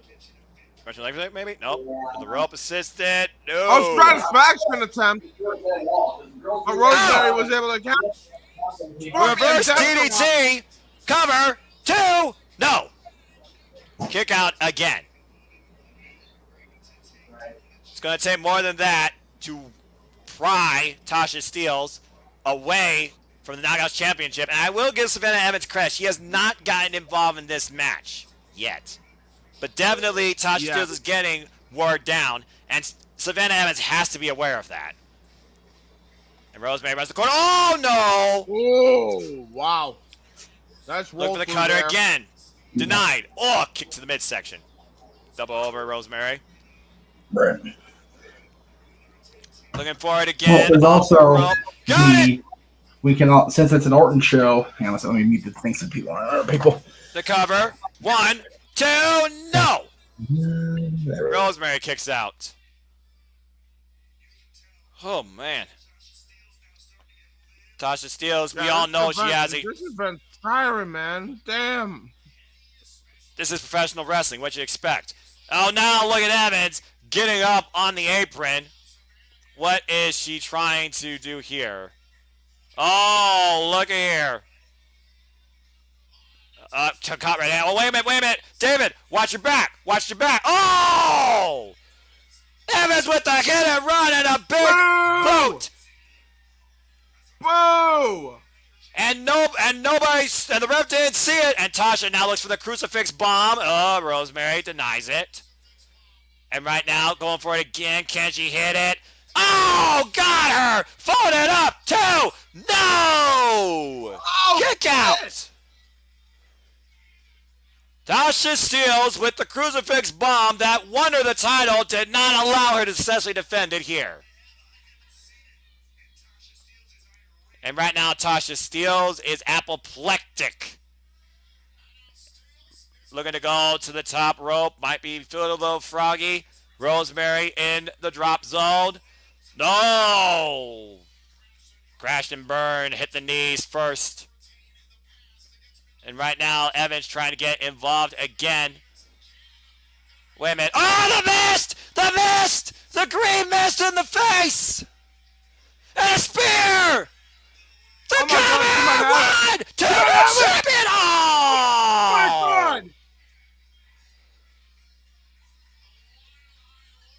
Russian leg kick, maybe? Nope. The rope assisted. No. Oh, satisfaction attempt. But Rosemary was able to count. Reverse DDT. Cover. Two. No. Kick out again. It's going to take more than that to pry Tasha Steelz away from the Knockouts Championship. And I will give Savannah Evans credit. She has not gotten involved in this match yet. But definitely Tasha Steelz is getting word down. And Savannah Evans has to be aware of that. And Rosemary runs the corner. Oh, no! Oh, wow. That's Look for the cutter there. Again. Denied. Oh, kick to the midsection. Double over Rosemary. Right. Looking for it again. Well, there's also we can all, since it's an Orton show. Hang on, let me mute the things that people are people. The cover. 1, 2, no. Rosemary kicks out. Oh man. Tasha Steelz, we all know she has a. This has been tiring, man. Damn. This is professional wrestling. What you expect? Oh, now look at Evans getting up on the apron. What is she trying to do here? Oh, look here. Caught right now. Oh, wait a minute. David, watch your back. Watch your back. Oh! Evans with the hit and run and a big boot. Boo! And nobody, and the ref didn't see it. And Tasha now looks for the crucifix bomb. Oh, Rosemary denies it. And right now, going for it again. Can she hit it? Oh, got her! Followed it up. 2. No! Oh, kick out! Tasha Steelz with the crucifix bomb that won her the title did not allow her to successfully defend it here. And right now, Tasha Steelz is apoplectic. Looking to go to the top rope. Might be feeling a little froggy. Rosemary in the drop zone. No! Crashed and burned. Hit the knees first. And right now, Evans trying to get involved again. Wait a minute. Oh, the mist! The mist! The green mist in the face! And a spear! The cover! 1, 2, champion! Oh! My God!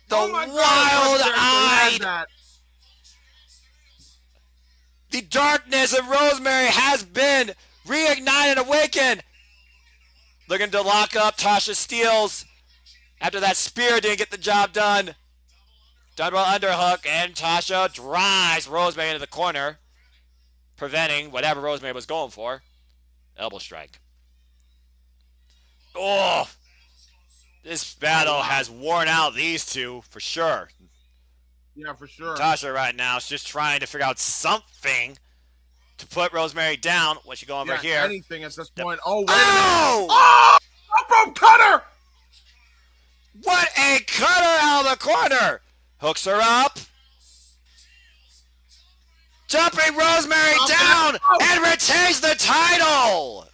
The wild-eyed, the darkness of Rosemary has been reignited and awakened. Looking to lock up Tasha Steelz after that spear didn't get the job done. Double underhook, and Tasha drives Rosemary into the corner, preventing whatever Rosemary was going for. Elbow strike. Oh! This battle has worn out these two for sure. Yeah, for sure. Tasha right now is just trying to figure out something to put Rosemary down. What's she going over here? Anything at this point. Oh, wait a minute. Oh! Up cutter! What a cutter out of the corner! Hooks her up. Jumping Rosemary down and retains the title!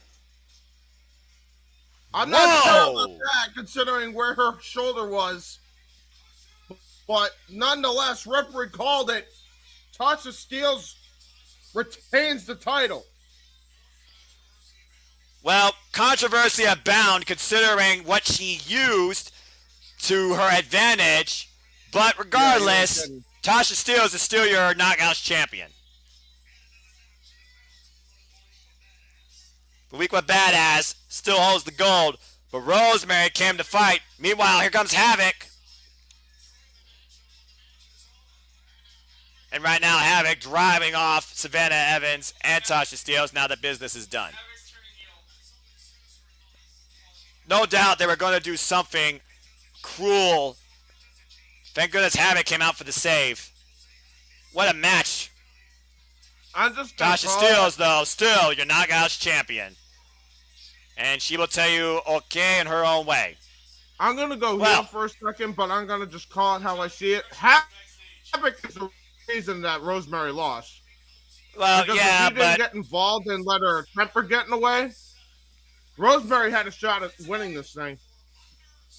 I'm not sure about that, considering where her shoulder was. But nonetheless, referee called it. Tasha Steelz retains the title. Well, controversy abound considering what she used to her advantage. But regardless, Tasha Steelz is still your Knockouts champion. The Week One Badass still holds the gold, but Rosemary came to fight. Meanwhile, here comes Havoc. And right now, Havoc driving off Savannah Evans and Tasha Steelz now that business is done. No doubt they were going to do something cruel. Thank goodness Havoc came out for the save. What a match. Tasha Steelz, though, still your Knockouts champion. And she will tell you okay in her own way. I'm going to go here for a second, but I'm going to just call it how I see it. Havoc is the reason that Rosemary lost. Well, because yeah, if she didn't get involved and let her temper get in the way, Rosemary had a shot at winning this thing.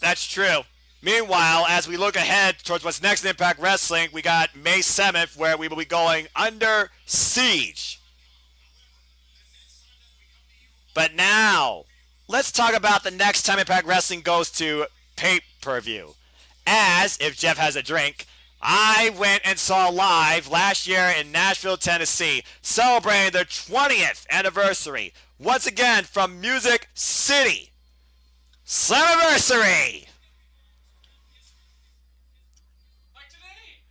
That's true. Meanwhile, as we look ahead towards what's next in Impact Wrestling, we got May 7th, where we will be going Under Siege. But now, let's talk about the next time Impact Wrestling goes to pay-per-view. As, if Jeff has a drink, I went and saw live last year in Nashville, Tennessee, celebrating their 20th anniversary. Once again, from Music City. Slammiversary! Like today.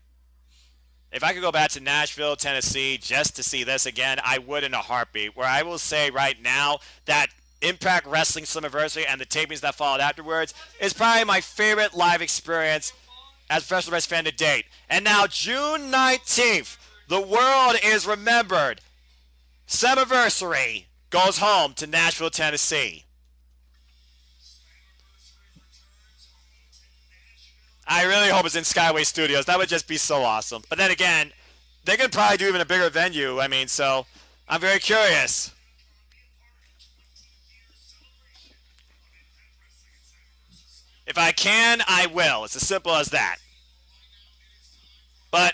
If I could go back to Nashville, Tennessee, just to see this again, I would in a heartbeat. Where I will say right now that Impact Wrestling Slammiversary and the tapings that followed afterwards is probably my favorite live experience as a professional wrestling fan to date. And now, June 19th, the world is remembered. Slammiversary goes home to Nashville, Tennessee. I really hope it's in Skyway Studios. That would just be so awesome. But then again, they could probably do even a bigger venue. I mean, so I'm very curious. If I can, I will. It's as simple as that. But,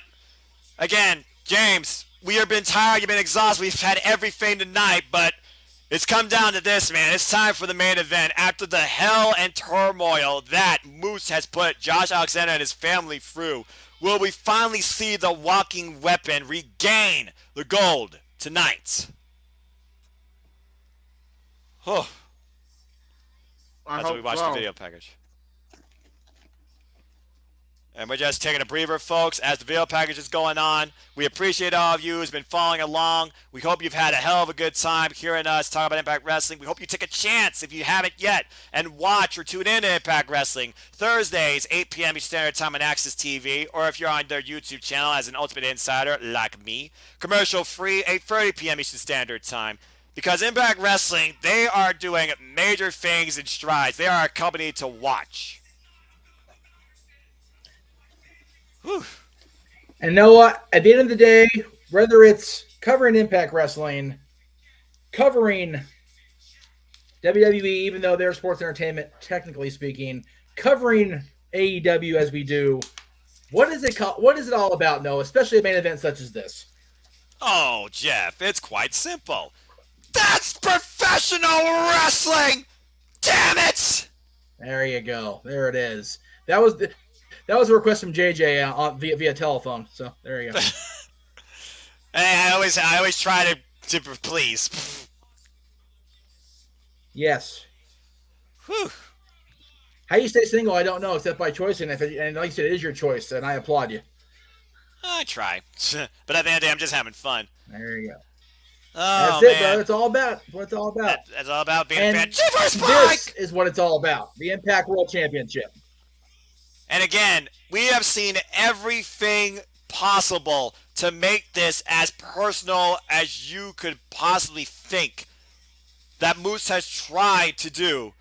again, James, we have been tired. You've been exhausted. We've had everything tonight, but it's come down to this, man. It's time for the main event. After the hell and turmoil that Moose has put Josh Alexander and his family through, will we finally see the walking weapon regain the gold tonight? Oh. That's what we watched the video package. And we're just taking a breather, folks, as the video package is going on. We appreciate all of you who's been following along. We hope you've had a hell of a good time hearing us talk about Impact Wrestling. We hope you take a chance, if you haven't yet, and watch or tune in to Impact Wrestling Thursdays, 8 p.m. Eastern Standard Time on Access TV, or if you're on their YouTube channel as an Ultimate Insider like me, commercial free, 8:30 p.m. Eastern Standard Time. Because Impact Wrestling, they are doing major things in strides. They are a company to watch. Whew. And you know what? At the end of the day, whether it's covering Impact Wrestling, covering WWE, even though they're sports entertainment, technically speaking, covering AEW as we do, what is it called? What is it all about, Noah? Especially a main event such as this. Oh, Jeff, it's quite simple. That's professional wrestling! Damn it! There you go. There it is. That was a request from JJ via telephone. So there you go. Hey, I always try to please. Yes. Whew. How you stay single, I don't know, except by choice. And and like you said, it is your choice, and I applaud you. I try, but at the end of the day, I'm just having fun. There you go. Oh, That's it, man. bro. It's all about. What it's all about. That's all about being And a fan. Chiefers this Spike! is what it's all about. The Impact World Championship. And again, we have seen everything possible to make this as personal as you could possibly think that Moose has tried to do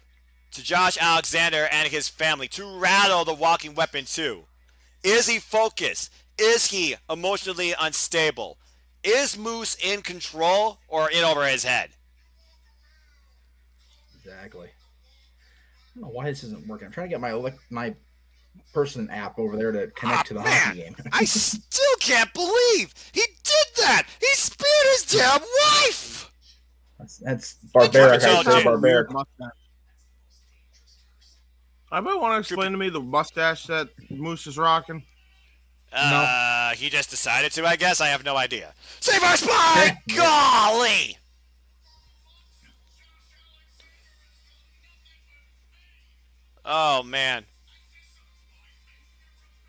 to Josh Alexander and his family, to rattle the walking weapon too. Is he focused? Is he emotionally unstable? Is Moose in control or in over his head? Exactly. I don't know why this isn't working. I'm trying to get my person app over there to connect to the hockey game. I still can't believe he did that. He speared his damn wife. That's barbaric. That's I say barbaric. I might want to explain to me the mustache that Moose is rocking. He just decided to, I guess. I have no idea. Save our spy! Golly! Oh, man.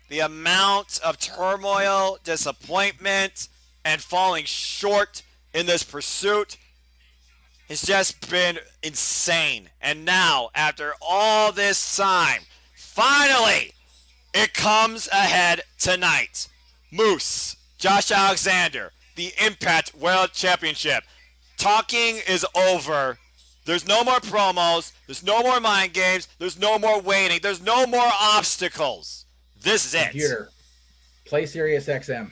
The amount of turmoil, disappointment, and falling short in this pursuit has just been insane. And now, after all this time, finally, it comes ahead tonight. Moose, Josh Alexander, the Impact World Championship. Talking is over. There's no more promos. There's no more mind games. There's no more waiting. There's no more obstacles. This is it. Computer. Play Sirius XM.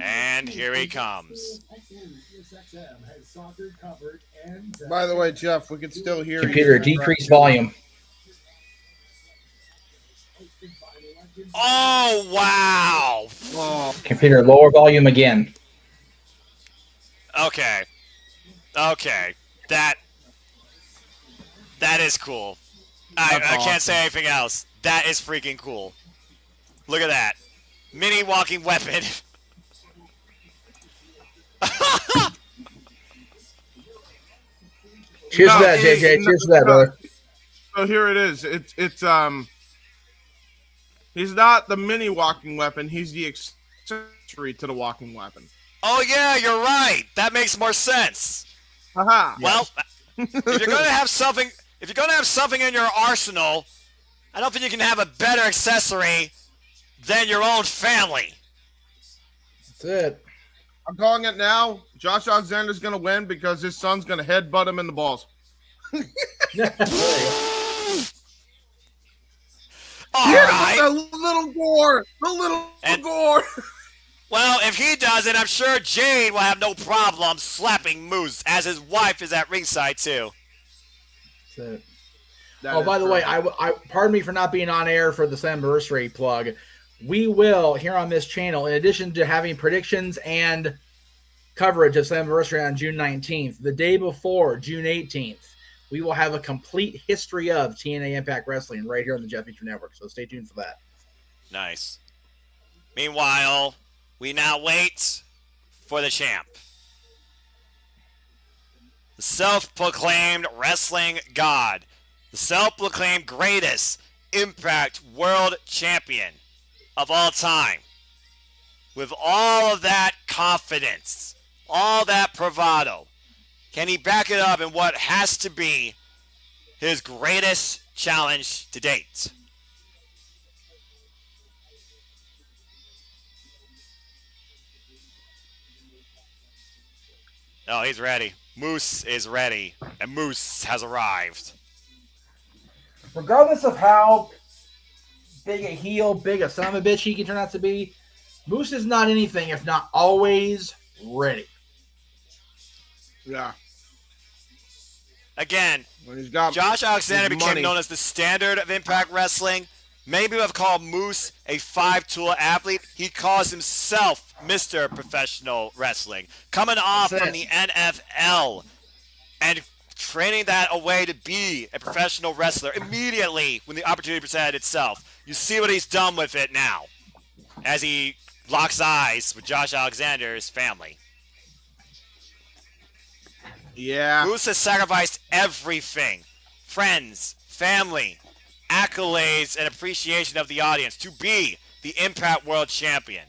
And here he comes. By the way, Jeff, we can still hear Computer, you. decrease volume. Oh, wow. Oh, Computer, lower volume again. Okay. Okay. That is cool. I can't say anything else. That is freaking cool. Look at that. Mini walking weapon. Cheers to that, JJ. Cheers to that, brother. So here it is. It's he's not the mini walking weapon. He's the accessory to the walking weapon. Oh yeah, you're right. That makes more sense. Aha. Well, if you're gonna have something in your arsenal, I don't think you can have a better accessory than your own family. That's it. I'm calling it now. Josh Alexander's gonna win because his son's gonna headbutt him in the balls. All right. The little gore. Gore. Well, if he does it, I'm sure Jade will have no problem slapping Moose, as his wife is at ringside too. That's it. Oh, by the way, I pardon me for not being on air for the Slammiversary plug. We will, here on this channel, in addition to having predictions and coverage of Slammiversary on June 19th, the day before, June 18th, we will have a complete history of TNA Impact Wrestling right here on the Jeff Meacham Network. So stay tuned for that. Nice. Meanwhile, we now wait for the champ. The self-proclaimed wrestling god. The self-proclaimed greatest Impact World Champion of all time. With all of that confidence, all that bravado, can he back it up in what has to be his greatest challenge to date? Oh, he's ready. Moose is ready, and Moose has arrived. Regardless of how big a heel, big a son of a bitch he can turn out to be, Moose is not anything if not always ready. Yeah. Again, When he's got Josh Alexander his became money. known as the standard of Impact Wrestling. Many people have called Moose a five-tool athlete. He calls himself Mr. Professional Wrestling. Coming off from the NFL and training that away to be a professional wrestler immediately when the opportunity presented itself. You see what he's done with it now as he locks eyes with Josh Alexander's family. Yeah. Moose has sacrificed everything. Friends, family, accolades, and appreciation of the audience to be the Impact World Champion.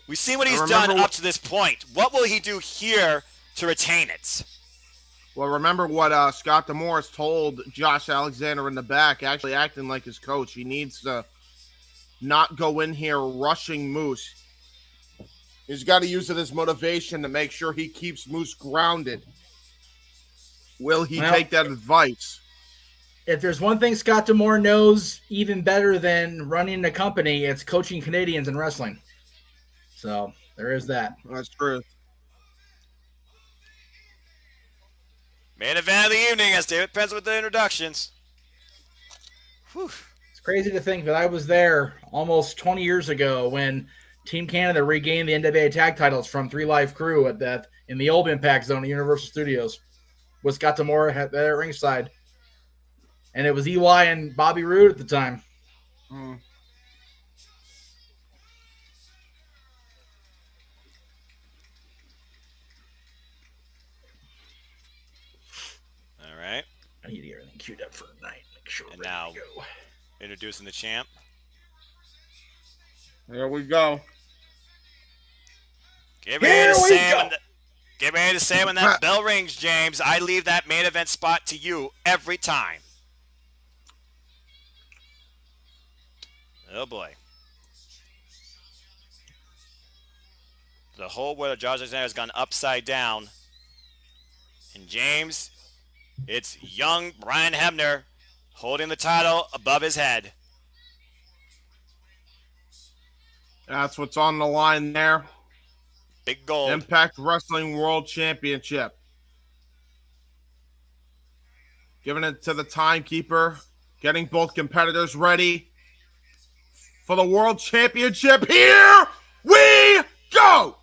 We've seen what he's done up to this point. What will he do here to retain it? Well, remember what Scott D'Amore told Josh Alexander in the back, actually acting like his coach. He needs to not go in here rushing Moose. He's got to use it as motivation to make sure he keeps Moose grounded. Will he take that advice? If there's one thing Scott D'Amore knows even better than running a company, it's coaching Canadians in wrestling. So there is that. That's true. Main event of the evening, as David Pence with the introductions. Whew. It's crazy to think that I was there almost 20 years ago when Team Canada regained the NWA tag titles from 3 Live Crew in the old Impact Zone at Universal Studios. With Scott D'Amore at ringside. And it was EY and Bobby Roode at the time. Mm. All right. I need to get everything queued up for tonight. Make sure And we're now, ready to go. introducing the champ. There we go. Get ready to say when that bell rings, James. I leave that main event spot to you every time. Oh, boy. The whole world of Josh Alexander has gone upside down. And James, it's young Brian Hebner holding the title above his head. That's what's on the line there. Big gold. Impact Wrestling World Championship. Giving it to the timekeeper. Getting both competitors ready for the World Championship. Here we go!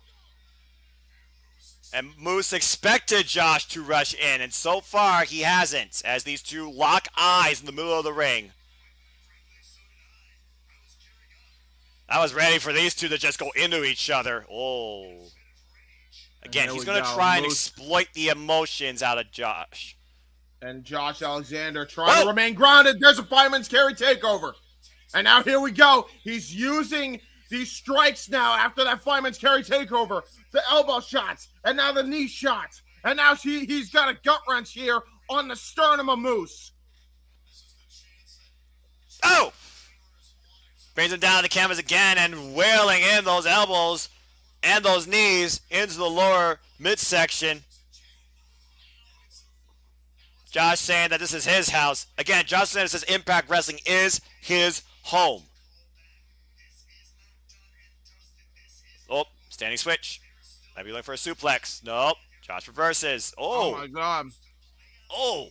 And Moose expected Josh to rush in, and so far he hasn't, as these two lock eyes in the middle of the ring. I was ready for these two to just go into each other. Oh. Again, he's going to try and exploit the emotions out of Josh. And Josh Alexander trying to remain grounded. There's a fireman's carry takeover. And now here we go. He's using these strikes now after that fireman's carry takeover. The elbow shots. And now the knee shots. And now he's got a gut wrench here on the sternum of Moose. Oh! Brings him down to the canvas again and wailing in those elbows and those knees into the lower midsection. Josh saying that this is his house. Again, Josh saying says Impact Wrestling is his home. Oh, standing switch. Might be looking for a suplex. Nope. Josh reverses. Oh my God. Oh.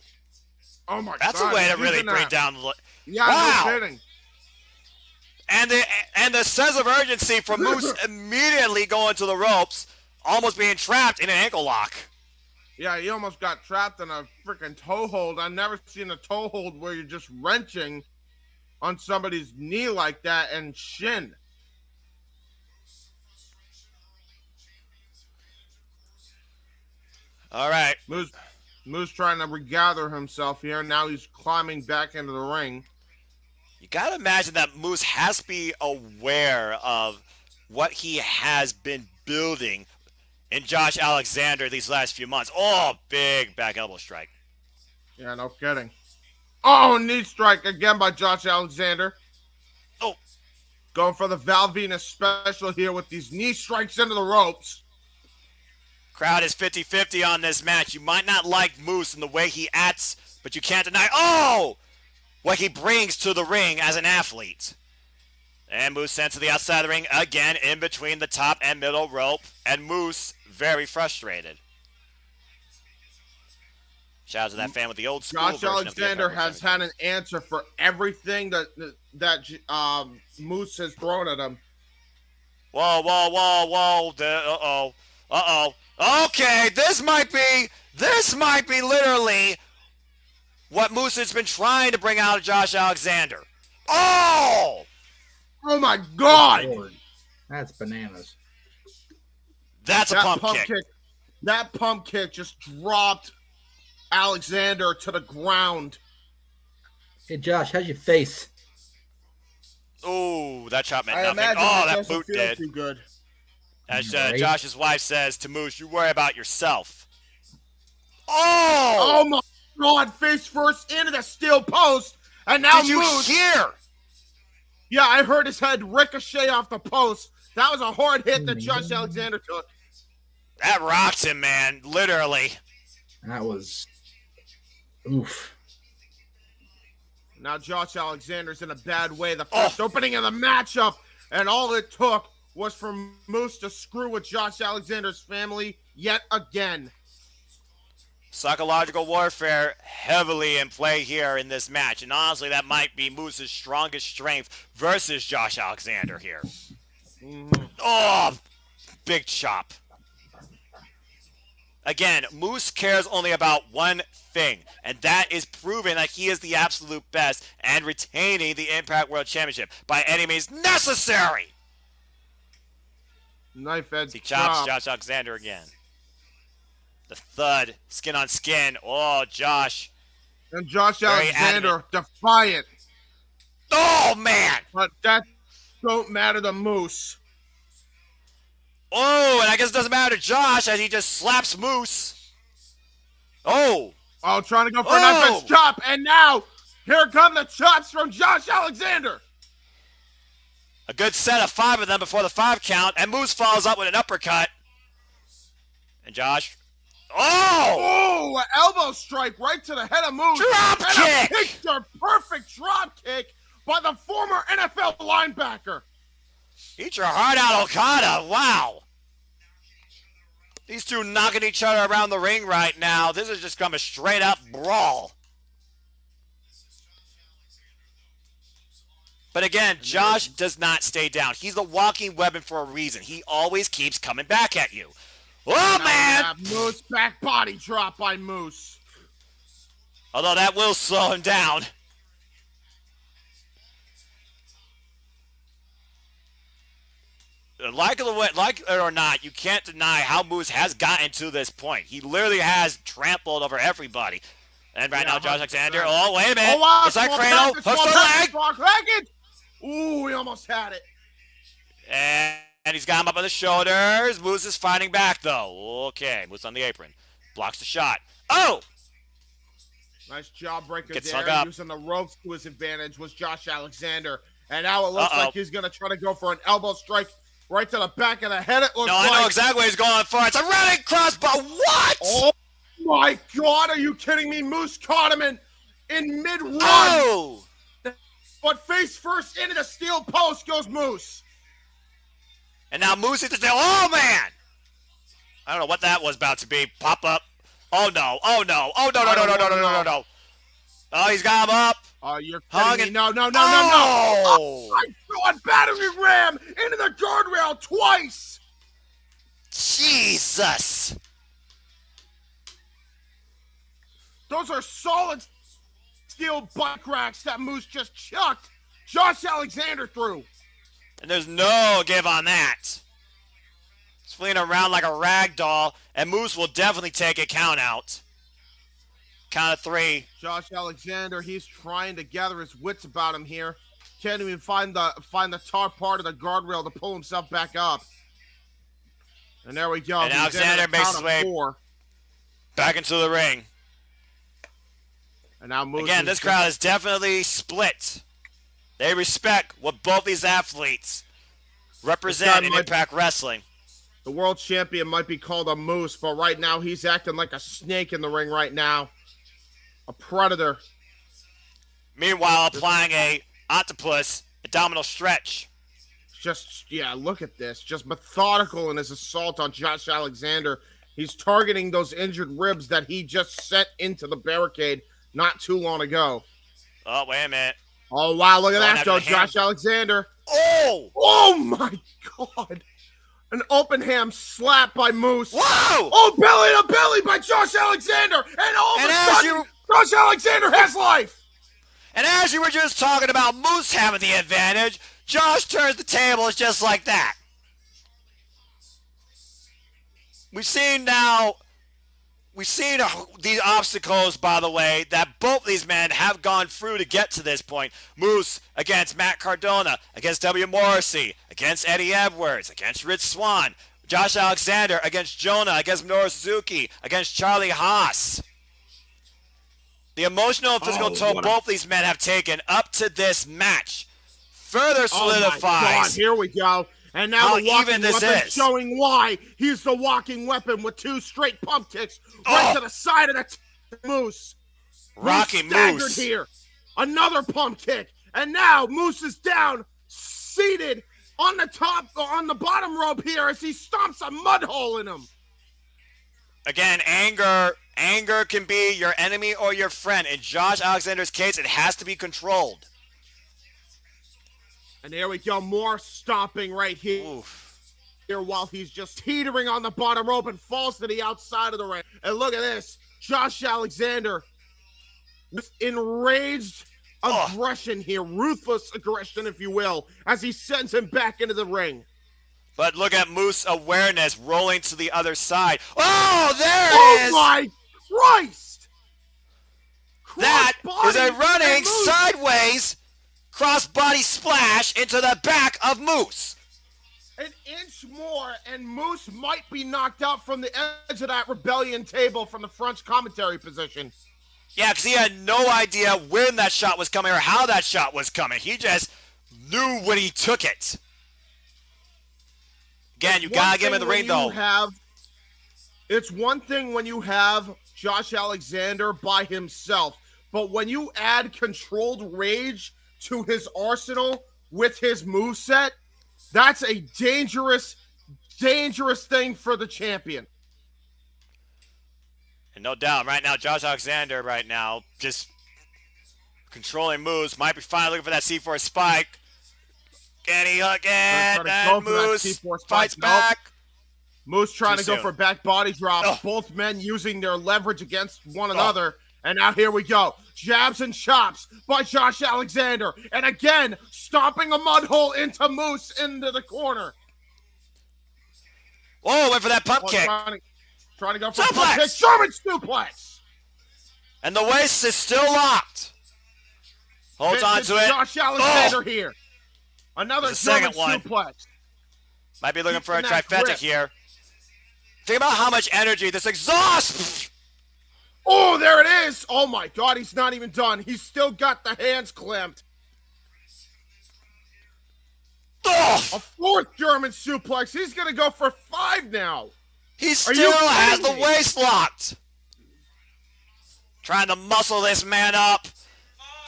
Oh my God. That's a way to really bring down the... Yeah, wow. No kidding. And the sense of urgency from Moose immediately going to the ropes, almost being trapped in an ankle lock. Yeah, he almost got trapped in a freaking toe hold. I've never seen a toe hold where you're just wrenching on somebody's knee like that and shin. All right. Moose trying to regather himself here. Now he's climbing back into the ring. You got to imagine that Moose has to be aware of what he has been building in Josh Alexander these last few months. Oh, big back elbow strike. Yeah, no kidding. Oh, knee strike again by Josh Alexander. Oh. Going for the Val Venus special here with these knee strikes into the ropes. Crowd is 50-50 on this match. You might not like Moose and the way he acts, but you can't deny, what he brings to the ring as an athlete. And Moose sent to the outside of the ring again in between the top and middle rope. And Moose very frustrated. Shout out to that fan with the old school Josh version Alexander of the has had an answer for everything that Moose has thrown at him. Whoa. Uh-oh. Okay, this might be literally what Moose has been trying to bring out of Josh Alexander. Oh! Oh my God! Lord. That's bananas. That's a pump kick. That pump kick just dropped Alexander to the ground. Hey, Josh, how's your face? Oh, that chop meant I nothing. imagine Oh, it that doesn't boot feel did. too good. As Right. Josh's wife says to Moose, you worry about yourself. Oh my God! Face first into the steel post, and now Did you Moose. hear? Yeah, I heard his head ricochet off the post. That was a hard hit that Josh Alexander took. That rocked him, man. Literally. That was... Oof. Now Josh Alexander's in a bad way. The first opening of the matchup, and all it took was for Moose to screw with Josh Alexander's family yet again. Psychological warfare heavily in play here in this match. And honestly, that might be Moose's strongest strength versus Josh Alexander here. Mm-hmm. Oh, big chop. Again, Moose cares only about one thing, and that is proving that he is the absolute best and retaining the Impact World Championship by any means necessary. Knife edge He chops chop. Josh Alexander again. The thud, skin on skin. Oh, Josh. And Josh Very Alexander defiant. Oh, man. But that don't matter to Moose. Oh, and I guess it doesn't matter to Josh as he just slaps Moose. Oh. Oh, trying to go for a knife edge chop. And now, here come the chops from Josh Alexander. A good set of 5 of them before the 5 count. And Moose follows up with an uppercut. And Josh. Oh! Oh, an elbow strike right to the head of Moose. Drop and kick! A picture-perfect drop kick by the former NFL linebacker. Eat your heart out, Okada. Wow. These two knocking each other around the ring right now. This is just a straight-up brawl. But again, Josh does not stay down. He's the walking weapon for a reason. He always keeps coming back at you. Oh, man! That Moose back body drop by Moose. Although that will slow him down. Like it or not, you can't deny how Moose has gotten to this point. He literally has trampled over everybody. And right now, Josh Alexander. Oh, wait a minute. Oh, wow. It's like Crano. Hooks the leg. Ooh, he almost had it. And he's got him up on the shoulders. Moose is fighting back, though. Okay, Moose on the apron. Blocks the shot. Oh! Nice jawbreaker Gets there. hung up. Using the ropes to his advantage was Josh Alexander. And now it looks like he's going to try to go for an elbow strike right to the back of the head. It looks like. I know exactly what he's going for. It's a running crossbar. What? Oh, my God. Are you kidding me? Moose caught him in mid-run. Oh! But face first into the steel post goes Moose. And now Moose hits the tail. Oh, man! I don't know what that was about to be. Pop up. Oh, no. Oh, no. Oh, no. Oh, he's got him up. Oh, you're kidding me. No. Oh! Oh, my God. Battery ram into the guardrail twice. Jesus. Those are solid steel butt cracks that Moose just chucked Josh Alexander through. And there's no give on that. He's fleeing around like a rag doll, and Moose will definitely take a count out. Count of 3. Josh Alexander, he's trying to gather his wits about him here. Can't even find the top part of the guardrail to pull himself back up. And there we go. And Alexander makes his way back into the ring. And now Moose again, this crowd is definitely split. They respect what both these athletes represent in Impact Wrestling. The world champion might be called a moose, but right now he's acting like a snake in the ring right now. A predator. Meanwhile, applying a octopus abdominal stretch. Look at this. Just methodical in his assault on Josh Alexander. He's targeting those injured ribs that he just set into the barricade not too long ago. Oh, wait a minute. Oh, wow. Look at that, though. Josh Alexander. Oh! Oh, my God. An open ham slap by Moose. Whoa! Oh, belly to belly by Josh Alexander. And all of a sudden, Josh Alexander has life. And as you were just talking about Moose having the advantage, Josh turns the tables just like that. We've seen these obstacles, by the way, that both these men have gone through to get to this point. Moose against Matt Cardona, against W. Morrissey, against Eddie Edwards, against Rich Swann. Josh Alexander against Jonah, against Minoru Suzuki, against Charlie Haas. The emotional and physical toll both these men have taken up to this match further solidifies. Oh my God, here we go. And now the walking weapon showing why he's the walking weapon with 2 straight pump kicks right to the side of the Moose. Rocky Moose. Here. Another pump kick. And now Moose is down, seated on the bottom rope here as he stomps a mud hole in him. Again, anger can be your enemy or your friend. In Josh Alexander's case, it has to be controlled. And there we go, more stomping right here. Oof. Here while he's just teetering on the bottom rope and falls to the outside of the ring. And look at this, Josh Alexander with enraged aggression here, ruthless aggression, if you will, as he sends him back into the ring. But look at Moose awareness rolling to the other side. Oh, there it is! Oh my Christ! That is a running sideways crossbody splash into the back of Moose. An inch more, and Moose might be knocked out from the edge of that Rebellion table from the front commentary position. Yeah, because he had no idea when that shot was coming or how that shot was coming. He just knew when he took it. Again, you gotta get him in the ring, though. It's one thing when you have Josh Alexander by himself, but when you add controlled rage to his arsenal with his moveset, that's a dangerous thing for the champion. And no doubt, right now, Josh Alexander just controlling moves. Might be finally looking for that C4 spike. Can he hook it? And Moose fights back. Moose trying Too to go soon. for back body drop. Oh. Both men using their leverage against one another. And now here we go. Jabs and chops by Josh Alexander. And again, stomping a mud hole into Moose into the corner. Whoa, went for that pump kick. Trying to go for Suplex! a pump kick. German suplex. And the waist is still locked. Holds on to it. Josh Alexander here. Another There's a second German one. suplex. Might be looking for a Keeping that trifecta grip. here. Think about how much energy this exhausts. Oh, there it is. Oh, my God. He's not even done. He's still got the hands clamped. Oh, A fourth German suplex. He's going to go for 5 now. he you still has kidding the me? waist locked. Trying to muscle this man up.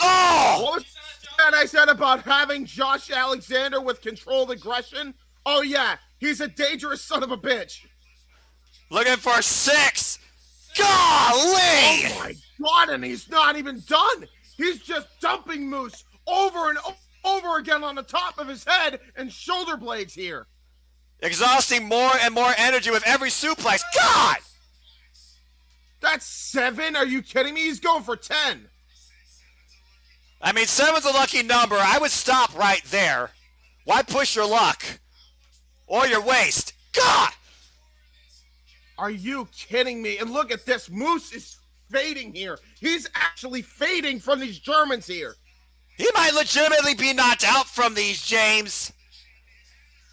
Oh! What was that I said about having Josh Alexander with controlled aggression? Oh, yeah. He's a dangerous son of a bitch. Looking for 6. Golly! Oh, my God. And he's not even done. He's just dumping Moose over and over again on the top of his head and shoulder blades here. Exhausting more and more energy with every suplex. God! That's 7? Are you kidding me? He's going for 10. I mean, 7's a lucky number. I would stop right there. Why push your luck? Or your waist? God! Are you kidding me? And look at this. Moose is fading here. He's actually fading from these Germans here. He might legitimately be knocked out from these, James.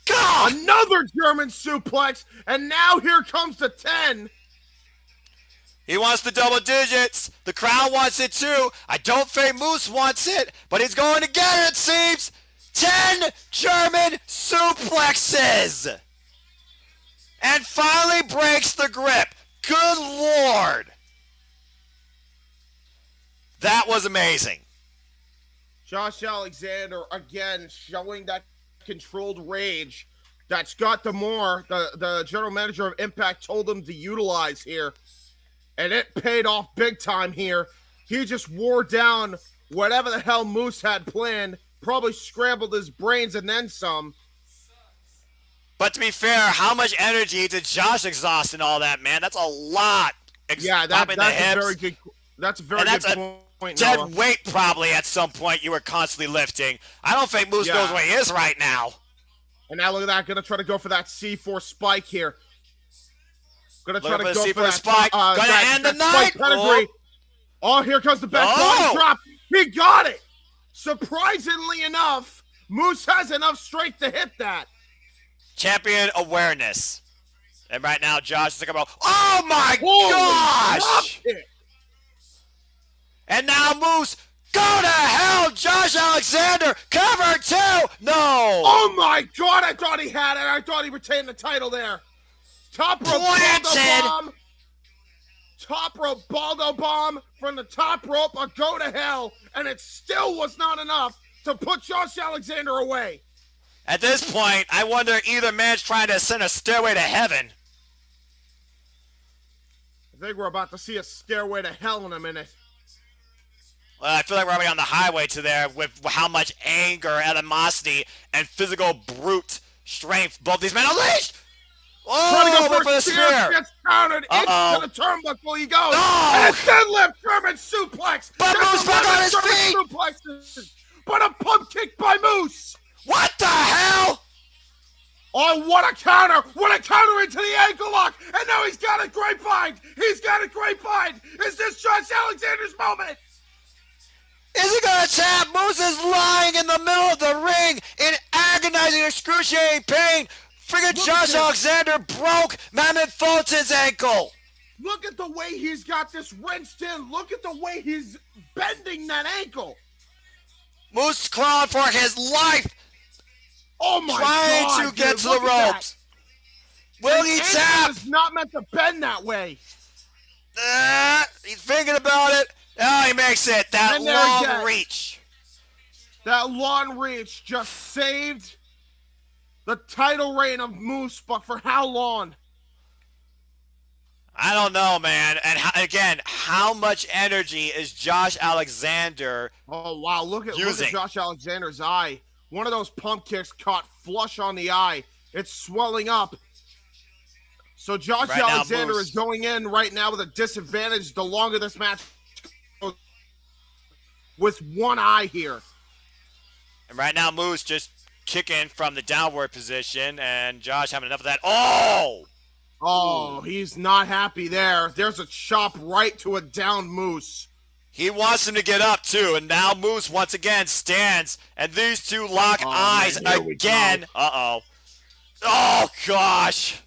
God! Another German suplex. And now here comes the 10. He wants the double digits. The crowd wants it too. I don't think Moose wants it, but he's going to get it, it seems. 10 German suplexes. And finally breaks the grip. Good Lord. That was amazing. Josh Alexander again showing that controlled rage that Scott D'Amore, the general manager of Impact, told him to utilize here. And it paid off big time here. He just wore down whatever the hell Moose had planned, probably scrambled his brains and then some. But to be fair, how much energy did Josh exhaust in all that, man? That's a lot. Yeah, that's a very good. That's a very good point. Dead Noah. weight probably at some point you were constantly lifting. I don't think Moose knows where he is right now. And now look at that, gonna try to go for that C4 spike here. Gonna try to Looking go for the for that spike. Gonna end the night. spike pedigree. Oh, here comes the back body drop. He got it. Surprisingly enough, Moose has enough strength to hit that. Champion awareness. And right now, Josh is thinking about, oh my Holy gosh! drop kick. And now Moose, go to hell, Josh Alexander, cover 2! No! Oh my God, I thought he had it. I thought he retained the title there. Top rope Baldo bomb. Top rope Baldo bomb from the top rope, a go to hell. And it still was not enough to put Josh Alexander away. At this point, I wonder either man's trying to send a stairway to heaven. I think we're about to see a stairway to hell in a minute. Well, I feel like we're already on the highway to there with how much anger, animosity, and physical brute strength both these men unleashed. Trying to Oh, go went for a spear. Gets countered into the turnbuckle. He goes. No! And a deadlift German suplex. But Gets Moose back on 11 his German feet. Suplexes, but a pump kick by Moose. What the hell? Oh, what a counter. What a counter into the ankle lock. And now he's got a grapevine. He's got a grapevine. Is this Josh Alexander's moment? Is he gonna tap? Moose is lying in the middle of the ring in agonizing, excruciating pain. Friggin' Josh Alexander broke Mammoth Fulton's ankle. Look at the way he's got this wrenched in. Look at the way he's bending that ankle. Moose clawing for his life. Oh my trying God, to get dude, to look the at ropes. Will he ankle tap? is not meant to bend that way. He's thinking about it. Oh, he makes it. That And there he long goes. reach. That long reach just saved the title reign of Moose, but for how long? I don't know, man. And again, how much energy is Josh Alexander? Oh, wow. Look at using? Josh Alexander's eye. One of those pump kicks caught flush on the eye. It's swelling up. So Josh Right now, Alexander Moose. is going in right now with a disadvantage the longer this match goes, with one eye here. And right now, Moose just kicking from the downward position, and Josh having enough of that. Oh! Oh, he's not happy there. There's a chop right to a down Moose. He wants him to get up, too, and now Moose once again stands, and these two lock eyes again. Uh-oh. Oh, gosh.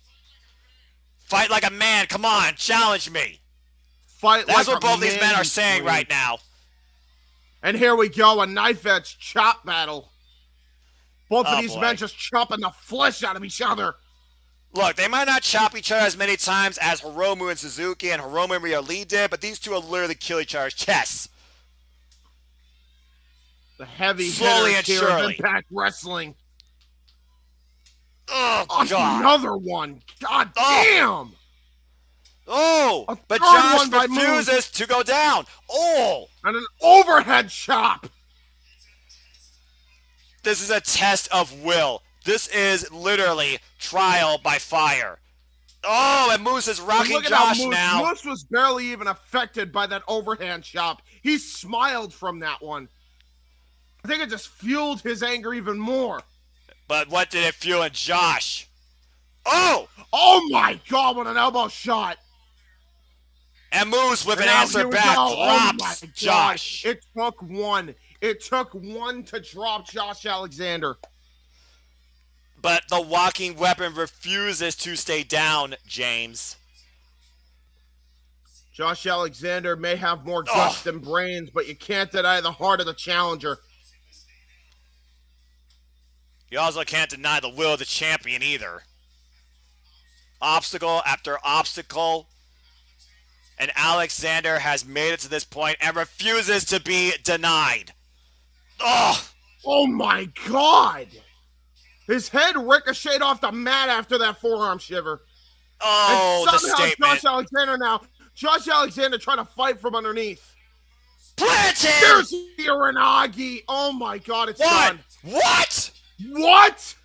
Fight like a man. Come on, challenge me. That's what both these men are saying right now. And here we go, a knife edge chop battle. Both of these men just chopping the flesh out of each other. Look, they might not chop each other as many times as Hiromu and Suzuki and Hiromu and Rhea Lee did, but these two will literally kill each other's chests. The heavy slowly and here surely. of Impact Wrestling. Oh, God. Another one. God damn. Oh, but Josh refuses to go down. Oh. And an overhead chop. This is a test of will. This is literally trial by fire. Oh, and Moose is rocking Josh now. Moose was barely even affected by that overhand chop. He smiled from that one. I think it just fueled his anger even more. But what did it fuel in Josh? Oh! Oh my God, what an elbow shot. And Moose with an answer back drops Josh. It took one. It took one to drop Josh Alexander. But the walking weapon refuses to stay down, James. Josh Alexander may have more guts than brains, but you can't deny the heart of the challenger. You also can't deny the will of the champion either. Obstacle after obstacle. And Alexander has made it to this point and refuses to be denied. Oh my God! His head ricocheted off the mat after that forearm shiver. Oh, and the somehow statement. Josh Alexander trying to fight from underneath. Planted! There's Uranagi. Oh my God, it's done. What? What?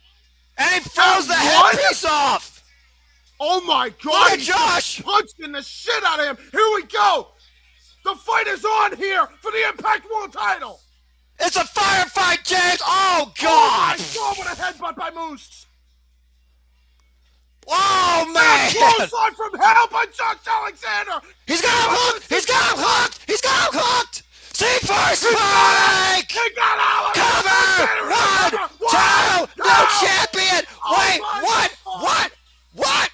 And he throws the headpiece off. Oh my God, Look at Josh! Punching the shit out of him. Here we go. The fight is on here for the Impact World title. It's a firefight, James! Oh, God! Oh, my God, what a headbutt by Moose! Oh, man! Clothesline from hell by Josh Alexander! He's got him hooked! He's got him hooked! He's got him hooked! C4 spike! He got out! Cover! 1, 2! No champion! Wait, what? What? What?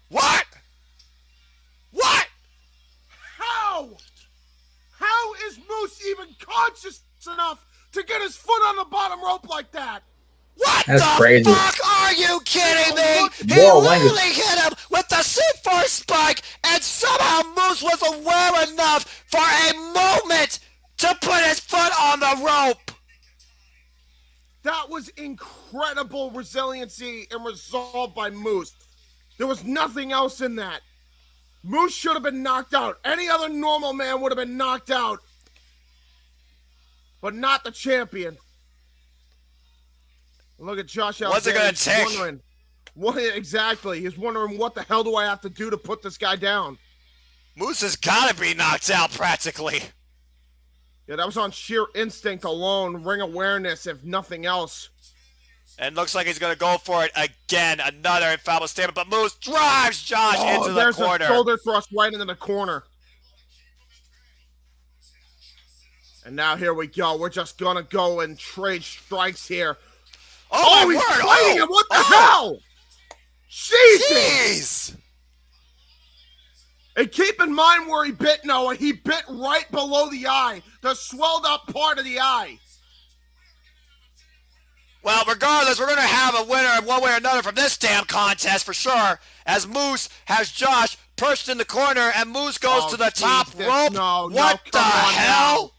What? What? How is Moose even conscious enough to get his foot on the bottom rope like that? What That's the crazy. fuck are you kidding me? He Moral literally language. hit him with the C4 spike, and somehow Moose was aware enough for a moment to put his foot on the rope. That was incredible resiliency and resolve by Moose. There was nothing else in that. Moose should have been knocked out. Any other normal man would have been knocked out. But not the champion. Look at Josh Alexander. What's it gonna take? Wondering, what exactly? He's wondering, what the hell do I have to do to put this guy down? Moose has got to be knocked out practically. Yeah, that was on sheer instinct alone, ring awareness, if nothing else. And looks like he's going to go for it again. Another infallible statement, but Moose drives Josh into the corner. There's a shoulder thrust right into the corner. And now here we go. We're just going to go and trade strikes here. Oh, my he's word. fighting him. What the hell? Jesus. Jeez. And keep in mind where he bit, Noah. He bit right below the eye, the swelled up part of the eye. Well, regardless, we're going to have a winner in one way or another from this damn contest for sure, as Moose has Josh perched in the corner, and Moose goes to the top rope. What the hell?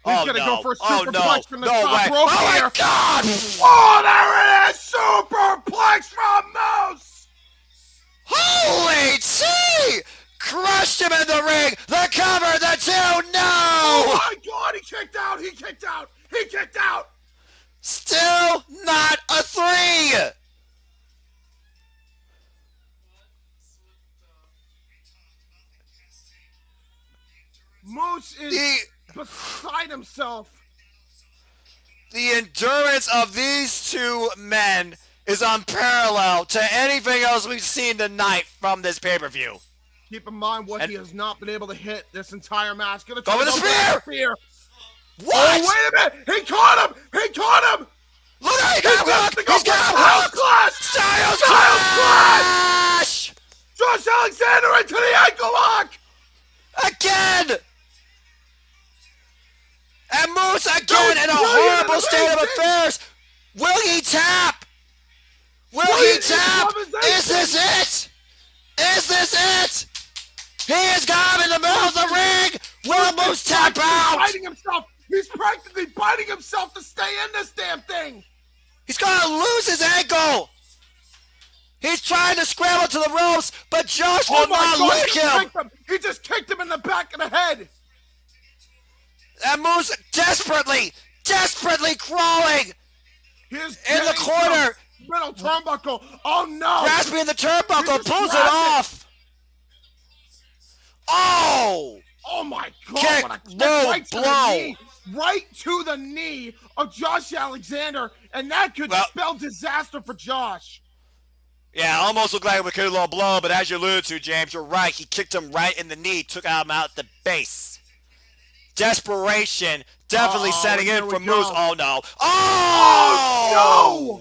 He's going to go for a superplex from the top rope Oh, here. my God! Oh, there it is! Superplex from Moose! Holy tea! Crushed him in the ring! The cover, the 2, no! Oh, my God! He kicked out! He kicked out! He kicked out! Still not a 3! himself. The endurance of these two men is unparalleled to anything else we've seen tonight from this pay-per-view. Keep in mind what he has not been able to hit this entire match. Gonna go with the spear! What? Oh, wait a minute! He caught him! He caught him! Look at him! He's got Styles Clash! Styles Clash! Josh Alexander into the ankle lock! Again! And Moose again in a horrible state of affairs! Will he tap? Will he tap? Is this it? Is this it? He has got him in the middle of the ring! Will Moose tap out? Biting himself! He's practically biting himself to stay in this damn thing! He's gonna lose his ankle! He's trying to scramble to the ropes, but Josh will not let him! He just kicked him in the back of the head! And Moose desperately crawling in the corner! Middle turnbuckle! Oh no! Grasping the turnbuckle, pulls it off! Oh! Oh my God! Kick, What a kick low right to blow. the knee, right to the knee of Josh Alexander, and that could spell disaster for Josh. Yeah, almost looked like it could a low blow, but as you alluded to, James, you're right. He kicked him right in the knee, took him out the base. Desperation, definitely setting in for Moose. Oh no! Oh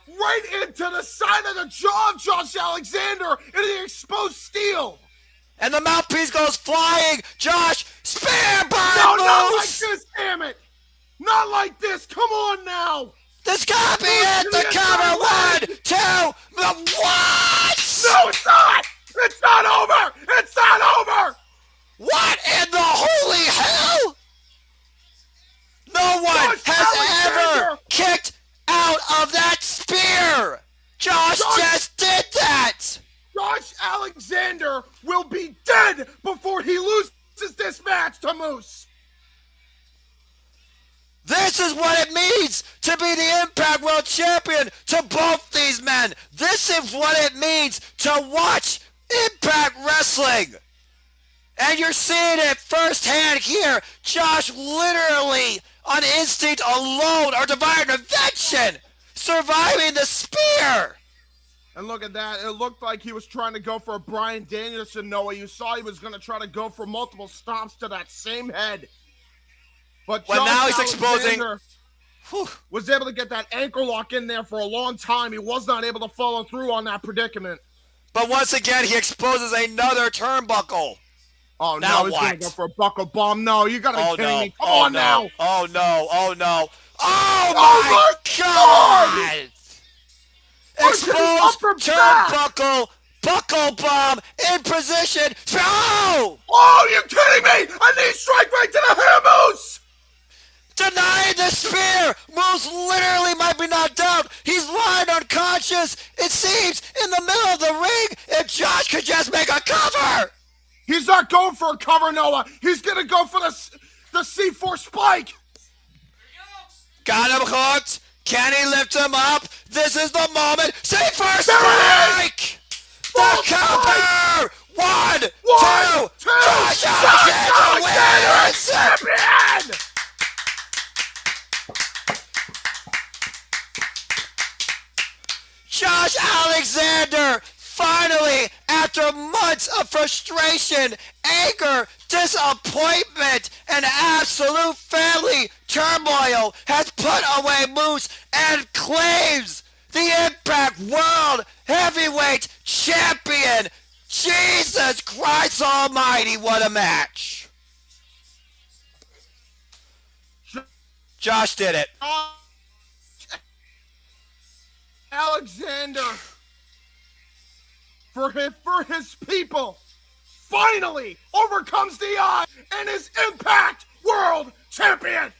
no! Right into the side of the jaw of Josh Alexander into the exposed steel. And the mouthpiece goes flying. Josh, spear by No, Moose! not like this, damn it! Not like this. Come on now. This gotta be it. The cover. 1, 2. What? No, it's not. It's not over. It's not over. What in the holy hell? No one has ever kicked out of that spear. Josh just did that. Josh Alexander will be dead before he loses this match to Moose. This is what it means to be the Impact World Champion to both these men. This is what it means to watch Impact Wrestling. And you're seeing it firsthand here. Josh literally on instinct alone or divine intervention surviving the spear. And look at that. It looked like he was trying to go for a Bryan Danielson, Noah. You saw he was going to try to go for multiple stomps to that same head. But well, now he's Alexander exposing. Was able to get that ankle lock in there for a long time. He was not able to follow through on that predicament. But once again, he exposes another turnbuckle. Oh, now no, he's going to go for a buckle bomb. No, you got to be kidding me. Come on now. Oh, no. Oh, no. Oh, my God. Exposed turnbuckle, buckle bomb in position. Oh! Oh, you're kidding me! A knee strike right to the hair, Moose! Denying the spear! Moose literally might be knocked out. He's lying unconscious. It seems in the middle of the ring if Josh could just make a cover. He's not going for a cover, Noah. He's going to go for the C4 spike. Got him hooked. Can he lift him up? This is the moment. C4 strike! The cover! 1, 2, Josh Alexander wins! Champion! Josh Alexander finally, after months of frustration, anger, disappointment, and absolute family turmoil, has put away Moose and claims the Impact World Heavyweight Champion. Jesus Christ Almighty, what a match. Josh did it. Alexander, for his people, finally overcomes the odds and is Impact World Champion.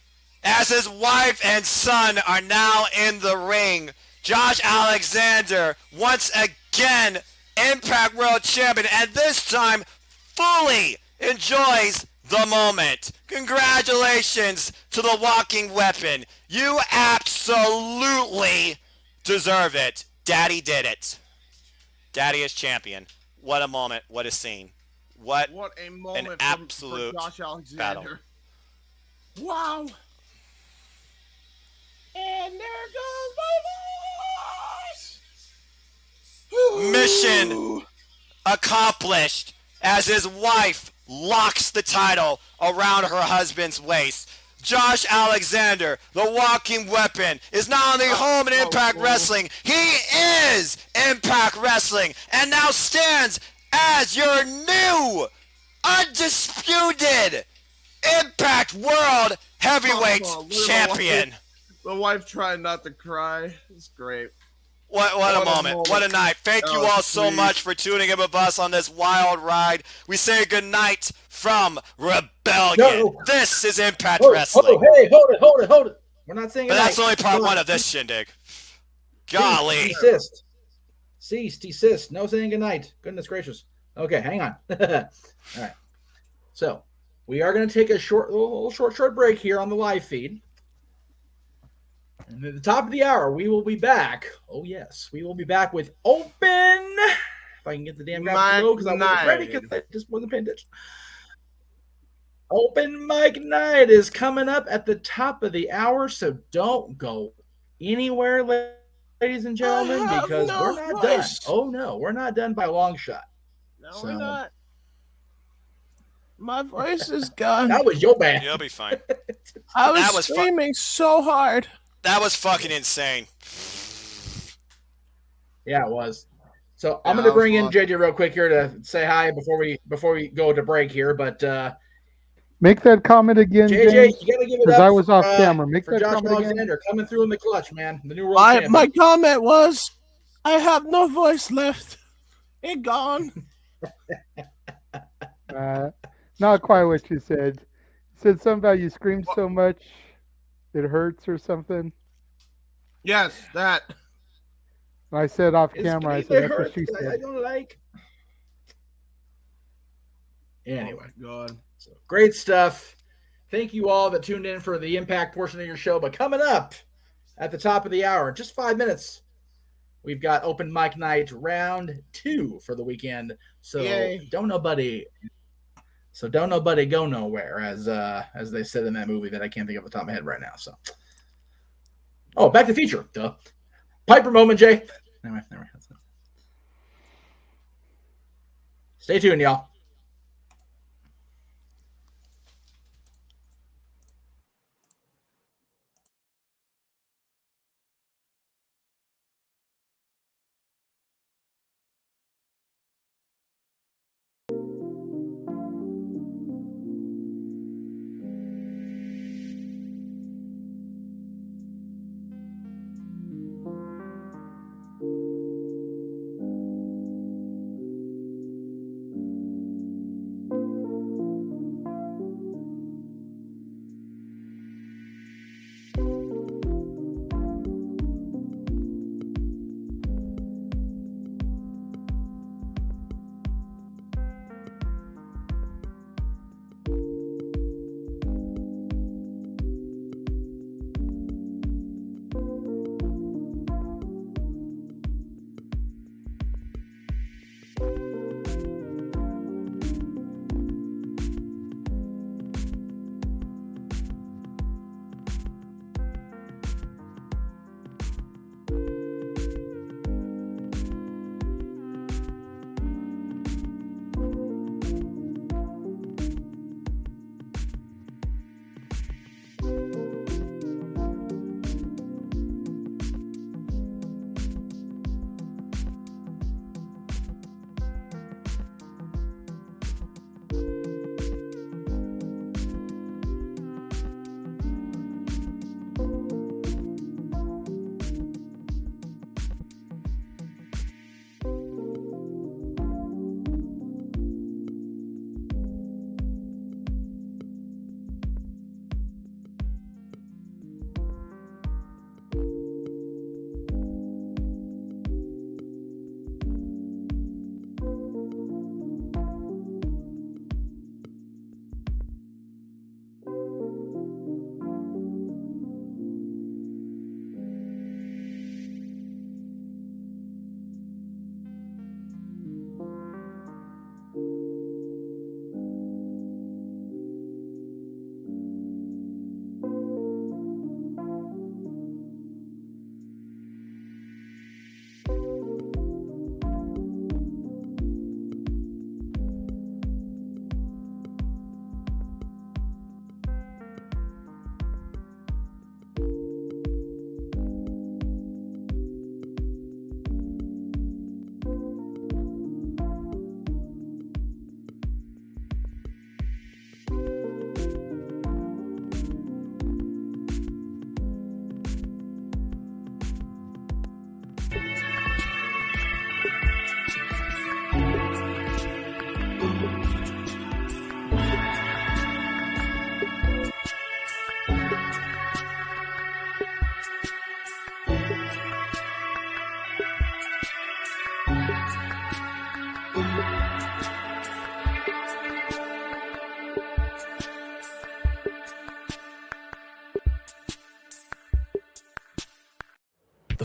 As his wife and son are now in the ring, Josh Alexander once again Impact World Champion, and this time fully enjoys the moment. Congratulations to the Walking Weapon. You absolutely deserve it. Daddy did it. Daddy is champion. What a moment. What a scene. What a moment an absolute for Josh Alexander. battle. Wow. And there goes my voice. Mission accomplished as his wife locks the title around her husband's waist. Josh Alexander, the walking weapon, is not only home in Impact Wrestling, he is Impact Wrestling, and now stands as your new, undisputed Impact World Heavyweight Champion. The wife trying not to cry. It's great. What a moment. What a night. Thank you all so much for tuning in with us on this wild ride. We say goodnight from Rebellion. No. This is Impact Wrestling. Hey, hold it. We're not saying But goodnight. that's only part one of this shindig. Golly. Desist. No saying goodnight. Goodness gracious. Okay, hang on. All right. So, we are going to take a short break here on the live feed. And at the top of the hour, we will be back. Oh, yes. We will be back with Open. If I can get the damn guy low, because I wasn't ready, because I just wasn't paying attention. Open Mic Night is coming up at the top of the hour, so don't go anywhere, ladies and gentlemen, because we're not done. Oh, no. We're not done by a long shot. No, we're not. My voice is gone. That was your bad. You'll be fine. I was screaming so hard. That was fucking insane. Yeah, it was. So I'm going to bring in JJ real quick here to say hi before we go to break here. But make that comment again, JJ. James, You got to give it up. Because I was off camera. Make for that Josh comment Alexander again. coming through in the clutch, man. The new world champion. My comment was, I have no voice left. It gone. Not quite what you said. You said something about you screamed so much it hurts or something. Yes, that. I said off camera. I said that's what she said. I don't like. Anyway, oh God. So great stuff. Thank you all that tuned in for the Impact portion of your show. But coming up at the top of the hour, just 5 minutes, we've got Open Mic Night round 2 for the weekend. So don't nobody go nowhere, as they said in that movie that I can't think of the top of my head right now. So, back to feature. Duh. Piper moment, Jay. Never mind. Stay tuned, y'all. The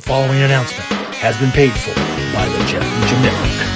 following announcement has been paid for by the Jeff Meacham Network.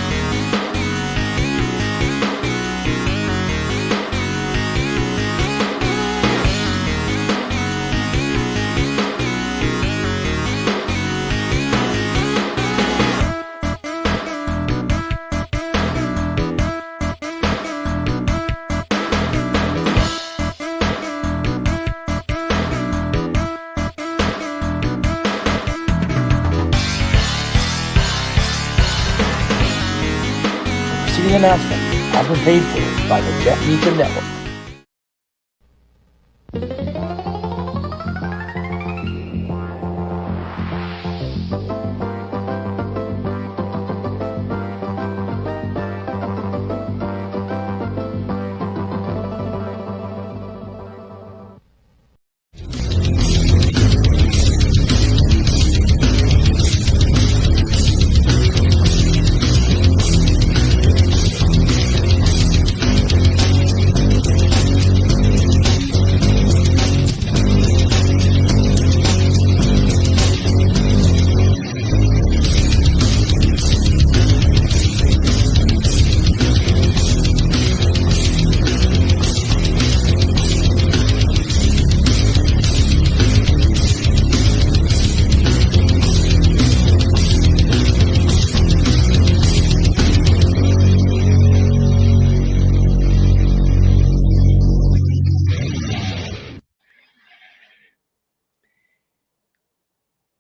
The announcement has been paid for by the Jeff Meacham Network.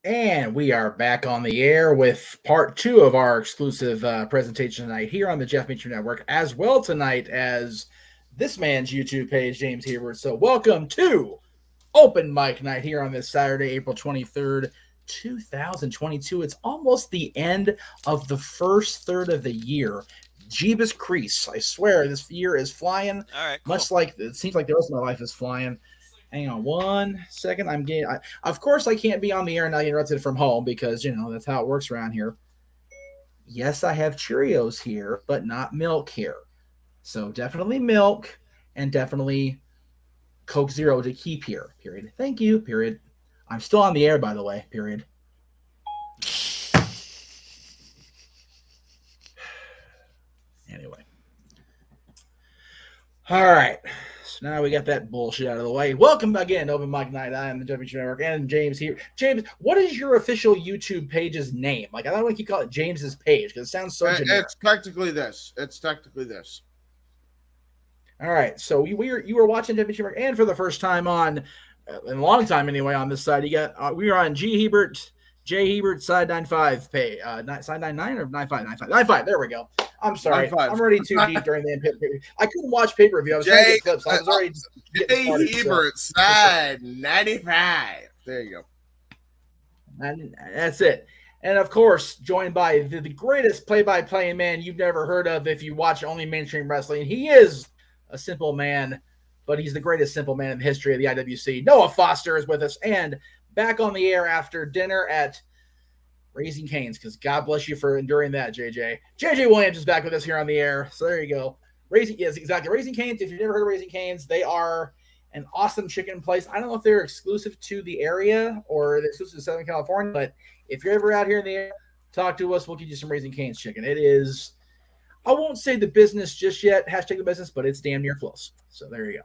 And we are back on the air with part 2 of our exclusive presentation tonight here on the Jeff Meacham Network, as well tonight as this man's YouTube page, James Hebert. So welcome to Open Mic Night here on this Saturday, April 23rd, 2022. It's almost the end of the first third of the year. Jeebus Crease. I swear this year is flying. All right, cool. Much like it seems like the rest of my life is flying. Hang on 1 second. Of course, I can't be on the air and not interrupted from home because, you know, that's how it works around here. Yes, I have Cheerios here, but not milk here. So definitely milk and definitely Coke Zero to keep here, period. Thank you, period. I'm still on the air, by the way, period. Anyway. All right. So now we got that bullshit out of the way. Welcome again to Open Mic Night. I am the Jeff Meacham Network and James here. James, what is your official YouTube page's name? Like, I don't want to call it James's page because it sounds so generic. It's technically this. All right. So you were watching Jeff Meacham Network, and for the first time in a long time anyway, on this side, you got we are on J Hebert side 95 pay side 99 or 95. There we go. I'm sorry. 95. I'm already too deep during the I couldn't watch pay-per-view. I was trying to get clips. I was already J Hebert side 95. There you go. And that's it. And of course, joined by the greatest play-by-play man you've never heard of if you watch only mainstream wrestling. He is a simple man, but he's the greatest simple man in the history of the IWC. Noah Foster is with us and back on the air after dinner at Raising Cane's, because God bless you for enduring that, JJ. JJ Williams is back with us here on the air. So there you go. Raising Cane's. If you've never heard of Raising Cane's, they are an awesome chicken place. I don't know if they're exclusive to the area or they're exclusive to Southern California, but if you're ever out here in the area, talk to us. We'll get you some Raising Cane's chicken. It is, I won't say the business just yet, hashtag the business, but it's damn near close. So there you go.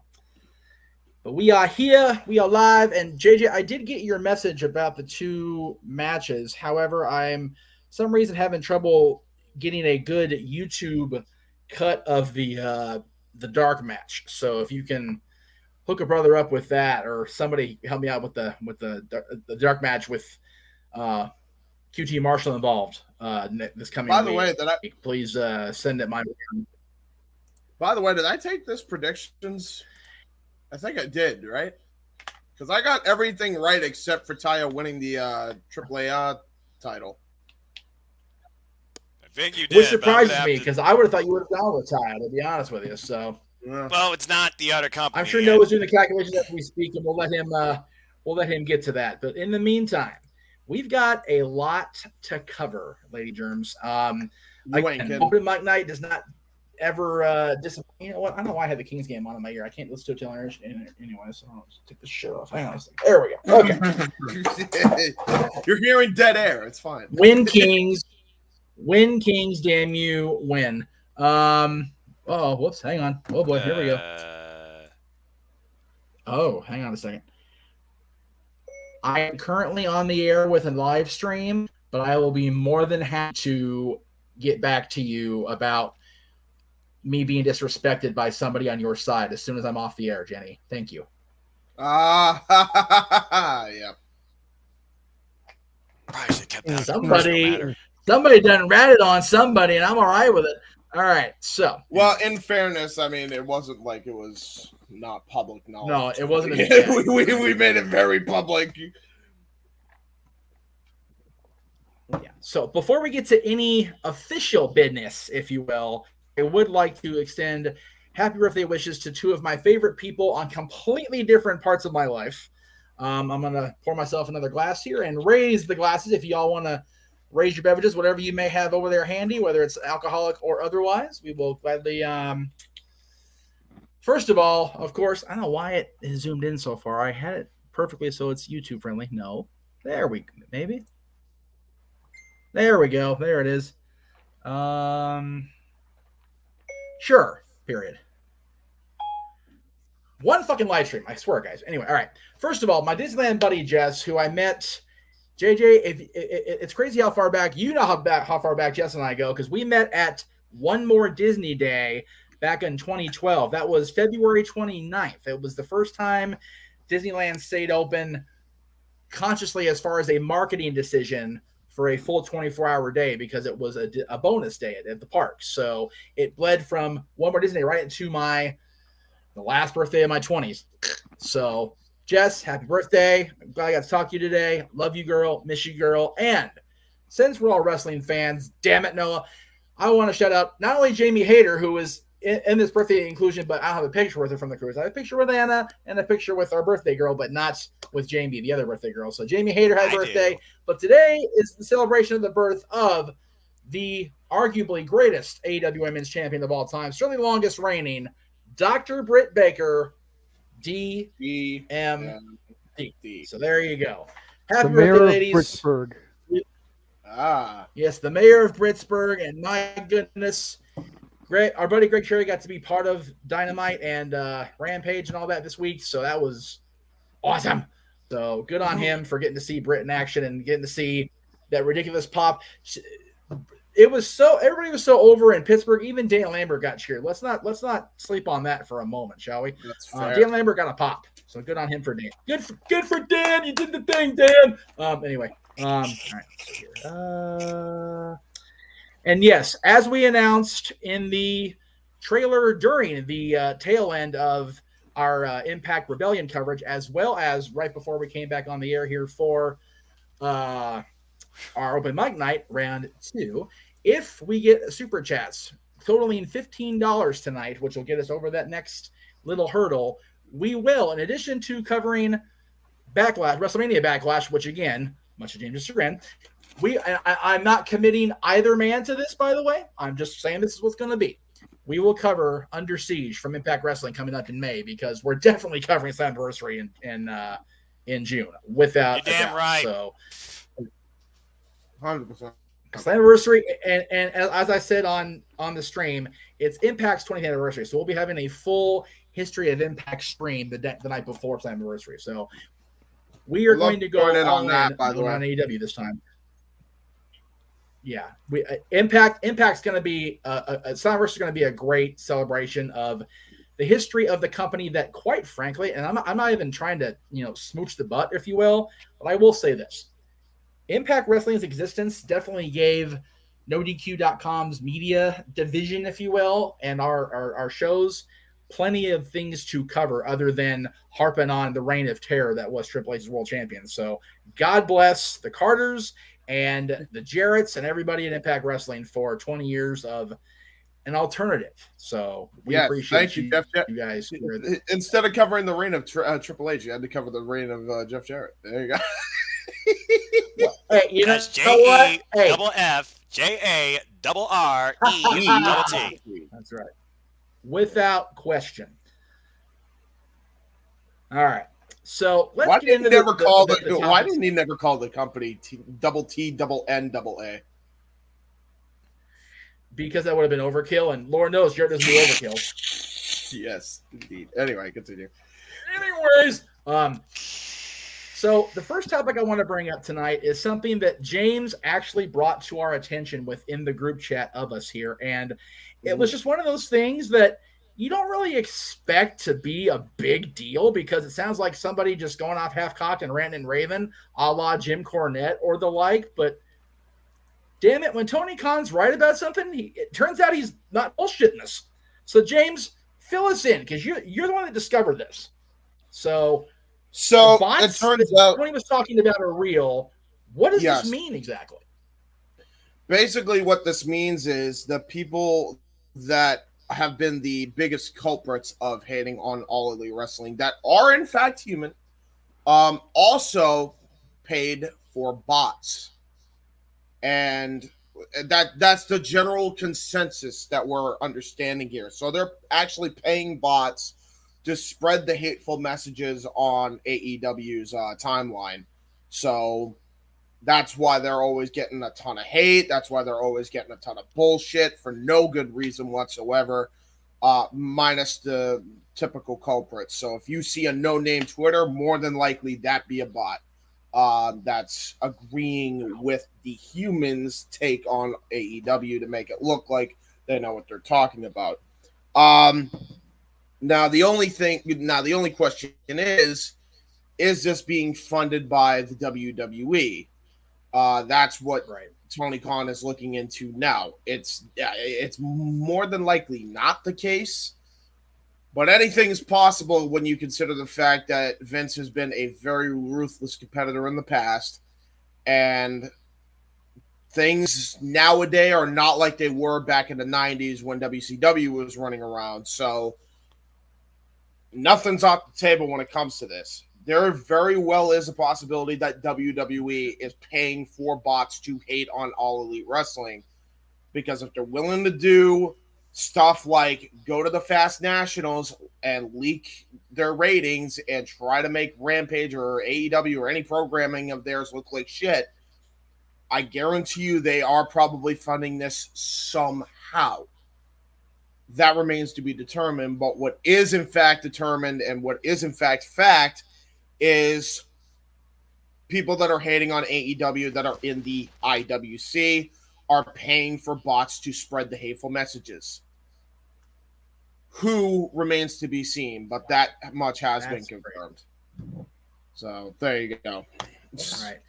But we are here, we are live, and JJ, I did get your message about the 2 matches. However, I'm some reason having trouble getting a good YouTube cut of the dark match. So if you can hook a brother up with that, or somebody help me out with the dark match with QT Marshall involved this coming week. By the way, please send it my way. By the way, did I take this predictions? I think I did, right? Because I got everything right except for Taya winning the AAA title. I think you did. Which surprises me because I would have thought you would have gone with Taya, to be honest with you. So Well, it's not the other company. I'm sure Noah's doing the calculations as we speak, and we'll let him get to that. But in the meantime, we've got a lot to cover, Lady Germs. Open mic night does not ever disappoint. You know what? I don't know why I had the Kings game on in my ear. I can't listen to it anyway, so I'll just take the shirt off. Hang on a second. There we go. Okay. You're hearing dead air. It's fine. Win Kings. Win Kings, damn you, win. Oh, whoops, hang on. Oh boy, here we go. Oh, hang on a second. I am currently on the air with a live stream, but I will be more than happy to get back to you about me being disrespected by somebody on your side as soon as I'm off the air, Jenny. Thank you. Yeah. Somebody done ratted on somebody, and I'm all right with it. All right, so. Well, in fairness, I mean, it wasn't like it was not public knowledge. No, it wasn't. We made it very public. Yeah. So before we get to any official business, if you will, I would like to extend happy birthday wishes to two of my favorite people on completely different parts of my life. I'm going to pour myself another glass here and raise the glasses if y'all want to raise your beverages, whatever you may have over there handy, whether it's alcoholic or otherwise. We will gladly. First of all, of course, I don't know why it is zoomed in so far. I had it perfectly so it's YouTube friendly. No. There we go. Maybe. There we go. There it is. Sure. Period. One fucking live stream. I swear, guys. Anyway, all right. First of all, my Disneyland buddy, Jess, who I met. JJ, it's crazy how far back. You know how far back Jess and I go, because we met at One More Disney Day back in 2012. That was February 29th. It was the first time Disneyland stayed open consciously as far as a marketing decision for a full 24-hour day, because it was a bonus day at the park. So it bled from One More Disney right into the last birthday of my 20s. So Jess, happy birthday. I'm glad I got to talk to you today. Love you, girl. Miss you, girl. And since we're all wrestling fans, damn it, Noah, I want to shout out not only Jamie Hayter, who was in this birthday inclusion, but I don't have a picture with her from the cruise. I have a picture with Anna and a picture with our birthday girl, but not with Jamie, the other birthday girl. So Jamie Hayter had a birthday, but today is the celebration of the birth of the arguably greatest AEW Women's Champion of all time, certainly longest reigning, Dr. Britt Baker, DMD. So there you go. Happy birthday, ladies. Pittsburgh. Yes, the mayor of Pittsburgh, and my goodness, great. Our buddy Greg Cherry got to be part of Dynamite and Rampage and all that this week, so that was awesome. So good on him for getting to see Britt in action and getting to see that ridiculous pop. Everybody was so over in Pittsburgh. Even Dan Lambert got cheered. Let's not sleep on that for a moment, shall we? Dan Lambert got a pop, so good on him for Dan. Good for Dan. You did the thing, Dan. Anyway, all right. And yes, as we announced in the trailer during the tail end of our Impact Rebellion coverage, as well as right before we came back on the air here for our open mic night round 2. If we get super chats totaling $15 tonight, which will get us over that next little hurdle, we will, in addition to covering WrestleMania Backlash, which again, much to James' chagrin, I'm not committing either man to this, by the way. I'm just saying this is what's going to be. We will cover Under Siege from Impact Wrestling coming up in May, because we're definitely covering Slammiversary in June. Without You're damn right. So 100%. Slammiversary, and as I said on the stream, it's Impact's 20th anniversary, so we'll be having a full history of Impact stream the night before Slammiversary. So we are going to go on AEW this time. Yeah, Impact's going to be Slammiversary is going to be a great celebration of the history of the company that, quite frankly, and I'm not even trying to smooch the butt, if you will, but I will say this. Impact Wrestling's existence definitely gave NoDQ.com's media division, if you will, and our shows plenty of things to cover other than harping on the reign of terror that was Triple H's world champion. So God bless the Carters and the Jarretts and everybody at Impact Wrestling for 20 years of an alternative. So we appreciate thank you, Jeff. You guys. Instead of covering the reign of Triple H, you had to cover the reign of Jeff Jarrett. There you go. Hey, you know That's what? JAFFJARRET. That's right. Without question. All right. So let's get into why didn't he never call the company Double T, Double N, Double A? Because that would have been overkill, and Lord knows Jarrett doesn't do overkill. Yes, indeed. Anyway, continue. Anyways, so the first topic I want to bring up tonight is something that James actually brought to our attention within the group chat of us here, and it was just one of those things that you don't really expect to be a big deal because it sounds like somebody just going off half-cocked and ranting and raving, a la Jim Cornette or the like. But damn it, when Tony Khan's right about something, it turns out he's not bullshitting us. So James, fill us in because you're the one that discovered this. So it turns out Tony was talking about are real. What does this mean exactly? Basically, what this means is the people that have been the biggest culprits of hating on All Elite Wrestling that are in fact human, also paid for bots. And that's the general consensus that we're understanding here. So they're actually paying bots to spread the hateful messages on AEW's timeline. So that's why they're always getting a ton of hate. That's why they're always getting a ton of bullshit for no good reason whatsoever, minus the typical culprits. So if you see a no-name Twitter, more than likely that be a bot that's agreeing with the humans' take on AEW to make it look like they know what they're talking about. Now the only question is this being funded by the WWE? That's what Tony Khan is looking into now. It's more than likely not the case, but anything is possible when you consider the fact that Vince has been a very ruthless competitor in the past, and things nowadays are not like they were back in the 90s when WCW was running around. So nothing's off the table when it comes to this. There very well is a possibility that WWE is paying for bots to hate on All Elite Wrestling, because if they're willing to do stuff like go to the Fast Nationals and leak their ratings and try to make Rampage or AEW or any programming of theirs look like shit, I guarantee you they are probably funding this somehow. That remains to be determined, but what is in fact determined and what is in fact fact is people that are hating on AEW that are in the IWC are paying for bots to spread the hateful messages. Who remains to be seen, but that much has been confirmed. Great. So there you go. All right.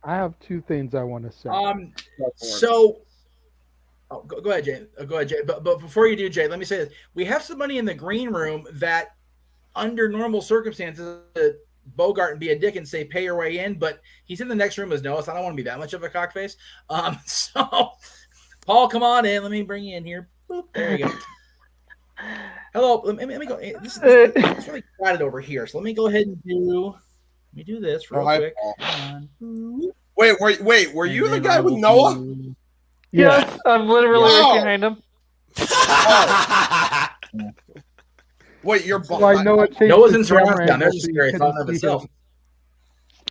I have two things I want to say. Go ahead, Jay. Go ahead, Jay. But before you do, Jay, let me say this. We have somebody in the green room that, under normal circumstances, Bogart and be a dick and say pay your way in, but he's in the next room as Noah, so I don't want to be that much of a cockface. So Paul, come on in. Let me bring you in here. Boop, there you go. Hello. Let me go. It's really crowded over here, so let me go ahead and do this real quick. Wait. Were you the guy with Noah? Yes, I'm literally right behind him. Oh. Wait, you're behind. Noah's in surround down. There's a scary thought of itself.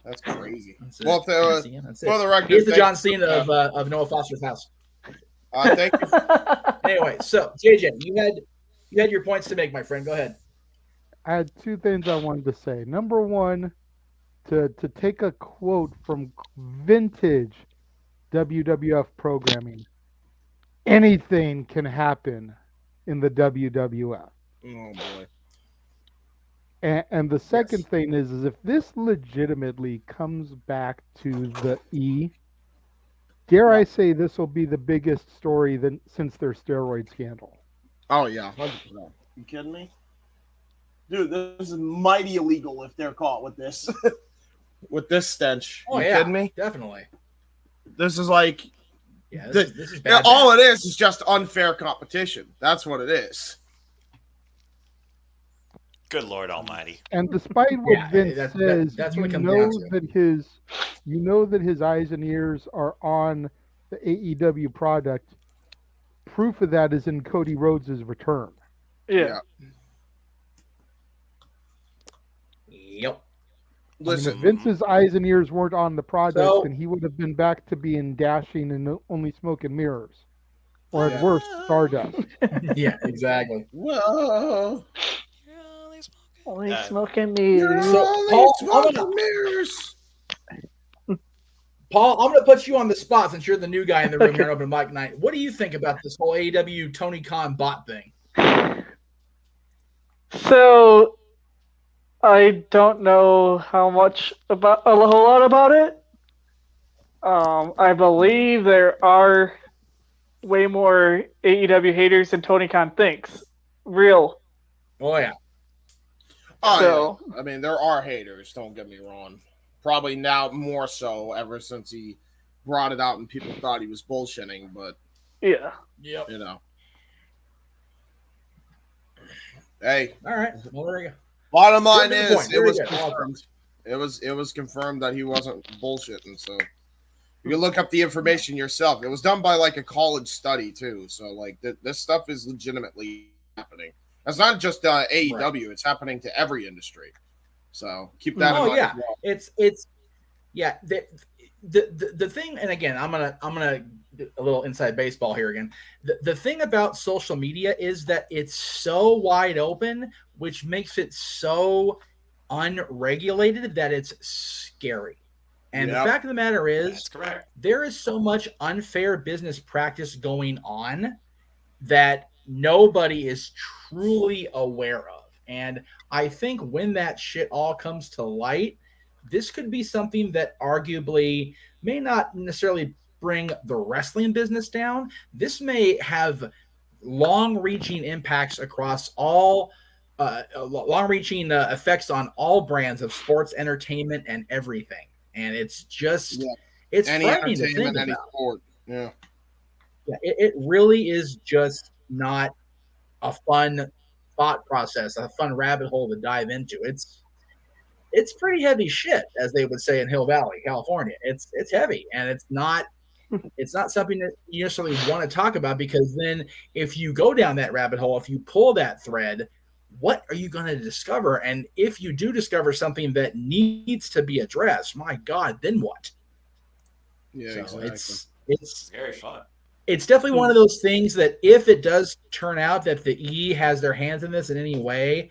That's crazy. Well, for the record, he's the John Cena of Noah Foster's house. Thank you. Anyway, so JJ, you had your points to make, my friend. Go ahead. I had two things I wanted to say. Number one, to take a quote from vintage WWF programming, anything can happen in the WWF. Oh boy. And the second thing is if this legitimately comes back to the E, dare I say this will be the biggest story since their steroid scandal. Oh yeah, 100%. You kidding me? Dude, this is mighty illegal if they're caught with this. With this stench. Oh, you kidding me? Definitely. This is like Yeah, this is bad. All it is just unfair competition. That's what it is. Good Lord Almighty! And despite what Vince says, that's you what it comes know down to. that his eyes and ears are on the AEW product. Proof of that is in Cody Rhodes' return. Yeah. Yep. Listen, if Vince's eyes and ears weren't on the product, then he would have been back to being dashing and only smoking mirrors, or at worst, Stardust. Yeah, exactly. Whoa. Only smoking mirrors. So, Paul, I'm going to put you on the spot since you're the new guy in the room here on Open Mic Night. What do you think about this whole AEW Tony Khan bot thing? So, I don't know a whole lot about it. I believe there are way more AEW haters than Tony Khan thinks. Real. Oh, yeah. Oh, yeah. I mean, there are haters, don't get me wrong. Probably now more so ever since he brought it out and people thought he was bullshitting, but yeah. Yep. You know. Hey. All right. Well, there you go. Bottom line is it was confirmed. It was confirmed that he wasn't bullshitting, so you can look up the information yourself. It was done by like a college study too, so like this stuff is legitimately happening. It's not just AEW; right. It's happening to every industry. So keep that in mind. Oh yeah, it's yeah. The thing, and again, I'm gonna do a little inside baseball here again. The thing about social media is that it's so wide open, which makes it so unregulated that it's scary. And the fact of the matter is, that's correct. There is so much unfair business practice going on that nobody is truly aware of. And I think when that shit all comes to light, this could be something that arguably may not necessarily bring the wrestling business down. This may have long-reaching impacts across all long-reaching effects on all brands of sports entertainment and everything. And it's just it's any frightening to think any about. sport. Yeah. It really is just not a fun thought process, a fun rabbit hole to dive into. It's pretty heavy shit, as they would say in Hill Valley, California. It's heavy, and it's not something that you necessarily want to talk about, because then if you go down that rabbit hole, if you pull that thread, what are you going to discover? And if you do discover something that needs to be addressed, my God, then what? Yeah, so exactly. It's very fun. It's definitely one of those things that if it does turn out that the E has their hands in this in any way,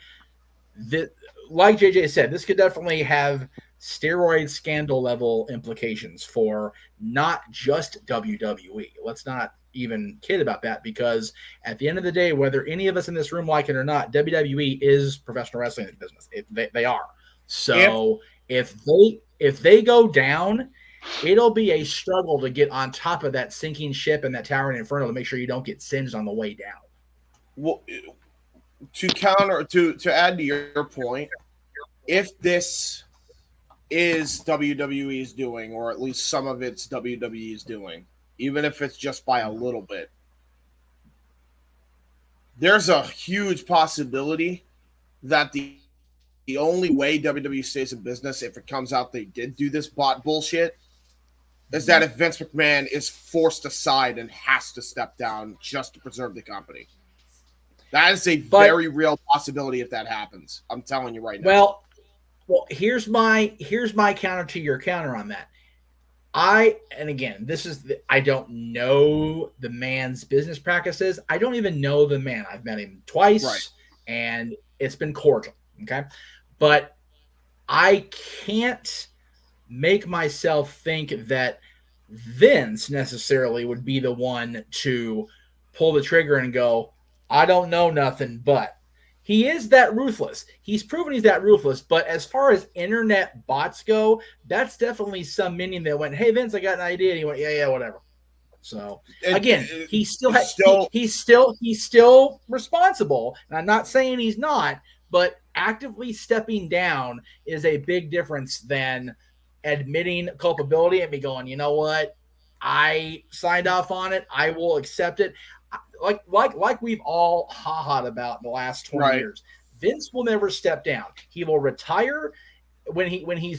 that, like JJ said, this could definitely have steroid scandal level implications for not just WWE. Let's not even kid about that, because at the end of the day, whether any of us in this room like it or not, WWE is professional wrestling business. They are. So if they go down, it'll be a struggle to get on top of that sinking ship and that towering inferno to make sure you don't get singed on the way down. Well, to add to your point, if this is WWE's doing, or at least some of it's WWE's doing, even if it's just by a little bit, there's a huge possibility that the only way WWE stays in business, if it comes out they did do this bot bullshit, is that if Vince McMahon is forced aside and has to step down just to preserve the company. That is a very real possibility if that happens. I'm telling you right now. Well, here's my counter to your counter on that. And again, I don't know the man's business practices. I don't even know the man. I've met him twice, and it's been cordial. Okay. But I can't make myself think that Vince necessarily would be the one to pull the trigger and go, I don't know nothing, but he is that ruthless. He's proven he's that ruthless. But as far as internet bots go, that's definitely some minion that went, hey, Vince, I got an idea. And he went, yeah, whatever. So again, he's still responsible. And I'm not saying he's not, but actively stepping down is a big difference than admitting culpability and me going, you know what? I signed off on it. I will accept it. Like we've all ha-ha'd about in the last 20 years. Vince will never step down. He will retire when he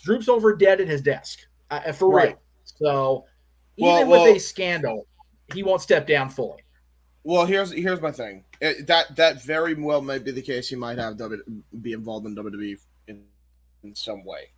droops over dead at his desk. For real. So even with a scandal, he won't step down fully. Well, here's my thing. That very well may be the case. He might have be involved in WWE in some way.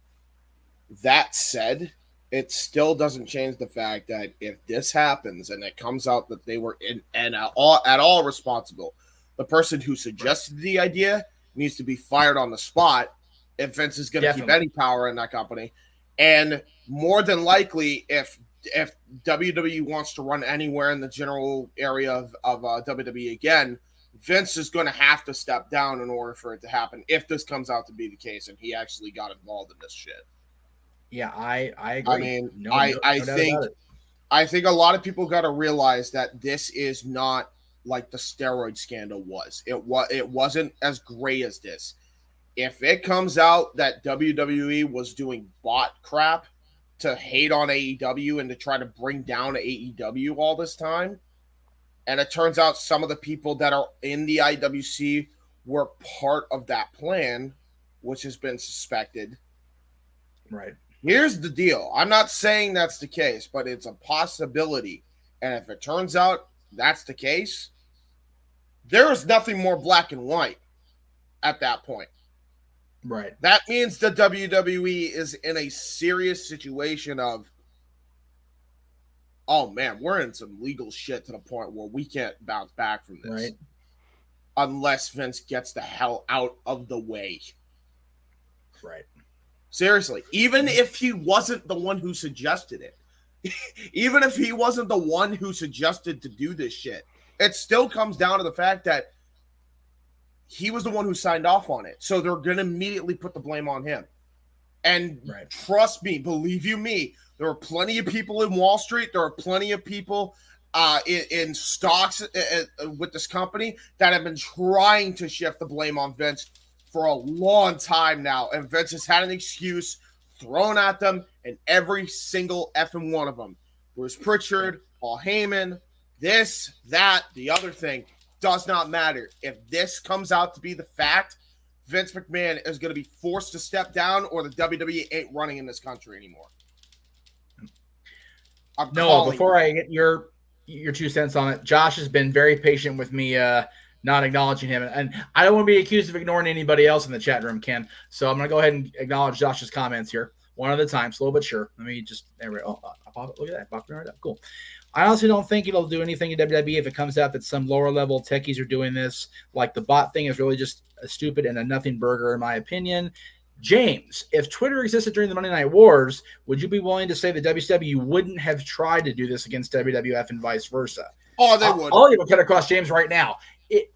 That said, it still doesn't change the fact that if this happens and it comes out that they were at all responsible, the person who suggested the idea needs to be fired on the spot if Vince is going to keep any power in that company. And more than likely, if WWE wants to run anywhere in the general area of WWE again, Vince is going to have to step down in order for it to happen if this comes out to be the case and he actually got involved in this shit. Yeah, I agree. I mean, I think a lot of people got to realize that this is not like the steroid scandal was. It wasn't as great as this. If it comes out that WWE was doing bot crap to hate on AEW and to try to bring down AEW all this time, and it turns out some of the people that are in the IWC were part of that plan, which has been suspected. Right. Here's the deal. I'm not saying that's the case, but it's a possibility. And if it turns out that's the case, there is nothing more black and white at that point. Right. That means the WWE is in a serious situation of, oh man, we're in some legal shit to the point where we can't bounce back from this. Right. Unless Vince gets the hell out of the way. Right. Seriously, even if he wasn't the one who suggested it, even if he wasn't the one who suggested to do this shit, it still comes down to the fact that he was the one who signed off on it. So they're going to immediately put the blame on him. And trust me, believe you me, there are plenty of people in Wall Street. There are plenty of people in stocks with this company that have been trying to shift the blame on Vince for a long time now. And Vince has had an excuse thrown at them, and every single effing one of them. Bruce Pritchard, Paul Heyman, this, that, the other thing. Does not matter. If this comes out to be the fact, Vince McMahon is going to be forced to step down, or the WWE ain't running in this country anymore. Before I get your 2 cents on it, Josh has been very patient with me not acknowledging him. And I don't want to be accused of ignoring anybody else in the chat room, Ken. So I'm going to go ahead and acknowledge Josh's comments here one at a time, slow but sure. Let me just, there we go. Look at that. Popping right up. Cool. I honestly don't think it'll do anything to WWE if it comes out that some lower level techies are doing this. Like the bot thing is really just a stupid and a nothing burger, in my opinion. James, if Twitter existed during the Monday Night Wars, would you be willing to say that WCW wouldn't have tried to do this against WWF and vice versa? Oh, they would. I'll even cut across James right now. It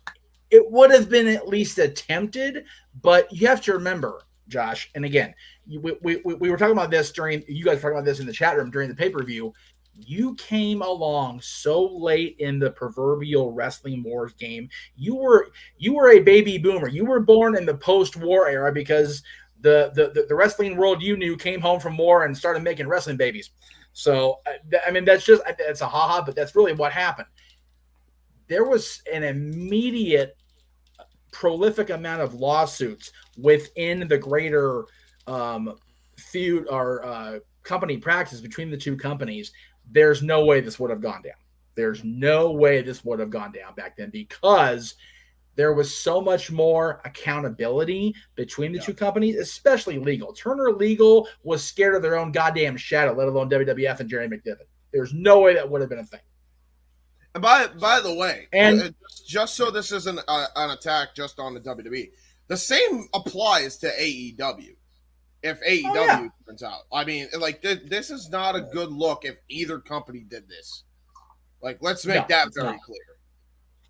would have been at least attempted, but you have to remember, Josh, and again, we were talking about this you guys were talking about this in the chat room during the pay-per-view. You came along so late in the proverbial wrestling wars game. You were a baby boomer. You were born in the post-war era because the wrestling world you knew came home from war and started making wrestling babies. So, I mean, that's a ha-ha, but that's really what happened. There was an immediate prolific amount of lawsuits within the greater feud or company practice between the two companies. There's no way this would have gone down. There's no way this would have gone down back then because there was so much more accountability between the two companies, especially legal. Turner Legal was scared of their own goddamn shadow, let alone WWF and Jerry McDevitt. There's no way that would have been a thing. And by the way, and just so this isn't an attack just on the WWE, the same applies to AEW. If AEW turns out, I mean, like this is not a good look if either company did this. Like, let's make that very clear.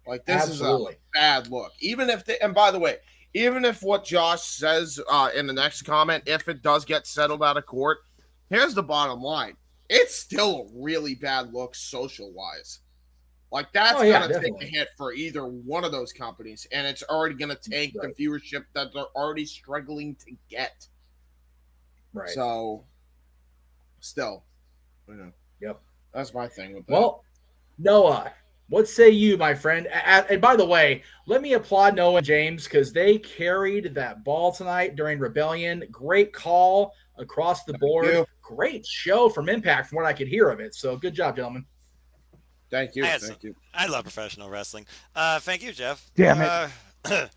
Like, this is a bad look. Even if and by the way, even if what Josh says in the next comment, if it does get settled out of court, here's the bottom line: it's still a really bad look social wise. Like, that's gonna take a hit for either one of those companies, and it's already gonna tank the viewership that they're already struggling to get. Right. So, still, Yep. That's my thing with that. Well, Noah, what say you, my friend? And by the way, let me applaud Noah and James because they carried that ball tonight during Rebellion. Great call across the board. you. Great show from Impact from what I could hear of it. So good job, gentlemen. Thank you. Thank you. I love professional wrestling. Thank you, Jeff. Damn it.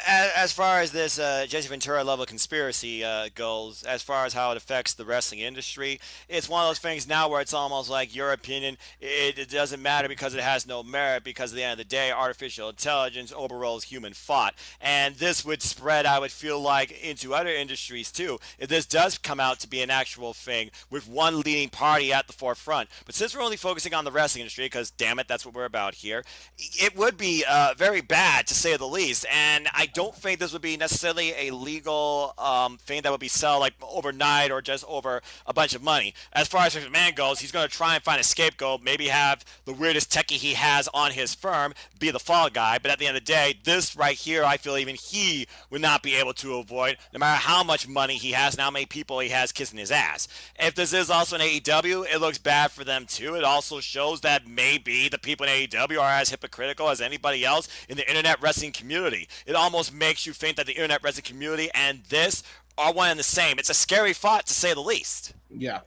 As far as this Jesse Ventura level conspiracy goes, as far as how it affects the wrestling industry, it's one of those things now where it's almost like your opinion, it doesn't matter because it has no merit, because at the end of the day, artificial intelligence overrules human thought. And this would spread, I would feel like, into other industries too, if this does come out to be an actual thing with one leading party at the forefront. But since we're only focusing on the wrestling industry, because damn it, that's what we're about here, it would be very bad to say the least. And I don't think this would be necessarily a legal thing that would be sold like overnight or just over a bunch of money. As far as McMahon goes, he's going to try and find a scapegoat, maybe have the weirdest techie he has on his firm be the fall guy. But at the end of the day, this right here, I feel even he would not be able to avoid, no matter how much money he has and how many people he has kissing his ass. If this is also an AEW, it looks bad for them too. It also shows that maybe the people in AEW are as hypocritical as anybody else in the internet wrestling community. It almost makes you think that the internet wrestling community and this are one and the same. It's a scary thought, to say the least. Yeah,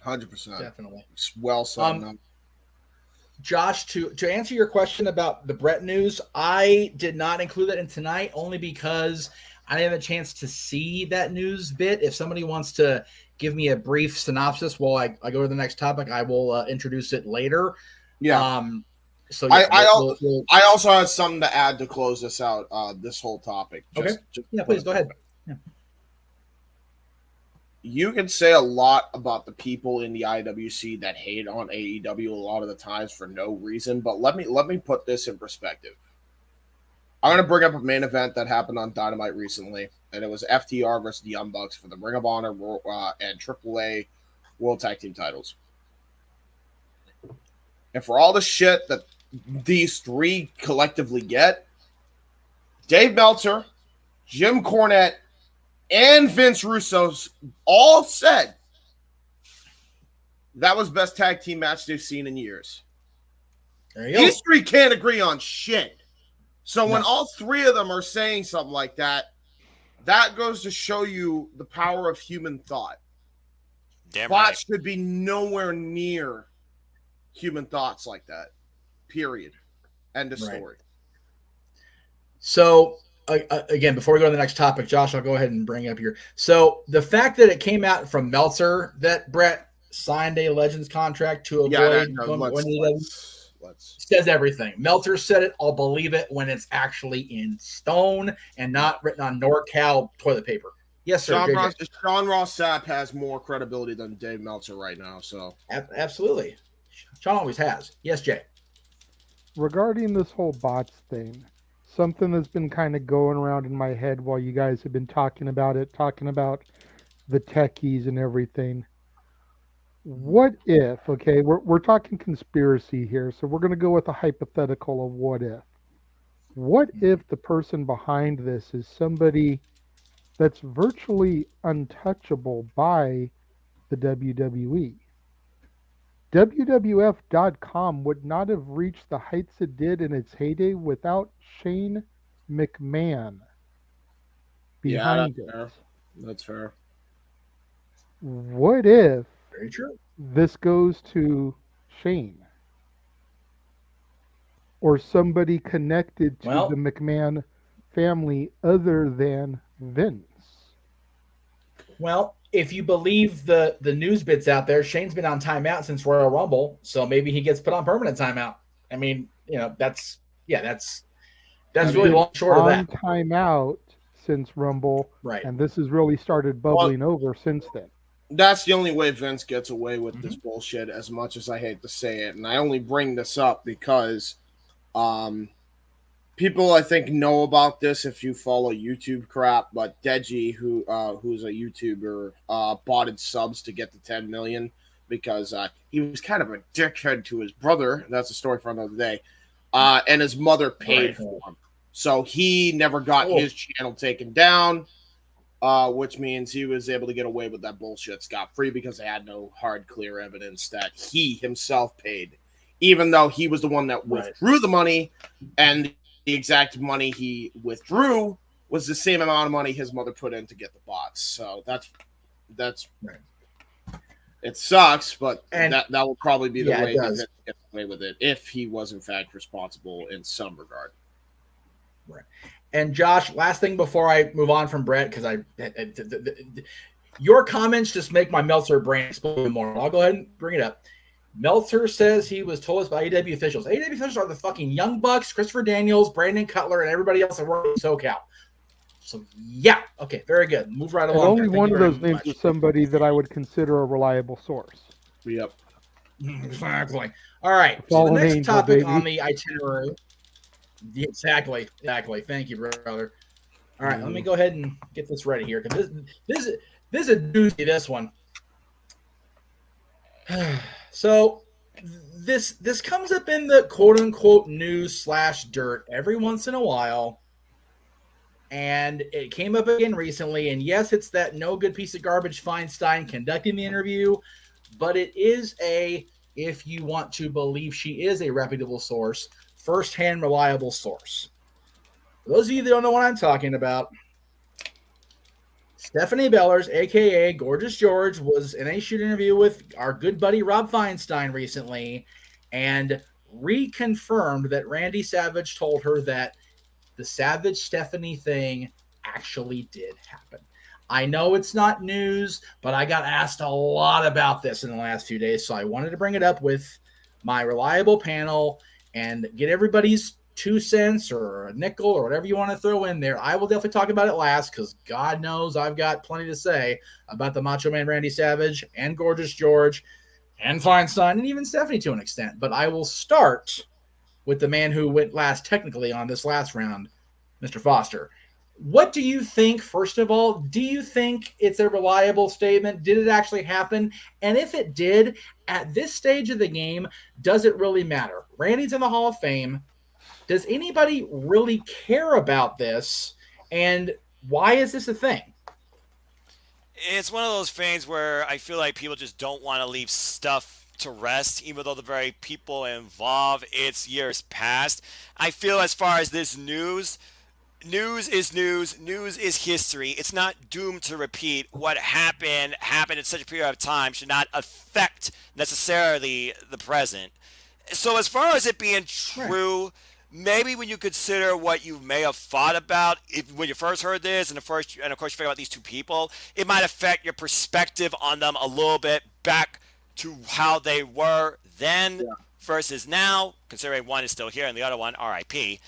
100%. Definitely. It's well said. Josh, to answer your question about the Brett news, I did not include that in tonight only because I didn't have a chance to see that news bit. If somebody wants to give me a brief synopsis while I go to the next topic, I will introduce it later. Yeah. So yeah, I also have something to add to close this out. This whole topic. Yeah, please go ahead. Yeah. You can say a lot about the people in the IWC that hate on AEW a lot of the times for no reason, but let me put this in perspective. I'm going to bring up a main event that happened on Dynamite recently, and it was FTR versus the Young Bucks for the Ring of Honor and AAA World Tag Team titles. And for all the shit that these three collectively get, Dave Meltzer, Jim Cornette, and Vince Russo all said that was best tag team match they've seen in years. These three can't agree on shit. So when all three of them are saying something like that, that goes to show you the power of human thought. Damn Thoughts should be nowhere near human thoughts like that. Period. End of story. So, again, before we go to the next topic, Josh, I'll go ahead and bring up here. So, the fact that it came out from Meltzer that Brett signed a Legends contract to avoid says everything. Meltzer said it. I'll believe it when it's actually in stone and not written on NorCal toilet paper. Yes, sir. Sean Ross Sapp has more credibility than Dave Meltzer right now. So absolutely. Sean always has. Yes, Jay. Regarding this whole bots thing, something that's been kind of going around in my head while you guys have been talking about the techies and everything. What if, okay, we're talking conspiracy here, so we're going to go with a hypothetical of what if. What if the person behind this is somebody that's virtually untouchable by the WWE? WWF.com would not have reached the heights it did in its heyday without Shane McMahon behind it. Fair. That's fair. What if Very true. This goes to Shane or somebody connected to the McMahon family other than Vince? Well, if you believe the news bits out there, Shane's been on timeout since Royal Rumble, so maybe he gets put on permanent timeout. I mean, that's really long short of that. Timeout since Rumble, right? And this has really started bubbling over since then. That's the only way Vince gets away with this bullshit, as much as I hate to say it. And I only bring this up because people, I think, know about this if you follow YouTube crap. But Deji, who's a YouTuber, bought subs to get to 10 million because he was kind of a dickhead to his brother. That's a story for another day. And his mother paid for him. So he never got his channel taken down. which means he was able to get away with that bullshit scot-free because they had no hard, clear evidence that he himself paid, even though he was the one that withdrew the money, and the exact money he withdrew was the same amount of money his mother put in to get the bots. So that's right. It sucks, but that will probably be the way he gets away with it if he was in fact responsible in some regard. Right. And Josh, last thing before I move on from Brett, because your comments just make my Meltzer brain explode more. I'll go ahead and bring it up. Meltzer says he was told us by AEW officials. AEW officials are the fucking Young Bucks, Christopher Daniels, Brandon Cutler, and everybody else that works in SoCal. So, yeah. Okay, very good. Move right along. Only one of those names is somebody that I would consider a reliable source. Yep. Exactly. All right. So the next topic on the itinerary. Exactly. Thank you, brother. All right, let me go ahead and get this ready here, because this is a doozy, this one. So this comes up in the quote-unquote news/dirt every once in a while, and it came up again recently. And yes, it's that no good piece of garbage Feinstein conducting the interview, but it is if you want to believe she is a reputable source, first-hand reliable source. For those of you that don't know what I'm talking about, Stephanie Bellers, a.k.a. Gorgeous George, was in a shoot interview with our good buddy Rob Feinstein recently and reconfirmed that Randy Savage told her that the Savage-Stephanie thing actually did happen. I know it's not news, but I got asked a lot about this in the last few days, so I wanted to bring it up with my reliable panel and get everybody's 2 cents or a nickel or whatever you want to throw in there. I will definitely talk about it last, because God knows I've got plenty to say about the Macho Man Randy Savage and Gorgeous George and Feinstein and even Stephanie to an extent. But I will start with the man who went last technically on this last round, Mr. Foster. What do you think, first of all? Do you think it's a reliable statement? Did it actually happen? And if it did, at this stage of the game, does it really matter? Randy's in the Hall of Fame. Does anybody really care about this? And why is this a thing? It's one of those things where I feel like people just don't want to leave stuff to rest, even though the very people involved, it's years past. I feel as far as this news is news is history. It's not doomed to repeat. What happened in such a period of time should not affect necessarily the present. So as far as it being true, maybe when you consider what you may have thought about when you first heard this, and of course you figure out these 2 people, it might affect your perspective on them a little bit back to how they were then versus now, considering one is still here and the other one, RIP.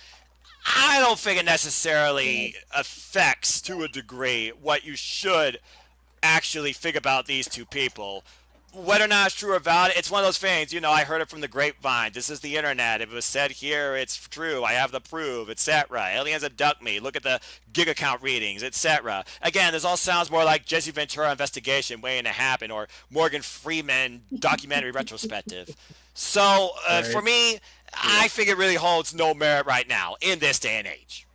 I don't think it necessarily affects, to a degree, what you should actually think about these 2 people. Whether or not it's true or valid, it's one of those things, I heard it from the grapevine. This is the internet. If it was said here, it's true. I have the proof, etc. Aliens abduct me. Look at the gig account readings, etc. Again, this all sounds more like Jesse Ventura investigation waiting to happen, or Morgan Freeman documentary retrospective. So, for me, I think it really holds no merit right now in this day and age.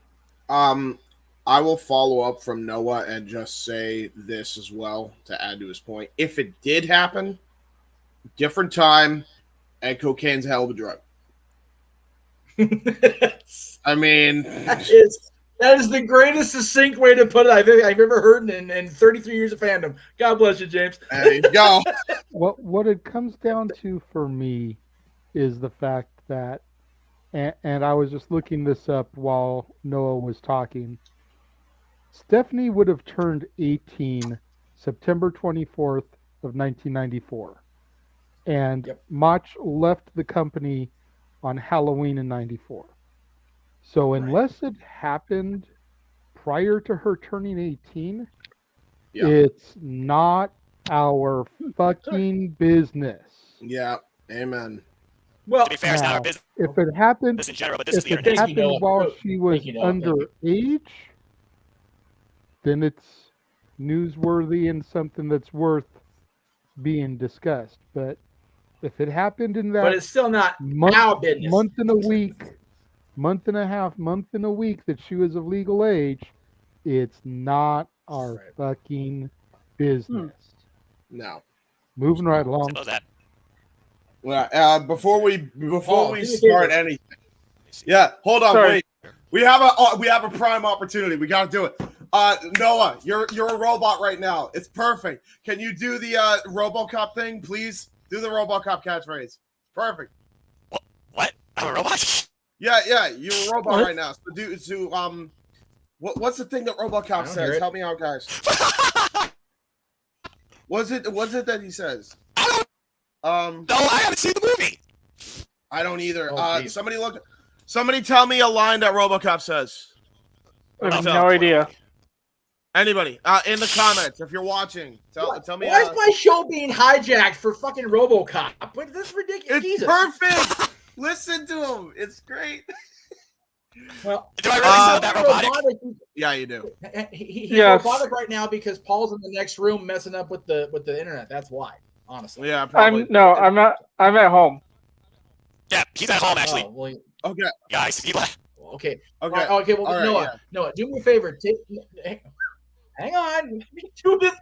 I will follow up from Noah and just say this as well to add to his point. If it did happen, different time, and cocaine's a hell of a drug. I mean, that is the greatest succinct way to put it I've ever heard in 33 years of fandom. God bless you, James. There you go. What it comes down to for me is the fact that, and I was just looking this up while Noah was talking, Stephanie would have turned 18 September 24th of 1994. And Mach left the company on Halloween in 94. So unless it happened prior to her turning 18, it's not our fucking business. Yeah, amen. Well, to be fair, it's not our business. If it happened, in general, but this is the internet. While she was underage, then it's newsworthy and something that's worth being discussed. But if it happened in that, but it's still not our business. Month and a week, month and a half, month and a week that she was of legal age, it's not our fucking business. No. Moving right along. Suppose that. Well, before we start anything, yeah, hold on, Sorry. wait. We have a prime opportunity. We got to do it. Noah, you're a robot right now. It's perfect. Can you do the RoboCop thing, please? Do the RoboCop catchphrase. Perfect. What? I'm a robot? Yeah, you're a robot What? right now. So what's the thing that RoboCop says? Help me out, guys. What's it that he says? No, I haven't seen the movie. I don't either. Oh, Somebody tell me a line that RoboCop says. I have no idea. Anybody in the comments, if you're watching, tell me. Why is my show being hijacked for fucking RoboCop? But this is ridiculous. It's Jesus. perfect. Listen to him. It's great. Well, Do I really sound that robotic? Yeah, you do. He's Yes. robotic right now because Paul's in the next room messing up with the internet. That's why, honestly. Yeah, probably. I'm not. I'm at home. Yeah, he's at home actually. Oh, well, Okay. Guys, he left. okay. Okay. Okay. Well, All right, Noah, yeah. Noah, do me a favor. Hang on. Let me do this.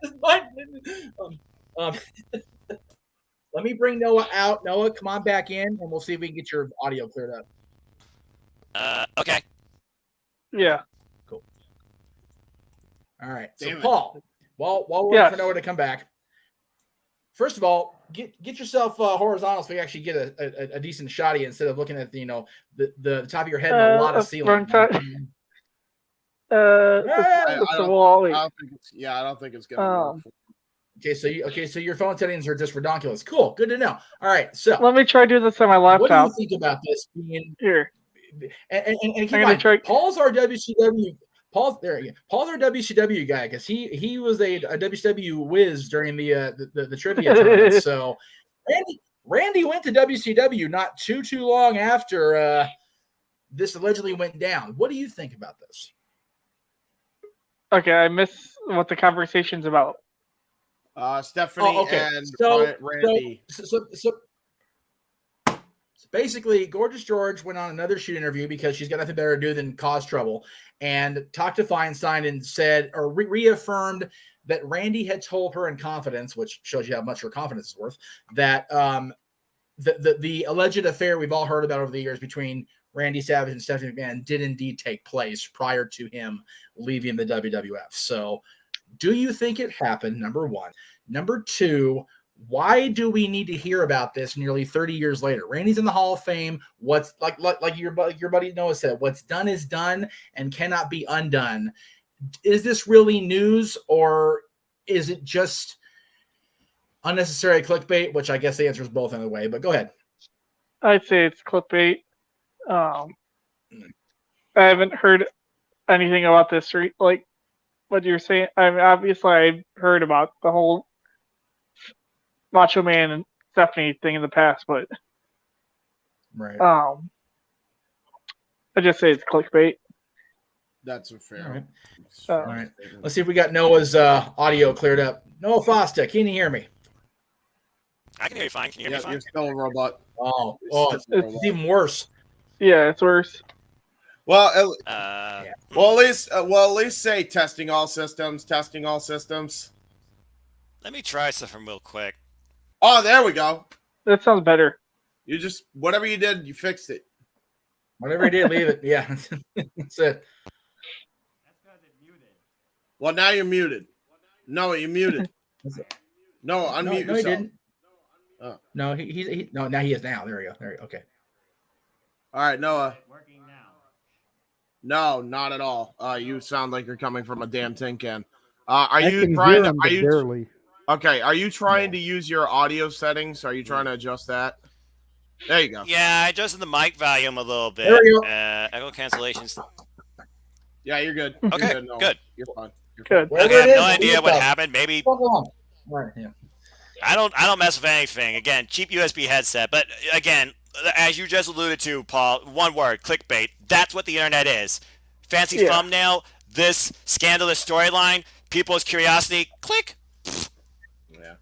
Let me bring Noah out. Noah, come on back in, and we'll see if we can get your audio cleared up. Okay. Yeah. Cool. All right. So, Damn it. Paul, while we're waiting Yes. for Noah to come back, first of all, get yourself horizontal so we actually get a decent shot of you instead of looking at the top of your head and a lot of Wrong ceiling. side. It's the wall. I don't think it's gonna work. Okay, so your phone settings are just ridiculous. Cool, good to know. All right, so Let me try doing this on my what do you laptop. think about this being Here. and keep in gonna mind, try- Paul's our WCW. Paul's our WCW guy because he was a WCW whiz during the trivia tournament. So Randy went to WCW not too long after this allegedly went down. What do you think about this? Okay, I miss what the conversation's about. Stephanie and Randy. So basically, Gorgeous George went on another shoot interview because she's got nothing better to do than cause trouble, and talked to Feinstein and said or reaffirmed that Randy had told her in confidence, which shows you how much her confidence is worth, that the alleged affair we've all heard about over the years between Randy Savage and Stephanie McMahon did indeed take place prior to him leaving the WWF. So do you think it happened? Number one. Number two, why do we need to hear about this nearly 30 years later? Randy's in the Hall of Fame. What's like your buddy Noah said, what's done is done and cannot be undone. Is this really news or is it just unnecessary clickbait? Which I guess the answer is both in a way, but go ahead. I'd say it's clickbait. I haven't heard anything about this, like what you're saying. I mean, obviously, I've heard about the whole Macho Man and Stephanie thing in the past, but right. I just say it's clickbait. That's a fair. All right. All right. Let's see if we got Noah's audio cleared up. Noah Fosta, can you hear me? I can hear you fine. Can you hear me fine? You're still a robot. Oh, it's even worse. Yeah, it's worse. Well, Yeah. at least say testing all systems. Let me try something real quick. Oh, there we go. That sounds better. You just whatever you did, you fixed it. Whatever he did, leave it. Yeah, that's it. Well, now you're muted. No, you're muted. No, unmute no, yourself. he didn't. Oh. No, he no. Now he is. Now there we go. Okay. All right, Noah. Working now. No, not at all. You sound like you're coming from a damn tin can. Are you trying to? Are you barely? Okay? Are you trying to use your audio settings? Are you trying to adjust that? There you go. Yeah, I adjusted the mic volume a little bit. There we go. Echo cancellations. Yeah, you're good. Okay, you're good. Noah. good. You're fine. You're Good. fine. Whatever I have it no is, idea leave what it. happened. Maybe Fuck along. Right, yeah. I don't mess with anything. Again, cheap USB headset. But again, as you just alluded to, Paul, one word, clickbait. That's what the internet is. Fancy thumbnail, this scandalous storyline, people's curiosity, click. Yeah.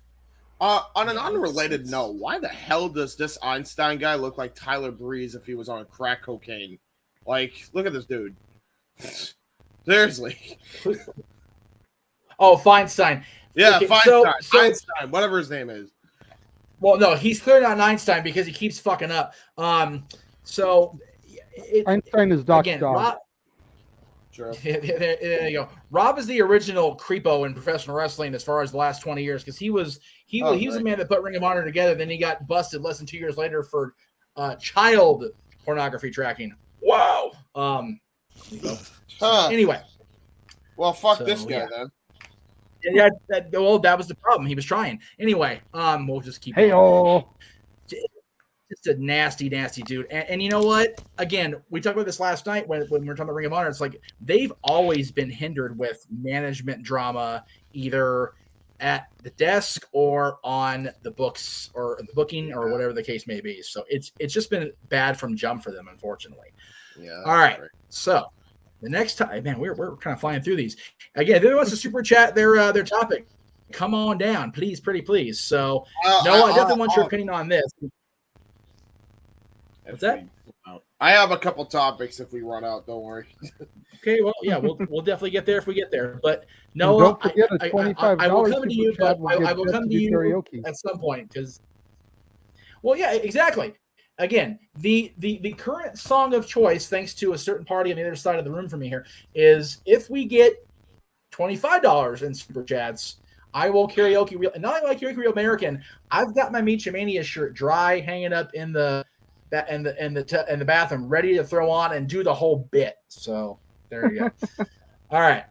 On an unrelated note, why the hell does this Einstein guy look like Tyler Breeze if he was on crack cocaine? Like, look at this dude. Seriously. Oh, Feinstein. Yeah, Okay, Feinstein. so- Einstein, whatever his name is. Well, no, he's clearly not Einstein because he keeps fucking up. So Einstein is Doc's again, dog. Rob, Sure. there you go. Rob is the original creepo in professional wrestling as far as the last 20 years because he was the man that put Ring of Honor together. Then he got busted less than 2 years later for child pornography tracking. Wow. Anyway. Well, fuck this guy then. Yeah, that was the problem. He was trying. Anyway, we'll just keep Hey, going. Just a nasty, nasty dude. And you know what? Again, we talked about this last night when we were talking about Ring of Honor. It's like they've always been hindered with management drama, either at the desk or on the books or the booking or whatever the case may be. So it's just been bad from jump for them, unfortunately. Yeah. All right. So the next time, man, we're kind of flying through these. Again, if anyone wants to super chat their topic, come on down, please, pretty please. So I definitely want your opinion on this. What's that? I have a couple topics if we run out. Don't worry. Okay, well, yeah, we'll definitely get there if we get there. But no, don't forget a $25 I will come to you, but I will come to you karaoke at some point because. Well, yeah, exactly. Again, the current song of choice, thanks to a certain party on the other side of the room from me here, is if we get $25 in super chats, I will karaoke real. And not only like karaoke real American, I've got my Meacham Mania shirt dry, hanging up in the bathroom, ready to throw on and do the whole bit. So there you go. All right.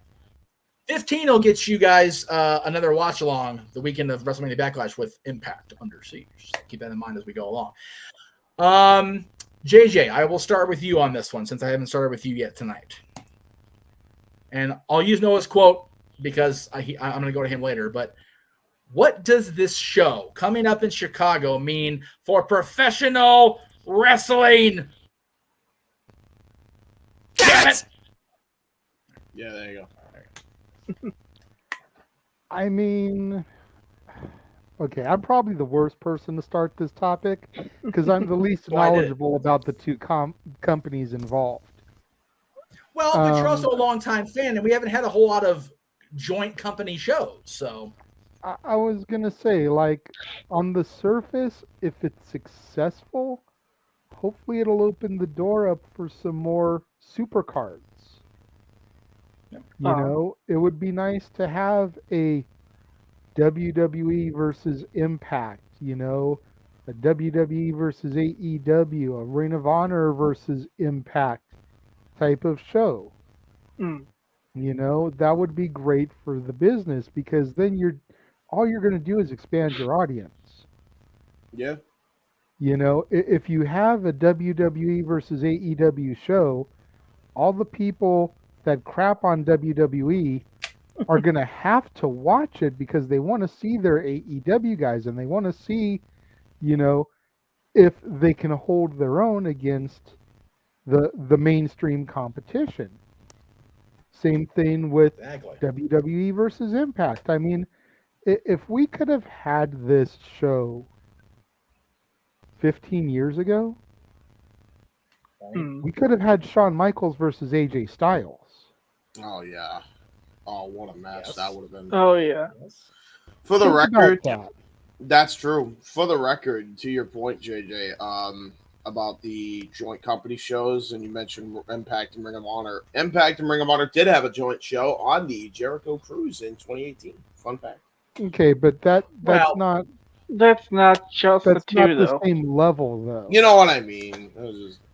15 will get you guys another watch along the weekend of WrestleMania Backlash with Impact Under Siege. So keep that in mind as we go along. JJ, I will start with you on this one since I haven't started with you yet tonight. And I'll use Noah's quote because I'm going to go to him later. But what does this show coming up in Chicago mean for professional wrestling? Damn it! Yeah, there you go. I mean, okay, I'm probably the worst person to start this topic because I'm the least knowledgeable about the two companies involved. Well, but you're also a longtime fan, and we haven't had a whole lot of joint company shows. So I was going to say, like, on the surface, if it's successful, hopefully it'll open the door up for some more supercards. You know, it would be nice to have a WWE versus Impact, you know, a WWE versus AEW, a Ring of Honor versus Impact type of show. You know, that would be great for the business because then all you're going to do is expand your audience. Yeah. You know, if you have a WWE versus AEW show, all the people that crap on WWE are going to have to watch it because they want to see their AEW guys and they want to see, you know, if they can hold their own against the mainstream competition. Same thing with WWE versus Impact. I mean, if we could have had this show 15 years ago, we could have had Shawn Michaels versus AJ Styles. Oh, yeah. Oh, what a match that would have been. Oh, yeah. For the record, that's true. For the record, to your point, JJ, about the joint company shows, and you mentioned Impact and Ring of Honor. Impact and Ring of Honor did have a joint show on the Jericho Cruise in 2018. Fun fact. Okay, but that's not just the two, the same level, though. You know what I mean?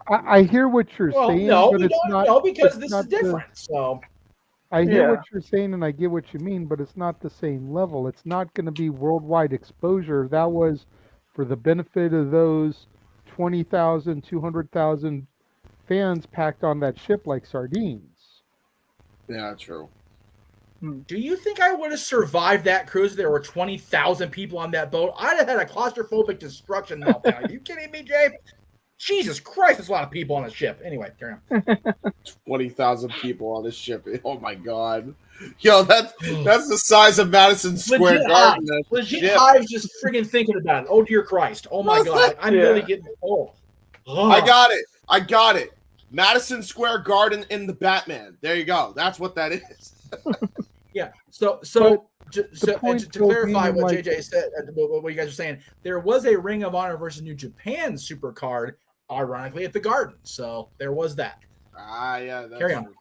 I hear what you're saying, but it's not. No, because this is different. So I hear what you're saying, and I get what you mean, but it's not the same level. It's not going to be worldwide exposure. That was for the benefit of those 20,000, 200,000 fans packed on that ship like sardines. Yeah, true. Do you think I would have survived that cruise if there were 20,000 people on that boat? I'd have had a claustrophobic destruction meltdown. Are you kidding me, Jay? Jesus Christ, there's a lot of people on a ship. Anyway, carry on. 20,000 people on this ship. Oh, my God. Yo, that's the size of Madison Square Garden. Legit hives just friggin' thinking about it. Oh, dear Christ. Oh, my God. I'm really getting old. I got it. Madison Square Garden in the Batman. There you go. That's what that is. Yeah. So to clarify what JJ said, what you guys are saying, there was a Ring of Honor versus New Japan super card, ironically, at the Garden. So there was that. Yeah. That's Carry on. true.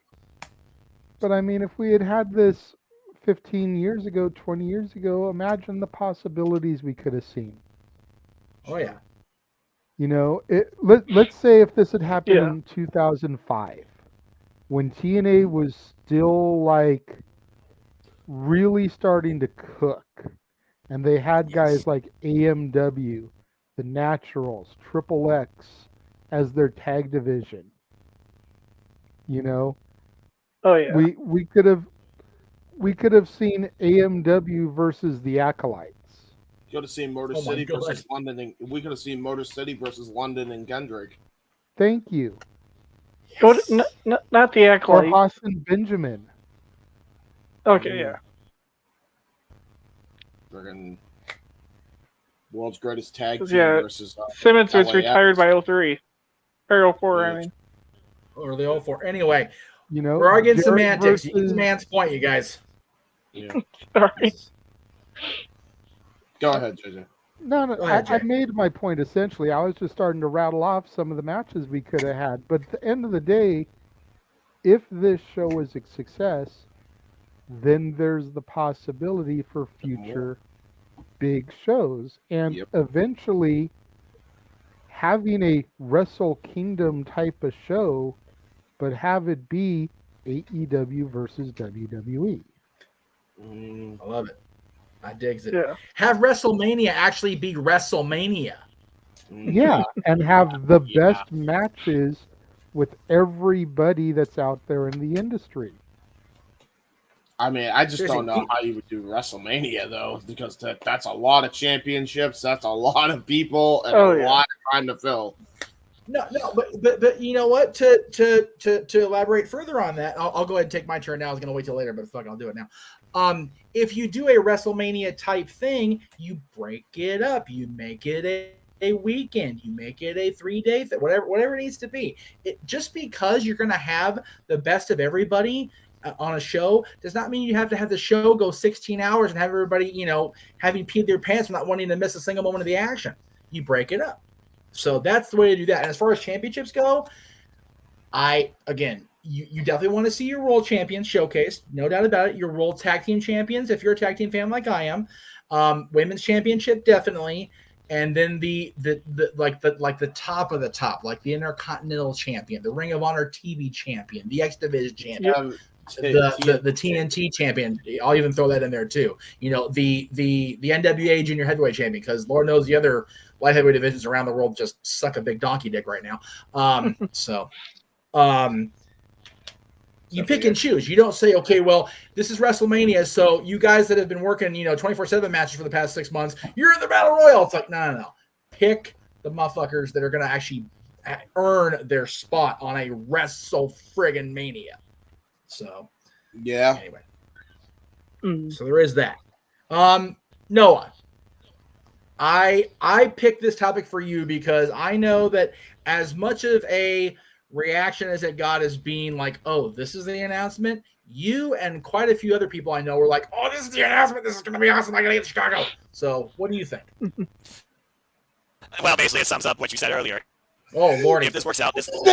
But I mean, if we had had this 15 years ago, 20 years ago, imagine the possibilities we could have seen. Oh yeah. You know, let's say if this had happened in 2005, when TNA was still like really starting to cook, and they had guys like AMW, the Naturals, Triple X as their tag division. You know, we could have seen AMW versus the Acolytes. Could have seen Motor City versus London, and we could have seen Motor City versus London and Kendrick. Thank you. Not the Acolyte. Or Haas and Benjamin. Okay, yeah. Friggin' world's greatest tag team versus Simmons was retired by 03. Or 04, I mean. Or the 04. Anyway, you know, we're arguing semantics. Use man's point, you guys. Yeah. Sorry. Go ahead, JJ. No, I made my point essentially. I was just starting to rattle off some of the matches we could have had. But at the end of the day, if this show was a success, then there's the possibility for future big shows. And eventually having a Wrestle Kingdom type of show, but have it be AEW versus WWE. I love it. I digs it. Yeah. Have WrestleMania actually be WrestleMania. Yeah, and have the best matches with everybody that's out there in the industry. I mean, I just don't know how you would do WrestleMania, though, because that's a lot of championships, that's a lot of people, and a lot of time to fill. No, but you know what? To elaborate further on that, I'll go ahead and take my turn now. I was going to wait till later, but fuck, I'll do it now. If you do a WrestleMania type thing, you break it up. You make it a weekend. You make it a 3-day thing, whatever it needs to be. Just because you're going to have the best of everybody on a show does not mean you have to have the show go 16 hours and have everybody, having peed their pants, not wanting to miss a single moment of the action. You break it up. So that's the way to do that. And as far as championships go, you definitely want to see your world champions showcased, no doubt about it. Your world tag team champions, if you're a tag team fan like I am, women's championship definitely, and then the top of the top, like the Intercontinental champion, the Ring of Honor TV champion, the X Division champion, the TNT champion. I'll even throw that in there too. The NWA Junior Heavyweight champion, because Lord knows the other light heavyweight divisions around the world just suck a big donkey dick right now. You pick and choose. You don't say, okay, well, this is WrestleMania, so you guys that have been working, 24/7 matches for the past 6 months, you're in the Battle Royal. It's like, no. Pick the motherfuckers that are going to actually earn their spot on a Wrestle-friggin' Mania. So, yeah. Anyway. So there is that. Noah, I picked this topic for you because I know that as much of a reaction as it got as being like, oh, this is the announcement, you and quite a few other people I know were like, oh, this is the announcement, this is going to be awesome, I got to get to Chicago. So what do you think? Well, basically it sums up what you said earlier. Oh, Lordy. If this works out, this... No!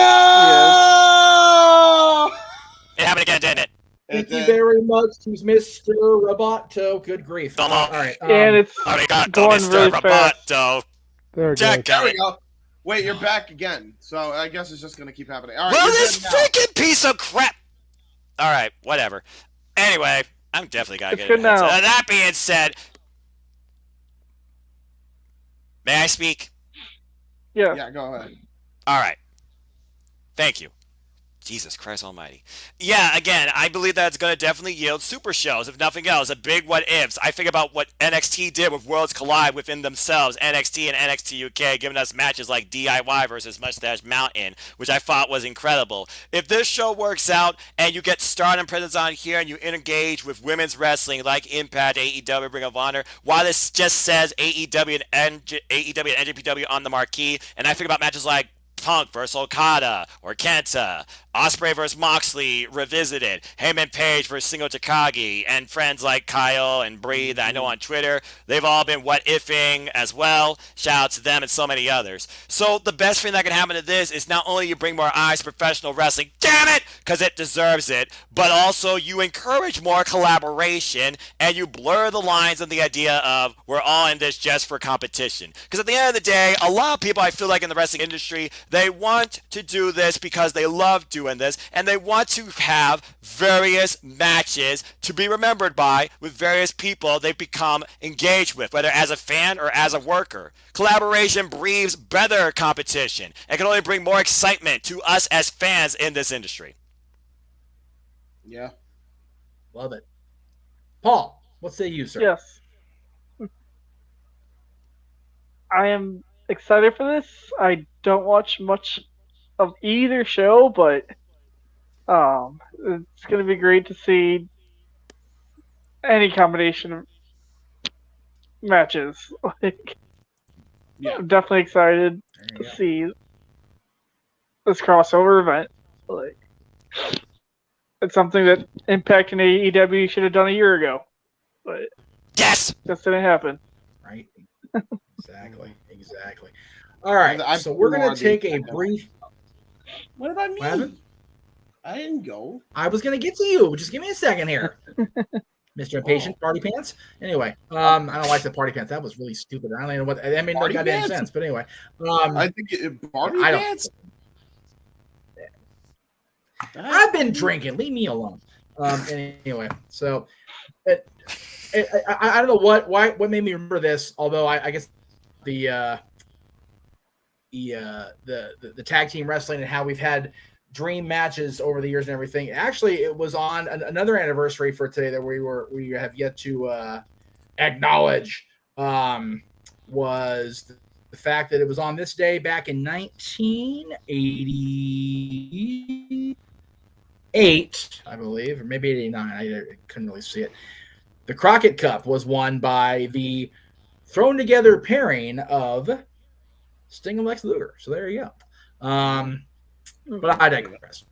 It happened again, didn't it? Thank you very much to Mr. Roboto. Good grief. All right. And it's going really fast. There we go. Wait, you're back again. So I guess it's just going to keep happening. All right, well, this freaking piece of crap. All right, whatever. Anyway, I'm definitely got to get it. Now. That being said, may I speak? Yeah. Yeah, go ahead. All right. Thank you. Jesus Christ almighty. Yeah, again, I believe that it's going to definitely yield super shows, if nothing else, a big what ifs. I think about what NXT did with Worlds Collide within themselves, NXT and NXT UK, giving us matches like DIY versus Mustache Mountain, which I thought was incredible. If this show works out and you get Stardom presence on here and you engage with women's wrestling like Impact, AEW, Ring of Honor, while this just says AEW and NJPW on the marquee, and I think about matches like Punk versus Okada or Kenta, Ospreay versus Moxley revisited, Heyman Page versus Shingo Takagi, and friends like Kyle and Bree that I know on Twitter, they've all been what-ifing as well. Shout out to them and so many others. So the best thing that can happen to this is not only you bring more eyes to professional wrestling, damn it, because it deserves it, but also you encourage more collaboration and you blur the lines on the idea of we're all in this just for competition. Because at the end of the day, a lot of people I feel like in the wrestling industry, they want to do this because they love doing this, and they want to have various matches to be remembered by with various people they become engaged with, whether as a fan or as a worker. Collaboration breeds better competition and can only bring more excitement to us as fans in this industry. Yeah. Love it. Paul, what say you, sir? Yes. I am excited for this. I don't watch much of either show, but it's going to be great to see any combination of matches. Like, Yeah. I'm definitely excited to see this crossover event. Like, it's something that Impact and AEW should have done a year ago, but yes, just didn't happen. Right. Exactly. All right. So we're going to take a brief. What about me? What happened? I didn't go. I was going to get to you. Just give me a second here. Mr. Impatient, Party Pants. Anyway, I don't like the Party Pants. That was really stupid. I don't know what. I mean, no goddamn sense. But anyway, I think Party Pants. I've been drinking. Leave me alone. Anyway, so I don't know what made me remember this. Although I guess the tag team wrestling and how we've had dream matches over the years and everything. Actually, it was on another anniversary for today that we have yet to acknowledge. Was the fact that it was on this day back in 1988, I believe, or maybe 89. I couldn't really see it. The Crockett Cup was won by the thrown together pairing of Sting and Lex Luger. So there you go. But I digress.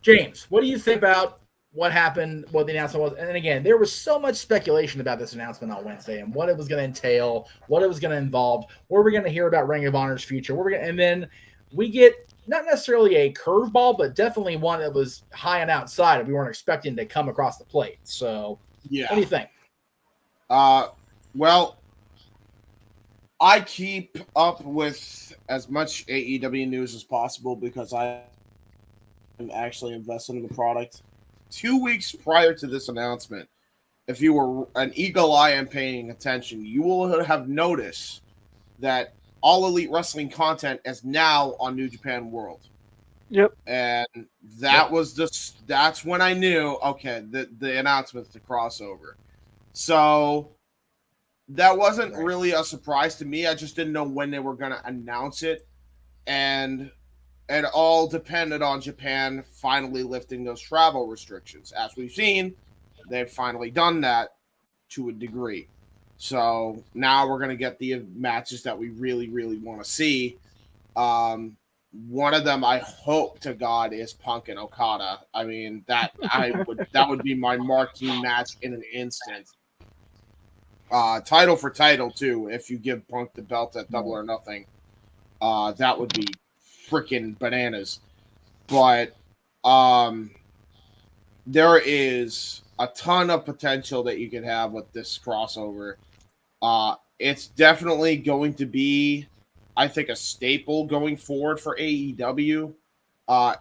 James, what do you think about what happened, what the announcement was? And again, there was so much speculation about this announcement on Wednesday and what it was going to entail, what it was going to involve, where we're going to hear about Ring of Honor's future, and then we get not necessarily a curveball, but definitely one that was high and outside and we weren't expecting to come across the plate. So yeah. What do you think? Well, I keep up with as much AEW news as possible because I am actually invested in the product. 2 weeks prior to this announcement, if you were an eagle eye and paying attention, you will have noticed that All Elite Wrestling content is now on New Japan World. Yep. And that was that's when I knew, okay, the announcement to crossover. So that wasn't really a surprise to me. I just didn't know when they were going to announce it. And it all depended on Japan finally lifting those travel restrictions. As we've seen, they've finally done that to a degree. So now we're going to get the matches that we really, really want to see. One of them, I hope to God, is Punk and Okada. I mean, that would be my marquee match in an instant. Title for title too. If you give Punk the belt at Double or Nothing, that would be freaking bananas. But there is a ton of potential that you can have with this crossover. It's definitely going to be, I think, a staple going forward for AEW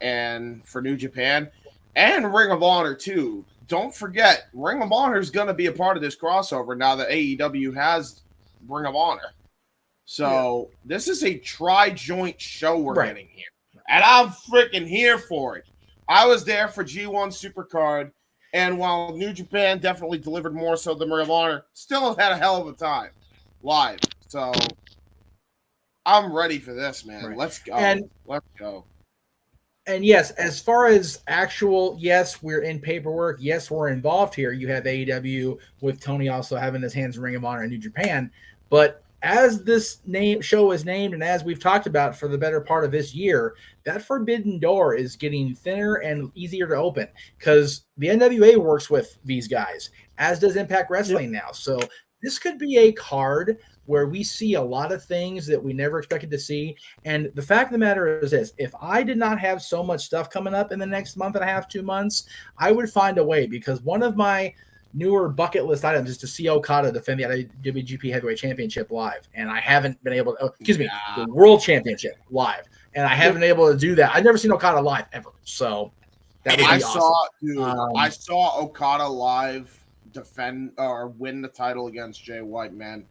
and for New Japan and Ring of Honor too. Don't forget, Ring of Honor is going to be a part of this crossover now that AEW has Ring of Honor. So this is a tri-joint show we're getting here. And I'm freaking here for it. I was there for G1 Supercard, and while New Japan definitely delivered more so than Ring of Honor, still had a hell of a time live. So I'm ready for this, man. Right. Let's go. Let's go. And yes, as far as actual, yes, we're in paperwork. Yes, we're involved here. You have AEW with Tony also having his hands in Ring of Honor in New Japan. But as this show is named, and as we've talked about for the better part of this year, that forbidden door is getting thinner and easier to open because the NWA works with these guys, as does Impact Wrestling now. So this could be a card where we see a lot of things that we never expected to see. And the fact of the matter is this: if I did not have so much stuff coming up in the next month and a half, 2 months, I would find a way, because one of my newer bucket list items is to see Okada defend the IWGP Heavyweight Championship live, and I haven't been able to. The World Championship live, and I haven't been able to do that. I've never seen Okada live ever, so that would be awesome. I saw Okada live defend or win the title against Jay White. Man,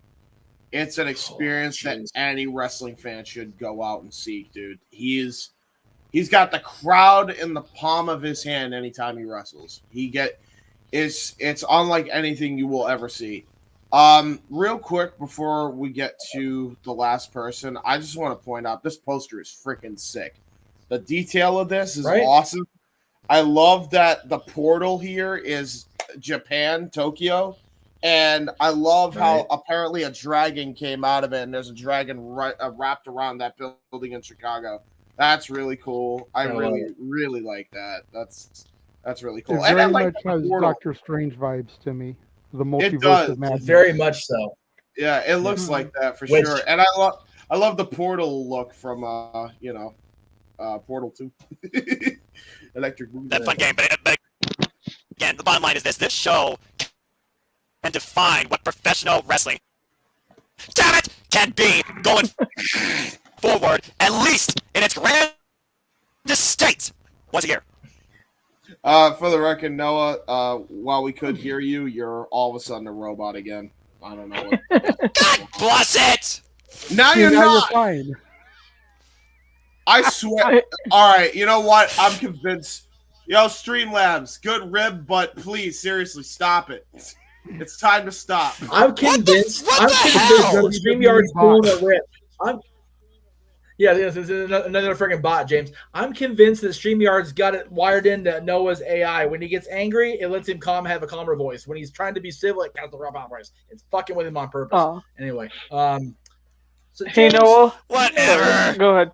it's an experience that any wrestling fan should go out and seek, dude. He's got the crowd in the palm of his hand anytime he wrestles. It's unlike anything you will ever see. Real quick before we get to the last person, I just want to point out this poster is freaking sick. The detail of this is awesome. I love that the portal here is Japan, Tokyo, and I love how apparently a dragon came out of it, and there's a dragon wrapped around that building in Chicago. That's really cool. I really like that. That's really cool. It very much has Doctor Strange vibes to me. The multiverse of madness. Very much so. Yeah, it looks like that for sure. And I love the portal look from Portal 2. Electric Boogaloo. That fun game, but again, the bottom line is this: this show can define what professional wrestling, damn it, can be going forward, at least in its grandest state once a year. For the record, Noah, while we could hear you, you're all of a sudden a robot again. I don't know what. God bless it! Now you're not. You're fine. I swear. All right, you know what? I'm convinced. Yo, Streamlabs, good rib, but please, seriously, stop it. It's time to stop. I'm convinced. What the hell? StreamYard's pulling a rip. Yeah, this is another freaking bot, James. I'm convinced that StreamYard's got it wired into Noah's AI. When he gets angry, it lets him have a calmer voice. When he's trying to be civil, it has the robot voice. It's fucking with him on purpose. Oh. Anyway, so hey James, Noah. Whatever. Go ahead.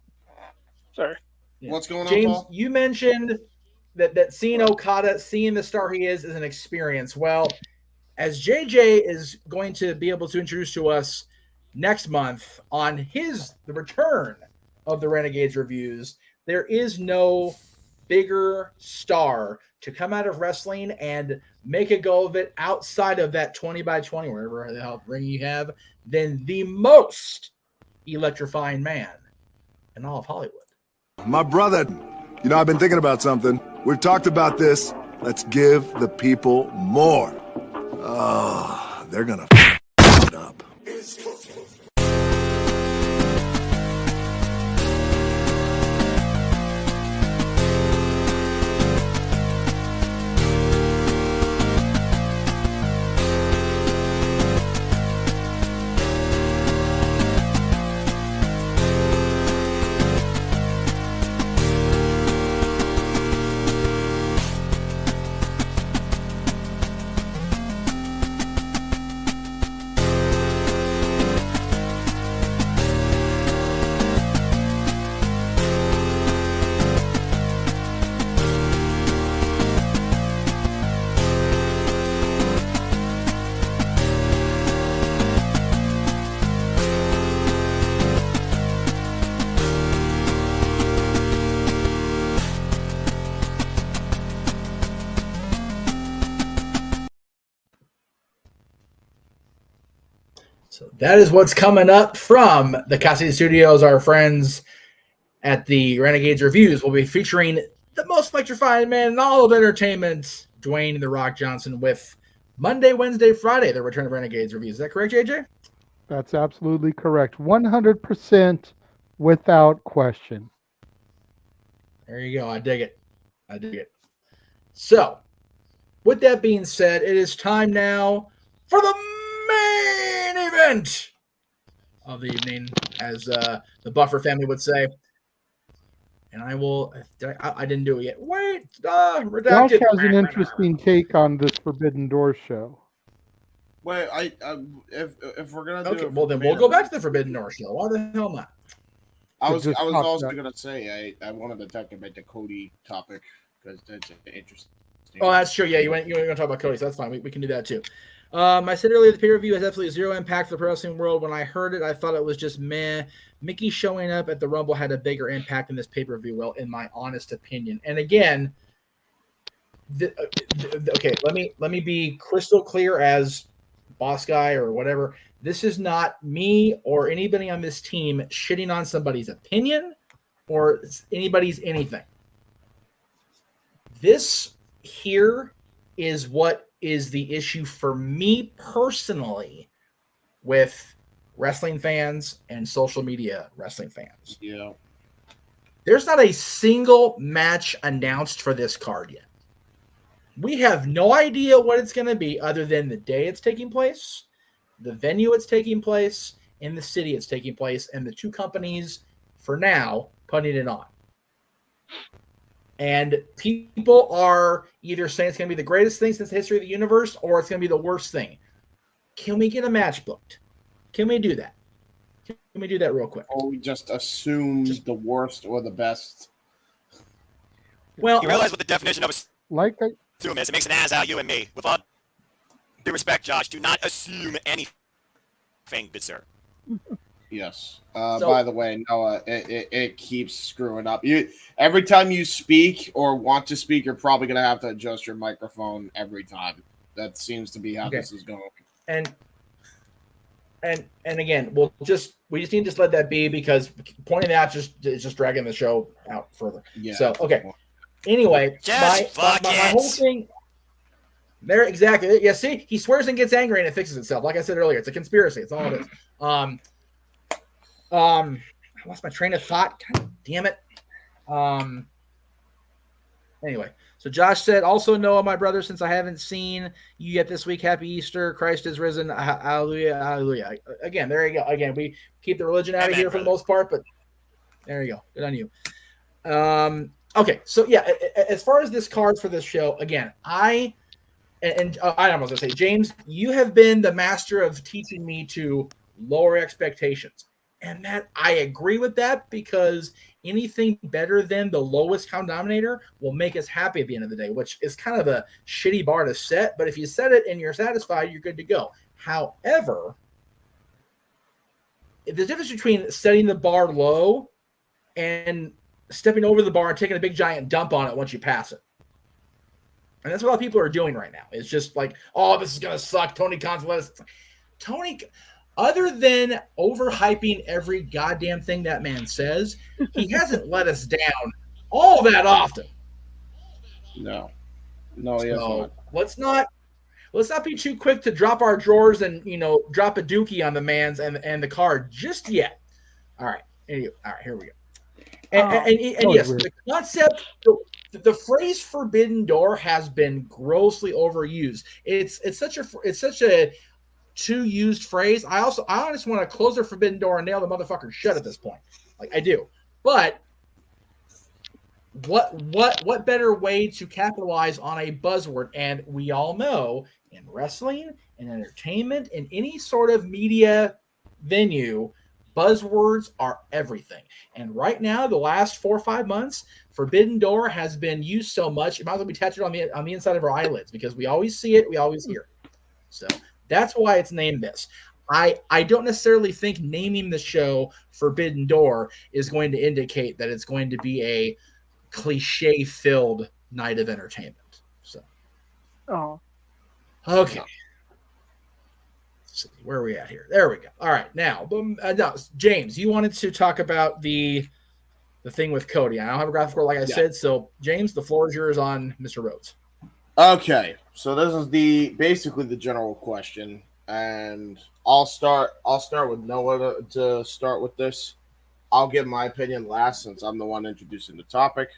Sorry. Yeah. What's going on, James? Paul? You mentioned that seeing Okada, seeing the star he is an experience. Well, as JJ is going to be able to introduce to us next month on the return of the Renegades reviews, there is no bigger star to come out of wrestling and make a go of it outside of that 20x20, wherever the hell ring you have, than the most electrifying man in all of Hollywood. My brother, I've been thinking about something. We've talked about this. Let's give the people more. Oh, they're gonna it up. So that is what's coming up from the Cassidy Studios. Our friends at the Renegades Reviews will be featuring the most electrifying man in all of entertainment, Dwayne The Rock Johnson, with Monday, Wednesday, Friday, the return of Renegades Reviews. Is that correct, JJ? That's absolutely correct. 100% without question. There you go. I dig it. So, with that being said, it is time now for the main event of the evening, as the Buffer family would say. And I didn't do it yet. Wait, redacted. Josh has an interesting take on this Forbidden Door show. Wait, if we're gonna do Okay, it, well then we'll go back to the Forbidden Door show. Why the hell not? I was just also talk gonna say I wanted to talk about the Cody topic because that's interesting. Oh, that's true. Yeah, you want to talk about Cody, so that's fine. We can do that too. I said earlier the pay-per-view has absolutely zero impact for the pro wrestling world. When I heard it, I thought it was just meh. Mickey showing up at the Rumble had a bigger impact in this pay-per-view, well, in my honest opinion. And again, okay, let me be crystal clear as boss guy or whatever. This is not me or anybody on this team shitting on somebody's opinion or anybody's anything. This here is what is the issue for me personally with wrestling fans and social media wrestling fans. Yeah. There's not a single match announced for this card yet. We have no idea what it's going to be other than the day it's taking place, the venue it's taking place, and the city it's taking place, and the two companies, for now, putting it on. And people are either saying it's going to be the greatest thing since the history of the universe or it's going to be the worst thing. Can we get a match booked? Can we do that? Can we do that real quick? Or we just assume the worst or the best. Well, You realize what the definition of like I, assume is? It makes an ass out of you and me. With all due respect, Josh, do not assume anything, good sir. Yes. By the way, Noah, it keeps screwing up. Every time you speak or want to speak, you're probably gonna have to adjust your microphone every time. That seems to be how this is going. And again, we just need to let that be because pointing out is just dragging the show out further. Yeah. So okay. Anyway, my whole thing. There exactly. Yeah. See, he swears and gets angry and it fixes itself. Like I said earlier, it's a conspiracy. It's all it is. I lost my train of thought. God damn it. Anyway, so Josh said, also Noah, my brother, since I haven't seen you yet this week, happy Easter. Christ is risen. Hallelujah. Hallelujah. Again, there you go. Again, we keep the religion out of here for the most part, but there you go. Good on you. Okay. So yeah, as far as this card for this show, again, I was going to say, James, you have been the master of teaching me to lower expectations. And that I agree with that because anything better than the lowest common denominator will make us happy at the end of the day, which is kind of a shitty bar to set. But if you set it and you're satisfied, you're good to go. However, the difference between setting the bar low and stepping over the bar and taking a big giant dump on it once you pass it. And that's what a lot of people are doing right now. It's just like, oh, this is going to suck. Tony Khan's let us. Tony, other than overhyping every goddamn thing that man says, he hasn't let us down all that often. No, he has not. Let's not be too quick to drop our drawers and drop a dookie on the man's and the card just yet. All right, here we go. And yes, the concept, the phrase "forbidden door" has been grossly overused. It's such a too used phrase. I honestly want to close the forbidden door and nail the motherfucker shut at this point. Like I do. But what better way to capitalize on a buzzword? And we all know in wrestling and entertainment and any sort of media venue, buzzwords are everything. And right now, the last 4 or 5 months, forbidden door has been used so much, it might as well be tattooed on the inside of our eyelids because we always see it, we always hear it. So that's why it's named this. I don't necessarily think naming the show Forbidden Door is going to indicate that it's going to be a cliche-filled night of entertainment. So, okay. Let's see, where are we at here? There we go. All right, now, James, you wanted to talk about the thing with Cody. I don't have a graphic like I said, so James, the floor is yours on Mr. Rhodes. Okay, so this is basically the general question, and I'll start with Noah to start with this. I'll give my opinion last since I'm the one introducing the topic.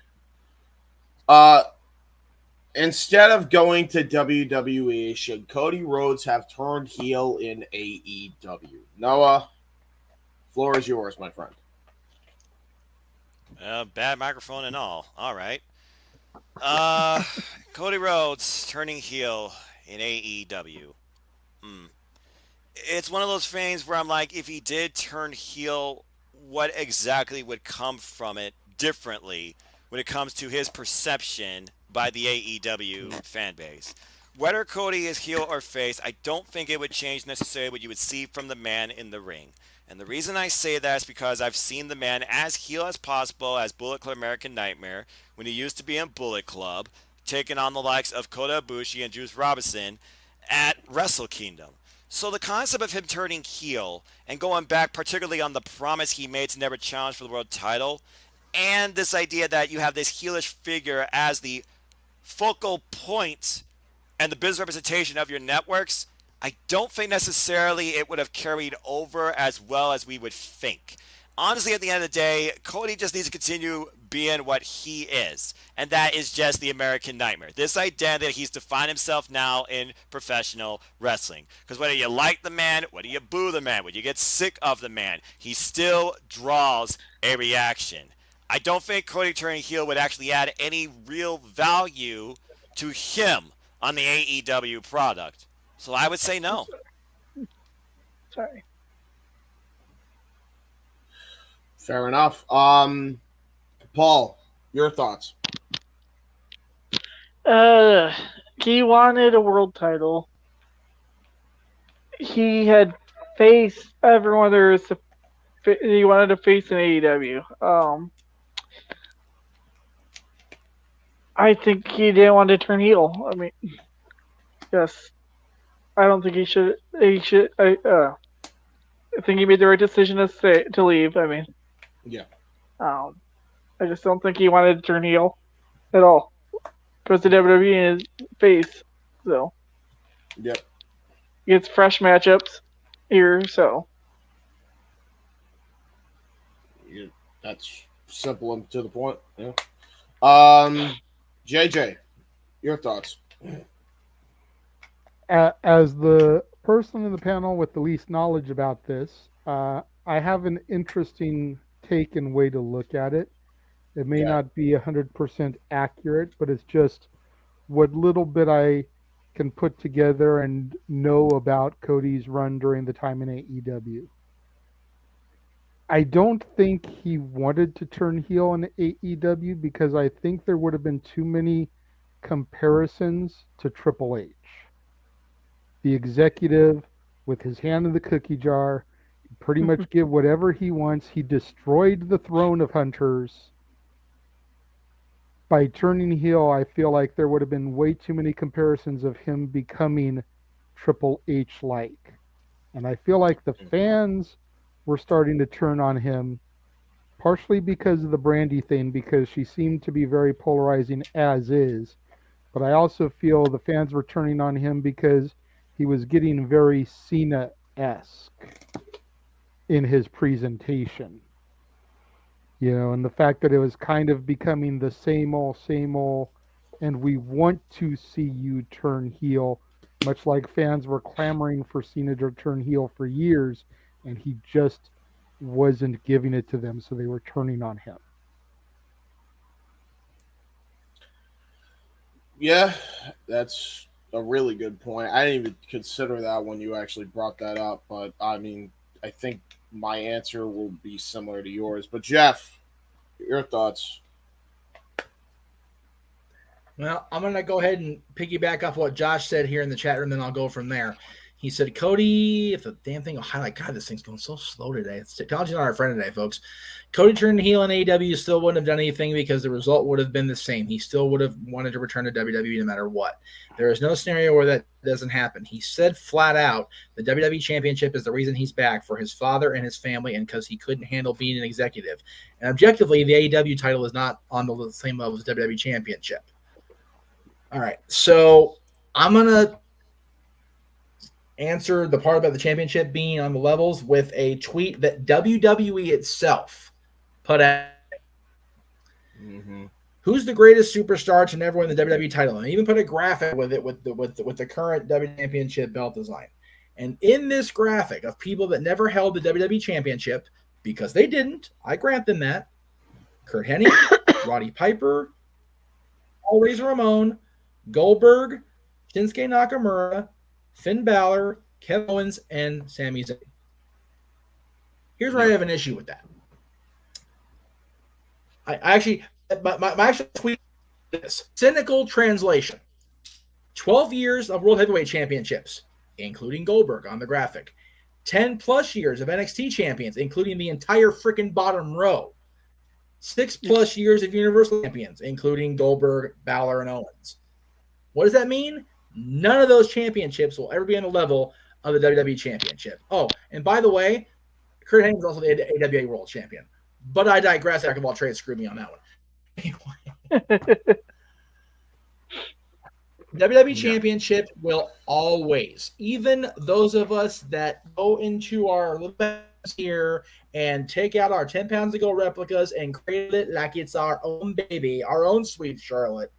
Instead of going to WWE, should Cody Rhodes have turned heel in AEW? Noah, floor is yours, my friend. Bad microphone and all. All right. Cody Rhodes turning heel in AEW. It's one of those things where I'm like, if he did turn heel, what exactly would come from it differently when it comes to his perception by the AEW fan base? Whether Cody is heel or face, I don't think it would change necessarily what you would see from the man in the ring. And the reason I say that is because I've seen the man as heel as possible as Bullet Club American Nightmare when he used to be in Bullet Club, taking on the likes of Kota Ibushi and Juice Robinson at Wrestle Kingdom. So the concept of him turning heel and going back, particularly on the promise he made to never challenge for the world title, and this idea that you have this heelish figure as the focal point and the business representation of your networks, I don't think necessarily it would have carried over as well as we would think. Honestly, at the end of the day, Cody just needs to continue being what he is, and that is just the American Nightmare. This identity he's defined himself now in professional wrestling. Because whether you like the man, whether you boo the man, whether you get sick of the man, he still draws a reaction. I don't think Cody turning heel would actually add any real value to him on the AEW product. So I would say no. Sorry. Fair enough. Paul, your thoughts? He wanted a world title. He had faced everyone there is. He wanted to face an AEW. I think he didn't want to turn heel. I mean, yes, I don't think he should. I think he made the right decision to leave. I mean, yeah. I just don't think he wanted to turn heel at all. Because the WWE in his face, so. Yep. He gets fresh matchups here, so. Yeah, that's simple and to the point. Yeah. JJ, your thoughts? As the person in the panel with the least knowledge about this, I have an interesting take and way to look at it. It may not be 100% accurate, but it's just what little bit I can put together and know about Cody's run during the time in AEW. I don't think he wanted to turn heel in AEW because I think there would have been too many comparisons to Triple H. The executive with his hand in the cookie jar, pretty much give whatever he wants. He destroyed the throne of hunters. By turning heel, I feel like there would have been way too many comparisons of him becoming Triple H-like. And I feel like the fans were starting to turn on him, partially because of the Brandy thing, because she seemed to be very polarizing as is. But I also feel the fans were turning on him because he was getting very Cena-esque in his presentation. You know, and the fact that it was kind of becoming the same old, and we want to see you turn heel, much like fans were clamoring for Cena to turn heel for years, and he just wasn't giving it to them, so they were turning on him. Yeah, that's a really good point. I didn't even consider that when you actually brought that up, but I mean, I think my answer will be similar to yours. But Jeff, your thoughts? Well, I'm going to go ahead and piggyback off what Josh said here in the chat room, then I'll go from there. He said, Cody, if the damn thing will highlight, God, this thing's going so slow today. It's technology's not our friend today, folks. Cody turned heel in AEW, still wouldn't have done anything because the result would have been the same. He still would have wanted to return to WWE no matter what. There is no scenario where that doesn't happen. He said flat out the WWE Championship is the reason he's back, for his father and his family, and because he couldn't handle being an executive. And objectively, the AEW title is not on the same level as the WWE Championship. All right, so I'm going to answer the part about the championship being on the levels with a tweet that WWE itself put out. Mm-hmm. Who's the greatest superstar to never win the WWE title? And I even put a graphic with it with the current WWE Championship belt design. And in this graphic of people that never held the WWE Championship, because they didn't, I grant them that, Kurt Hennig, Roddy Piper, Paul Razor Ramon, Goldberg, Shinsuke Nakamura, Finn Balor, Kevin Owens and Sami Zayn. Here's where I have an issue with that. I actually, my actual tweet is this. Cynical translation. 12 years of World Heavyweight Championships, including Goldberg on the graphic. 10 plus years of NXT champions, including the entire freaking bottom row. 6 plus years of Universal champions, including Goldberg, Balor, and Owens. What does that mean? None of those championships will ever be on the level of the WWE Championship. Oh, and by the way, Kurt Angle is also the AWA World Champion. But I digress. Jack of all trades screwed me on that one. Anyway. WWE Championship will always, even those of us that go into our little beds here and take out our 10 pounds to go replicas and create it like it's our own baby, our own sweet Charlotte,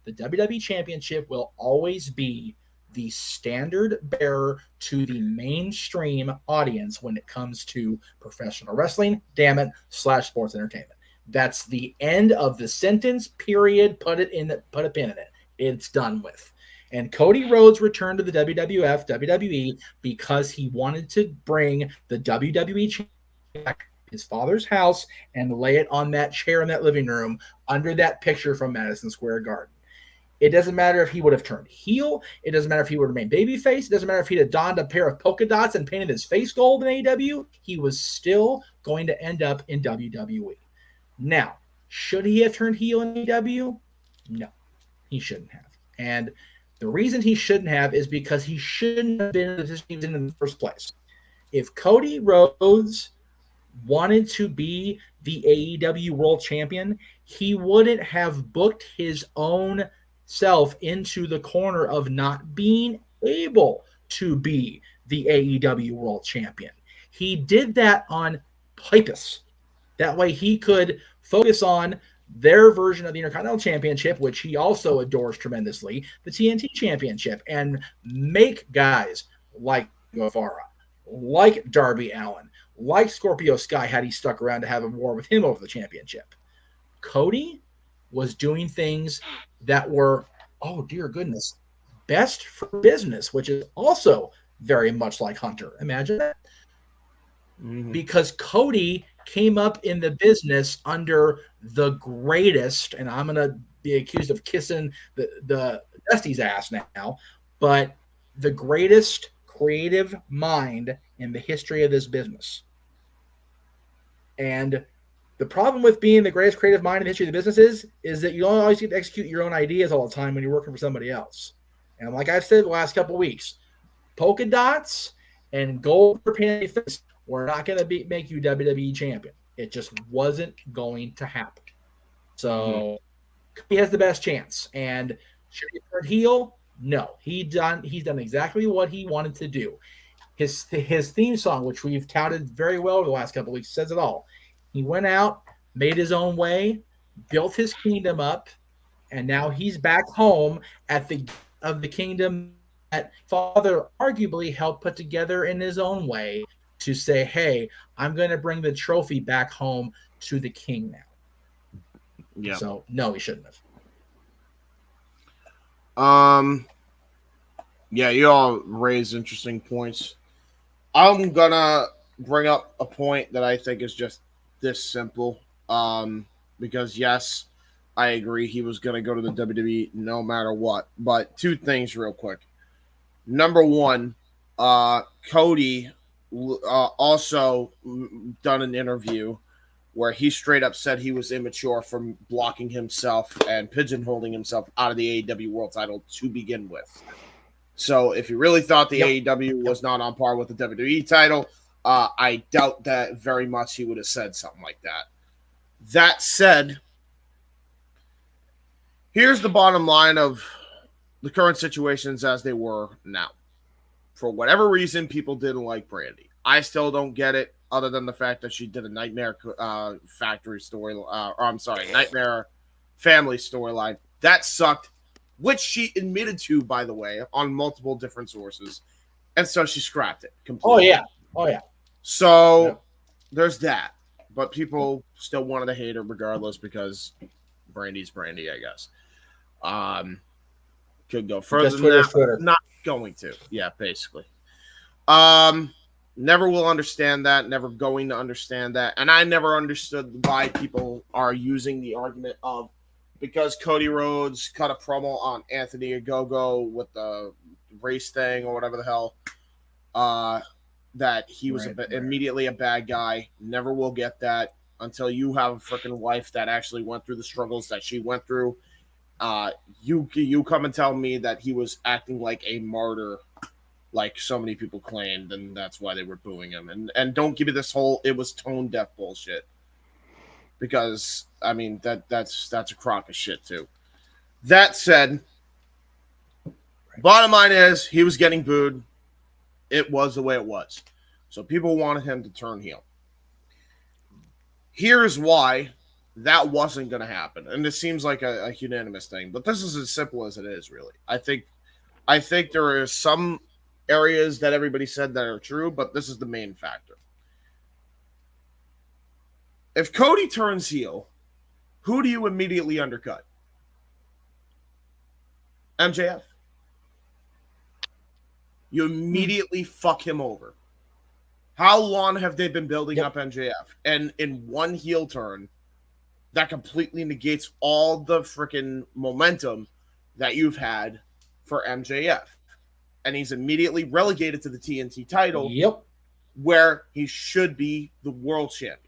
the WWE Championship will always be the standard bearer to the mainstream audience when it comes to professional wrestling, /sports entertainment. That's the end of the sentence, period. Put a pin in it. It's done with. And Cody Rhodes returned to the WWE because he wanted to bring the WWE back to his father's house and lay it on that chair in that living room under that picture from Madison Square Garden. It doesn't matter if he would have turned heel. It doesn't matter if he would have remained babyface. It doesn't matter if he'd have donned a pair of polka dots and painted his face gold in AEW. He was still going to end up in WWE. Now, should he have turned heel in AEW? No, he shouldn't have. And the reason he shouldn't have is because he shouldn't have been in the position in the first place. If Cody Rhodes wanted to be the AEW World Champion, he wouldn't have booked his own self into the corner of not being able to be the AEW World Champion. He did that on purpose. That way he could focus on their version of the Intercontinental Championship, which he also adores tremendously, the TNT Championship, and make guys like Guevara, like Darby Allin, like Scorpio Sky had he stuck around to have a war with him over the championship. Cody was doing things that were, oh dear goodness, best for business, which is also very much like Hunter. Imagine that. Mm-hmm. Because Cody came up in the business under the greatest, and I'm going to be accused of kissing the Dusty's ass now, but the greatest creative mind in the history of this business. And the problem with being the greatest creative mind in the history of the business is that you don't always get to execute your own ideas all the time when you're working for somebody else. And like I've said the last couple of weeks, polka dots and gold for painted face were not going to make you WWE champion. It just wasn't going to happen. So he has the best chance. And should he turn heel? No. He's done exactly what he wanted to do. His theme song, which we've touted very well over the last couple of weeks, says it all. He went out, made his own way, built his kingdom up, and now he's back home at the kingdom that father arguably helped put together in his own way to say, hey, I'm going to bring the trophy back home to the king now. Yeah. So, no, he shouldn't have. Yeah, you all raised interesting points. I'm going to bring up a point that I think is just this simple. Because, yes, I agree he was going to go to the WWE no matter what. But two things real quick. Number one, Cody also done an interview where he straight up said he was immature from blocking himself and pigeonholing himself out of the AEW World title to begin with. So if you really thought the AEW was not on par with the WWE title, I doubt that very much he would have said something like that. That said, here's the bottom line of the current situations as they were now. For whatever reason, people didn't like Brandy. I still don't get it, other than the fact that she did a Nightmare Factory story, Nightmare Family storyline. That sucked, which she admitted to, by the way, on multiple different sources. And so she scrapped it completely. Oh, yeah. So there's that. But people still wanted to hate her regardless because Brandy's Brandy, I guess. Could go further than that, but not going to. Yeah, basically. Never will understand that. Never going to understand that. And I never understood why people are using the argument of because Cody Rhodes cut a promo on Anthony Ogogo with the race thing or whatever the hell, that he was immediately a bad guy. Never will get that until you have a freaking wife that actually went through the struggles that she went through. You come and tell me that he was acting like a martyr, like so many people claimed, and that's why they were booing him. And don't give me this whole it was tone deaf bullshit. Because I mean that's a crock of shit too. That said, bottom line is he was getting booed. It was the way it was. So people wanted him to turn heel. Here's why that wasn't going to happen. And it seems like a unanimous thing, but this is as simple as it is, really. I think there are some areas that everybody said that are true, but this is the main factor. If Cody turns heel, who do you immediately undercut? MJF. You immediately fuck him over. How long have they been building up MJF? And in one heel turn, that completely negates all the freaking momentum that you've had for MJF. And he's immediately relegated to the TNT title. Yep. Where he should be the world champion.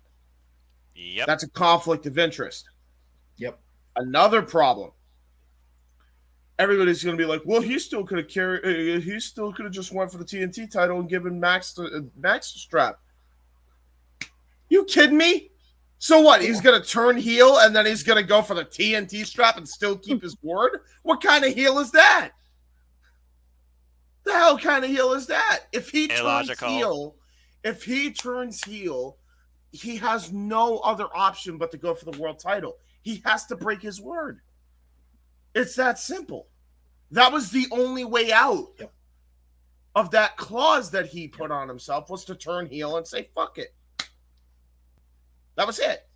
Yep. That's a conflict of interest. Yep. Another problem. Everybody's going to be like, well, he still could have just went for the TNT title and given Max the strap. You kidding me? So what? He's going to turn heel and then he's going to go for the TNT strap and still keep his word? What kind of heel is that? The hell kind of heel is that? If he turns heel, he has no other option but to go for the world title. He has to break his word. It's that simple. That was the only way out of that clause that he put on himself, was to turn heel and say, fuck it. That was it.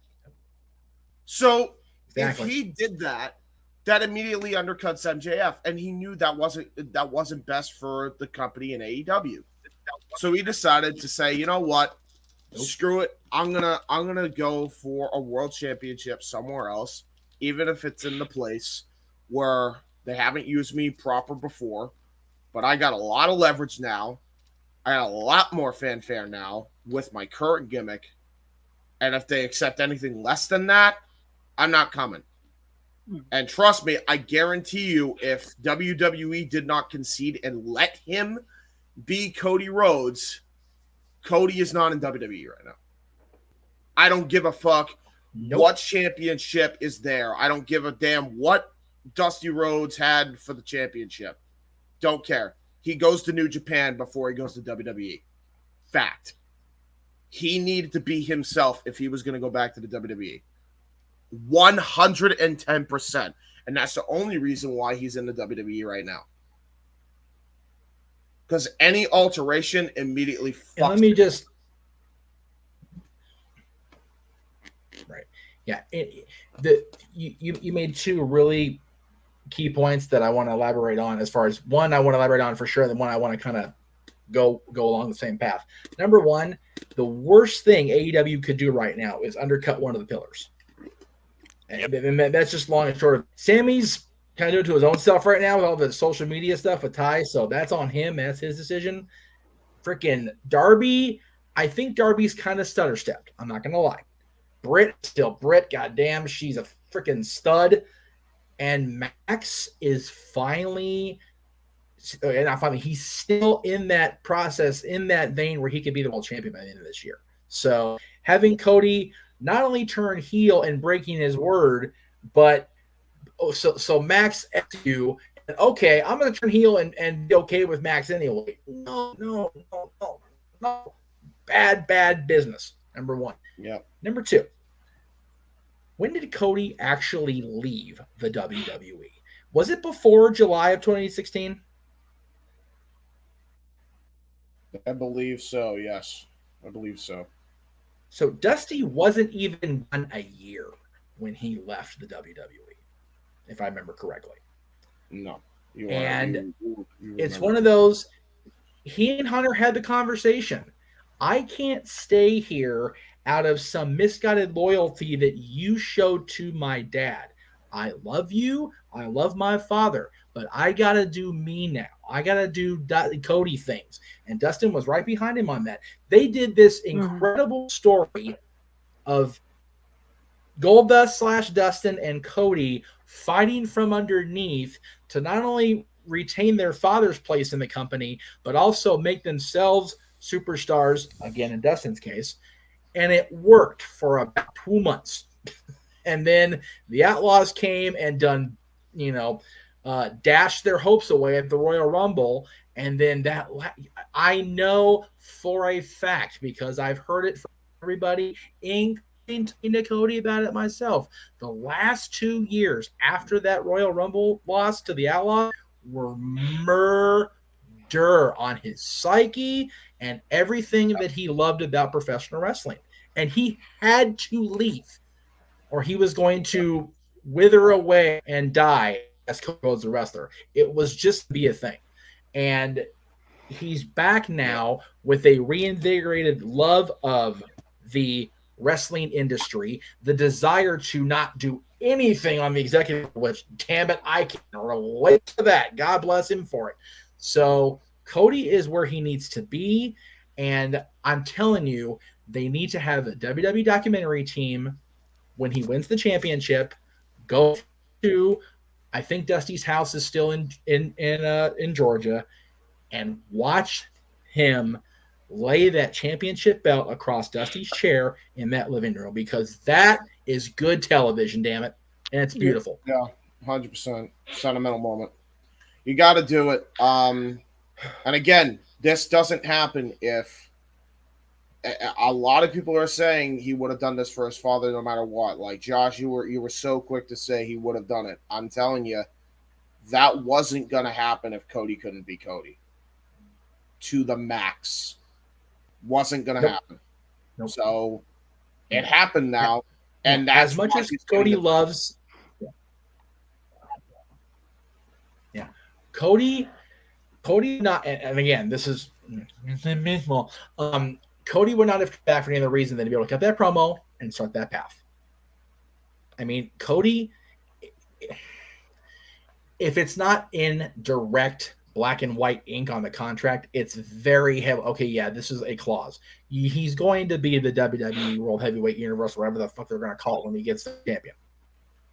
So if he did that, that immediately undercuts MJF, and he knew that wasn't best for the company in AEW. So he decided to say, you know what? Screw it. I'm gonna go for a world championship somewhere else, even if it's in the place where they haven't used me proper before. But I got a lot of leverage now. I got a lot more fanfare now with my current gimmick. And if they accept anything less than that, I'm not coming. And trust me, I guarantee you, if WWE did not concede and let him be Cody Rhodes, Cody is not in WWE right now. I don't give a fuck what championship is there. I don't give a damn what Dusty Rhodes had for the championship. Don't care. He goes to New Japan before he goes to WWE. Fact. He needed to be himself if he was going to go back to the WWE. 110%. And that's the only reason why he's in the WWE right now. Because any alteration immediately fucks. And let me just. Right. Yeah. You made two really key points that I want to elaborate on. As far as one, I want to elaborate on for sure. And one, I want to kind of go along the same path. Number one, the worst thing AEW could do right now is undercut one of the pillars. And that's just long and short of. Sammy's kind of doing to his own stuff right now with all the social media stuff with Ty, so that's on him. That's his decision. Freaking Darby, I think Darby's kind of stutter stepped. I'm not gonna lie. Britt, goddamn, she's a freaking stud. And Max is finally, he's still in that process, in that vein where he could be the world champion by the end of this year. So having Cody not only turn heel and breaking his word, but so Max asked you, okay, I'm going to turn heel and be okay with Max anyway. No. Bad business, number one. Yeah. Number two, when did Cody actually leave the WWE? Was it before July of 2016? I believe so, yes. I believe so. So Dusty wasn't even done a year when he left the WWE, if I remember correctly. No. It's one of those, he and Hunter had the conversation. I can't stay here out of some misguided loyalty that you showed to my dad. I love you. I love my father, but I got to do me now. I got to do Cody things. And Dustin was right behind him on that. They did this incredible story of Goldust / Dustin and Cody fighting from underneath to not only retain their father's place in the company, but also make themselves superstars, again, in Dustin's case. And it worked for about 2 months. And then the Outlaws came and dashed their hopes away at the Royal Rumble. And then I know for a fact, because I've heard it from everybody, including Cody about it myself, the last 2 years after that Royal Rumble loss to the Outlaws were murder on his psyche and everything that he loved about professional wrestling. And he had to leave, or he was going to wither away and die as Cody Rhodes, the wrestler. It was just be a thing. And he's back now with a reinvigorated love of the wrestling industry, the desire to not do anything on the executive, which, damn it, I can relate to that. God bless him for it. So Cody is where he needs to be. And I'm telling you, they need to have a WWE documentary team when he wins the championship, go to, I think Dusty's house is still in Georgia, and watch him lay that championship belt across Dusty's chair in that living room, because that is good television, damn it. And it's beautiful. Yeah, 100%. Sentimental moment. You got to do it. And again, this doesn't happen if a lot of people are saying he would have done this for his father no matter what. Like, Josh, you were so quick to say he would have done it. I'm telling you, that wasn't going to happen if Cody couldn't be Cody. To the max. Wasn't going to happen. Nope. So it happened now. And that's as much as Cody loves. Yeah. Cody not, and again, this is Cody would not have come back for any other reason than to be able to cut that promo and start that path. I mean, Cody, if it's not in direct black and white ink on the contract, it's very heavy. Okay, yeah, this is a clause. He's going to be the WWE World Heavyweight Universal, whatever the fuck they're going to call it when he gets the champion.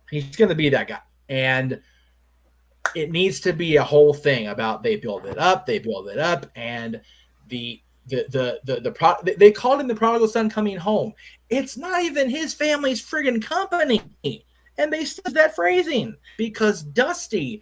He's going to be that guy. And it needs to be a whole thing about they build it up, and they called him the prodigal son coming home. It's not even his family's friggin' company. And they still use that phrasing because Dusty,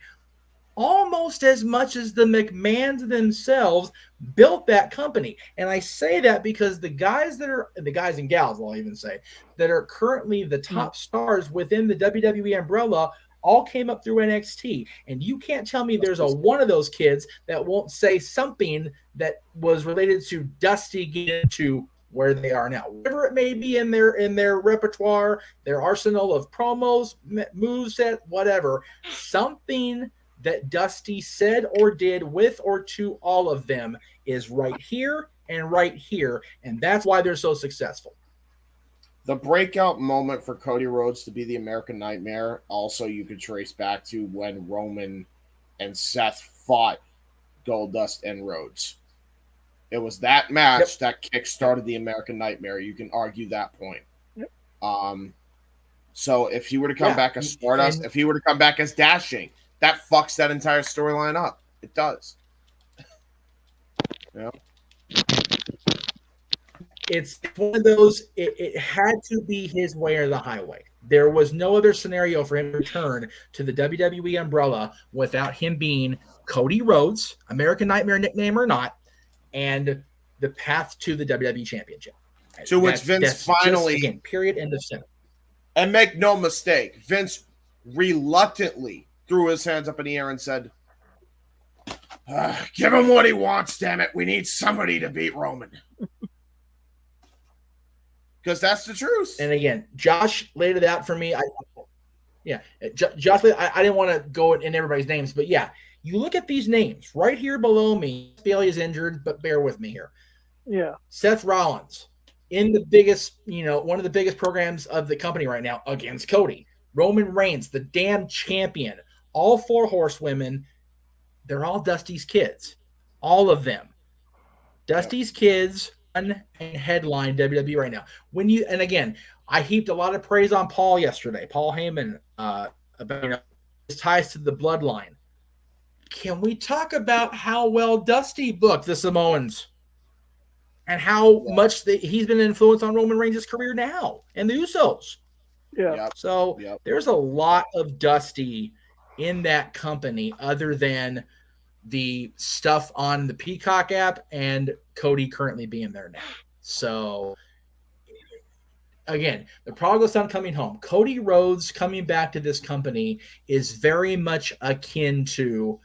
almost as much as the McMahons themselves, built that company. And I say that because the guys and gals, I'll even say, that are currently the top stars within the WWE umbrella all came up through NXT. And you can't tell me there's one of those kids that won't say something that was related to Dusty getting to where they are now. Whatever it may be in their repertoire, their arsenal of promos, moveset, whatever, something that Dusty said or did with or to all of them is right here and right here. And that's why they're so successful. The breakout moment for Cody Rhodes to be the American Nightmare, also you could trace back to when Roman and Seth fought Goldust and Rhodes. It was that match that kick-started the American Nightmare. You can argue that point. So if he were to come back as Stardust, if he were to come back as Dashing, that fucks that entire storyline up. It does. Yeah. It's one of those, it had to be his way or the highway. There was no other scenario for him to return to the WWE umbrella without him being Cody Rhodes, American Nightmare nickname or not, and the path to the WWE Championship. To which Vince finally, just, again, period, end of sentence. And make no mistake, Vince reluctantly threw his hands up in the air and said, give him what he wants, damn it. We need somebody to beat Roman. Because that's the truth. And again, Josh laid it out for me. Josh, I didn't want to go in everybody's names, but yeah, You look at these names right here below me. Bailey is injured, but bear with me here. Yeah. Seth Rollins in the biggest, one of the biggest programs of the company right now against Cody. Roman Reigns, the damn champion. All 4 horsewomen, they're all Dusty's kids. All of them. Dusty's kids run and headline WWE right now. And again, I heaped a lot of praise on Paul yesterday. Paul Heyman about his ties to the bloodline. Can we talk about how well Dusty booked the Samoans? And how much he's been influenced on Roman Reigns' career now and the Usos. Yeah. So there's a lot of Dusty in that company other than the stuff on the Peacock app and Cody currently being there now. So again, the prodigal son coming home. Cody Rhodes coming back to this company is very much akin to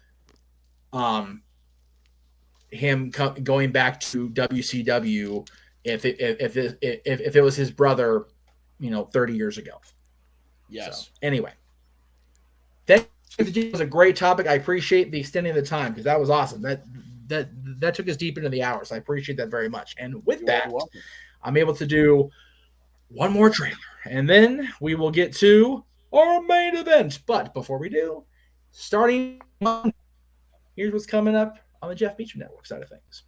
him going back to WCW if it was his brother, 30 years ago. Yes. So, anyway, that was a great topic. I appreciate the extending of the time because that was awesome. That took us deep into the hours. I appreciate that very much. And with that, I'm able to do one more trailer, and then we will get to our main event. But before we do, starting Monday, here's what's coming up on the Jeff Meacham Network side of things.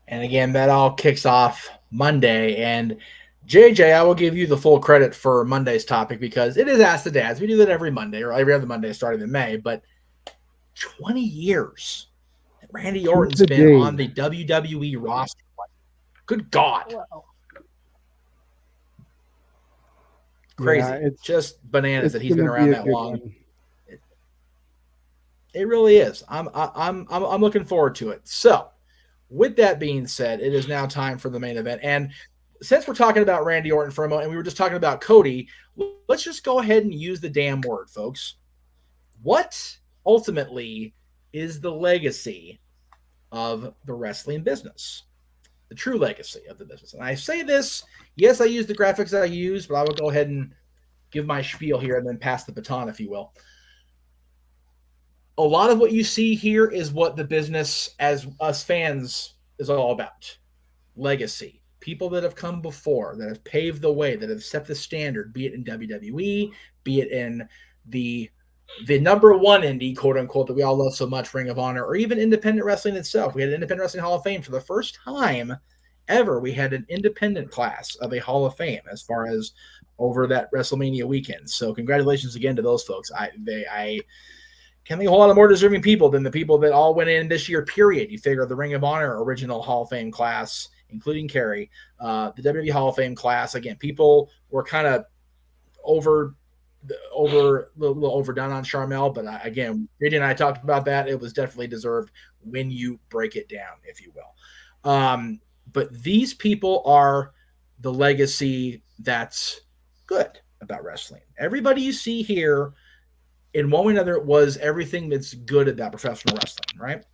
And again, that all kicks off Monday. And JJ, I will give you the full credit for Monday's topic because it is Ask the Dads. We do that every Monday or every other Monday starting in May. But 20 years that Randy Orton's been on the WWE roster. Good God. Wow. Crazy. Yeah, it's just bananas that he's been around that long. It really is. I'm looking forward to it. So, with that being said, it is now time for the main event. And since we're talking about Randy Orton for a moment, and we were just talking about Cody, let's just go ahead and use the damn word, folks. What ultimately is the legacy of the wrestling business? The true legacy of the business. And I say this, yes, I use the graphics I use, but I will go ahead and give my spiel here and then pass the baton, if you will. A lot of what you see here is what the business, as us fans, is all about. Legacy. People that have come before, that have paved the way, that have set the standard, be it in WWE, be it in the number one indie, quote unquote, that we all love so much, Ring of Honor, or even independent wrestling itself. We had an Independent Wrestling Hall of Fame for the first time ever. We had an independent class of a Hall of Fame as far as over that WrestleMania weekend. So congratulations again to those folks. I can't think of a whole lot of more deserving people than the people that all went in this year, period. You figure the Ring of Honor original Hall of Fame class, including Kerry, the WWE Hall of Fame class. Again, people were kind of a little overdone on Sharmell, but again, JD and I talked about that. It was definitely deserved when you break it down, if you will. But these people are the legacy that's good about wrestling. Everybody you see here, in one way or another, was everything that's good about professional wrestling, right?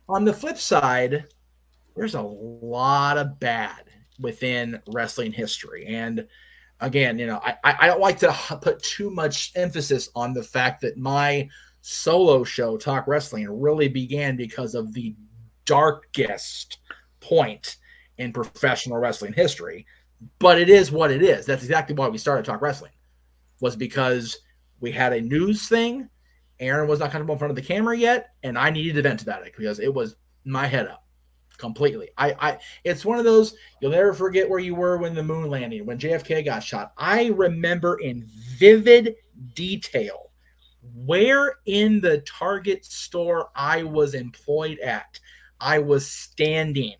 On the flip side, there's a lot of bad within wrestling history. And again, I don't like to put too much emphasis on the fact that my solo show, Talk Wrestling, really began because of the darkest point in professional wrestling history. But it is what it is. That's exactly why we started Talk Wrestling, was because we had a news thing. Aaron was not comfortable in front of the camera yet, and I needed to vent about it because it was my head up completely. It's one of those, you'll never forget where you were when the moon landing, when JFK got shot. I remember in vivid detail where in the Target store I was employed at. I was standing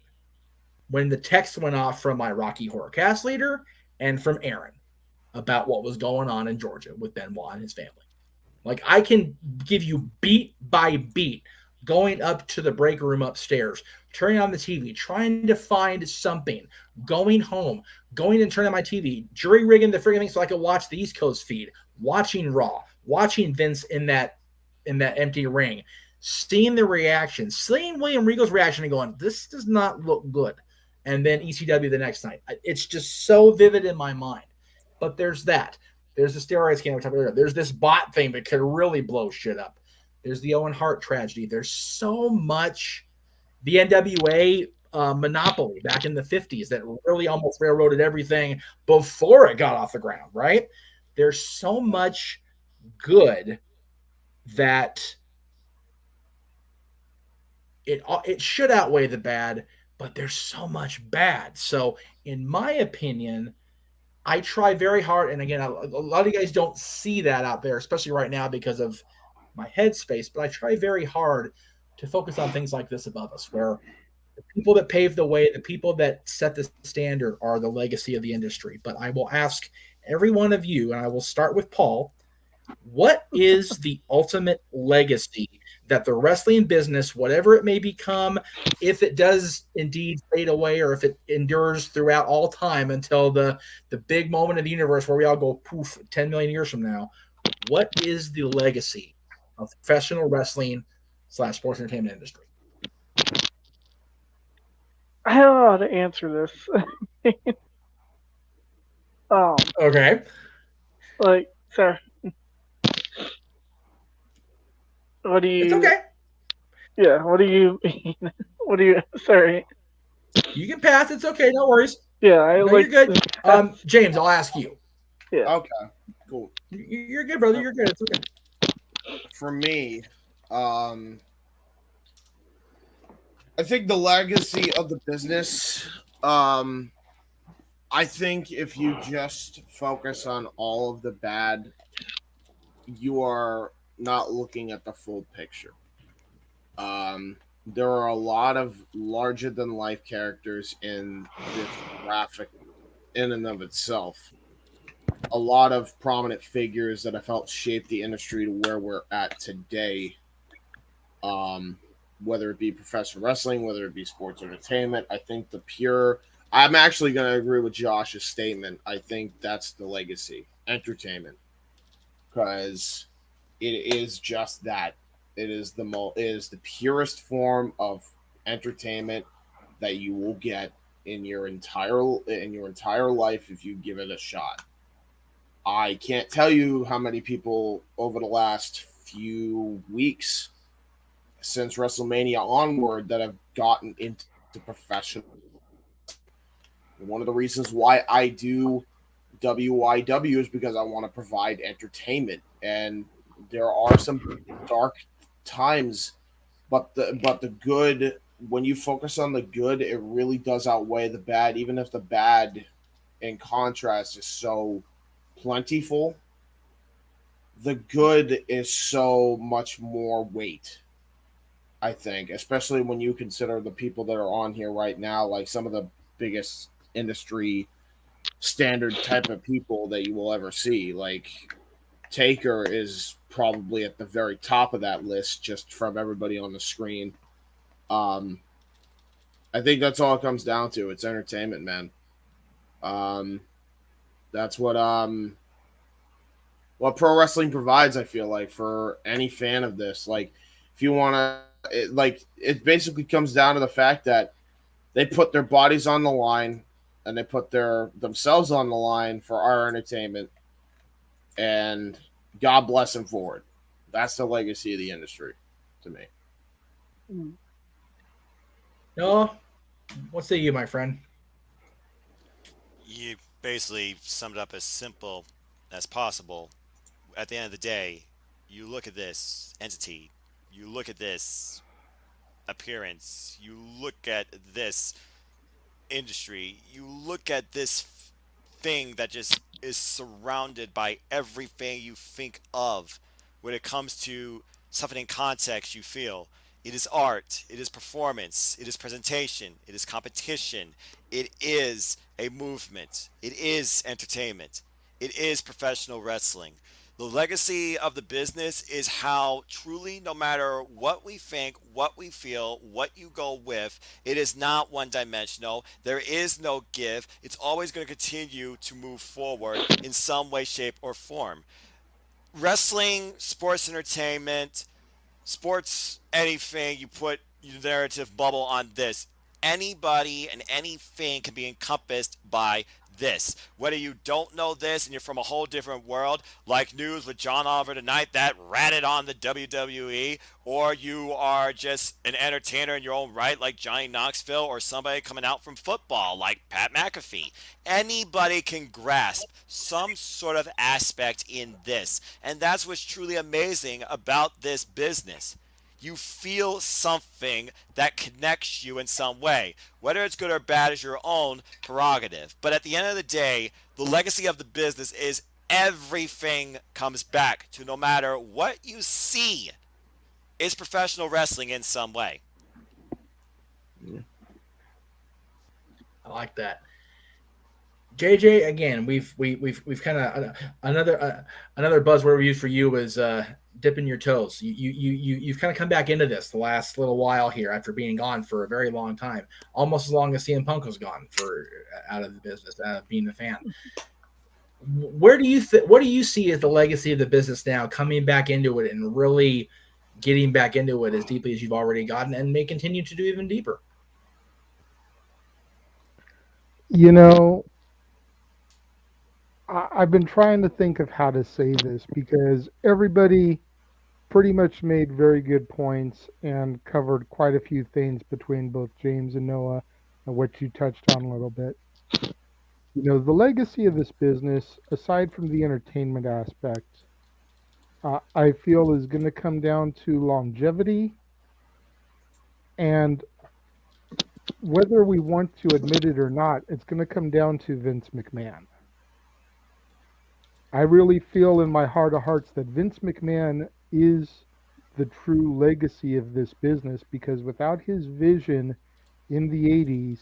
when the text went off from my Rocky Horror cast leader and from Aaron about what was going on in Georgia with Benoit and his family. Like, I can give you beat by beat, going up to the break room upstairs, turning on the TV, trying to find something, going home, going and turning on my TV, jury rigging the friggin' thing so I could watch the East Coast feed, watching Raw, watching Vince in that empty ring, seeing the reaction, seeing William Regal's reaction and going, this does not look good. And then ECW the next night. It's just so vivid in my mind. But there's that. There's the steroids scandal we talked about earlier. There's this bot thing that could really blow shit up. There's the Owen Hart tragedy. There's so much. The NWA monopoly back in the 50s that really almost railroaded everything before it got off the ground, right? There's so much good that it should outweigh the bad, but there's so much bad. So in my opinion, I try very hard, and again, a lot of you guys don't see that out there, especially right now because of my headspace, but I try very hard to focus on things like this above us, where the people that pave the way, the people that set the standard are the legacy of the industry. But I will ask every one of you, and I will start with Paul, what is the ultimate legacy that the wrestling business, whatever it may become, if it does indeed fade away or if it endures throughout all time until the big moment of the universe where we all go poof 10 million years from now, what is the legacy of professional wrestling / sports entertainment industry? I don't know how to answer this. Okay. Like, sorry. What do you? It's okay. Yeah. What do you mean? What do you? Sorry. You can pass. It's okay. No worries. Yeah, You're good. James, I'll ask you. Yeah. Okay. Cool. You're good, brother. You're good. It's okay. For me, I think the legacy of the business. I think if you just focus on all of the bad, you are not looking at the full picture. There are a lot of larger than life characters in this graphic in and of itself. A lot of prominent figures that have helped shape the industry to where we're at today. Whether it be professional wrestling, whether it be sports entertainment, I think I'm actually going to agree with Josh's statement. I think that's the legacy, entertainment, because it is just that. It is the purest form of entertainment that you will get in your entire life if you give it a shot. I can't tell you how many people over the last few weeks since WrestleMania onward that have gotten into professional. One of the reasons why I do WYW is because I want to provide entertainment, and there are some dark times, but the good, when you focus on the good, it really does outweigh the bad, even if the bad in contrast is so plentiful. The good is so much more weight, I think, especially when you consider the people that are on here right now, like some of the biggest industry standard type of people that you will ever see. Like Taker is probably at the very top of that list just from everybody on the screen. I I think that's all it comes down to. It's entertainment, man. That's what pro wrestling provides. I feel like for any fan of this, like if you want to, it basically comes down to the fact that they put their bodies on the line and they put themselves on the line for our entertainment, and God bless them for it. That's the legacy of the industry to me. No, what say you, my friend? You basically summed it up as simple as possible. At the end of the day, you look at this entity, you look at this appearance, you look at this industry, you look at this thing that just is surrounded by everything you think of when it comes to something in context you feel. It is art, it is performance, it is presentation, it is competition, it is a movement, it is entertainment, it is professional wrestling. The legacy of the business is how truly, no matter what we think, what we feel, what you go with, it is not one dimensional. There is no give. It's always going to continue to move forward in some way, shape, or form. Wrestling, sports entertainment, sports anything, you put your narrative bubble on this. Anybody and anything can be encompassed by this. Whether you don't know this and you're from a whole different world, like news with John Oliver tonight that ratted on the WWE, or you are just an entertainer in your own right, like Johnny Knoxville, or somebody coming out from football, like Pat McAfee. Anybody can grasp some sort of aspect in this. And that's what's truly amazing about this business. You feel something that connects you in some way. Whether it's good or bad is your own prerogative. But at the end of the day, the legacy of the business is everything comes back to, no matter what you see, is professional wrestling in some way. I like that. JJ, again, we've kind of another buzzword we use for you is dipping your toes. You've kind of come back into this the last little while here after being gone for a very long time, almost as long as CM Punk was gone for out of the business, being a fan. What do you see as the legacy of the business now, coming back into it and really getting back into it as deeply as you've already gotten, and may continue to do even deeper? You know, I've been trying to think of how to say this because everybody pretty much made very good points and covered quite a few things between both James and Noah, and what you touched on a little bit. You know, the legacy of this business, aside from the entertainment aspect, I feel is going to come down to longevity, and whether we want to admit it or not, it's going to come down to Vince McMahon. I really feel in my heart of hearts that Vince McMahon is the true legacy of this business, because without his vision in the 80s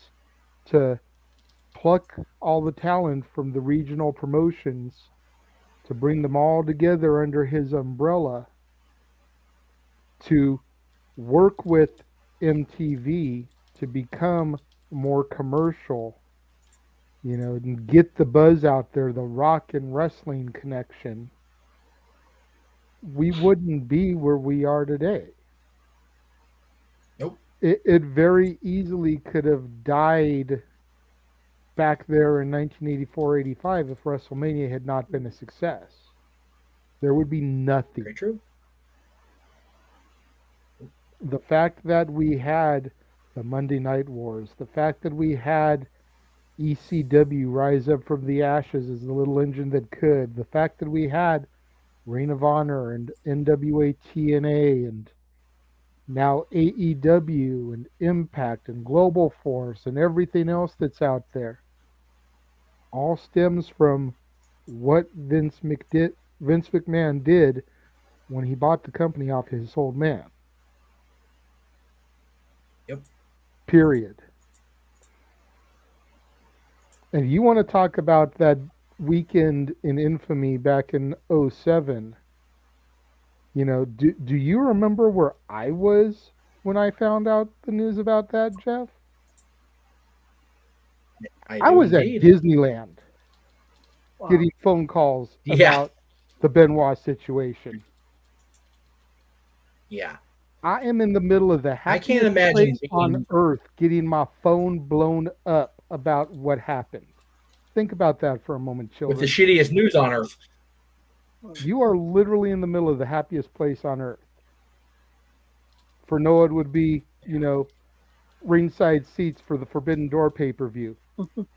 to pluck all the talent from the regional promotions, to bring them all together under his umbrella, to work with MTV to become more commercial, you know, and get the buzz out there, the rock and wrestling connection, we wouldn't be where we are today. Nope. It very easily could have died back there in 1984-85 if WrestleMania had not been a success. There would be nothing. Very true. The fact that we had the Monday Night Wars, the fact that we had ECW rise up from the ashes as the little engine that could, the fact that we had Ring of Honor and NWA TNA and now AEW and Impact and Global Force and everything else that's out there, all stems from what Vince McMahon did when he bought the company off his old man. Yep. Period. And you want to talk about that weekend in infamy back in 2007? You know, do you remember where I was when I found out the news about that, Jeff? I was at Disneyland getting phone calls about the Benoit situation. Yeah. I am in the middle of the happiest place on earth getting my phone blown up about what happened. Think about that for a moment, children. With the shittiest news on earth. You are literally in the middle of the happiest place on earth. For Noah, it would be, ringside seats for the Forbidden Door pay-per-view.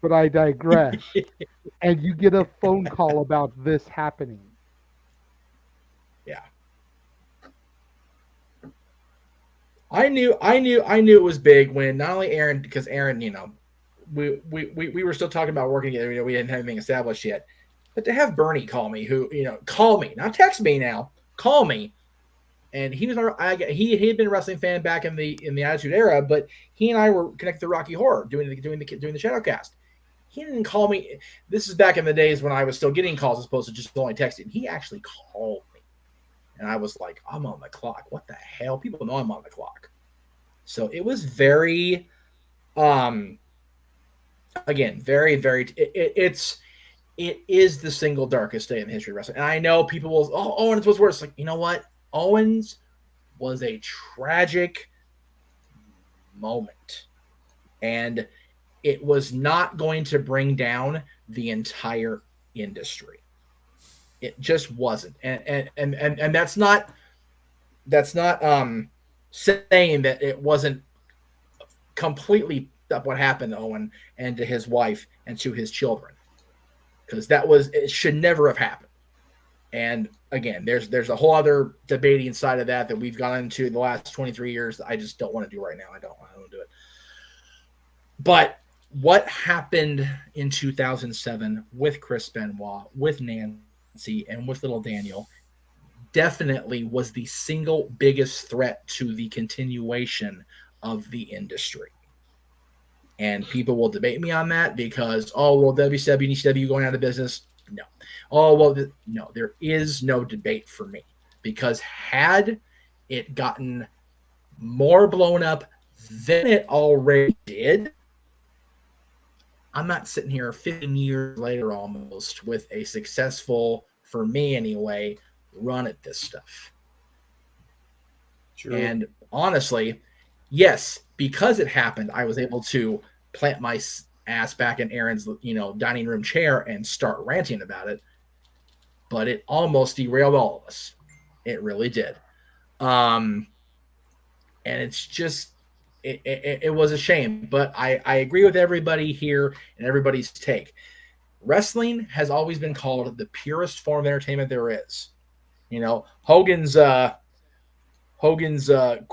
But I digress. And you get a phone call about this happening. Yeah. I knew it was big when not only Aaron, because Aaron, we were still talking about working together. We didn't have anything established yet. But to have Bernie call me, call me, not text me now, call me. And he had been a wrestling fan back in the Attitude Era, but he and I were connected to Rocky Horror doing the Shadowcast. He didn't call me. This is back in the days when I was still getting calls as opposed to just only texting. He actually called me, and I was like, "I'm on the clock. What the hell? People know I'm on the clock." So it was very, again, very, very. It is the single darkest day in the history of wrestling, and I know people will. Oh, Owens was worse. Like, you know what? Owens was a tragic moment, and it was not going to bring down the entire industry. It just wasn't, and that's not saying that it wasn't completely up what happened to Owen and to his wife and to his children, because it should never have happened. And again, there's a whole other debating side of that we've gone into in the last 23 years that I just don't want to do right now. I don't want to do it. But what happened in 2007 with Chris Benoit, with Nancy, and with little Daniel definitely was the single biggest threat to the continuation of the industry. And people will debate me on that because, WCW and ECW going out of business. No. No, there is no debate for me, because had it gotten more blown up than it already did, I'm not sitting here 15 years later almost with a successful, for me anyway, run at this stuff. True. And honestly, yes, because it happened, I was able to plant my ass back in Aaron's, dining room chair and start ranting about it. But it almost derailed all of us. It really did. And it's just, it was a shame. But I agree with everybody here and everybody's take. Wrestling has always been called the purest form of entertainment there is. Hogan's quote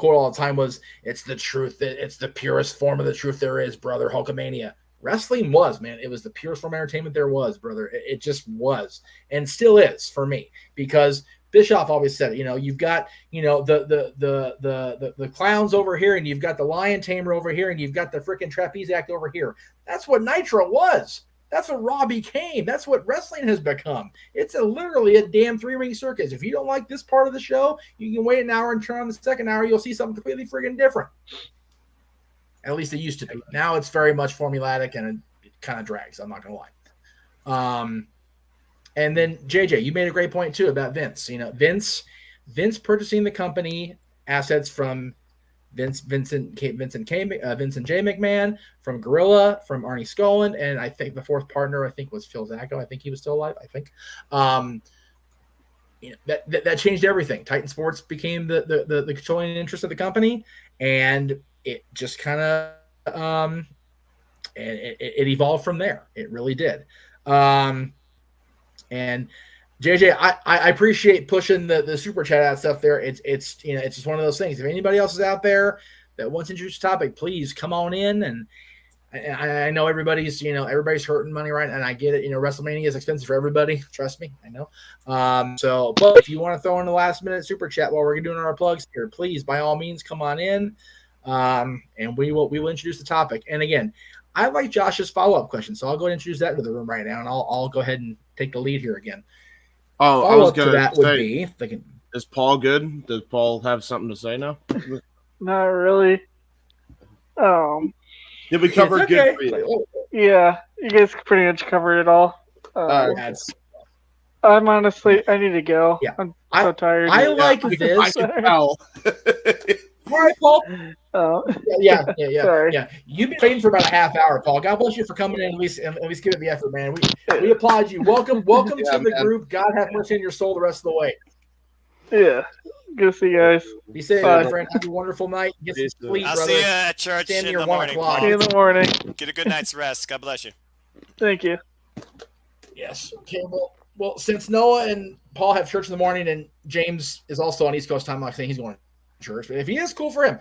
all the time was, "It's the truth. It's the purest form of the truth there is, brother." Hulkamania. Wrestling was, man. It was the purest form of entertainment there was, brother. It just was, and still is for me, because Bischoff always said, you've got, the clowns over here, and you've got the lion tamer over here, and you've got the freaking trapeze act over here. That's what Nitro was. That's what Raw became. That's what wrestling has become. It's literally a damn 3-ring circus. If you don't like this part of the show, you can wait an hour and turn on the second hour. You'll see something completely freaking different. At least it used to be. Now it's very much formulatic, and it kind of drags. I'm not going to lie. And then JJ, you made a great point too about Vince. Vince purchasing the company assets from Vincent J. McMahon, from Gorilla, from Arnie Skolin, and I think the fourth partner was Phil Zacco. I think he was still alive. That changed everything. Titan Sports became the controlling interest of the company, and it just kind of it evolved from there. It really did. And JJ, I appreciate pushing the super chat out stuff there. It's just one of those things. If anybody else is out there that wants to introduce a topic, please come on in. And I know everybody's hurting money, right? And I get it. WrestleMania is expensive for everybody. Trust me, I know. But if you want to throw in the last minute super chat while we're doing our plugs here, please, by all means, come on in. And we will introduce the topic. And again, I like Josh's follow-up question, so I'll go ahead and introduce that into the room right now, and I'll go ahead and take the lead here again. Oh, I was going to say, is Paul good? Does Paul have something to say now? Not really. Did we cover good? Yeah, you guys pretty much covered it all. I'm honestly, I need to go. Yeah. I'm so tired. I like I this. can tell. All right, Paul. Oh. Yeah. Sorry. Yeah. You've been waiting for about a half hour, Paul. God bless you for coming in. At least give it the effort, man. We applaud you. Welcome to the group. God have mercy on your soul the rest of the way. Yeah. Good to see you guys. Be safe, my friend. Have a wonderful night. Get some sleep, I'll brother. see you at church Stand in near the 1 morning. o'clock. See you in the morning. Get a good night's rest. God bless you. Thank you. Yes. Okay. Well, since Noah and Paul have church in the morning, and James is also on East Coast time, I'm not saying he's going to church, but if he is, cool for him.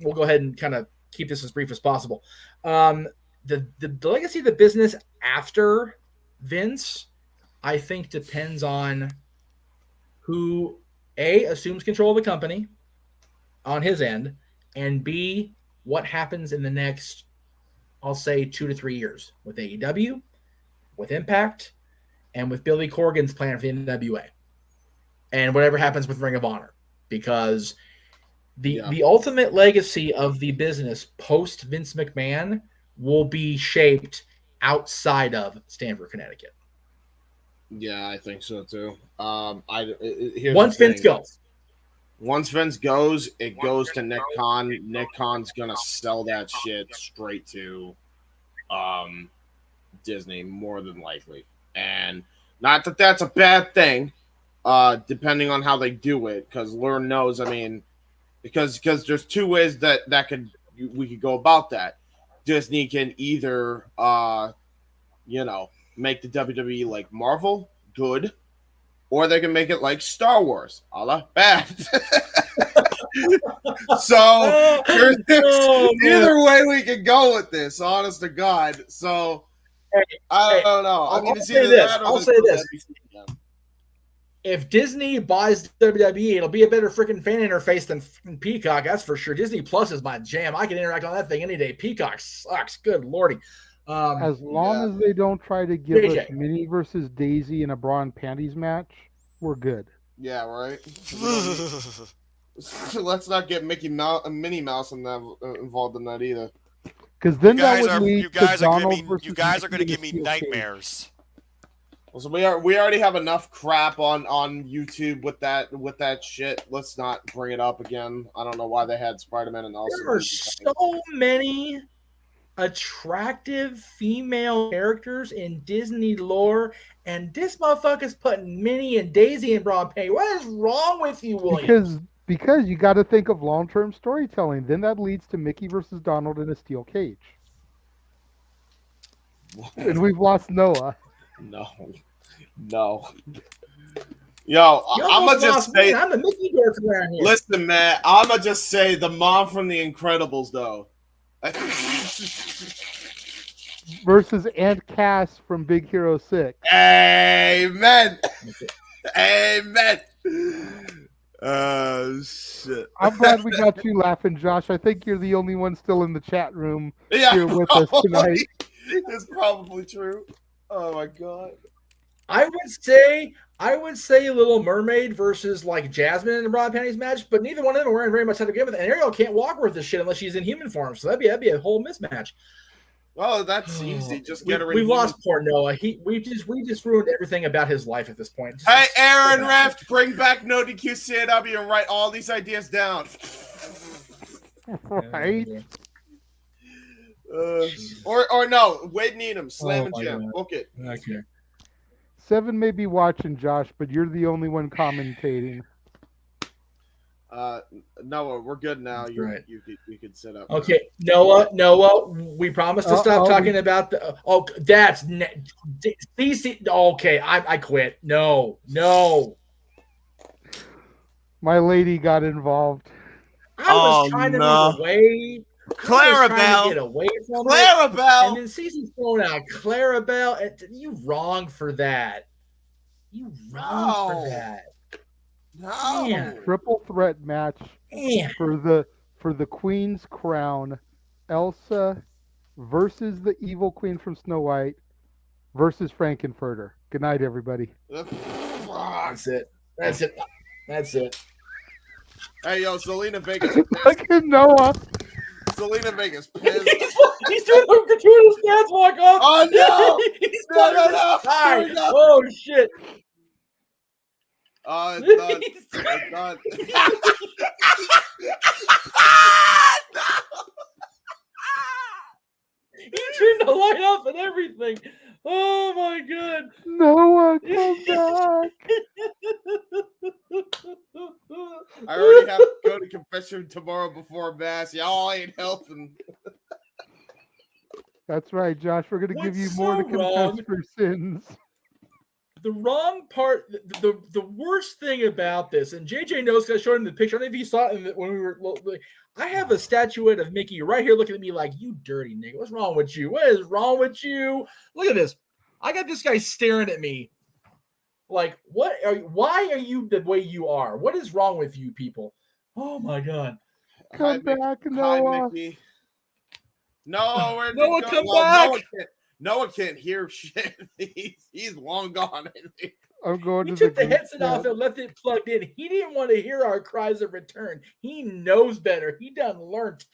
We'll go ahead and kind of keep this as brief as possible. The legacy of the business after Vince, I think, depends on who assumes control of the company on his end, and B, what happens in the next, I'll say, 2 to 3 years with AEW, with Impact, and with Billy Corgan's plan for the NWA, and whatever happens with Ring of Honor, because the ultimate legacy of the business post Vince McMahon will be shaped outside of Stamford, Connecticut. Yeah, I think so too. Once Vince goes. Once Vince goes, it goes to Nick Khan. Nick Khan's gonna sell that shit straight to Disney, more than likely. And not that that's a bad thing, depending on how they do it, because Lord knows, I mean, because there's two ways that we could go about that. Disney can either make the WWE like Marvel, good, or they can make it like Star Wars, a la bad. So there's either way we can go with this, honest to God. So I don't know. I'll say this. If Disney buys WWE, it'll be a better freaking fan interface than Peacock. That's for sure. Disney Plus is my jam. I can interact on that thing any day. Peacock sucks. Good lordy. As long as they don't try to give us Minnie versus Daisy in a bra and panties match, we're good. Yeah, right. Let's not get Minnie Mouse involved in that either. Because then you guys are going to give me nightmares. Well, so we already have enough crap on YouTube with that shit. Let's not bring it up again. I don't know why they had Spider-Man and also. There are so many attractive female characters in Disney lore, and this motherfucker's putting Minnie and Daisy in bra and panties. What is wrong with you, Williams? Because you got to think of long-term storytelling. Then that leads to Mickey versus Donald in a steel cage. And we've lost Noah. No. Yo, I'm gonna just say, I'm a Mickey dork around here. Listen, man, I'm gonna just say the mom from The Incredibles, though. Versus Aunt Cass from Big Hero 6. Amen. Shit. I'm glad we got you laughing, Josh. I think you're the only one still in the chat room here with us tonight. It's probably true. Oh my god. I would say Little Mermaid versus like Jasmine in the bra and panties match, but neither one of them are wearing very much how to give with it. And Ariel can't walk worth this shit unless she's in human form, so that'd be a whole mismatch. Oh, that's easy. Just get her in. We've lost poor Noah. We just ruined everything about his life at this point. Hey, Aaron Reft, bring back No DQ CAW and write all these ideas down. Right. Or no, Wade Needham, Slam and Jam. Book it. Okay. Seven may be watching, Josh, but you're the only one commentating. Noah, we're good now. You could set up. Okay, Noah, we promised to stop talking about the. Oh, that's CC. Okay, I quit. No. My lady got involved. I was trying to move away. Clarabelle. Get away from Clarabelle. And then Cece's throwing out Clarabelle. You wrong for that. You wrong for that. No. Man. Triple threat match for the Queen's crown. Elsa versus the evil queen from Snow White versus Frankenfurter. Good night, everybody. That's it. Hey, yo, Selena Vega. Look at Noah. Selena Vegas pissed. He's doing a gratuitous dance walk off. Oh no! He's No! Hi. Here we go. Oh shit! Oh, it's done. It's done. He turned the light off and everything. Oh my god! Noah, come back! I already have to go to confession tomorrow before mass. Y'all ain't helping. That's right, Josh. We're going to give you What's more so to confess wrong? for sins. The wrong part, the worst thing about this, and JJ knows because I showed him the picture. I don't know if you saw it when we were. I have a statuette of Mickey right here looking at me like, you dirty nigga. What's wrong with you? What is wrong with you? Look at this. I got this guy staring at me like, why are you the way you are? What is wrong with you people? Oh my God. Come back, Noah. Hi, Mickey. No, where'd Noah, you go? come Well, back. Noah can't hear shit. He's long gone. I'm going He to took the group headset chat. off and left it plugged in. He didn't want to hear our cries of return. He knows better. He done learned.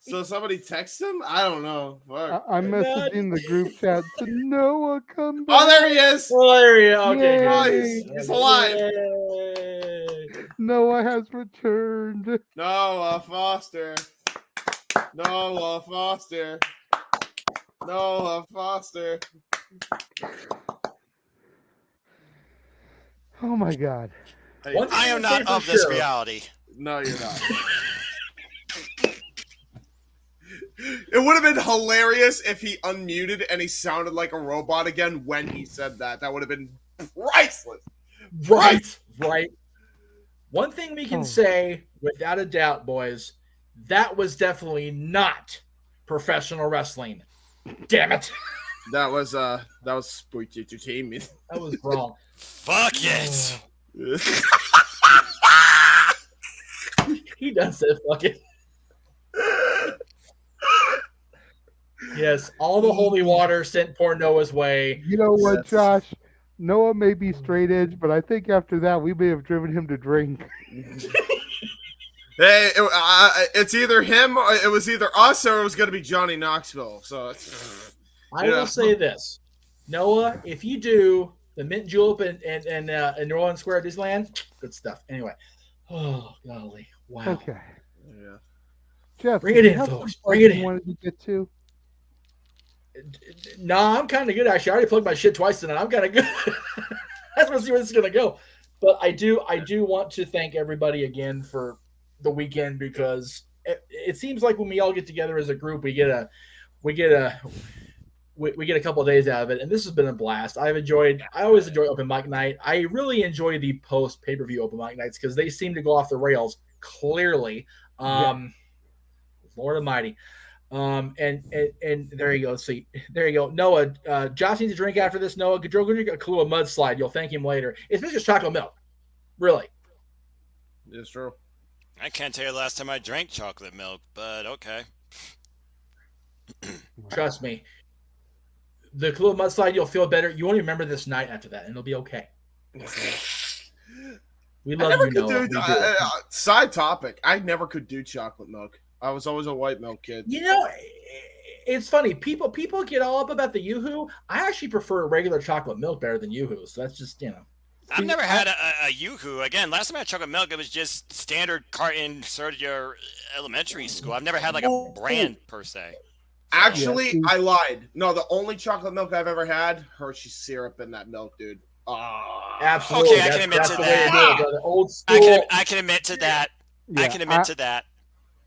So somebody text him? I don't know. Fuck. I'm messaging the group chat to Noah, come back. Oh, there he is. Oh, there you go. Okay, Yay. Oh, good. he's alive. Yay. Noah has returned. Noah Foster. Noah Foster. Noah Foster. Oh my God. Hey, One thing I am to say not for of this sure. reality. no, you're not. It would have been hilarious if he unmuted and he sounded like a robot again when he said that. That would have been priceless. Right. One thing we can say without a doubt, boys, that was definitely not professional wrestling. Damn it. That was spooky entertainment. That was wrong. Fuck it. He does say fuck it. Yes, all the holy water sent poor Noah's way. You know what, Yes. Josh? Noah may be straight edge, but I think after that we may have driven him to drink. Hey, it's either him, or it was either us, or it was going to be Johnny Knoxville. So I will say this, Noah, if you do the Mint Julep in New Orleans Square at Disneyland, good stuff. Anyway, oh golly, wow. Okay. yeah. Jeff, Bring did it you in, have folks. some Bring it you in. wanted to get to? Nah, I'm kind of good actually. I already plugged my shit twice tonight. I'm kind of good. I just want to see where this is gonna go. But I do want to thank everybody again for the weekend because it seems like when we all get together as a group, we get a couple of days out of it, and this has been a blast. I always enjoy open mic night. I really enjoy the post pay-per-view open mic nights because they seem to go off the rails clearly. Lord Almighty. And there you go. See, there you go. Noah, Josh needs a drink after this. Noah, go drink a Kahlua mudslide. You'll thank him later. It's just chocolate milk. Really. It's true. I can't tell you the last time I drank chocolate milk, but okay. Trust me. The Kahlua mudslide, you'll feel better. You won't remember this night after that, and it'll be okay. We love you, Noah. Side topic. I never could do chocolate milk. I was always a white milk kid. You know, it's funny. People get all up about the Yoo-Hoo. I actually prefer regular chocolate milk better than Yoo-Hoo. So that's just, I've never had a Yoo-Hoo. Again, last time I had chocolate milk, it was just standard carton served at your elementary school. I've never had like a brand per se. Actually, I lied. No, the only chocolate milk I've ever had, Hershey syrup in that milk, dude. Absolutely. Okay, I can admit to that. Old school. I can admit to that. Yeah, I can admit to that.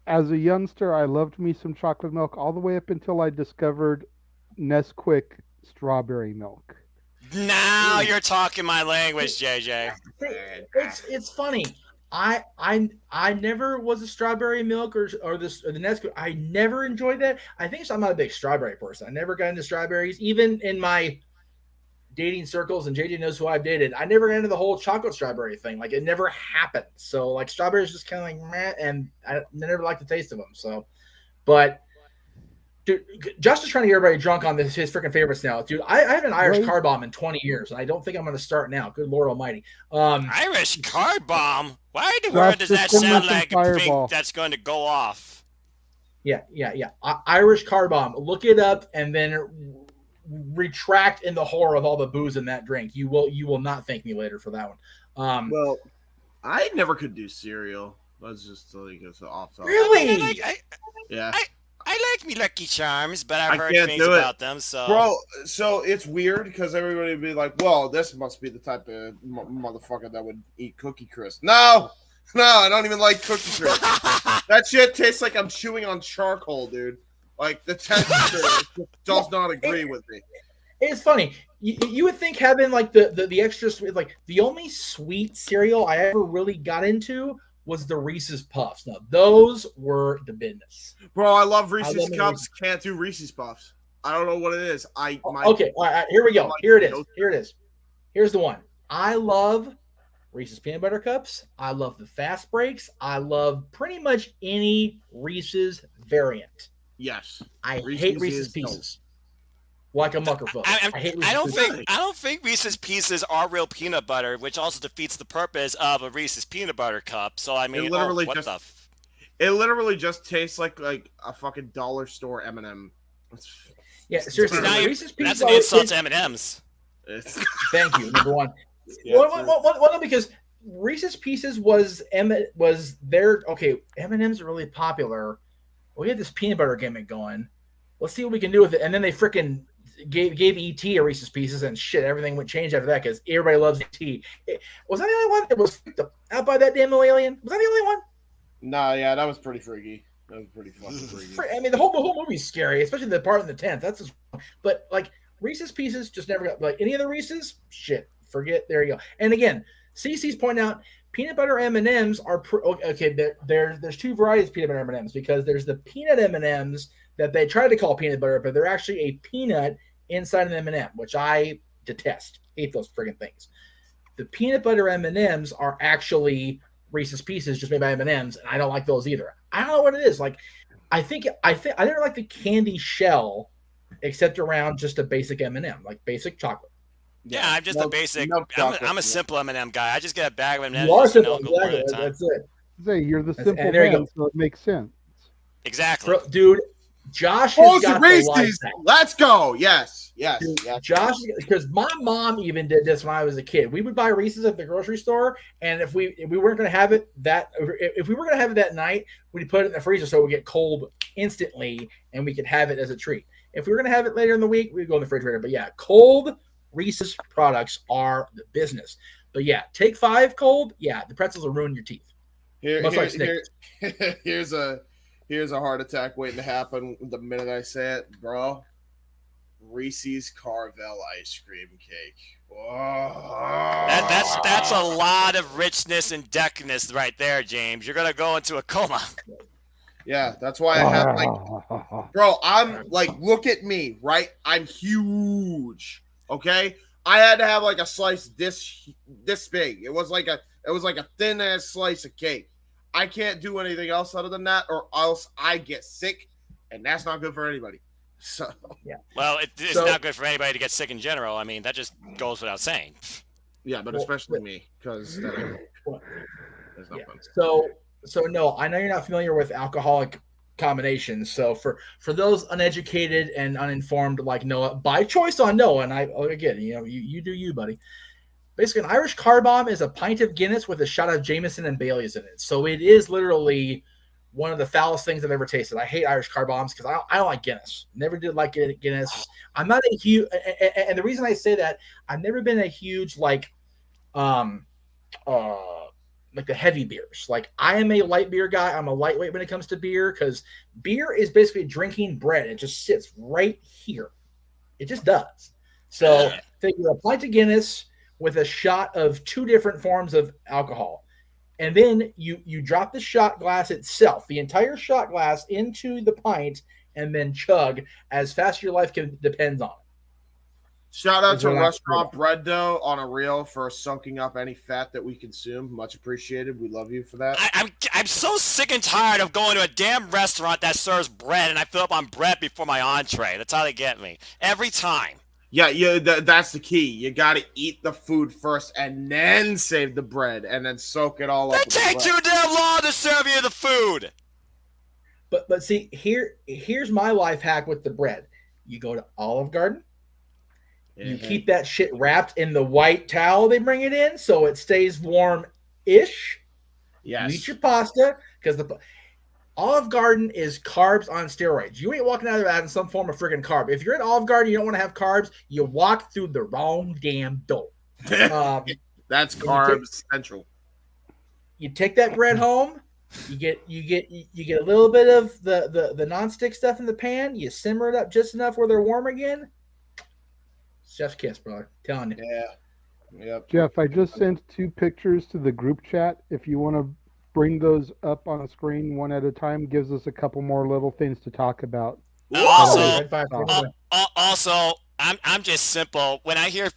As a youngster, I loved me some chocolate milk all the way up until I discovered Nesquik strawberry milk. Now you're talking my language, JJ. It's funny. I never was a strawberry milk or the Nesquik. I never enjoyed that. I think I'm not a big strawberry person. I never got into strawberries, even in my dating circles, and JJ knows who I've dated. I never got into the whole chocolate strawberry thing. Like it never happened. So like strawberries just kind of like meh, and I never liked the taste of them. So, but Dude, Josh is trying to get everybody drunk on his freaking favorites now. Dude, I haven't Irish Right. car bomb in 20 years, and I don't think I'm going to start now. Good Lord Almighty. Irish car bomb? Why in the Josh, world does that just send me sound some like a thing Fireball. that's going to go off? Yeah. Irish car bomb. Look it up and then retract in the horror of all the booze in that drink. You will not thank me later for that one. Well, I never could do cereal. That's just like it's off topic. Really? Yeah. I like me Lucky Charms, but I've I heard can't things do it. about them. So, Bro, so it's weird because everybody would be like, well, this must be the type of motherfucker that would eat Cookie Crisp. No, I don't even like Cookie Crisp. That shit tastes like I'm chewing on charcoal, dude. Like, the texture does not agree with me. It's funny. You would think having, like, the extra sweet, like, the only sweet cereal I ever really got into was the Reese's Puffs. Now, those were the business. Bro, I love Reese's love Cups. Reese's. Can't do Reese's Puffs. I don't know what it is. Okay, all right, here we go. Here it is. Here's the one. I love Reese's Peanut Butter Cups. I love the Fast Breaks. I love pretty much any Reese's variant. Yes. I hate Reese's Pieces. Like a muckerfuck. I hate Reese's Pieces. I don't think Reese's Pieces are real peanut butter, which also defeats the purpose of a Reese's peanut butter cup. So I mean, it literally just tastes like a fucking dollar store M&M. Yeah, seriously. Reese's Pieces. That's an insult to M&Ms. Thank you. Number one. Yeah, well, because Reese's Pieces was their okay. M&Ms are really popular. We had this peanut butter gimmick going. Let's see what we can do with it. And then they freaking gave ET a Reese's Pieces, and shit, everything would change after that because everybody loves ET. Was that the only one that was freaked out by that damn little alien? Was that the only one? Nah, yeah, that was pretty freaky. That was pretty fucking freaky. I mean, the whole movie's scary, especially the part in the tent. That's just, but like Reese's Pieces just never got like any of the Reese's. Shit, forget. There you go. And again, CC's pointing out peanut butter M&Ms are okay. There's two varieties of peanut butter M&Ms because there's the peanut M&Ms that they try to call peanut butter, but they're actually a peanut inside an M&M, which I detest. Hate those friggin' things. The peanut butter M&Ms are actually Reese's Pieces just made by M&Ms, and I don't like those either. I don't know what it is. Like, I think I never like the candy shell except around just a basic M&M, like basic chocolate. Yeah, I'm just a basic. I'm a simple M&M guy. I just get a bag of M&Ms. You are simple, exactly. That's it. Say you're the simple man, so it makes sense. Exactly, dude. Josh has got the life hack. Let's go. Yes. Dude, Josh, because my mom even did this when I was a kid. We would buy Reese's at the grocery store, and if we weren't going to have it if we were going to have it that night, we'd put it in the freezer so it would get cold instantly, and we could have it as a treat. If we were going to have it later in the week, we'd go in the refrigerator. But yeah, cold Reese's products are the business. But yeah, take 5 cold. Yeah, the pretzels will ruin your teeth. Here's a heart attack waiting to happen the minute I say it, bro. Reese's Carvel ice cream cake. Whoa. That's a lot of richness and deckness right there, James. You're gonna go into a coma. Yeah, that's why I have bro. I'm like, look at me, right? I'm huge. Okay, I had to have like a slice this big. It was like a thin ass slice of cake. I can't do anything else other than that, or else I get sick, and that's not good for anybody. So yeah. Well, it's not good for anybody to get sick in general. I mean, that just goes without saying. Yeah, but especially me, because there's no fun. So no, I know you're not familiar with alcoholic combinations. So for those uneducated and uninformed like Noah, by choice on Noah, and again, you do you, buddy. Basically, an Irish car bomb is a pint of Guinness with a shot of Jameson and Bailey's in it. So it is literally one of the foulest things I've ever tasted. I hate Irish car bombs because I don't like Guinness. Never did like Guinness. I'm not a huge, and the reason I say that, I've never been a huge like the heavy beers. Like, I am a light beer guy. I'm a lightweight when it comes to beer because beer is basically drinking bread. It just sits right here. It just does. So figure a pint of Guinness with a shot of 2 different forms of alcohol. And then you drop the shot glass itself, the entire shot glass into the pint, and then chug as fast as your life depends on it. Shout out Is to what I- Restaurant Bread Dough on a reel for soaking up any fat that we consume. Much appreciated. We love you for that. I'm so sick and tired of going to a damn restaurant that serves bread and I fill up on bread before my entree. That's how they get me every time. Yeah, that's the key. You got to eat the food first and then save the bread and then soak it all up. It takes too damn long to serve you the food. But see, here's my life hack with the bread. You go to Olive Garden. You keep that shit wrapped in the white towel they bring it in so it stays warm-ish. Yes. You eat your pasta because the Olive Garden is carbs on steroids. You ain't walking out of there having some form of freaking carb. If you're at Olive Garden, you don't want to have carbs, you walk through the wrong damn door. That's carbs central. You take that bread home. You get a little bit of the nonstick stuff in the pan. You simmer it up just enough where they're warm again. Chef's kiss, brother. Telling you. Yeah. Yep. Jeff, I just sent 2 pictures to the group chat. If you want to bring those up on the screen one at a time, gives us a couple more little things to talk about. Also, I'm just simple. When I hear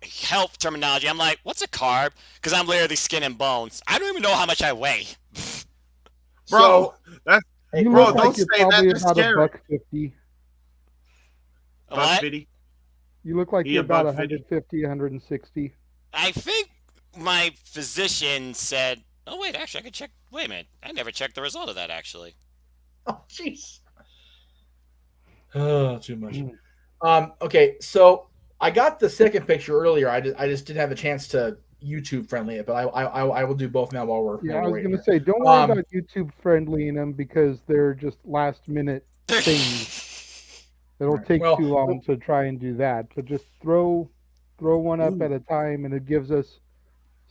health terminology, I'm like, what's a carb? Because I'm literally skin and bones. I don't even know how much I weigh. Bro, You bro, look don't like you're say that. probably That's about scary. $150. What? $150. You look like He you're about above 50? 150, 160. I think my physician said, oh, wait, actually, I could check. Wait a minute. I never checked the result of that, actually. Oh, jeez. Oh, too much. Okay, so I got the second picture earlier. I just didn't have a chance to YouTube friendly it, but I will do both now while we're Yeah, I was waiting going to here. say, don't worry about YouTube friendly them because they're just last minute things. It'll take too long to try and do that. But just throw one up at a time, and it gives us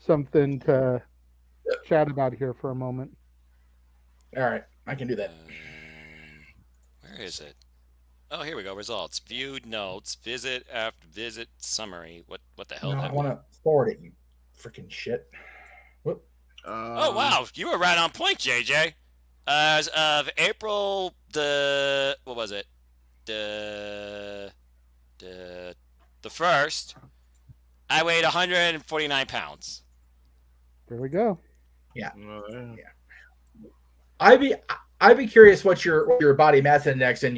something to chat about here for a moment. All right, I can do that. Where is it? Oh, here we go. Results. Viewed notes. Visit after visit summary. What the hell? No, I want to forward it. You freaking shit. Whoop. Oh wow, you were right on point, JJ. As of April what was it? The 1st, I weighed 149 pounds. There we go. Yeah. I'd be curious what your body mass index and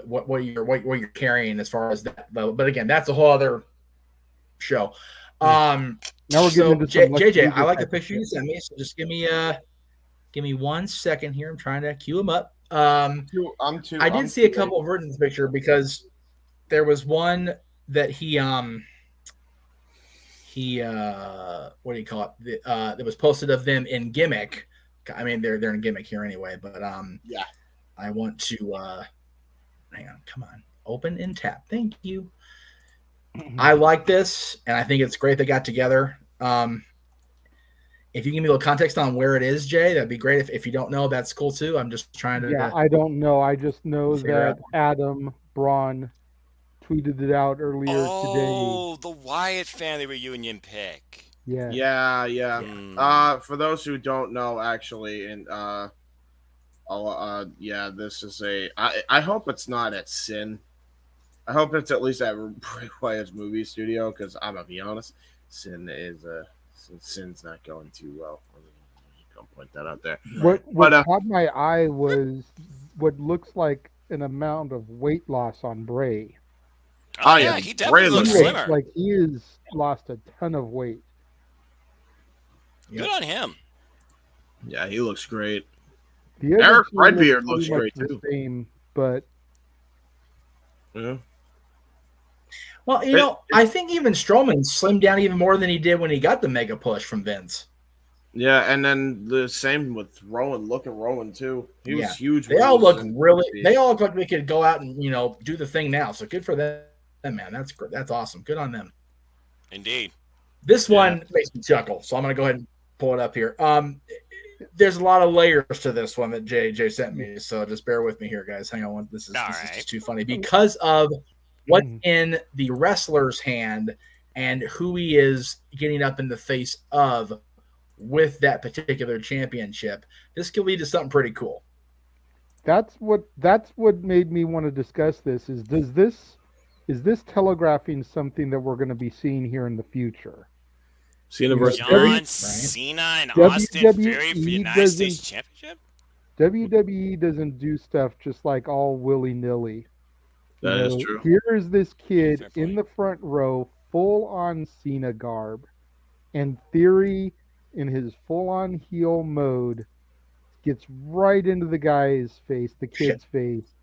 what you're carrying as far as that. But again, that's a whole other show. Now we're getting into some JJ, I like the picture you sent me. So just give me 1 second here. I'm trying to cue him up. I did see a couple of versions of the picture because there was one that he what do you call it? That was posted of them in Gimmick. I mean, they're in Gimmick here anyway, but yeah. I want to hang on, come on, open and tap. Thank you. I like this, and I think it's great they got together. If you give me a little context on where it is, Jay, that'd be great. If you don't know, that's cool too. I'm just trying to. Yeah, I don't know. I just know that Adam Braun tweeted it out earlier today. Oh, the Wyatt family reunion pic. Yeah. Yeah. For those who don't know, actually, and this is I hope it's not at Sin. I hope it's at least at Bray Wyatt's movie studio, because I'm gonna be honest, Sin's not going too well. I'm gonna point that out there. What caught my eye was what looks like an amount of weight loss on Bray. Oh yeah, he definitely looks slimmer. Like he has lost a ton of weight. Good on him. Yeah, he looks great. Eric Redbeard looks great too. Same, but yeah. Well, I think even Strowman slimmed down even more than he did when he got the mega push from Vince. Yeah, and then the same with Rowan. Look at Rowan too. He was huge. They all look like they could go out and do the thing now. So good for them, man. That's great. That's awesome. Good on them. Indeed. This one makes me chuckle, so I'm gonna go ahead and pull it up here. There's a lot of layers to this one that Jay sent me, so just bear with me here, guys. Hang on, this is just too funny because of what's in the wrestler's hand and who he is getting up in the face of with that particular championship. This could lead to something pretty cool. That's what made me want to discuss this. Does this is this telegraphing something that we're going to be seeing here in the future? Cena versus John Cena and Austin Theory for the United States Championship? WWE doesn't do stuff just like all willy-nilly. That is true. Here's this kid in the front row, full-on Cena garb, and Theory in his full-on heel mode gets right into the guy's face, the kid's face,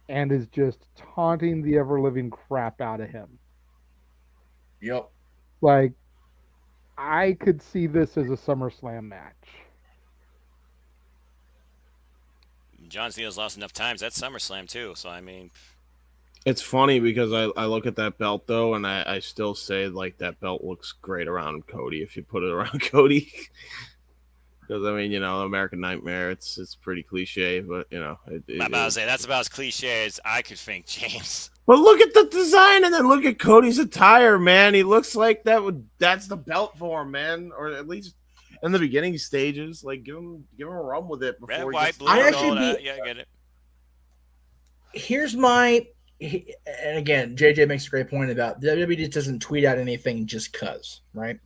and is just taunting the ever-living crap out of him. Yep. Like, I could see this as a SummerSlam match. John Cena's lost enough times. That's SummerSlam, too. So, I mean... It's funny because I look at that belt, though, and I still say, like, that belt looks great around Cody if you put it around Cody. Because, I mean, American Nightmare, it's pretty cliche, but, I'm about to say, that's about as cliche as I could think, James. But look at the design, and then look at Cody's attire, man. He looks like that's the belt for him, man. Or at least in the beginning stages. Like, give him a run with it. Before Red, white, blue, gold. Yeah, I get it. Here's my... And again, JJ makes a great point about WWE just doesn't tweet out anything just because, right?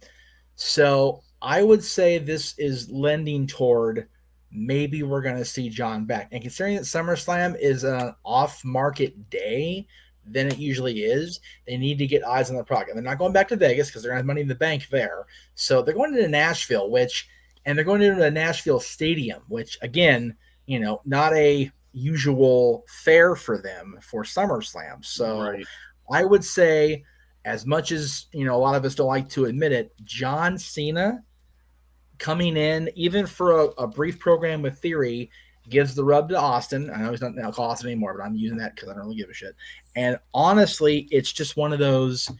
So I would say this is lending toward maybe we're going to see John back. And considering that SummerSlam is an off-market day than it usually is, they need to get eyes on the product. And they're not going back to Vegas because they're going to have money in the bank there. So they're going to Nashville, and they're going to a Nashville stadium, which, again, not a usual fare for them for SummerSlam. So right. I would say, as much as a lot of us don't like to admit it, John Cena coming in, even for a brief program with Theory, gives the rub to Austin. I know he's not now called Austin anymore, but I'm using that because I don't really give a shit. And honestly, it's just one of those.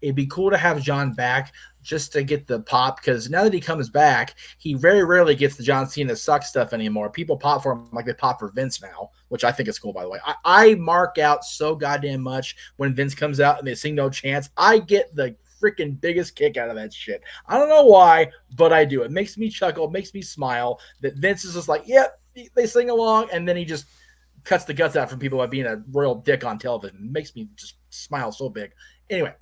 It'd be cool to have John back just to get the pop, because now that he comes back, he very rarely gets the John Cena suck stuff anymore. People pop for him like they pop for Vince now, which I think is cool, by the way. I mark out so goddamn much when Vince comes out and they sing No Chance. I get the freaking biggest kick out of that shit. I don't know why, but I do. It makes me chuckle, it makes me smile that Vince is just like, yep, they sing along, and then he just cuts the guts out from people by being a royal dick on television. It makes me just smile so big. Anyway,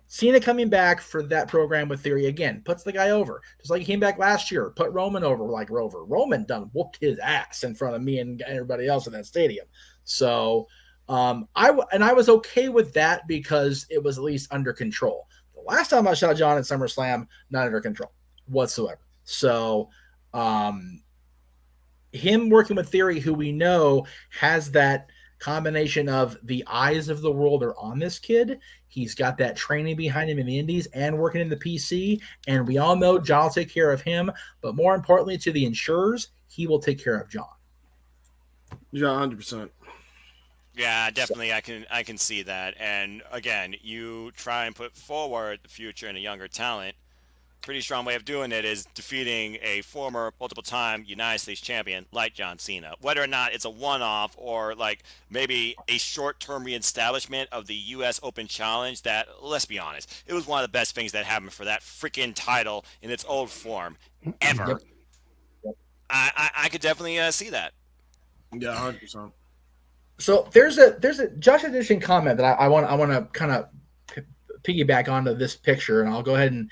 Cena coming back for that program with Theory again puts the guy over, just like he came back last year. Put Roman over like Rover. Roman done whooped his ass in front of me and everybody else in that stadium. So I was okay with that because it was at least under control. The last time I saw John at SummerSlam, not under control whatsoever. So him working with Theory, who we know has that combination of the eyes of the world are on this kid. He's got that training behind him in the Indies and working in the PC. And we all know John will take care of him. But more importantly to the insurers, he will take care of John. Yeah, 100%. Yeah, definitely. I can see that. And again, you try and put forward the future and a younger talent. Pretty strong way of doing it is defeating a former multiple-time United States champion like John Cena. Whether or not it's a one-off or like maybe a short-term reestablishment of the U.S. Open Challenge that, let's be honest, it was one of the best things that happened for that freaking title in its old form ever. Yep. I could definitely see that. Yeah, 100%. So there's a Josh Edition comment that I want to kind of piggyback onto this picture, and I'll go ahead and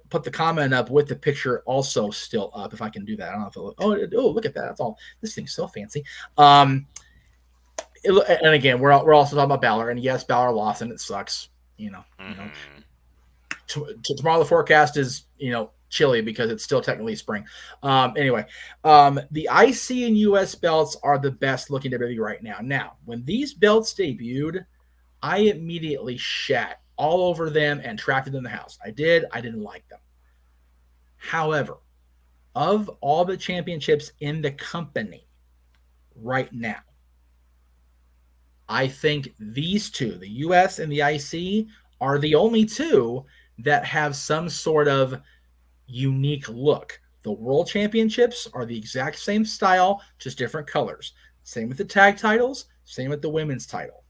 put the comment up with the picture also still up, if I can do that. I don't know if look at that. That's all. This thing's so fancy. And again, we're also talking about Balor, and yes, Balor lost, and it sucks. Tomorrow the forecast is chilly because it's still technically spring. Anyway, the IC and US belts are the best looking WWE right now. Now, when these belts debuted, I immediately shat all over them and tracked it in the house. I didn't like them. However, of all the championships in the company right now, I think these two, the US and the IC, are the only two that have some sort of unique look. The world championships are the exact same style, just different colors. Same with the tag titles, same with the women's title.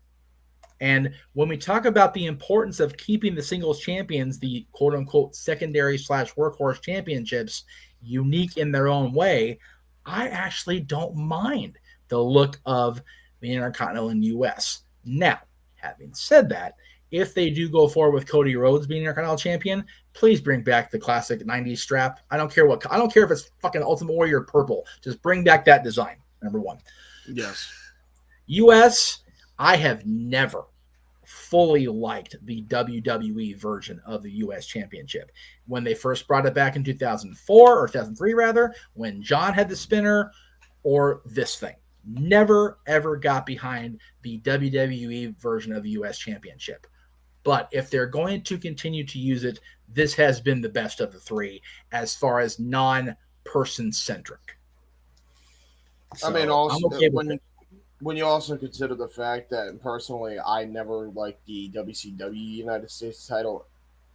And when we talk about the importance of keeping the singles champions, the quote-unquote secondary/workhorse championships, unique in their own way, I actually don't mind the look of the Intercontinental in US. Now, Having said that, if they do go forward with Cody Rhodes being Intercontinental Champion, please bring back the classic 90s strap. I don't care if it's fucking Ultimate Warrior purple. Just bring back that design, number one. Yes. US, I have never fully liked the WWE version of the US Championship. When they first brought it back in 2004 or 2003 rather, when John had the spinner, or this thing. Never ever got behind the WWE version of the US Championship. But if they're going to continue to use it, this has been the best of the three as far as non-person centric. So, I mean, also okay when you also consider the fact that personally, I never liked the WCW United States title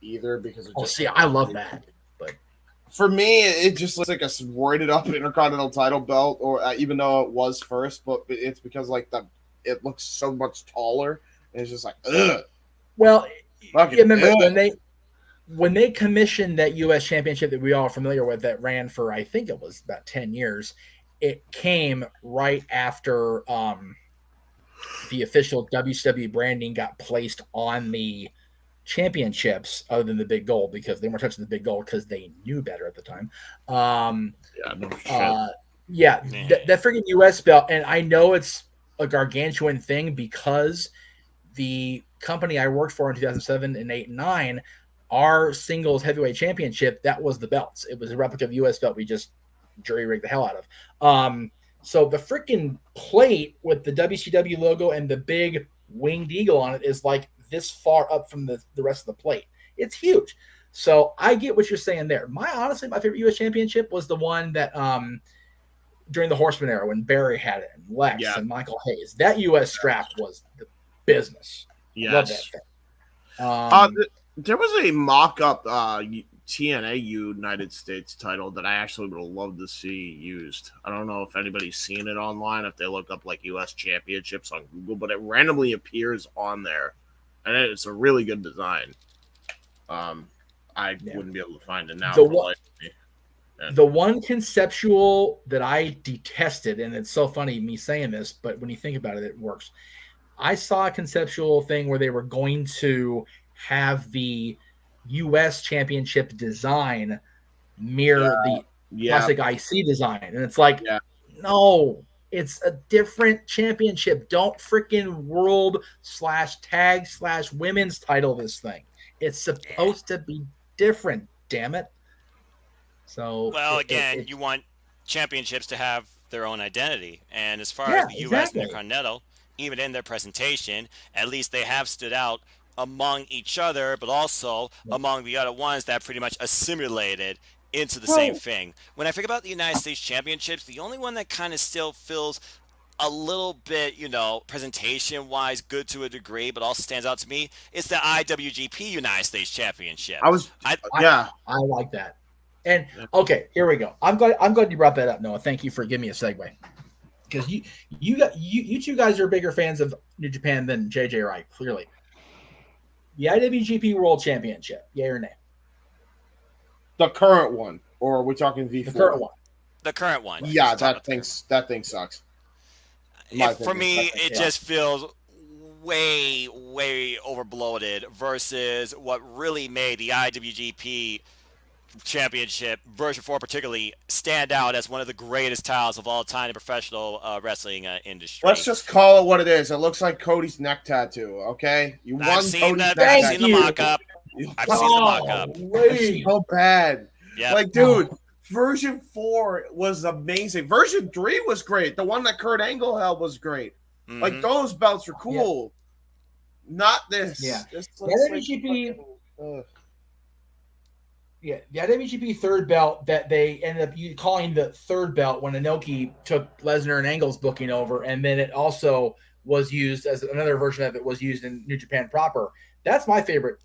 either because it just I love that, but for me, it just looks like a roided up Intercontinental title belt, or even though it was first, but it's because like it looks so much taller, and it's just like ugh. Well, remember when they commissioned that U.S. Championship that we all are familiar with that ran for I think it was about 10 years. It came right after the official WCW branding got placed on the championships, other than the big gold, because they weren't touching the big gold because they knew better at the time. That freaking US belt, and I know it's a gargantuan thing because the company I worked for in 2007 and 8 and 9, our singles heavyweight championship, that was the belts. It was a replica of the US belt we just jury rigged the hell out of. So the freaking plate with the WCW logo and the big winged eagle on it is like this far up from the rest of the plate. It's huge. So I get what you're saying there. Honestly, my favorite U.S. championship was the one that during the Horseman era when Barry had it and Lex and Michael Hayes. That U.S. strap was the business. Yes. Love that thing. There was a mock-up TNA United States title that I actually would have loved to see used. I don't know if anybody's seen it online, if they look up like U.S. championships on Google, but it randomly appears on there. And it's a really good design. I wouldn't be able to find it now. The one conceptual that I detested, and it's so funny me saying this, but when you think about it, it works. I saw a conceptual thing where they were going to have the U.S. championship design mirror the classic IC design. And it's like, no, it's a different championship. Don't freaking world/tag/women's title this thing. It's supposed to be different, damn it. So you want championships to have their own identity. And as far as the U.S. and the Intercontinental, even in their presentation, at least they have stood out among each other, but also among the other ones that pretty much assimilated into the same thing. When I think about the United States Championships, the only one that kind of still feels a little bit, presentation-wise good to a degree, but also stands out to me is the IWGP United States Championship. I like that. And okay, here we go. I'm glad you brought that up, Noah. Thank you for giving me a segue. Because you two guys are bigger fans of New Japan than JJ Wright, clearly. The IWGP World Championship, yay or nay? The current one, or are we talking V4? The current one. The current one. Yeah, that thing sucks. For me, it just feels way, way overbloated versus what really made the IWGP Championship version 4 particularly stand out as one of the greatest titles of all time in professional wrestling industry. Let's just call it what it is. It looks like Cody's neck tattoo, okay? I've seen the mock-up. I've seen the mock-up. It's so bad. Yep. Like, dude, version 4 was amazing. Version 3 was great. The one that Kurt Angle held was great. Mm-hmm. Like, those belts are cool. Yeah. Not this. Yeah. The IWGP... Yeah, the IWGP third belt that they ended up calling the third belt when Inoki took Lesnar and Angle's booking over, and then it also was used as another version of it was used in New Japan proper. That's my favorite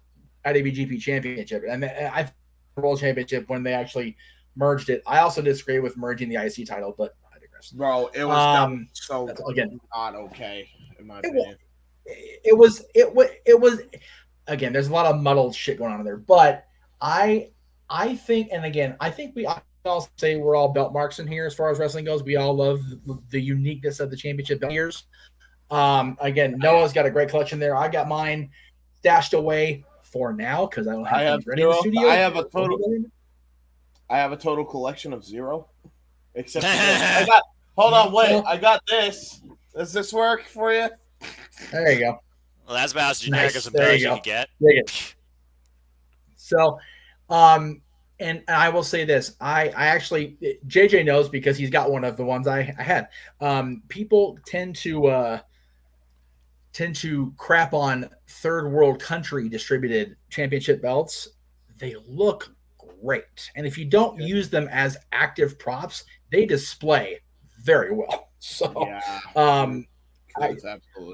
IWGP championship, and I World Championship when they actually merged it. I also disagree with merging the IC title, but I digress. Bro, it was again not okay in my opinion. It was again. There's a lot of muddled shit going on in there, but I think, and again, I think we all say we're all belt marks in here as far as wrestling goes. We all love the uniqueness of the championship belt years. Again, Noah's got a great collection there. I got mine stashed away for now because I don't have things ready in the studio. I have a total collection of 0. Except for this. Hold on, wait. I got this. Does this work for you? There you go. Well, that's about as generic Nice. as a There bells you you go. can get. Dig it. So, and I will say this. I actually, JJ knows because he's got one of the ones I had. People tend to crap on third world country distributed championship belts. They look great. And if you don't use them as active props, they display very well. So, my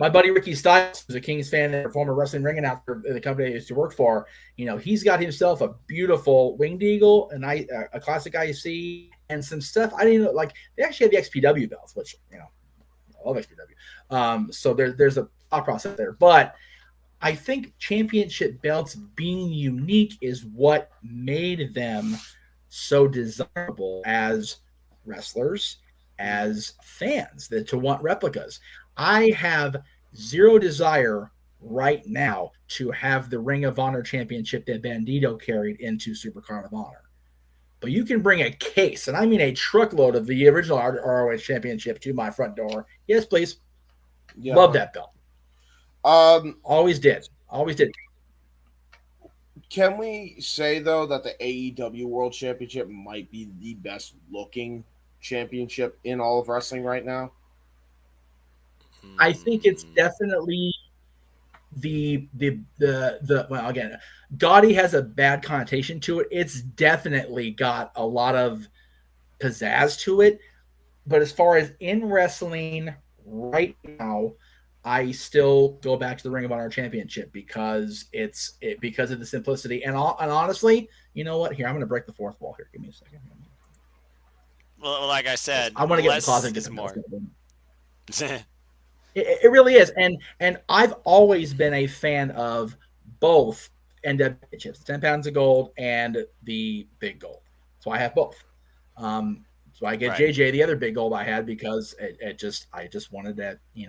buddy Ricky Stiles, who's a Kings fan and a former wrestling ring announcer at the company I used to work for, he's got himself a beautiful Winged Eagle, a classic IC, and some stuff I didn't know. Like, they actually had the XPW belts, which, I love XPW. So there's a thought process there. But I think championship belts being unique is what made them so desirable as wrestlers, as fans, that to want replicas. I have zero desire right now to have the Ring of Honor championship that Bandito carried into Supercard of Honor. But you can bring a case, and I mean a truckload of the original ROH championship to my front door. Yes, please. Yeah. Love that belt. Always did. Can we say, though, that the AEW World Championship might be the best looking championship in all of wrestling right now? I think it's definitely the well, again, gaudy has a bad connotation to it. It's definitely got a lot of pizzazz to it. But as far as in wrestling right now, I still go back to the Ring of Honor Championship because because of the simplicity. And honestly, you know what? Here, I'm going to break the fourth wall here. Give me a second. Well, like I said, I want to get in the closet and get some more. It really is. And I've always been a fan of both NW chips, 10 pounds of gold and the big gold. So I have both. So I get JJ, the other big gold I had, because I just wanted that, 10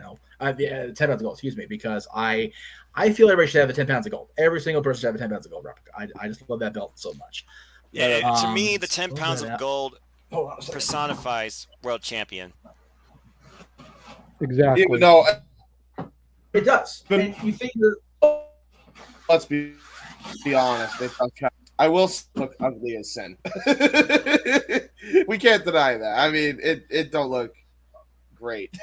pounds of gold, because I feel everybody should have the 10 pounds of gold. Every single person should have a 10 pounds of gold replica. I just love that belt so much. Yeah, to me, the 10 pounds of gold personifies world champion. Exactly. Even though it does. And you think let's be honest. I will look ugly as sin. We can't deny that. I mean, it don't look great.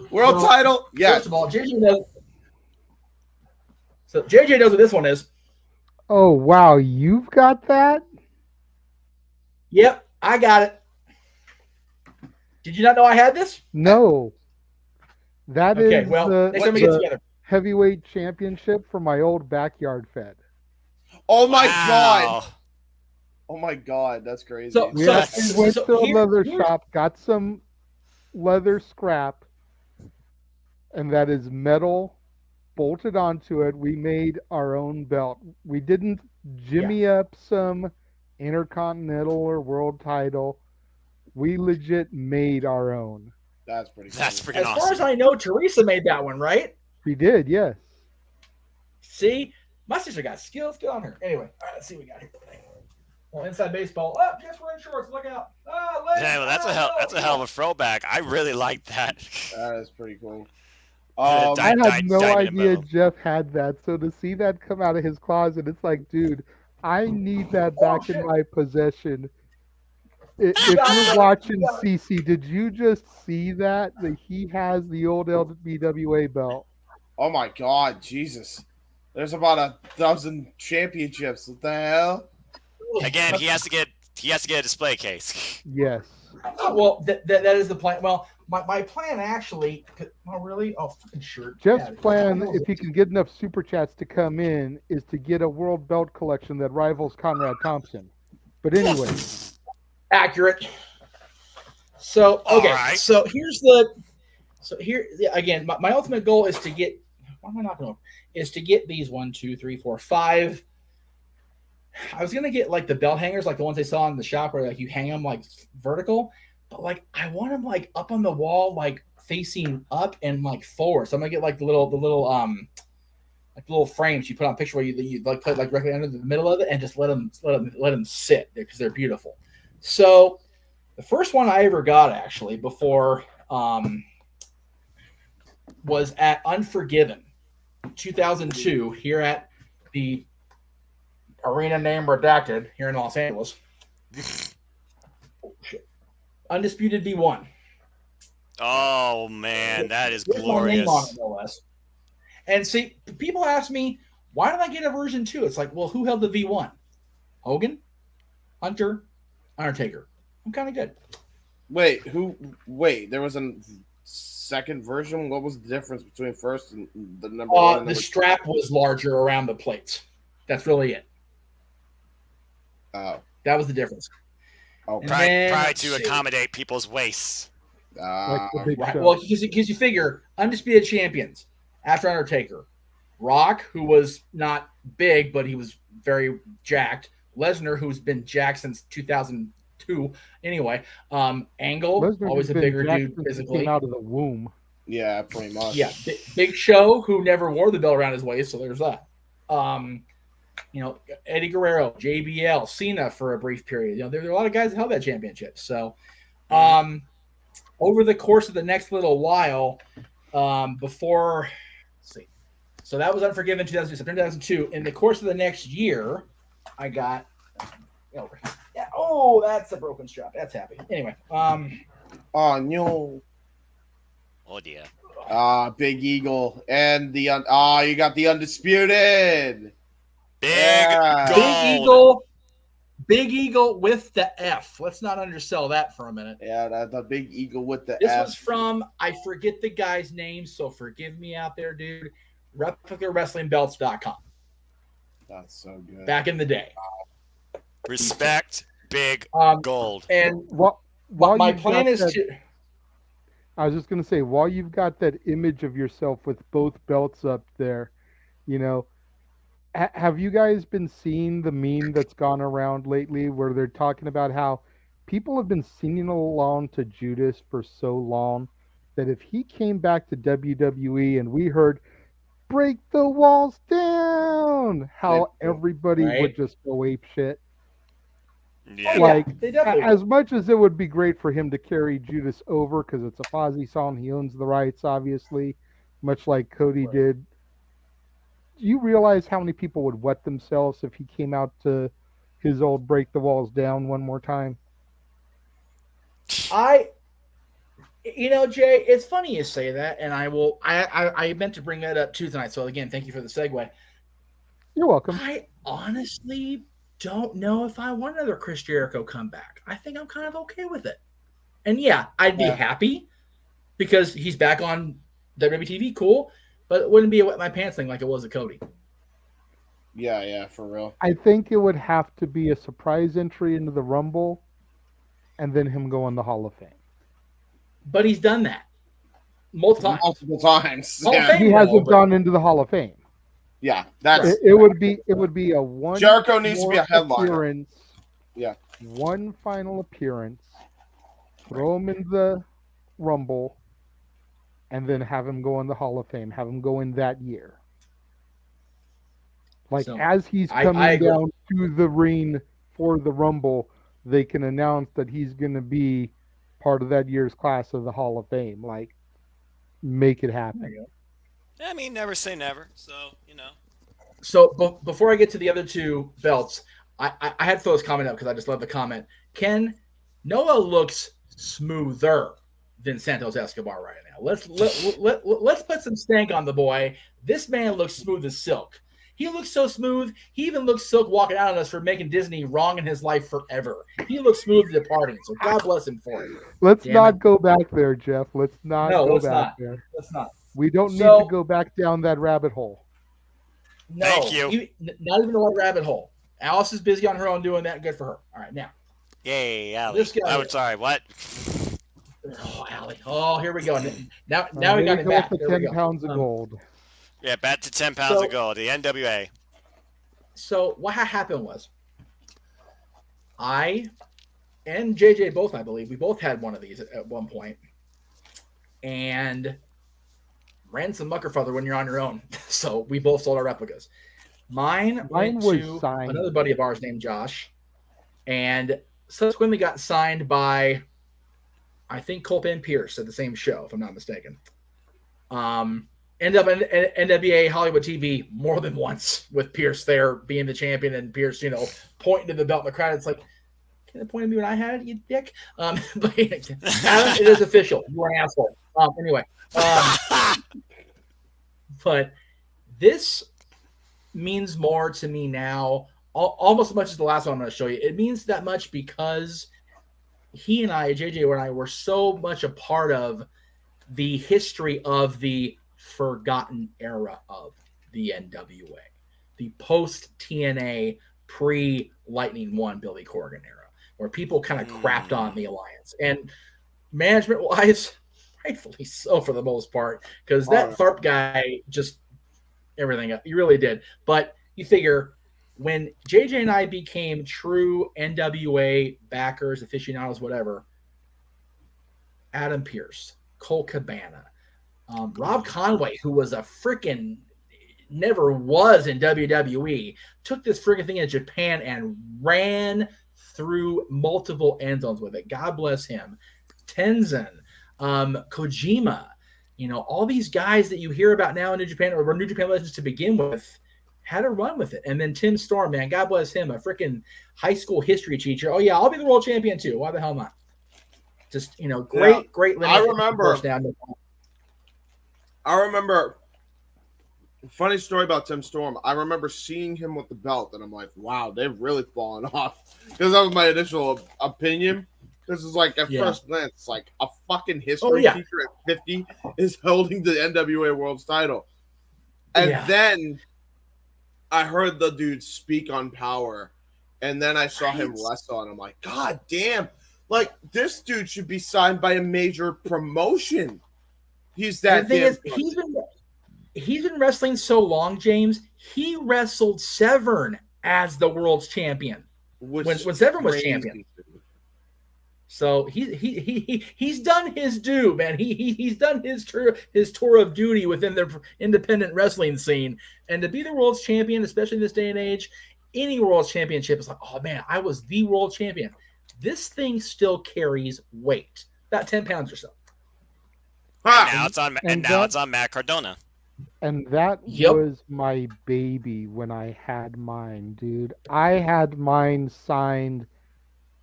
World title? Yes. First of all, JJ knows. So JJ knows what this one is. Oh, wow. You've got that? Yep, I got it. Did you not know I had this? No. That is well, the heavyweight championship for my old backyard fed. Oh my god! Oh my god, that's crazy. So we went to a leather shop, got some leather scrap, and that is metal bolted onto it. We made our own belt. We didn't jimmy up some intercontinental or world title. We legit made our own. That's pretty cool. That's freaking awesome. As far as I know, Teresa made that one, right? She did, yes. See? My sister got skills. Get on her. Anyway, all right, let's see what we got here. Well, inside baseball. Oh, Jeff's wearing shorts. Look out. Yeah, well, that's a hell of a throwback. I really like that. That is pretty cool. I had no idea Jeff had that. So to see that come out of his closet, it's like, dude, I need that back in my possession. If you're watching CC, did you just see that he has the old LBWA belt? Oh my god, Jesus. There's about 12 championships. What the hell? Again, he has to get a display case. Yes. Well, that is the plan. Well, my plan actually. Oh, really? Oh, fucking sure. Jeff's plan, if he can get enough super chats to come in, is to get a world belt collection that rivals Conrad Thompson. But anyway. Accurate. So okay. Right. So here again. My ultimate goal is to get. Why am I not going? Is to get these 1, 2, 3, 4, 5. I was gonna get like the belt hangers, like the ones they saw in the shop, where like you hang them like vertical, but like I want them like up on the wall, like facing up and like forward. So I'm gonna get like the little frames you put on a picture where you like put like directly under the middle of it and just let them sit there because they're beautiful. So the first one I ever got actually before was at Unforgiven 2002 here at the arena name redacted here in Los Angeles. Undisputed V1. Oh man, that is With glorious. my name on it, no less. And see, people ask me, why did I get a version 2? It's like, well, who held the V1? Hogan, Hunter, Undertaker. I'm kind of good. Wait, there was a second version? What was the difference between first and the number one? And the strap was larger around the plates. That's really it. Oh. That was the difference. Oh, probably to accommodate people's waists. Right. Well, because you figure undisputed champions after Undertaker, Rock, who was not big but he was very jacked, Lesnar, who's been jacked since 2002. Anyway, Angle, Lesnar always a bigger dude physically. Came out of the womb. Yeah, pretty much. Yeah, Big Show, who never wore the belt around his waist, so there's that. Eddie Guerrero, JBL, Cena for a brief period. There are a lot of guys that held that championship. So, over the course of the next little while, before, let's see, so that was Unforgiven 2002, September 2002. In the course of the next year, I got, that's a broken strap. That's happy. Anyway, oh no. Oh dear. Big Eagle and you got the Undisputed. Big Eagle with the F. Let's not undersell that for a minute. Yeah, the Big Eagle with the F. This was from, I forget the guy's name, so forgive me out there, dude. ReplicaWrestlingBelts.com. That's so good. Back in the day. Respect, Big Gold. And my plan is to... I was just going to say, while you've got that image of yourself with both belts up there, have you guys been seeing the meme that's gone around lately where they're talking about how people have been singing along to Judas for so long that if he came back to WWE and we heard break the walls down, how everybody would just go ape shit? Yeah. As much as it would be great for him to carry Judas over because it's a Fozzy song, he owns the rights, obviously, much like Cody did. Do you realize how many people would wet themselves if he came out to his old break the walls down one more time? Jay, it's funny you say that, and I meant to bring that up too tonight. So again, thank you for the segue. You're welcome. I honestly don't know if I want another Chris Jericho comeback. I think I'm kind of okay with it. And yeah, I'd be happy because he's back on WWTV, cool, but it wouldn't be a wet my pants thing like it was at Cody. Yeah, for real. I think it would have to be a surprise entry into the Rumble and then him go in the Hall of Fame. But he's done that multiple times. Yeah. He hasn't gone into the Hall of Fame. Yeah, that's it. Would be a one. Jericho needs to be a headliner. Yeah, one final appearance. Throw him in the Rumble, and then have him go in the Hall of Fame. Have him go in that year. As he's coming down to the ring for the Rumble, they can announce that he's going to be part of that year's class of the Hall of Fame. Make it happen. I mean, never say never. So, So before I get to the other two belts, I had to throw this comment up because I just love the comment. Ken, Noah looks smoother than Santos Escobar right now. Let's put some stank on the boy. This man looks smooth as silk. He looks so smooth. He even looks silk walking out on us for making Disney wrong in his life forever. He looks smooth departing. So God bless him for it. Let's not go back there, Jeff. Let's not go back there. Let's not. We don't need to go back down that rabbit hole. No, thank you. Not even the rabbit hole. Alice is busy on her own doing that. Good for her. All right, now. Yay, Alice. I'm sorry, what? Oh, Allie. Oh, here we go. Now we got it back. For 10 pounds of gold. Yeah, back to 10 pounds of gold. The NWA. So what happened was, I and JJ both, I believe, we both had one of these at one point. and ran some muckerfather when you're on your own. So we both sold our replicas. Mine went was to signed. another buddy of ours named Josh, and subsequently got signed by, I think, Colt and Pierce at the same show, if I'm not mistaken. Ended up in NWA Hollywood TV more than once with Pierce there being the champion and Pierce, pointing to the belt in the crowd. It's like, can you point at me when I had it, you dick? But Adam, it is official. You are an asshole. Anyway, but this means more to me now, almost as much as the last one I'm going to show you. It means that much because he and I, JJ and I, were so much a part of the history of the forgotten era of the NWA, the post-TNA, pre-Lightning One Billy Corgan era, where people kind of crapped on the alliance. And management-wise, rightfully so for the most part, because that Tharp guy just everything up. He really did. But you figure when JJ and I became true NWA backers, aficionados, whatever, Adam Pearce, Cole Cabana, Rob Conway, who was a freaking never was in WWE, took this freaking thing in Japan and ran through multiple end zones with it. God bless him. Tenzin, Kojima, all these guys that you hear about now in New Japan, or were New Japan legends to begin with, had a run with it. And then Tim Storm, man, God bless him, a freaking high school history teacher. Oh yeah, I'll be the world champion too. Why the hell not? Just great. I remember. Funny story about Tim Storm. I remember seeing him with the belt, and I'm like, wow, they've really fallen off. Because that was my initial opinion. This is like, at first glance, like a fucking history teacher at 50 is holding the NWA World's title. And then I heard the dude speak on Power, and then I saw him wrestle, and I'm like, God damn. Like, this dude should be signed by a major promotion. He's that damn. He's been wrestling so long, James. He wrestled Severn as the world's champion when Severn was champion. So he's done his due, man. He's done his tour of duty within the independent wrestling scene, and to be the world's champion, especially in this day and age, any world's championship is like, oh man, I was the world champion. This thing still carries weight, about 10 pounds or so. And now it's on Matt Cardona. And that was my baby when I had mine, dude. I had mine signed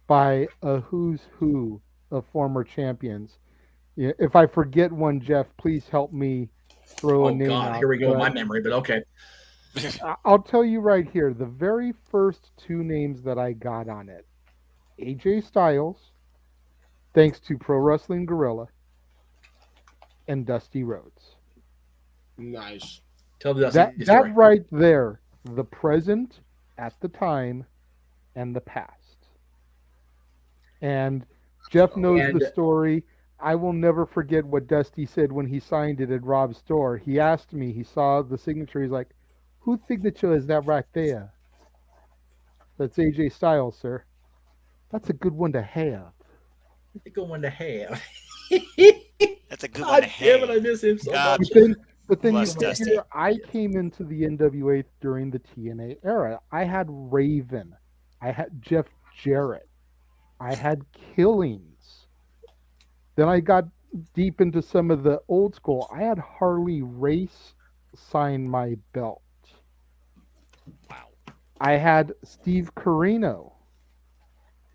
by a who's who of former champions. If I forget one, Jeff, please help me throw a name out. Here we go, my memory, but okay. I'll tell you right here, the very first two names that I got on it, AJ Styles, thanks to Pro Wrestling Guerrilla, and Dusty Rhodes. Nice. Tell the Dusty story. That right there, the present at the time and the past. And Jeff knows the story. I will never forget what Dusty said when he signed it at Rob's store. He asked me, he saw the signature, he's like, whose signature is that right there? That's AJ Styles, sir. That's a good one to have. That's a good one to have. That's a good one to have. Damn it, I miss him so much. But then you I came into the NWA during the TNA era. I had Raven. I had Jeff Jarrett. I had Killings. Then I got deep into some of the old school. I had Harley Race sign my belt. Wow. I had Steve Corino.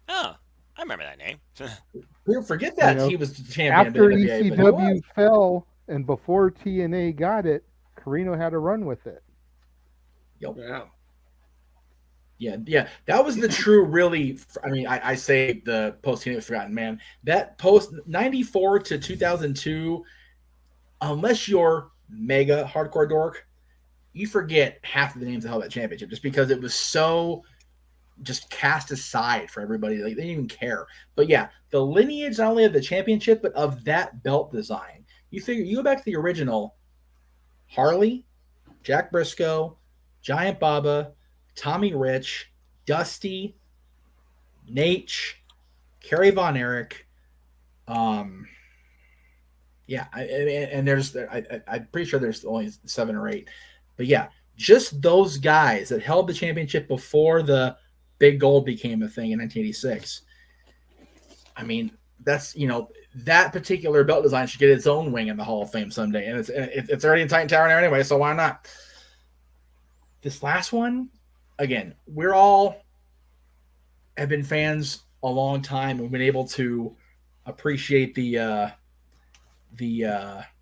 Oh, I remember that name. We don't forget that he was the champion. After ECW fell and before TNA got it, Corino had a run with it. Yep. Yeah. That was the true, really. I mean, I say the post TNA was forgotten, man. That post 94 to 2002, unless you're mega hardcore dork, you forget half of the names that held that championship just because it was so just cast aside for everybody. Like, they didn't even care. But yeah, the lineage not only of the championship, but of that belt design. You figure, you go back to the original Harley, Jack Briscoe, Giant Baba, Tommy Rich, Dusty, Nate, Kerry Von Erich, Yeah, and I'm pretty sure there's only 7 or 8, but yeah, just those guys that held the championship before the big gold became a thing in 1986. I mean, that's that particular belt design should get its own wing in the Hall of Fame someday, and it's already in Titan Tower now anyway, so why not? This last one, again, we're all have been fans a long time and we've been able to appreciate the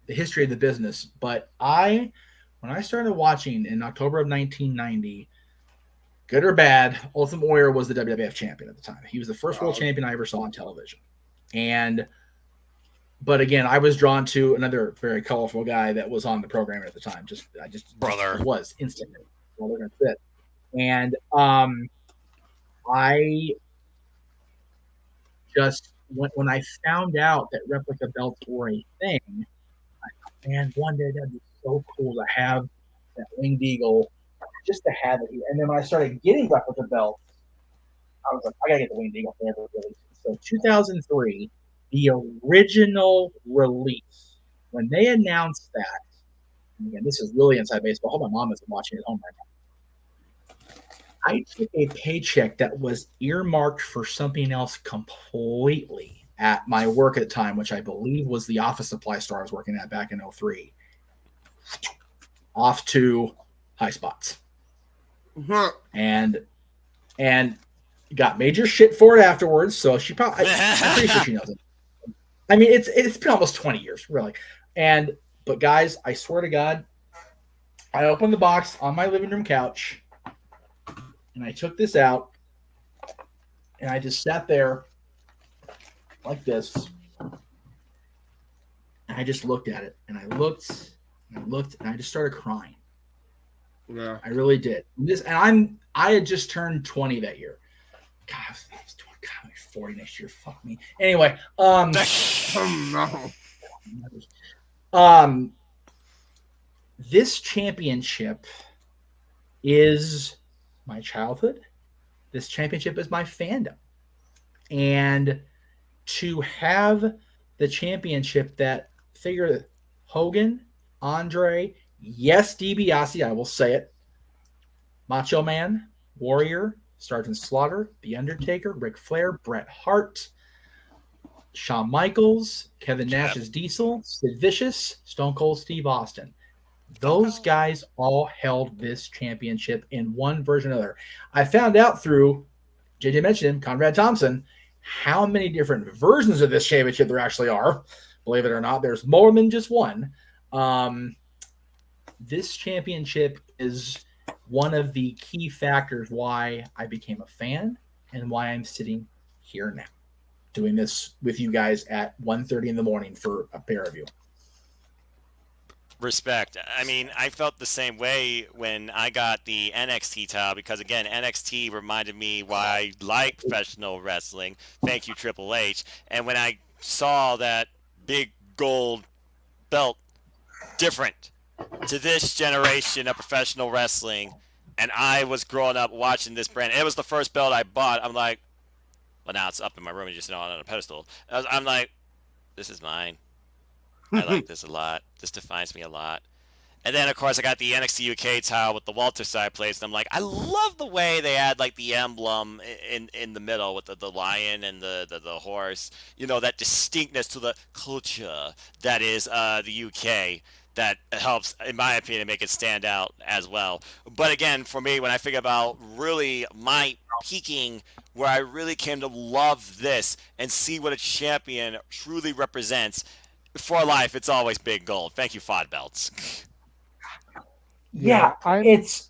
history of the business. But when I started watching in October of 1990, good or bad, Ultimate Warrior was the WWF champion at the time. He was the first world champion I ever saw on television. But again, I was drawn to another very colorful guy that was on the program at the time. I just was instantly. Well, they're gonna fit. And I just when I found out that replica belts were a thing, I thought, man, one day that'd be so cool to have that winged eagle, just to have it here. And then when I started getting replica belts, I was like, I gotta get the winged eagle for every release. So 2003, the original release, when they announced that, and again, this is really inside baseball. I hope my mom isn't watching at home right now. I took a paycheck that was earmarked for something else completely at my work at the time, which I believe was the office supply store I was working at back in 2003. Off to High Spots. And got major shit for it afterwards. So she probably, I'm pretty sure she knows it. I mean, it's been almost 20 years, really. But guys, I swear to God, I opened the box on my living room couch. And I took this out, and I just sat there like this, and I just looked at it, and I looked, and I just started crying. Yeah, I really did. I had just turned 20 that year. God, I'm 40 next year. Fuck me. Anyway, this championship is my childhood. This championship is my fandom. And to have the championship that figure Hogan, Andre, yes, DiBiase, I will say it, Macho Man, Warrior, Sergeant Slaughter, The Undertaker, Ric Flair, Bret Hart, Shawn Michaels, Kevin Nash's Diesel, Sid Vicious, Stone Cold Steve Austin. Those guys all held this championship in one version or another. I found out through, JJ mentioned him, Conrad Thompson, how many different versions of this championship there actually are. Believe it or not, there's more than just one. This championship is one of the key factors why I became a fan and why I'm sitting here now doing this with you guys at 1:30 in the morning for a pay review. Respect. I mean, I felt the same way when I got the NXT title because, again, NXT reminded me why I like professional wrestling. Thank you, Triple H. And when I saw that big gold belt different to this generation of professional wrestling, and I was growing up watching this brand, it was the first belt I bought. I'm like, well, now it's up in my room and just on a pedestal. I'm like, this is mine. I like this a lot. This defines me a lot. And then, of course, I got the NXT UK title with the Walter side plates, and I'm like, I love the way they had like the emblem in the middle with the lion and the horse. You know, that distinctness to the culture that is the UK that helps, in my opinion, make it stand out as well. But again, for me, when I think about really my peaking where I really came to love this and see what a champion truly represents, for life, it's always big gold. Thank you, FOD belts. Yeah, it's.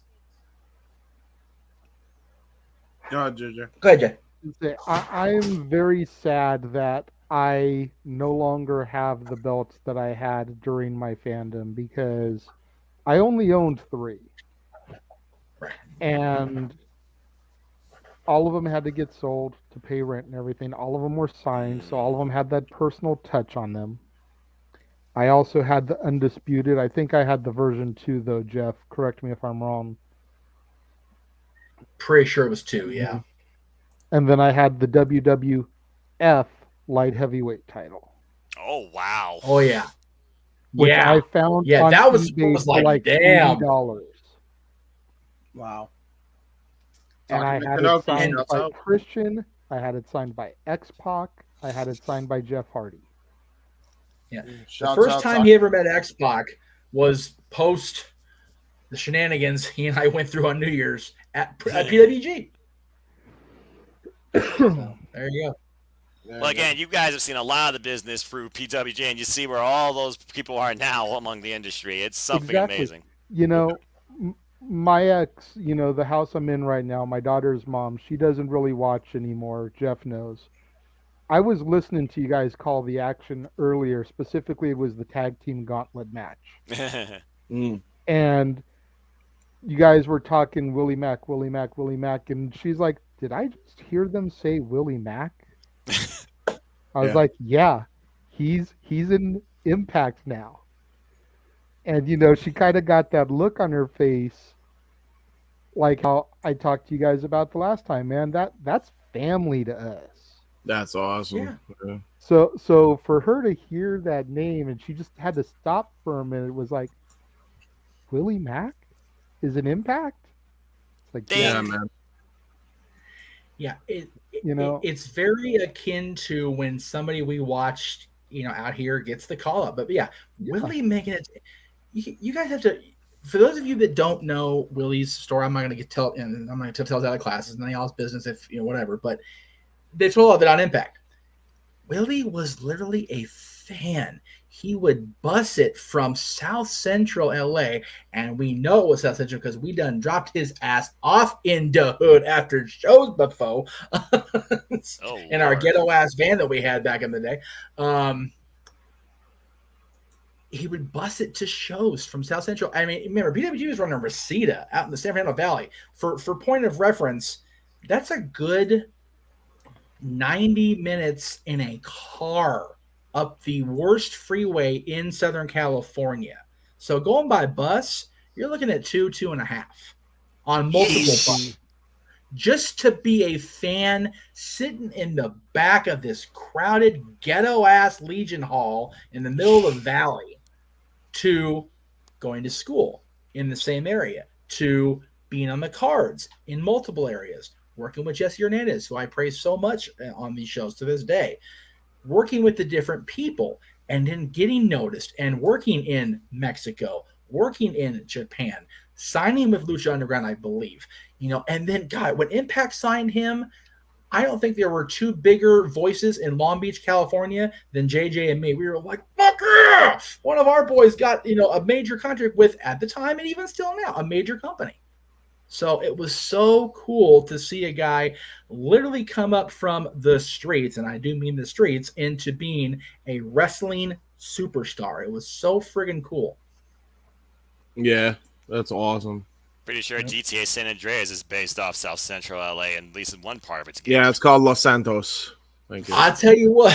Go ahead, JJ. Go ahead, Jay. I'm very sad that I no longer have the belts that I had during my fandom because I only owned 3. And all of them had to get sold to pay rent and everything. All of them were signed, so all of them had that personal touch on them. I also had the Undisputed. I think I had the version 2, though, Jeff. Correct me if I'm wrong. Pretty sure it was 2, yeah. And then I had the WWF light heavyweight title. Oh, wow. Oh, yeah. which I found on that was eBay for like, like damn. $80. Wow. And I had it signed by Christian. I had it signed by X-Pac. I had it signed by Jeff Hardy. Yeah. The first time he ever met X-Pac was post the shenanigans he and I went through on New Year's at PWG. So, there you go. Well, again, you guys have seen a lot of the business through PWG, and you see where all those people are now among the industry. It's something amazing. You know, my ex, you know, the house I'm in right now, my daughter's mom, she doesn't really watch anymore. Jeff knows. I was listening to you guys call the action earlier. Specifically, it was the tag team gauntlet match. And you guys were talking Willie Mack, Willie Mack, Willie Mack. And she's like, did I just hear them say Willie Mack? I was like, yeah, he's in Impact now. And, you know, she kind of got that look on her face like how I talked to you guys about the last time, man. That's family to us. That's awesome. Yeah. So for her to hear that name and she just had to stop for a minute, it was like, Willie Mack is an Impact? It's like, yeah, man. Yeah, it's very akin to when somebody we watched, you know, out here gets the call up. But yeah, Willie making it. You guys have to. For those of you that don't know Willie's story, I'm not going to tell, and I'm going to tell it out of classes, none of y'all's business, if you know whatever. But they told all that on Impact. Willie was literally a fan. He would bus it from South Central LA, and we know it was South Central because we done dropped his ass off in the hood after shows before in our ghetto ass van that we had back in the day. He would bus it to shows from South Central. I mean, remember, PWG was running Reseda out in the San Fernando Valley. For point of reference, that's a good 90 minutes in a car up the worst freeway in Southern California. So going by bus, you're looking at 2.5 on multiple buses. Just to be a fan sitting in the back of this crowded ghetto-ass Legion Hall in the middle of the valley, to going to school in the same area, to being on the cards in multiple areas, working with Jesse Hernandez, who I praise so much on these shows to this day, working with the different people, and then getting noticed and working in Mexico, working in Japan, signing with Lucha Underground, I believe, you know, and then God, when Impact signed him, I don't think there were two bigger voices in Long Beach, California than JJ and me. We were like, fuck yeah! One of our boys got, you know, a major contract with, at the time and even still now, a major company. So it was so cool to see a guy literally come up from the streets, and I do mean the streets, into being a wrestling superstar. It was so friggin' cool. Yeah, that's awesome. Pretty sure GTA San Andreas is based off South Central LA, and at least in one part of its game. Yeah, it's called Los Santos. Thank you. I'll tell you what.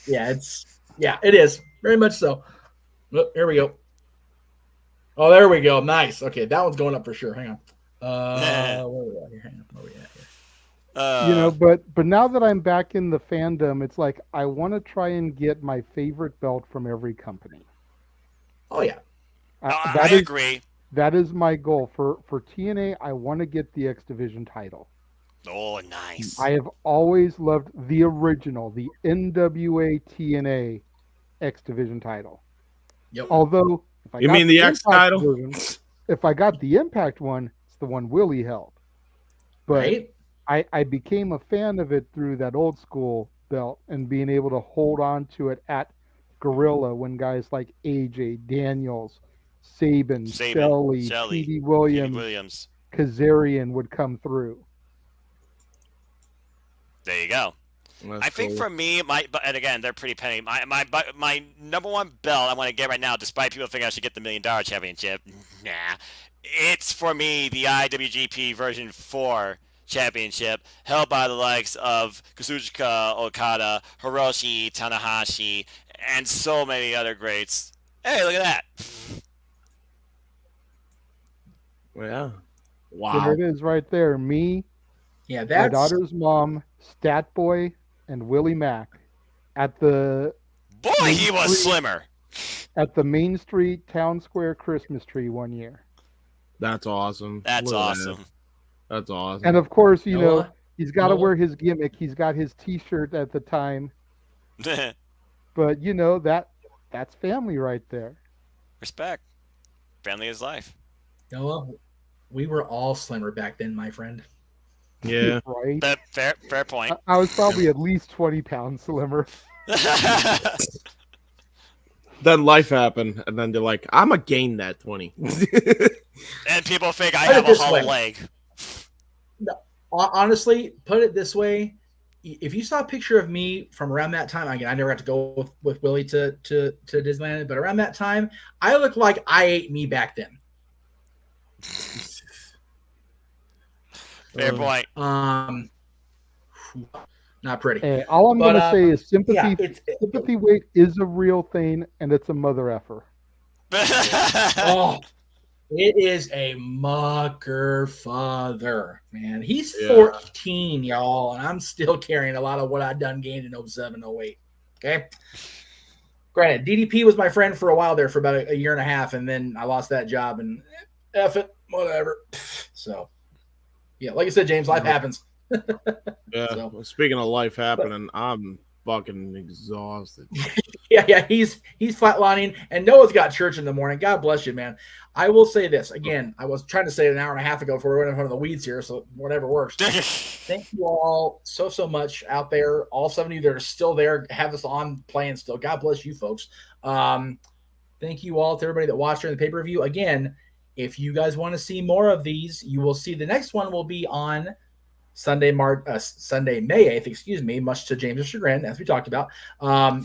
It is. Very much so. Look, here we go. Oh, there we go. Nice. Okay, that one's going up for sure. Hang on. Where are we at here? Hang on. Where are we at here? You know, but now that I'm back in the fandom, it's like I want to try and get my favorite belt from every company. Oh yeah, I agree. That is my goal for TNA. I want to get the X Division title. Oh, nice. I have always loved the original, the NWA TNA X Division title. Yep. Although, you mean the X title? Version, if I got the Impact one, it's the one Willie held. But right? I became a fan of it through that old school belt and being able to hold on to it at Gorilla when guys like AJ, Daniels, Sabin, Shelley, Petey Williams, Kazarian would come through. There you go. I think for me, and again, they're pretty penny. My number one belt I want to get right now, despite people thinking I should get the $1 Million Championship, it's for me the IWGP version 4 championship, held by the likes of Kazuchika Okada, Hiroshi Tanahashi, and so many other greats. Hey, look at that. Yeah. Wow. There it is right there. Me, my daughter's mom, Stat Boy, and Willie Mack at the... Boy, he was slimmer. at the Main Street Town Square Christmas tree one year. That's awesome. That's Look at awesome. that. That's awesome. And of course, you know, Noah? he's got to Noah? wear his gimmick. He's got his T-shirt at the time, but you know that's family right there. Respect. Family is life. Noah, we were all slimmer back then, my friend. Yeah. Right. Fair point. I was probably at least 20 pounds slimmer. Then life happened, and then they're like, I'm going to gain that 20. And people think I Put it have a this hollow way. leg. Honestly, put it this way. If you saw a picture of me from around that time, again, I never got to go with Willie to Disneyland, but around that time, I looked like I ate me back then. Fair point. Not pretty. Hey, all I'm going to say is sympathy. Yeah, sympathy weight is a real thing, and it's a mother effer. Oh, it is a mucker father, man. He's Yeah. 14, y'all, and I'm still carrying a lot of what I done gained in 07, 08. Okay. Granted, DDP was my friend for a while there for about a year and a half, and then I lost that job and F it, whatever. So, yeah, like I said, James, life happens. Yeah. So. Speaking of life happening, I'm fucking exhausted. Yeah, he's flatlining, and Noah's got church in the morning. God bless you, man. I will say this again. I was trying to say it an hour and a half ago before we went in front of the weeds here, so whatever works. Thank you all so much out there. All 7 of you that are still there, have us on playing still. God bless you, folks. Thank you all to everybody that watched during the pay-per-view. Again, if you guys want to see more of these, you will see the next one will be on Sunday, May 8th, much to James' chagrin, as we talked about,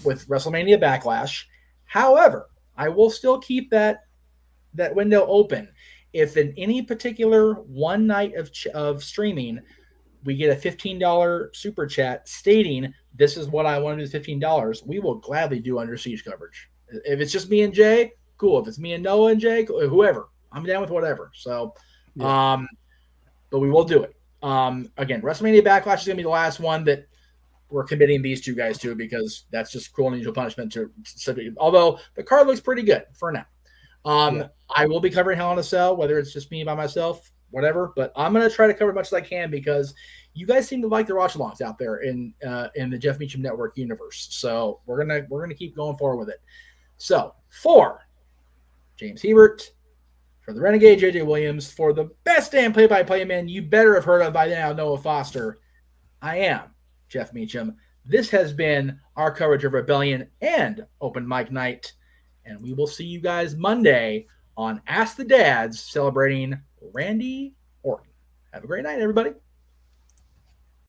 with WrestleMania Backlash. However, I will still keep that window open. If in any particular one night of streaming, we get a $15 super chat stating, this is what I want to do with $15, we will gladly do Under Siege coverage. If it's just me and Jay, cool. If it's me and Noah and Jay, whoever, I'm down with whatever. So, but we will do it. Again, WrestleMania Backlash is going to be the last one that we're committing these two guys to, because that's just cruel and unusual punishment although the card looks pretty good for now. I will be covering Hell in a Cell, whether it's just me by myself, whatever, but I'm going to try to cover as much as I can because you guys seem to like the watch alongs out there in the Jeff Meacham Network universe. So we're going to keep going forward with it. So for James Hebert, for the Renegade JJ Williams, for the best damn play-by-play man you better have heard of by now, Noah Foster, I am Jeff Meacham. This has been our coverage of Rebellion and Open Mic Night, and we will see you guys Monday on Ask the Dads celebrating Randy Orton. Have a great night, everybody.